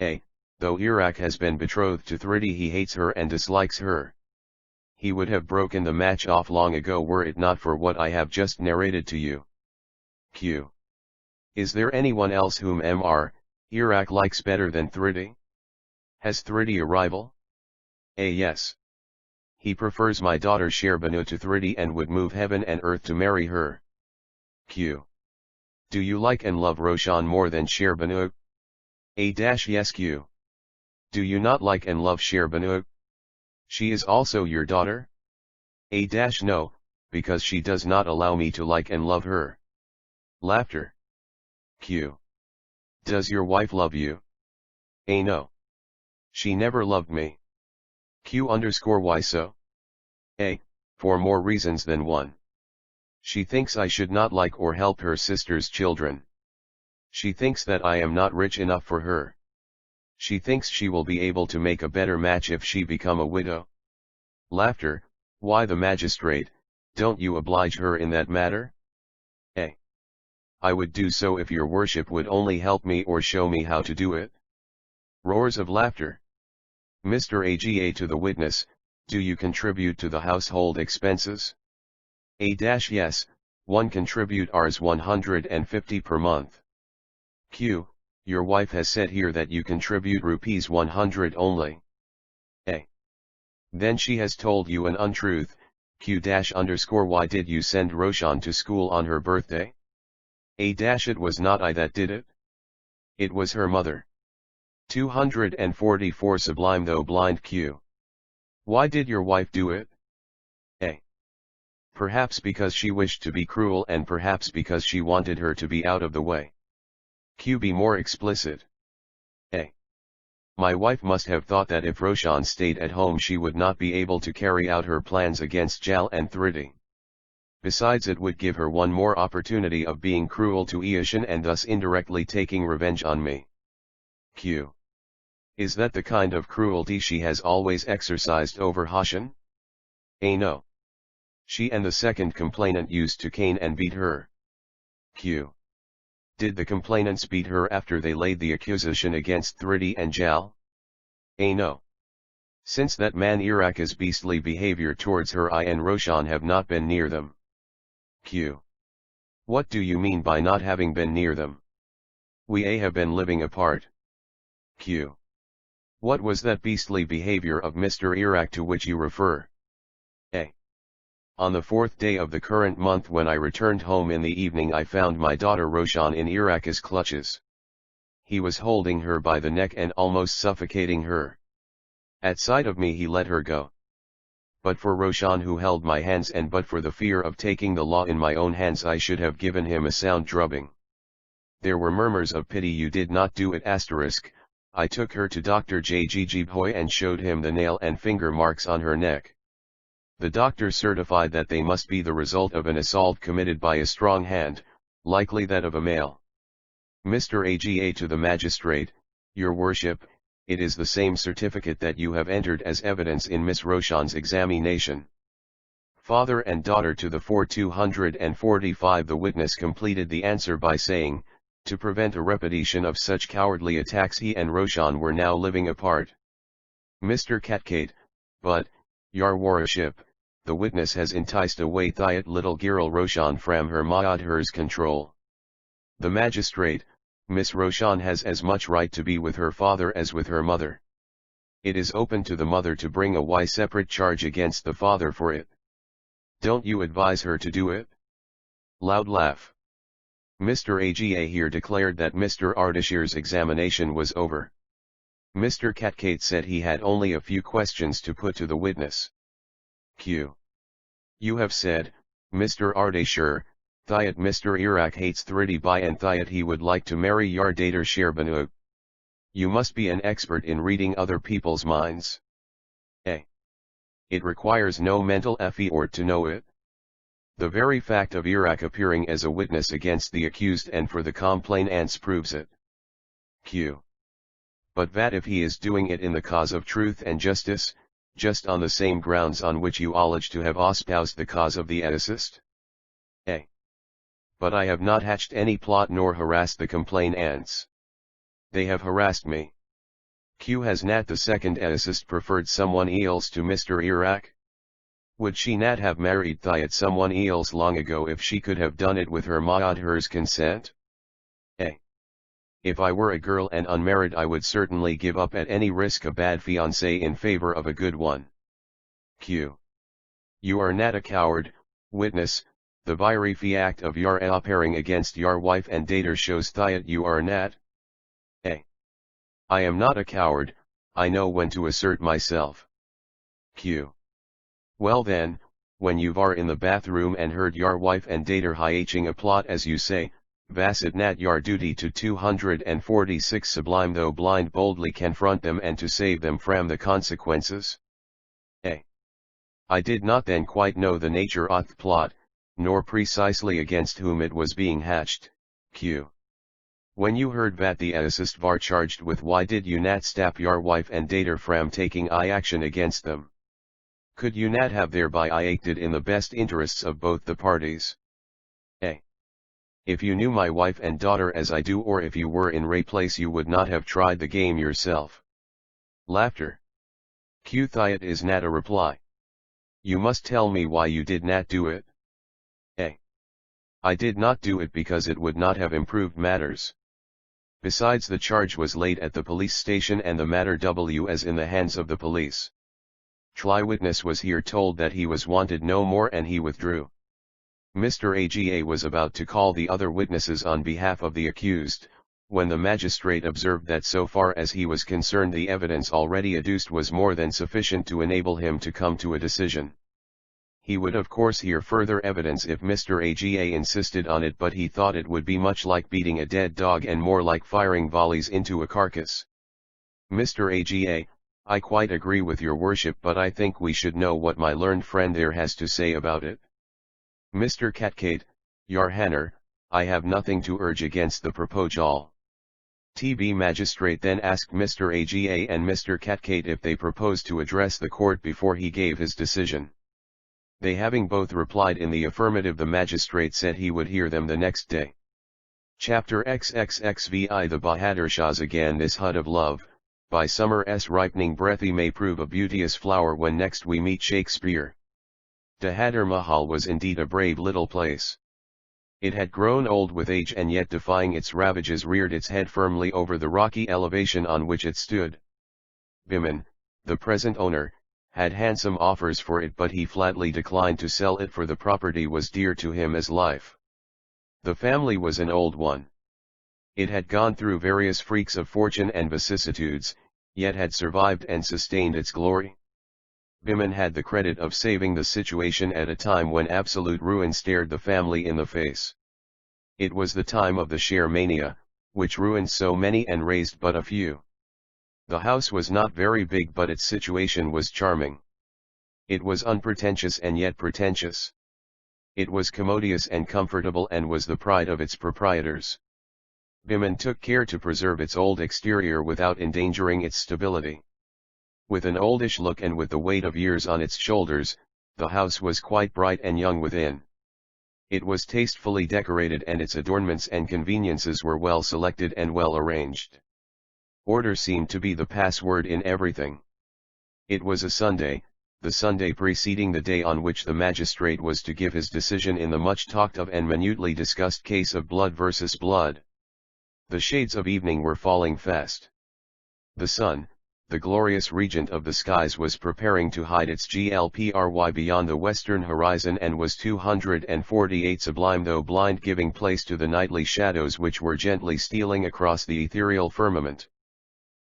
A. Though Iraq has been betrothed to Thridi he hates her and dislikes her. He would have broken the match off long ago were it not for what I have just narrated to you. Q. Is there anyone else whom Mr. Iraq likes better than Thridi? Has Thridi a rival? A. Yes. He prefers my daughter Shehrbanu to Thridi and would move heaven and earth to marry her. Q. Do you like and love Roshan more than Shehrbanu? Yes Q. Do you not like and love Shehrbanu? She is also your daughter? No, because she does not allow me to like and love her. Laughter. Q. Does your wife love you? No. She never loved me. Q_why so? A. For more reasons than one. She thinks I should not like or help her sister's children. She thinks that I am not rich enough for her. She thinks she will be able to make a better match if she become a widow. Laughter. Why the magistrate, don't you oblige her in that matter? A. I would do so if your worship would only help me or show me how to do it. Roars of laughter. Mr. AGA to the witness, do you contribute to the household expenses? Yes, one contribute Rs 150 per month. Q. Your wife has said here that you contribute rupees 100 only. A. Then she has told you an untruth. Q_why did you send Roshan to school on her birthday? It was not I that did it. It was her mother. 244 Sublime though blind Q. Why did your wife do it? A. Perhaps because she wished to be cruel and perhaps because she wanted her to be out of the way. Q. Be more explicit. A. My wife must have thought that if Roshan stayed at home she would not be able to carry out her plans against Jal and Thridi. Besides it would give her one more opportunity of being cruel to Ishan and thus indirectly taking revenge on me. Q. Is that the kind of cruelty she has always exercised over Hashan? A. No. She and the second complainant used to cane and beat her. Q. Did the complainants beat her after they laid the accusation against Thridi and Jal? A. No. Since that man Iraq's beastly behavior towards her I and Roshan have not been near them. Q. What do you mean by not having been near them? We have been living apart. Q. What was that beastly behavior of Mr. Iraq to which you refer? A. On the 4th day of the current month when I returned home in the evening I found my daughter Roshan in Iraq's clutches. He was holding her by the neck and almost suffocating her. At sight of me he let her go. But for Roshan who held my hands and but for the fear of taking the law in my own hands I should have given him a sound drubbing. There were murmurs of pity you did not do it *, I took her to Dr. Jijibhoy and showed him the nail and finger marks on her neck. The doctor certified that they must be the result of an assault committed by a strong hand, likely that of a male. Mr. Aga to the magistrate, Your Worship, it is the same certificate that you have entered as evidence in Miss Roshan's examination. Father and daughter to the 4245. The witness completed the answer by saying, to prevent a repetition of such cowardly attacks, he and Roshan were now living apart. Mr. Katkate, but, Your Worship, the witness has enticed away Thiat little girl Roshan from her Maadher's control. The magistrate, Miss Roshan has as much right to be with her father as with her mother. It is open to the mother to bring a separate charge against the father for it. Don't you advise her to do it? Loud laugh. Mr. Aga here declared that Mr. Ardashir's examination was over. Mr. Katkate said he had only a few questions to put to the witness. Q. You have said, Mr. Ardashir, Thiat Mr. Iraq hates Thridi Bai and Thiat he would like to marry your daughter Sherbanu. You must be an expert in reading other people's minds. A. It requires no mental effort to know it. The very fact of Iraq appearing as a witness against the accused and for the complainants proves it. Q. But that if he is doing it in the cause of truth and justice, just on the same grounds on which you allege to have espoused the cause of the ethicist? A. But I have not hatched any plot nor harassed the complainants. They have harassed me. Q. Has not the second ethicist preferred someone else to Mr. Iraq? Would she not have married Thiat someone else long ago if she could have done it with her Maadher's consent? A. If I were a girl and unmarried I would certainly give up at any risk a bad fiancé in favor of a good one. Q. You are not a coward, witness, the very fact of your appearing against your wife and daughter shows Thiat you are not. A. I am not a coward, I know when to assert myself. Q. Well then, when you were in the bathroom and heard your wife and daughter hatching a plot as you say, was it not your duty to 246 Sublime though blind boldly confront them and to save them from the consequences? A. I did not then quite know the nature of the plot, nor precisely against whom it was being hatched. Q. When you heard that the ethicist were charged with, why did you not stop your wife and daughter from taking action against them? Could you not have thereby acted in the best interests of both the parties? A. If you knew my wife and daughter as I do, or if you were in their place, you would not have tried the game yourself. Laughter. Q. Thiat is not a reply. You must tell me why you did not do it. A. I did not do it because it would not have improved matters. Besides, the charge was laid at the police station and the matter was in the hands of the police. Try witness was here told that he was wanted no more and he withdrew. Mr. Aga was about to call the other witnesses on behalf of the accused, when the magistrate observed that so far as he was concerned the evidence already adduced was more than sufficient to enable him to come to a decision. He would of course hear further evidence if Mr. Aga insisted on it, but he thought it would be much like beating a dead dog and more like firing volleys into a carcass. Mr. Aga, I quite agree with your worship, but I think we should know what my learned friend there has to say about it. Mr. Katkate, your Honor, I have nothing to urge against the proposal. TB magistrate then asked Mr. Aga and Mr. Katkate if they proposed to address the court before he gave his decision. They having both replied in the affirmative, the magistrate said he would hear them the next day. Chapter XXXVI The Bahadur Shahs again. This hut of love, by summer's ripening breathy, may prove a beauteous flower when next we meet Shakespeare. Bahadur Mahal was indeed a brave little place. It had grown old with age and yet, defying its ravages, reared its head firmly over the rocky elevation on which it stood. Biman, the present owner, had handsome offers for it, but he flatly declined to sell it, for the property was dear to him as life. The family was an old one. It had gone through various freaks of fortune and vicissitudes, yet had survived and sustained its glory. Biman had the credit of saving the situation at a time when absolute ruin stared the family in the face. It was the time of the share mania, which ruined so many and raised but a few. The house was not very big, but its situation was charming. It was unpretentious and yet pretentious. It was commodious and comfortable and was the pride of its proprietors. Biman took care to preserve its old exterior without endangering its stability. With an oldish look and with the weight of years on its shoulders, the house was quite bright and young within. It was tastefully decorated and its adornments and conveniences were well selected and well arranged. Order seemed to be the password in everything. It was a Sunday, the Sunday preceding the day on which the magistrate was to give his decision in the much talked of and minutely discussed case of blood versus blood. The shades of evening were falling fast. The sun, the glorious regent of the skies, was preparing to hide its glpry beyond the western horizon and was 248 sublime though blind, giving place to the nightly shadows which were gently stealing across the ethereal firmament.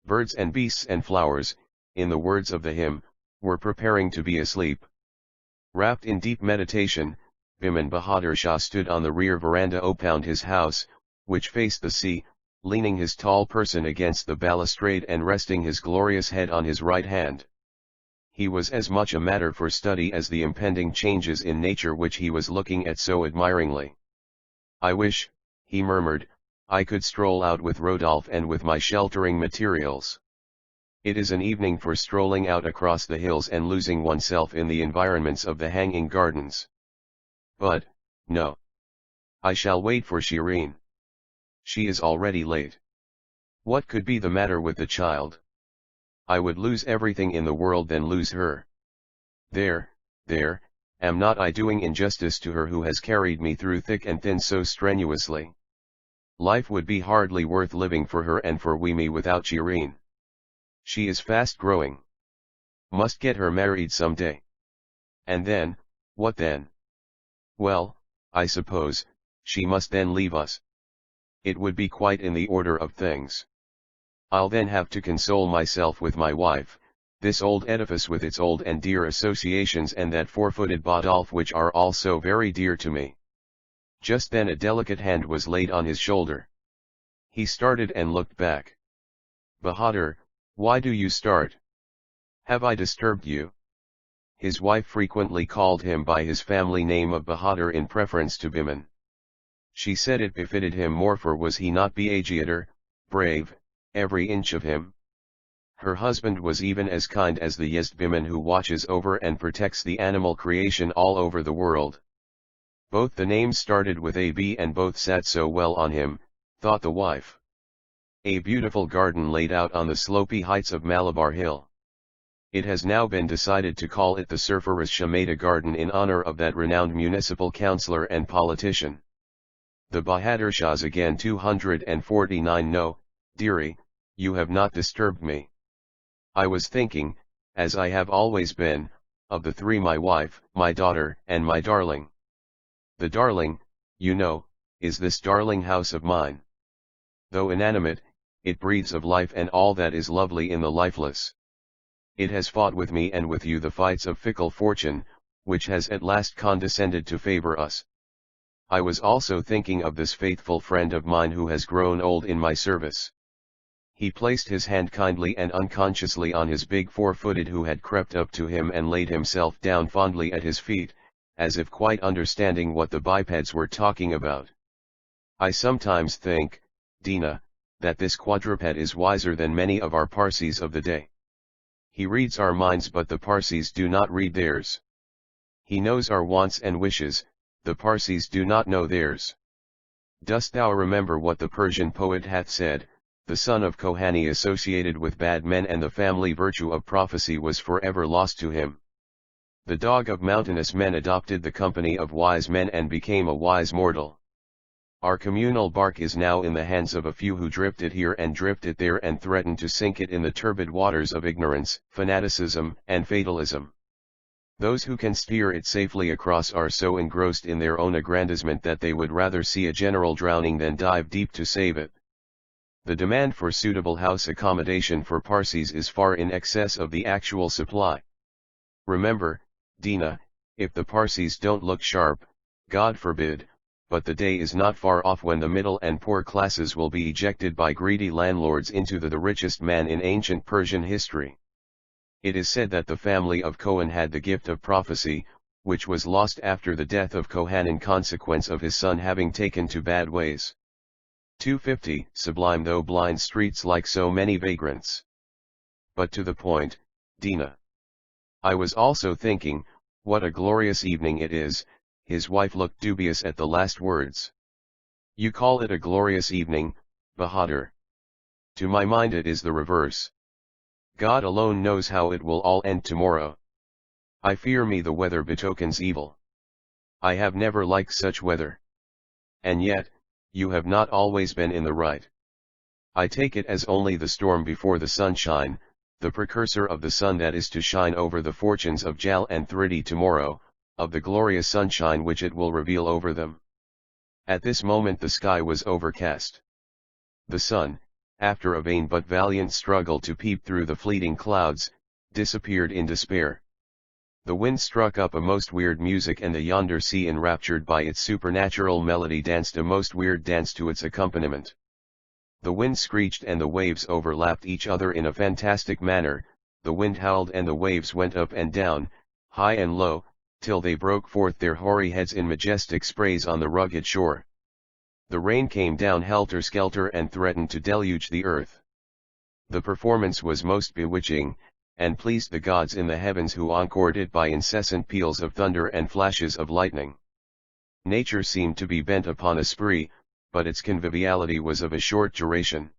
Birds and beasts and flowers, in the words of the hymn, were preparing to be asleep. Wrapped in deep meditation, Biman Bahadur Shah stood on the rear veranda opound his house, which faced the sea, leaning his tall person against the balustrade and resting his glorious head on his right hand. He was as much a matter for study as the impending changes in nature which he was looking at so admiringly. "I wish," he murmured, "I could stroll out with Rodolphe and with my sheltering materials. It is an evening for strolling out across the hills and losing oneself in the environments of the hanging gardens. But, no. I shall wait for Shireen. She is already late. What could be the matter with the child? I would lose everything in the world than lose her. There, am not I doing injustice to her who has carried me through thick and thin so strenuously? Life would be hardly worth living for her and for me without Shireen. She is fast growing. Must get her married some day. And then, what then? Well, I suppose, she must then leave us. It would be quite in the order of things. I'll then have to console myself with my wife, this old edifice with its old and dear associations, and that four-footed Badolf which are all so very dear to me." Just then a delicate hand was laid on his shoulder. He started and looked back. "Bahadur, why do you start? Have I disturbed you?" His wife frequently called him by his family name of Bahadur in preference to Biman. She said it befitted him more, for was he not Beagiator, brave, every inch of him? Her husband was even as kind as the Yezd Biman who watches over and protects the animal creation all over the world. Both the names started with a B and both sat so well on him, thought the wife. A beautiful garden laid out on the slopy heights of Malabar Hill. It has now been decided to call it the Surfaris Shameda Garden in honor of that renowned municipal councillor and politician. The Bahadur Shahs again 249. "No, dearie, you have not disturbed me. I was thinking, as I have always been, of the three, my wife, my daughter, and my darling. The darling, you know, is this darling house of mine. Though inanimate, it breathes of life and all that is lovely in the lifeless. It has fought with me and with you the fights of fickle fortune, which has at last condescended to favor us. I was also thinking of this faithful friend of mine who has grown old in my service." He placed his hand kindly and unconsciously on his big four-footed who had crept up to him and laid himself down fondly at his feet, as if quite understanding what the bipeds were talking about. "I sometimes think, Dina, that this quadruped is wiser than many of our Parsis of the day. He reads our minds but the Parsis do not read theirs. He knows our wants and wishes, the Parsis do not know theirs. Dost thou remember what the Persian poet hath said, the son of Kohani associated with bad men and the family virtue of prophecy was forever lost to him. The dog of mountainous men adopted the company of wise men and became a wise mortal. Our communal bark is now in the hands of a few who drift it here and drift it there and threaten to sink it in the turbid waters of ignorance, fanaticism, and fatalism. Those who can steer it safely across are so engrossed in their own aggrandizement that they would rather see a general drowning than dive deep to save it. The demand for suitable house accommodation for Parsis is far in excess of the actual supply. Remember, Dina, if the Parsis don't look sharp, God forbid, but the day is not far off when the middle and poor classes will be ejected by greedy landlords into the richest man in ancient Persian history. It is said that the family of Cohen had the gift of prophecy, which was lost after the death of Cohen in consequence of his son having taken to bad ways. 250. Sublime though blind streets like so many vagrants. But to the point, Dina. I was also thinking, what a glorious evening it is. His wife looked dubious at the last words. You call it a glorious evening, Bahadur. To my mind it is the reverse. God alone knows how it will all end tomorrow. I fear me the weather betokens evil. I have never liked such weather. And yet, you have not always been in the right. I take it as only the storm before the sunshine, the precursor of the sun that is to shine over the fortunes of Jal and Thridi tomorrow, of the glorious sunshine which it will reveal over them. At this moment the sky was overcast. The sun, after a vain but valiant struggle to peep through the fleeting clouds, disappeared in despair. The wind struck up a most weird music, and the yonder sea, enraptured by its supernatural melody, danced a most weird dance to its accompaniment. The wind screeched and the waves overlapped each other in a fantastic manner, the wind howled and the waves went up and down, high and low, till they broke forth their hoary heads in majestic sprays on the rugged shore. The rain came down helter-skelter and threatened to deluge the earth. The performance was most bewitching, and pleased the gods in the heavens, who encored it by incessant peals of thunder and flashes of lightning. Nature seemed to be bent upon a spree, but its conviviality was of a short duration.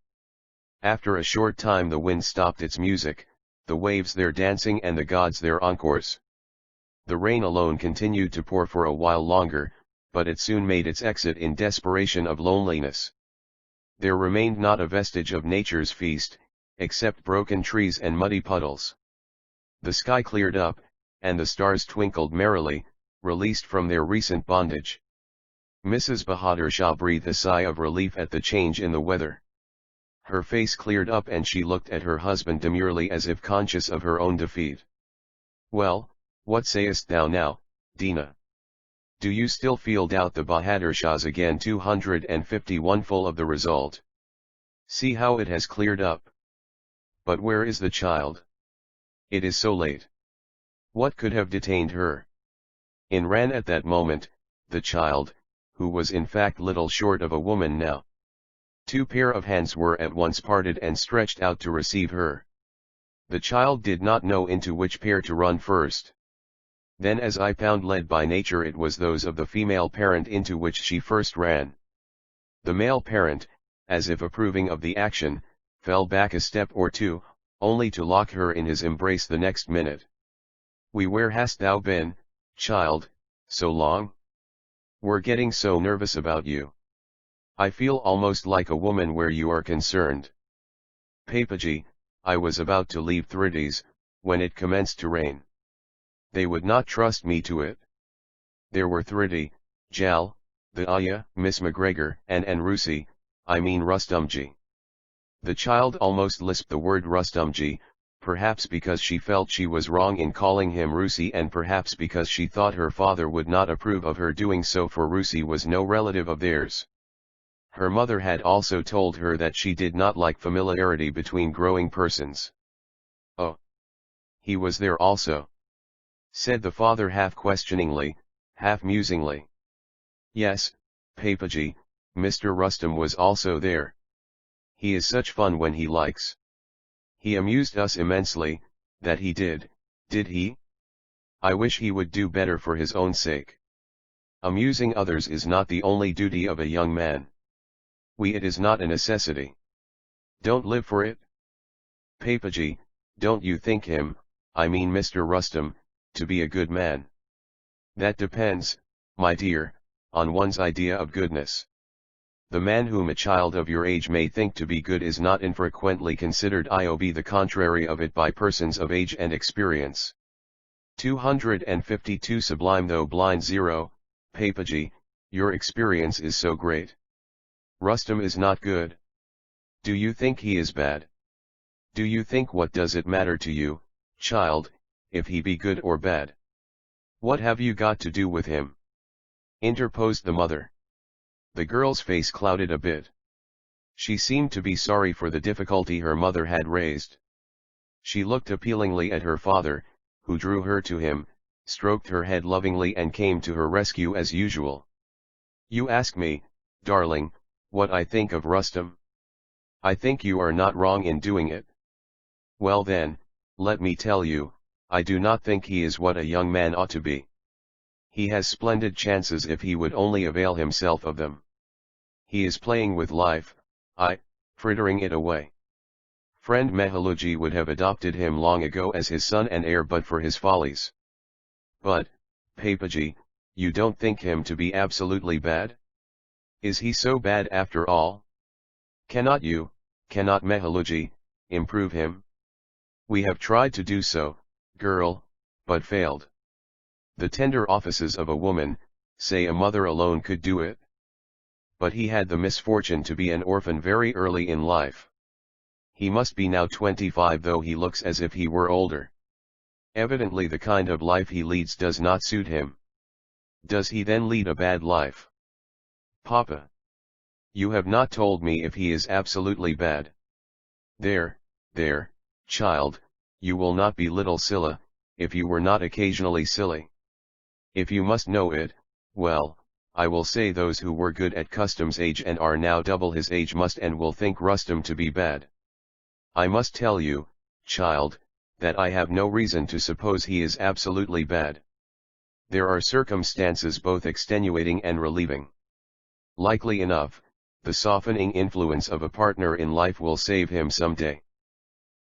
After a short time the wind stopped its music, the waves their dancing and the gods their encores. The rain alone continued to pour for a while longer, but it soon made its exit in desperation of loneliness. There remained not a vestige of nature's feast, except broken trees and muddy puddles. The sky cleared up, and the stars twinkled merrily, released from their recent bondage. Mrs. Bahadur Shah breathed a sigh of relief at the change in the weather. Her face cleared up and she looked at her husband demurely, as if conscious of her own defeat. Well, what sayest thou now, Dina? Do you still feel doubt? The Bahadur Shahs again. 251. Full of the result. See how it has cleared up. But where is the child? It is so late. What could have detained her? In ran at that moment, the child, who was in fact little short of a woman now. Two pair of hands were at once parted and stretched out to receive her. The child did not know into which pair to run first. Then, as I found led by nature, it was those of the female parent into which she first ran. The male parent, as if approving of the action, fell back a step or two, only to lock her in his embrace the next minute. Where hast thou been, child, so long? We're getting so nervous about you. I feel almost like a woman where you are concerned. Papaji, I was about to leave Thrides, when it commenced to rain. They would not trust me to it. There were Thridi, Jal, the Ayah, Miss McGregor, and Rusi, I mean Rustumji. The child almost lisped the word Rustumji, perhaps because she felt she was wrong in calling him Rusi, and perhaps because she thought her father would not approve of her doing so, for Rusi was no relative of theirs. Her mother had also told her that she did not like familiarity between growing persons. Oh! He was there also, said the father, half questioningly, half musingly. Yes, Papaji, Mr. Rustum was also there. He is such fun when he likes. He amused us immensely, that he did he? I wish he would do better for his own sake. Amusing others is not the only duty of a young man. It is not a necessity. Don't live for it. Papaji, don't you think him, I mean Mr. Rustum, to be a good man? That depends, my dear, on one's idea of goodness. The man whom a child of your age may think to be good is not infrequently considered the contrary of it by persons of age and experience. 252. Sublime though blind. 0, Papaji, your experience is so great. Rustum is not good. Do you think he is bad? Do you think what does it matter to you, child, if he be good or bad? What have you got to do with him? Interposed the mother. The girl's face clouded a bit. She seemed to be sorry for the difficulty her mother had raised. She looked appealingly at her father, who drew her to him, stroked her head lovingly and came to her rescue as usual. "You ask me, darling, what I think of Rustam? I think you are not wrong in doing it. Well then, let me tell you, I do not think he is what a young man ought to be. He has splendid chances if he would only avail himself of them. He is playing with life, frittering it away. Friend Mehaluji would have adopted him long ago as his son and heir but for his follies. But, Papaji, you don't think him to be absolutely bad? Is he so bad after all? Cannot Mehaluji, improve him? We have tried to do so, girl, but failed. The tender offices of a woman, say a mother alone could do it. But he had the misfortune to be an orphan very early in life. He must be now 25 though he looks as if he were older. Evidently the kind of life he leads does not suit him. Does he then lead a bad life? Papa. You have not told me if he is absolutely bad. There, child, you will not be little Scylla, if you were not occasionally silly. If you must know it, well, I will say those who were good at Custom's age and are now double his age must and will think Rustam to be bad. I must tell you, child, that I have no reason to suppose he is absolutely bad. There are circumstances both extenuating and relieving. Likely enough, the softening influence of a partner in life will save him someday.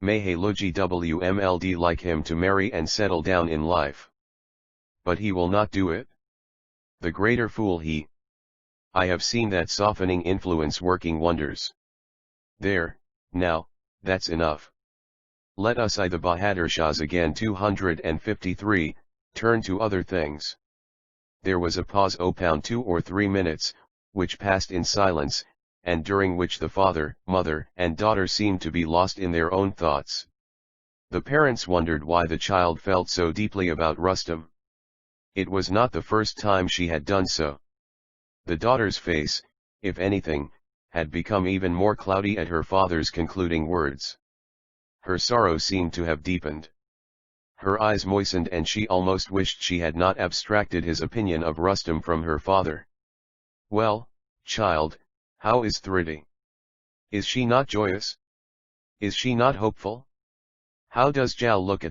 Mehaluji WMLD like him to marry and settle down in life. But he will not do it? The greater fool he. I have seen that softening influence working wonders. There, now, that's enough. Let us the Bahadur Shahs again 253, turn to other things. There was a pause upon 2 or 3 minutes, which passed in silence, and during which the father, mother, and daughter seemed to be lost in their own thoughts. The parents wondered why the child felt so deeply about Rustam. It was not the first time she had done so. The daughter's face, if anything, had become even more cloudy at her father's concluding words. Her sorrow seemed to have deepened. Her eyes moistened and she almost wished she had not abstracted his opinion of Rustam from her father. Well, child, how is Thridi? Is she not joyous? Is she not hopeful? How does Jal look at